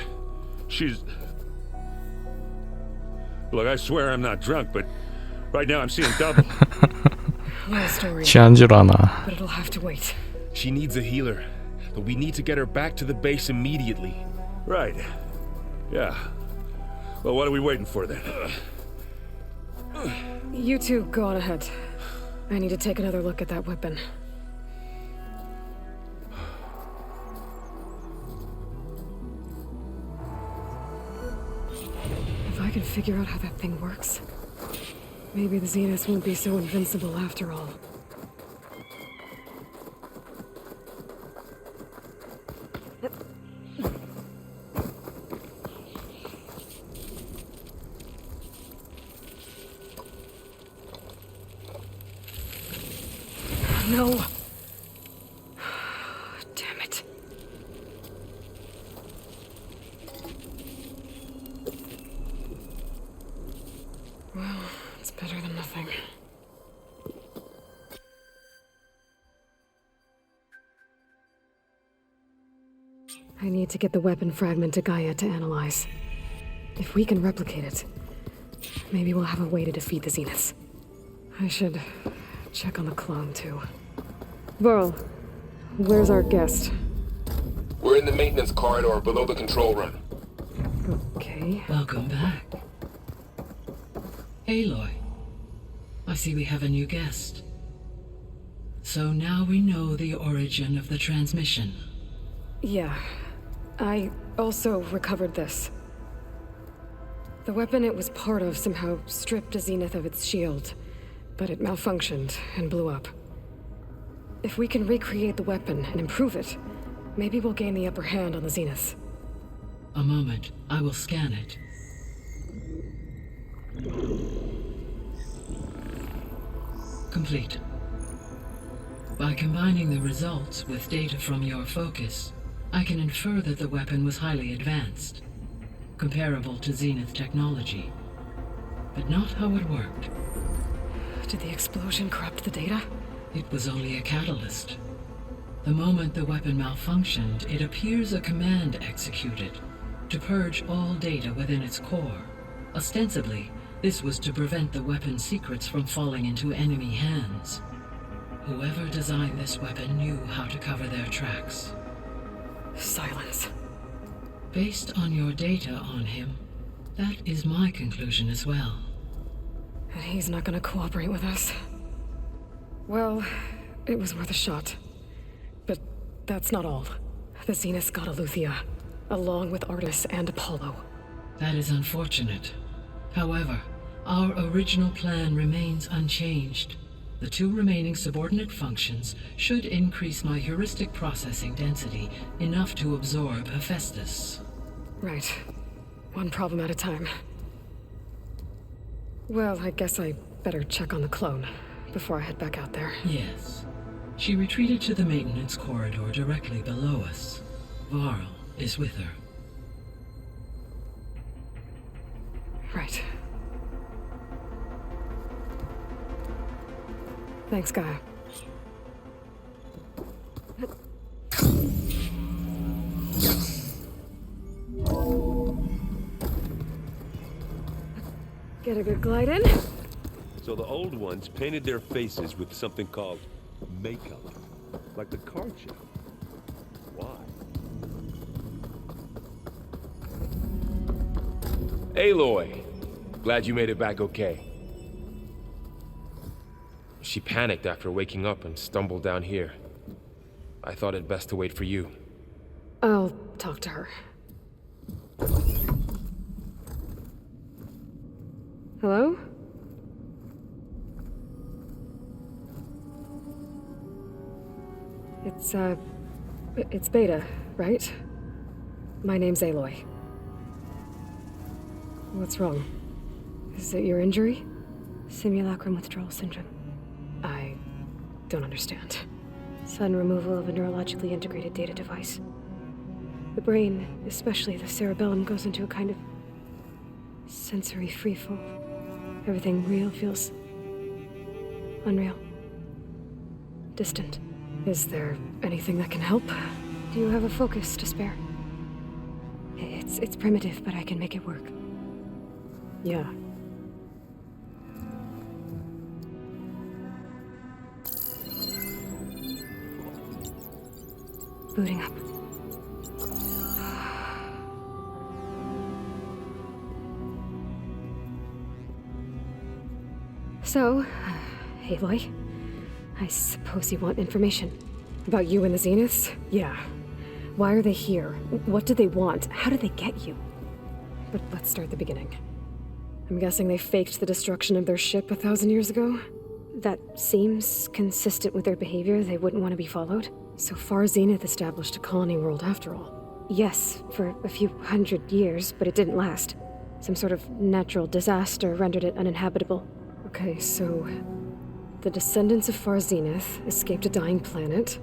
she's... Look, I swear I'm not drunk, but right now I'm seeing double. Long story. 취한 줄 아나. But it'll have to wait. She needs a healer, but we need to get her back to the base immediately. Right. Yeah. Well, what are we waiting for then? You two go on ahead. I need to take another look at that weapon. If I can figure out how that thing works, maybe the Zeniths won't be so invincible after all. No. Damn it. Well, it's better than nothing. I need to get the weapon fragment to Gaia to analyze. If we can replicate it, maybe we'll have a way to defeat the Zeniths. I should check on the clone, too. Varl, where's our guest? We're in the maintenance corridor below the control room. Okay. Welcome back. Aloy, I see we have a new guest. So now we know the origin of the transmission. Yeah. I also recovered this. The weapon it was part of somehow stripped a Zenith of its shield, but it malfunctioned and blew up. If we can recreate the weapon and improve it, maybe we'll gain the upper hand on the Zeniths. A moment, I will scan it. Complete. By combining the results with data from your focus, I can infer that the weapon was highly advanced, comparable to Zenith technology, but not how it worked. Did the explosion corrupt the data? It was only a catalyst. The moment the weapon malfunctioned, it appears a command executed to purge all data within its core. Ostensibly, this was to prevent the weapon's secrets from falling into enemy hands. Whoever designed this weapon knew how to cover their tracks. Silence. Based on your data on him, that is my conclusion as well. He's not gonna cooperate with us. Well, it was worth a shot. But that's not all. The Zeniths got Eleuthia, along with Artus and Apollo. That is unfortunate. However, our original plan remains unchanged. The two remaining subordinate functions should increase my heuristic processing density enough to absorb Hephaestus. Right. One problem at a time. Well, I guess I better check on the clone before I head back out there. Yes. She retreated to the maintenance corridor directly below us. Varl is with her. Right. Thanks, Gaia. Get a good glide in. So the old ones painted their faces with something called makeup, like the card show. Why? Aloy, glad you made it back okay. She panicked after waking up and stumbled down here. I thought it best to wait for you. I'll talk to her. Hello? It's Beta, right? My name's Aloy. What's wrong? Is it your injury? Simulacrum withdrawal syndrome. I don't understand. Sudden removal of a neurologically integrated data device. The brain, especially the cerebellum, goes into a kind of sensory freefall. Everything real feels unreal. Distant. Is there anything that can help? Do you have a focus to spare? It's primitive, but I can make it work. Yeah. Booting up. So, Aloy, I suppose you want information. About you and the Zeniths? Yeah. Why are they here? What do they want? How did they get you? But let's start the beginning. I'm guessing they faked the destruction of their ship 1,000 years ago? That seems consistent with their behavior. They wouldn't want to be followed. So far, Zenith established a colony world after all. Yes, for a few hundred years, but it didn't last. Some sort of natural disaster rendered it uninhabitable. Okay, so the descendants of Far Zenith escaped a dying planet,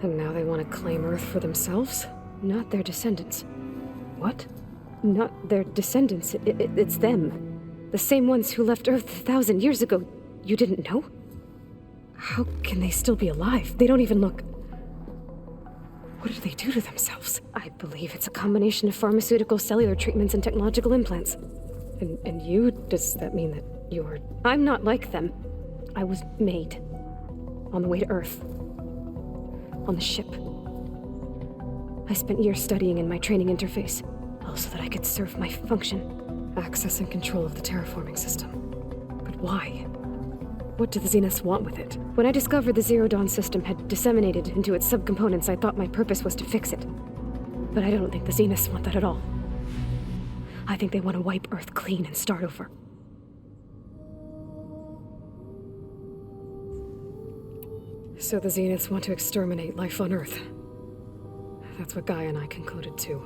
and now they want to claim Earth for themselves? Not their descendants. What? Not their descendants. It's them. The same ones who left Earth 1,000 years ago. You didn't know? How can they still be alive? They don't even look... What did they do to themselves? I believe it's a combination of pharmaceutical, cellular treatments, and technological implants. And you? Does that mean that you're... I'm not like them. I was made. On the way to Earth. On the ship. I spent years studying in my training interface, all so that I could serve my function. Access and control of the terraforming system. But why? What do the Zeniths want with it? When I discovered the Zero Dawn system had disseminated into its subcomponents, I thought my purpose was to fix it. But I don't think the Zeniths want that at all. I think they want to wipe Earth clean and start over. So the Zeniths want to exterminate life on Earth. That's what Gaia and I concluded too.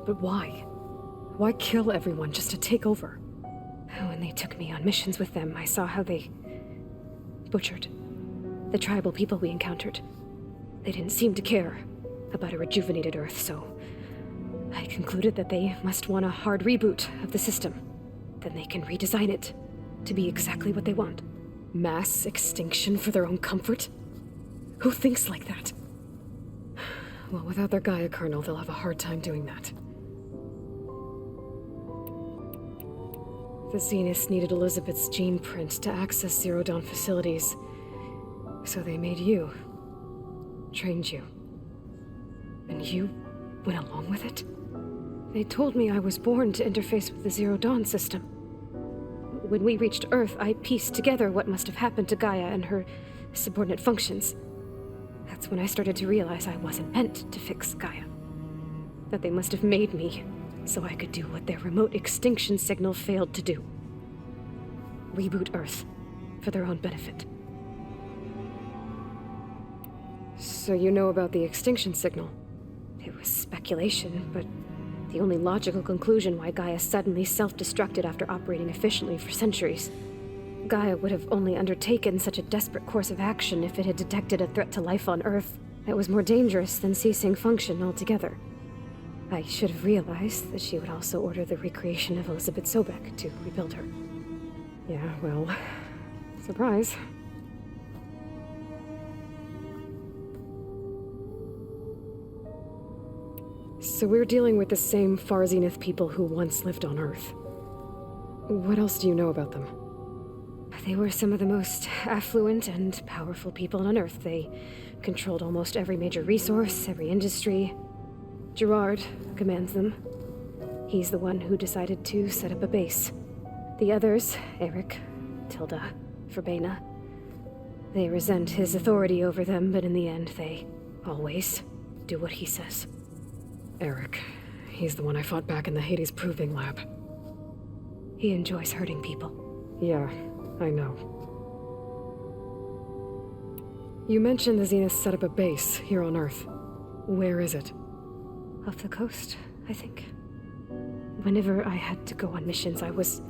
But why? Why kill everyone just to take over? When they took me on missions with them, I saw how they butchered the tribal people we encountered. They didn't seem to care about a rejuvenated Earth, so I concluded that they must want a hard reboot of the system. Then they can redesign it to be exactly what they want. Mass extinction for their own comfort? Who thinks like that? Well, without their Gaia kernel, they'll have a hard time doing that. The Zeniths needed Elizabeth's gene print to access Zero Dawn facilities. So they made you. Trained you. And you went along with it? They told me I was born to interface with the Zero Dawn system. When we reached Earth, I pieced together what must have happened to Gaia and her subordinate functions. That's when I started to realize I wasn't meant to fix Gaia. That they must have made me so I could do what their remote extinction signal failed to do. Reboot Earth for their own benefit. So you know about the extinction signal? It was speculation, but the only logical conclusion why Gaia suddenly self-destructed after operating efficiently for centuries. Gaia would have only undertaken such a desperate course of action if it had detected a threat to life on Earth that was more dangerous than ceasing function altogether. I should have realized that she would also order the recreation of Elizabeth Sobek to rebuild her. Yeah, well, surprise. So we're dealing with the same Far Zenith people who once lived on Earth. What else do you know about them? They were some of the most affluent and powerful people on Earth. They controlled almost every major resource, every industry. Gerard commands them. He's the one who decided to set up a base. The others, Eric, Tilda, Verbena, they resent his authority over them, but in the end, they always do what he says. Eric. He's the one I fought back in the Hades Proving Lab. He enjoys hurting people. Yeah, I know. You mentioned the Zeniths set up a base here on Earth. Where is it? Off the coast, I think. Whenever I had to go on missions, I was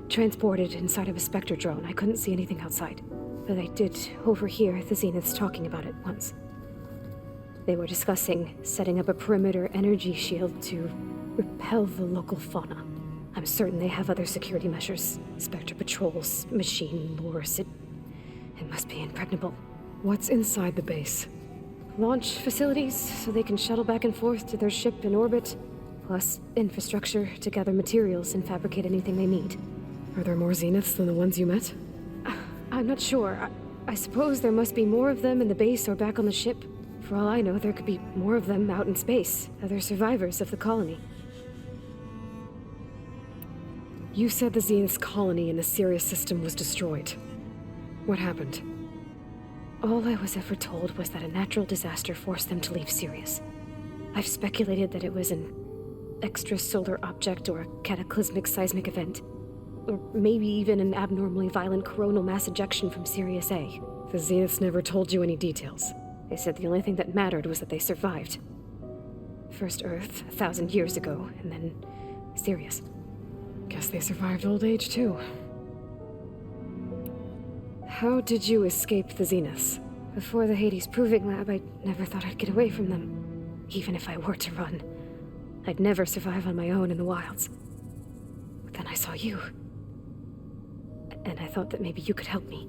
transported inside of a Spectre drone. I couldn't see anything outside. But I did overhear the Zeniths talking about it once. They were discussing setting up a perimeter energy shield to repel the local fauna. I'm certain they have other security measures. Spectre patrols, machine lures. It must be impregnable. What's inside the base? Launch facilities, so they can shuttle back and forth to their ship in orbit. plus infrastructure to gather materials and fabricate anything they need. Are there more Zeniths than the ones you met? I'm not sure. I suppose there must be more of them in the base or back on the ship. For all I know, there could be more of them out in space, other survivors of the colony. You said the Zenith's colony in the Sirius system was destroyed. What happened? All I was ever told was that a natural disaster forced them to leave Sirius. I've speculated that it was an extrasolar object or a cataclysmic seismic event. Or maybe even an abnormally violent coronal mass ejection from Sirius A. The Zeniths never told you any details. They said the only thing that mattered was that they survived. First Earth, 1,000 years ago, and then Sirius. Guess they survived old age, too. How did you escape the Zeniths? Before the Hades Proving Lab, I never thought I'd get away from them. Even if I were to run. I'd never survive on my own in the wilds. But then I saw you. And I thought that maybe you could help me.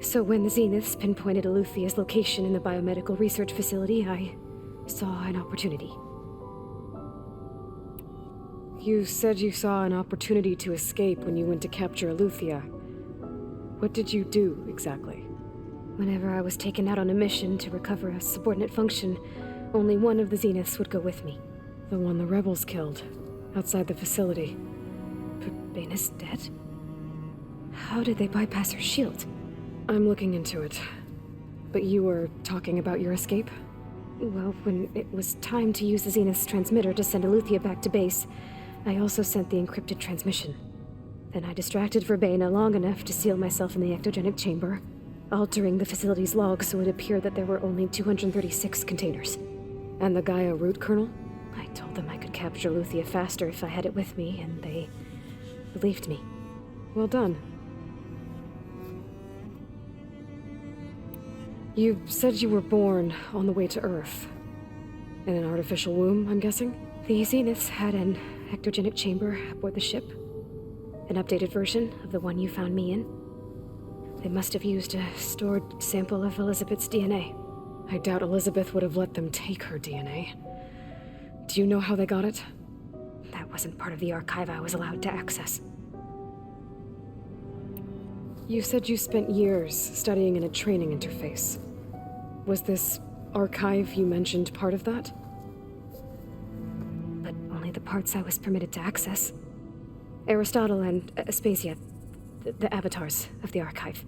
So when the Zeniths pinpointed Eluthia's location in the biomedical research facility, I saw an opportunity. You said you saw an opportunity to escape when you went to capture Eluthia. What did you do, exactly? Whenever I was taken out on a mission to recover a subordinate function, only one of the Zeniths would go with me. The one the rebels killed, outside the facility. But Baina's dead? How did they bypass her shield? I'm looking into it. But you were talking about your escape? Well, when it was time to use the Zenith's transmitter to send Eluthia back to base, I also sent the encrypted transmission. Then I distracted Verbena long enough to seal myself in the ectogenic chamber, altering the facility's log so it appeared that there were only 236 containers. And the Gaia root kernel? I told them I could capture Eluthia faster if I had it with me, and they believed me. Well done. You said you were born on the way to Earth. In an artificial womb, I'm guessing? The Zeniths had an ectogenic chamber aboard the ship. An updated version of the one you found me in. They must have used a stored sample of Elizabeth's DNA. I doubt Elizabeth would have let them take her DNA. Do you know how they got it? That wasn't part of the archive I was allowed to access. You said you spent years studying in a training interface. Was this archive you mentioned part of that? But only the parts I was permitted to access. Aristotle and Aspasia, the avatars of the archive,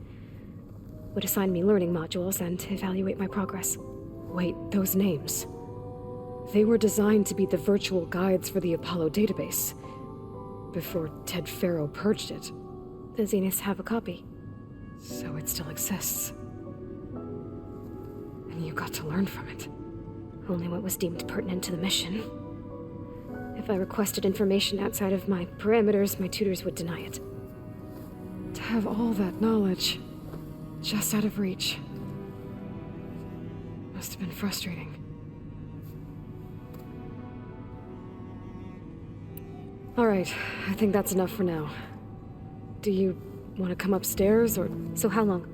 would assign me learning modules and evaluate my progress. Wait, those names. They were designed to be the virtual guides for the Apollo database, before Ted Faro purged it. The Zeniths have a copy. So it still exists. And you got to learn from it. Only what was deemed pertinent to the mission. If I requested information outside of my parameters, my tutors would deny it. To have all that knowledge, just out of reach, must have been frustrating. All right, I think that's enough for now. Do you want to come upstairs, or... So how long?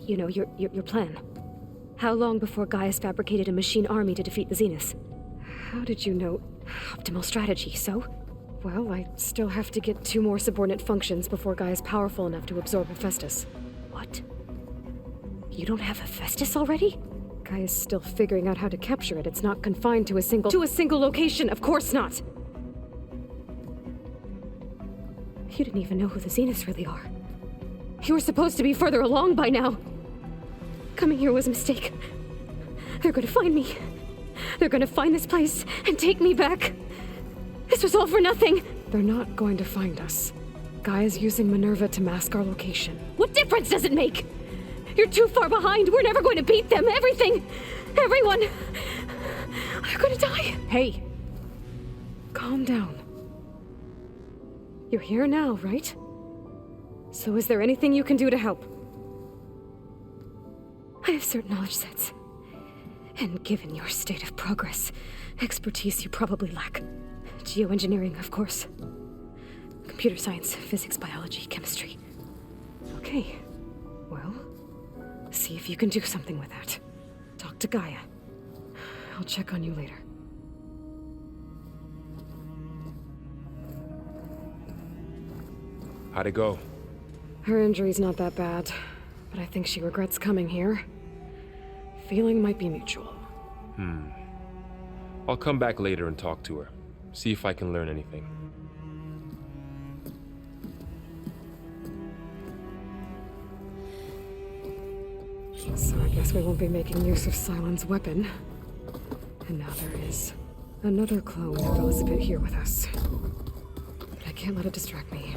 You know, your plan. How long before Gaius fabricated a machine army to defeat the Zeniths? How did you know? Optimal strategy, so? Well, I still have to get 2 more subordinate functions before Gaia's powerful enough to absorb Hephaestus. What? You don't have Hephaestus already? Gaia's still figuring out how to capture it. It's not confined to a single... To a single location! Of course not! You didn't even know who the Zeniths really are. You were supposed to be further along by now! Coming here was a mistake. They're gonna find me. They're gonna find this place and take me back. This was all for nothing. They're not going to find us. Gaia's using Minerva to mask our location. What difference does it make? You're too far behind. We're never going to beat them. Everything. Everyone. They're gonna die. Hey. Calm down. You're here now, right? So is there anything you can do to help? I have certain knowledge sets. And given your state of progress, expertise you probably lack. Geoengineering, of course. Computer science, physics, biology, chemistry. Okay. Well, see if you can do something with that. Talk to Gaia. I'll check on you later. How'd it go? Her injury's not that bad, but I think she regrets coming here. Feeling might be mutual. I'll come back later and talk to her. See if I can learn anything. So I guess we won't be making use of Silent's weapon. And now there is another clone of Elizabeth here with us. But I can't let it distract me.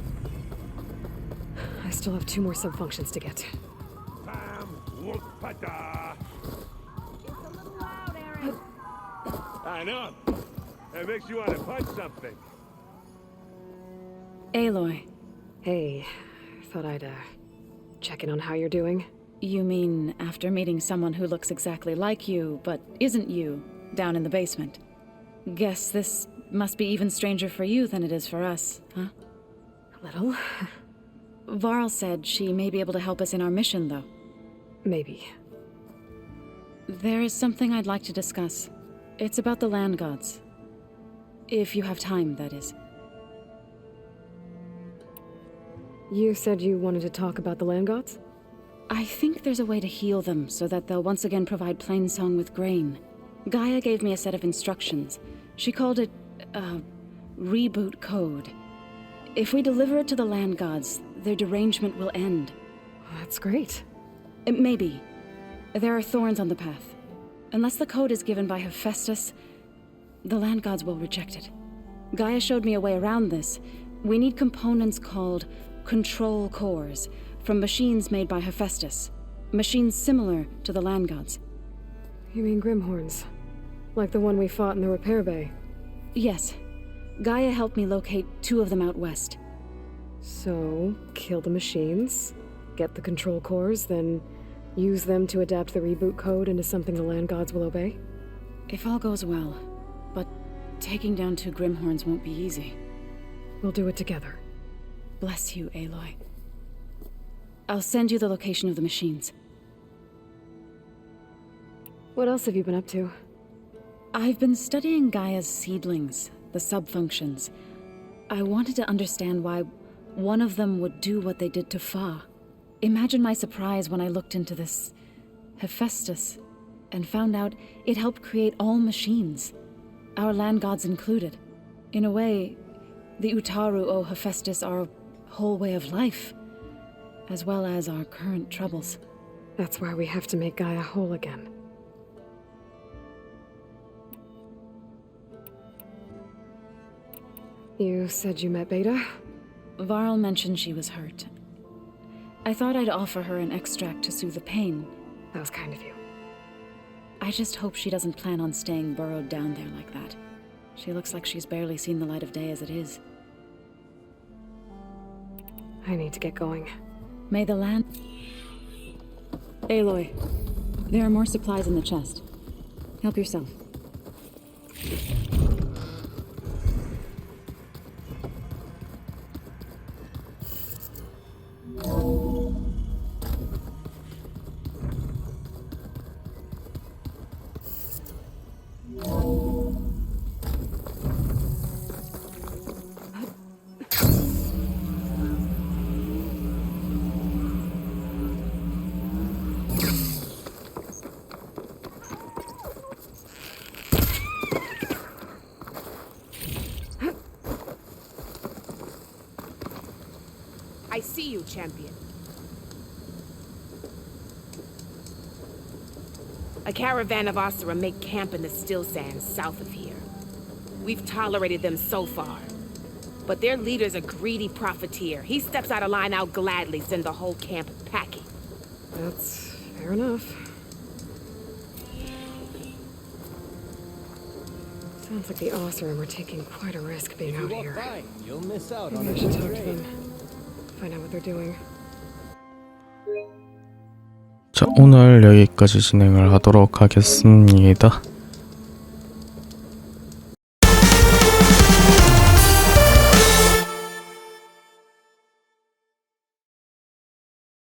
I still have 2 more sub-functions to get. I know. It makes you want to punch something. Aloy. Hey, thought I'd, check in on how you're doing. You mean after meeting someone who looks exactly like you, but isn't you, down in the basement? Guess this must be even stranger for you than it is for us, huh? A little. Varl said she may be able to help us in our mission, though. Maybe. There is something I'd like to discuss. It's about the land gods. If you have time, that is. You said you wanted to talk about the land gods? I think there's a way to heal them so that they'll once again provide Plainsong with grain. Gaia gave me a set of instructions. She called it a reboot code. If we deliver it to the land gods, their derangement will end. That's great. Maybe. There are thorns on the path. Unless the code is given by Hephaestus, the land gods will reject it. Gaia showed me a way around this. We need components called control cores from machines made by Hephaestus. Machines similar to the land gods. You mean Grimhorns? Like the one we fought in the repair bay? Yes. Gaia helped me locate 2 of them out west. So, kill the machines, get the control cores, then use them to adapt the reboot code into something the land gods will obey? If all goes well. But taking down 2 Grimhorns won't be easy. We'll do it together. Bless you, Aloy. I'll send you the location of the machines. What else have you been up to? I've been studying Gaia's seedlings, the sub-functions. I wanted to understand why one of them would do what they did to Fa. Imagine my surprise when I looked into this Hephaestus and found out it helped create all machines, our land gods included. In a way, the Utaru owe Hephaestus our whole way of life, as well as our current troubles. That's why we have to make Gaia whole again. You said you met Beta? Varl mentioned she was hurt. I thought I'd offer her an extract to soothe the pain. That was kind of you. I just hope she doesn't plan on staying burrowed down there like that. She looks like she's barely seen the light of day as it is. I need to get going. May the land... Aloy, there are more supplies in the chest. Help yourself. I see you, champion. A caravan of Osira make camp in the still sands south of here. We've tolerated them so far. But their leader's a greedy profiteer. He steps out of line, I'll gladly send the whole camp packing. That's fair enough. Sounds like the Osira are taking quite a risk being out here. You'll miss out Maybe on I should talk to them. Find out what they're doing. 자, 오늘 여기까지 진행을 하도록 하겠습니다.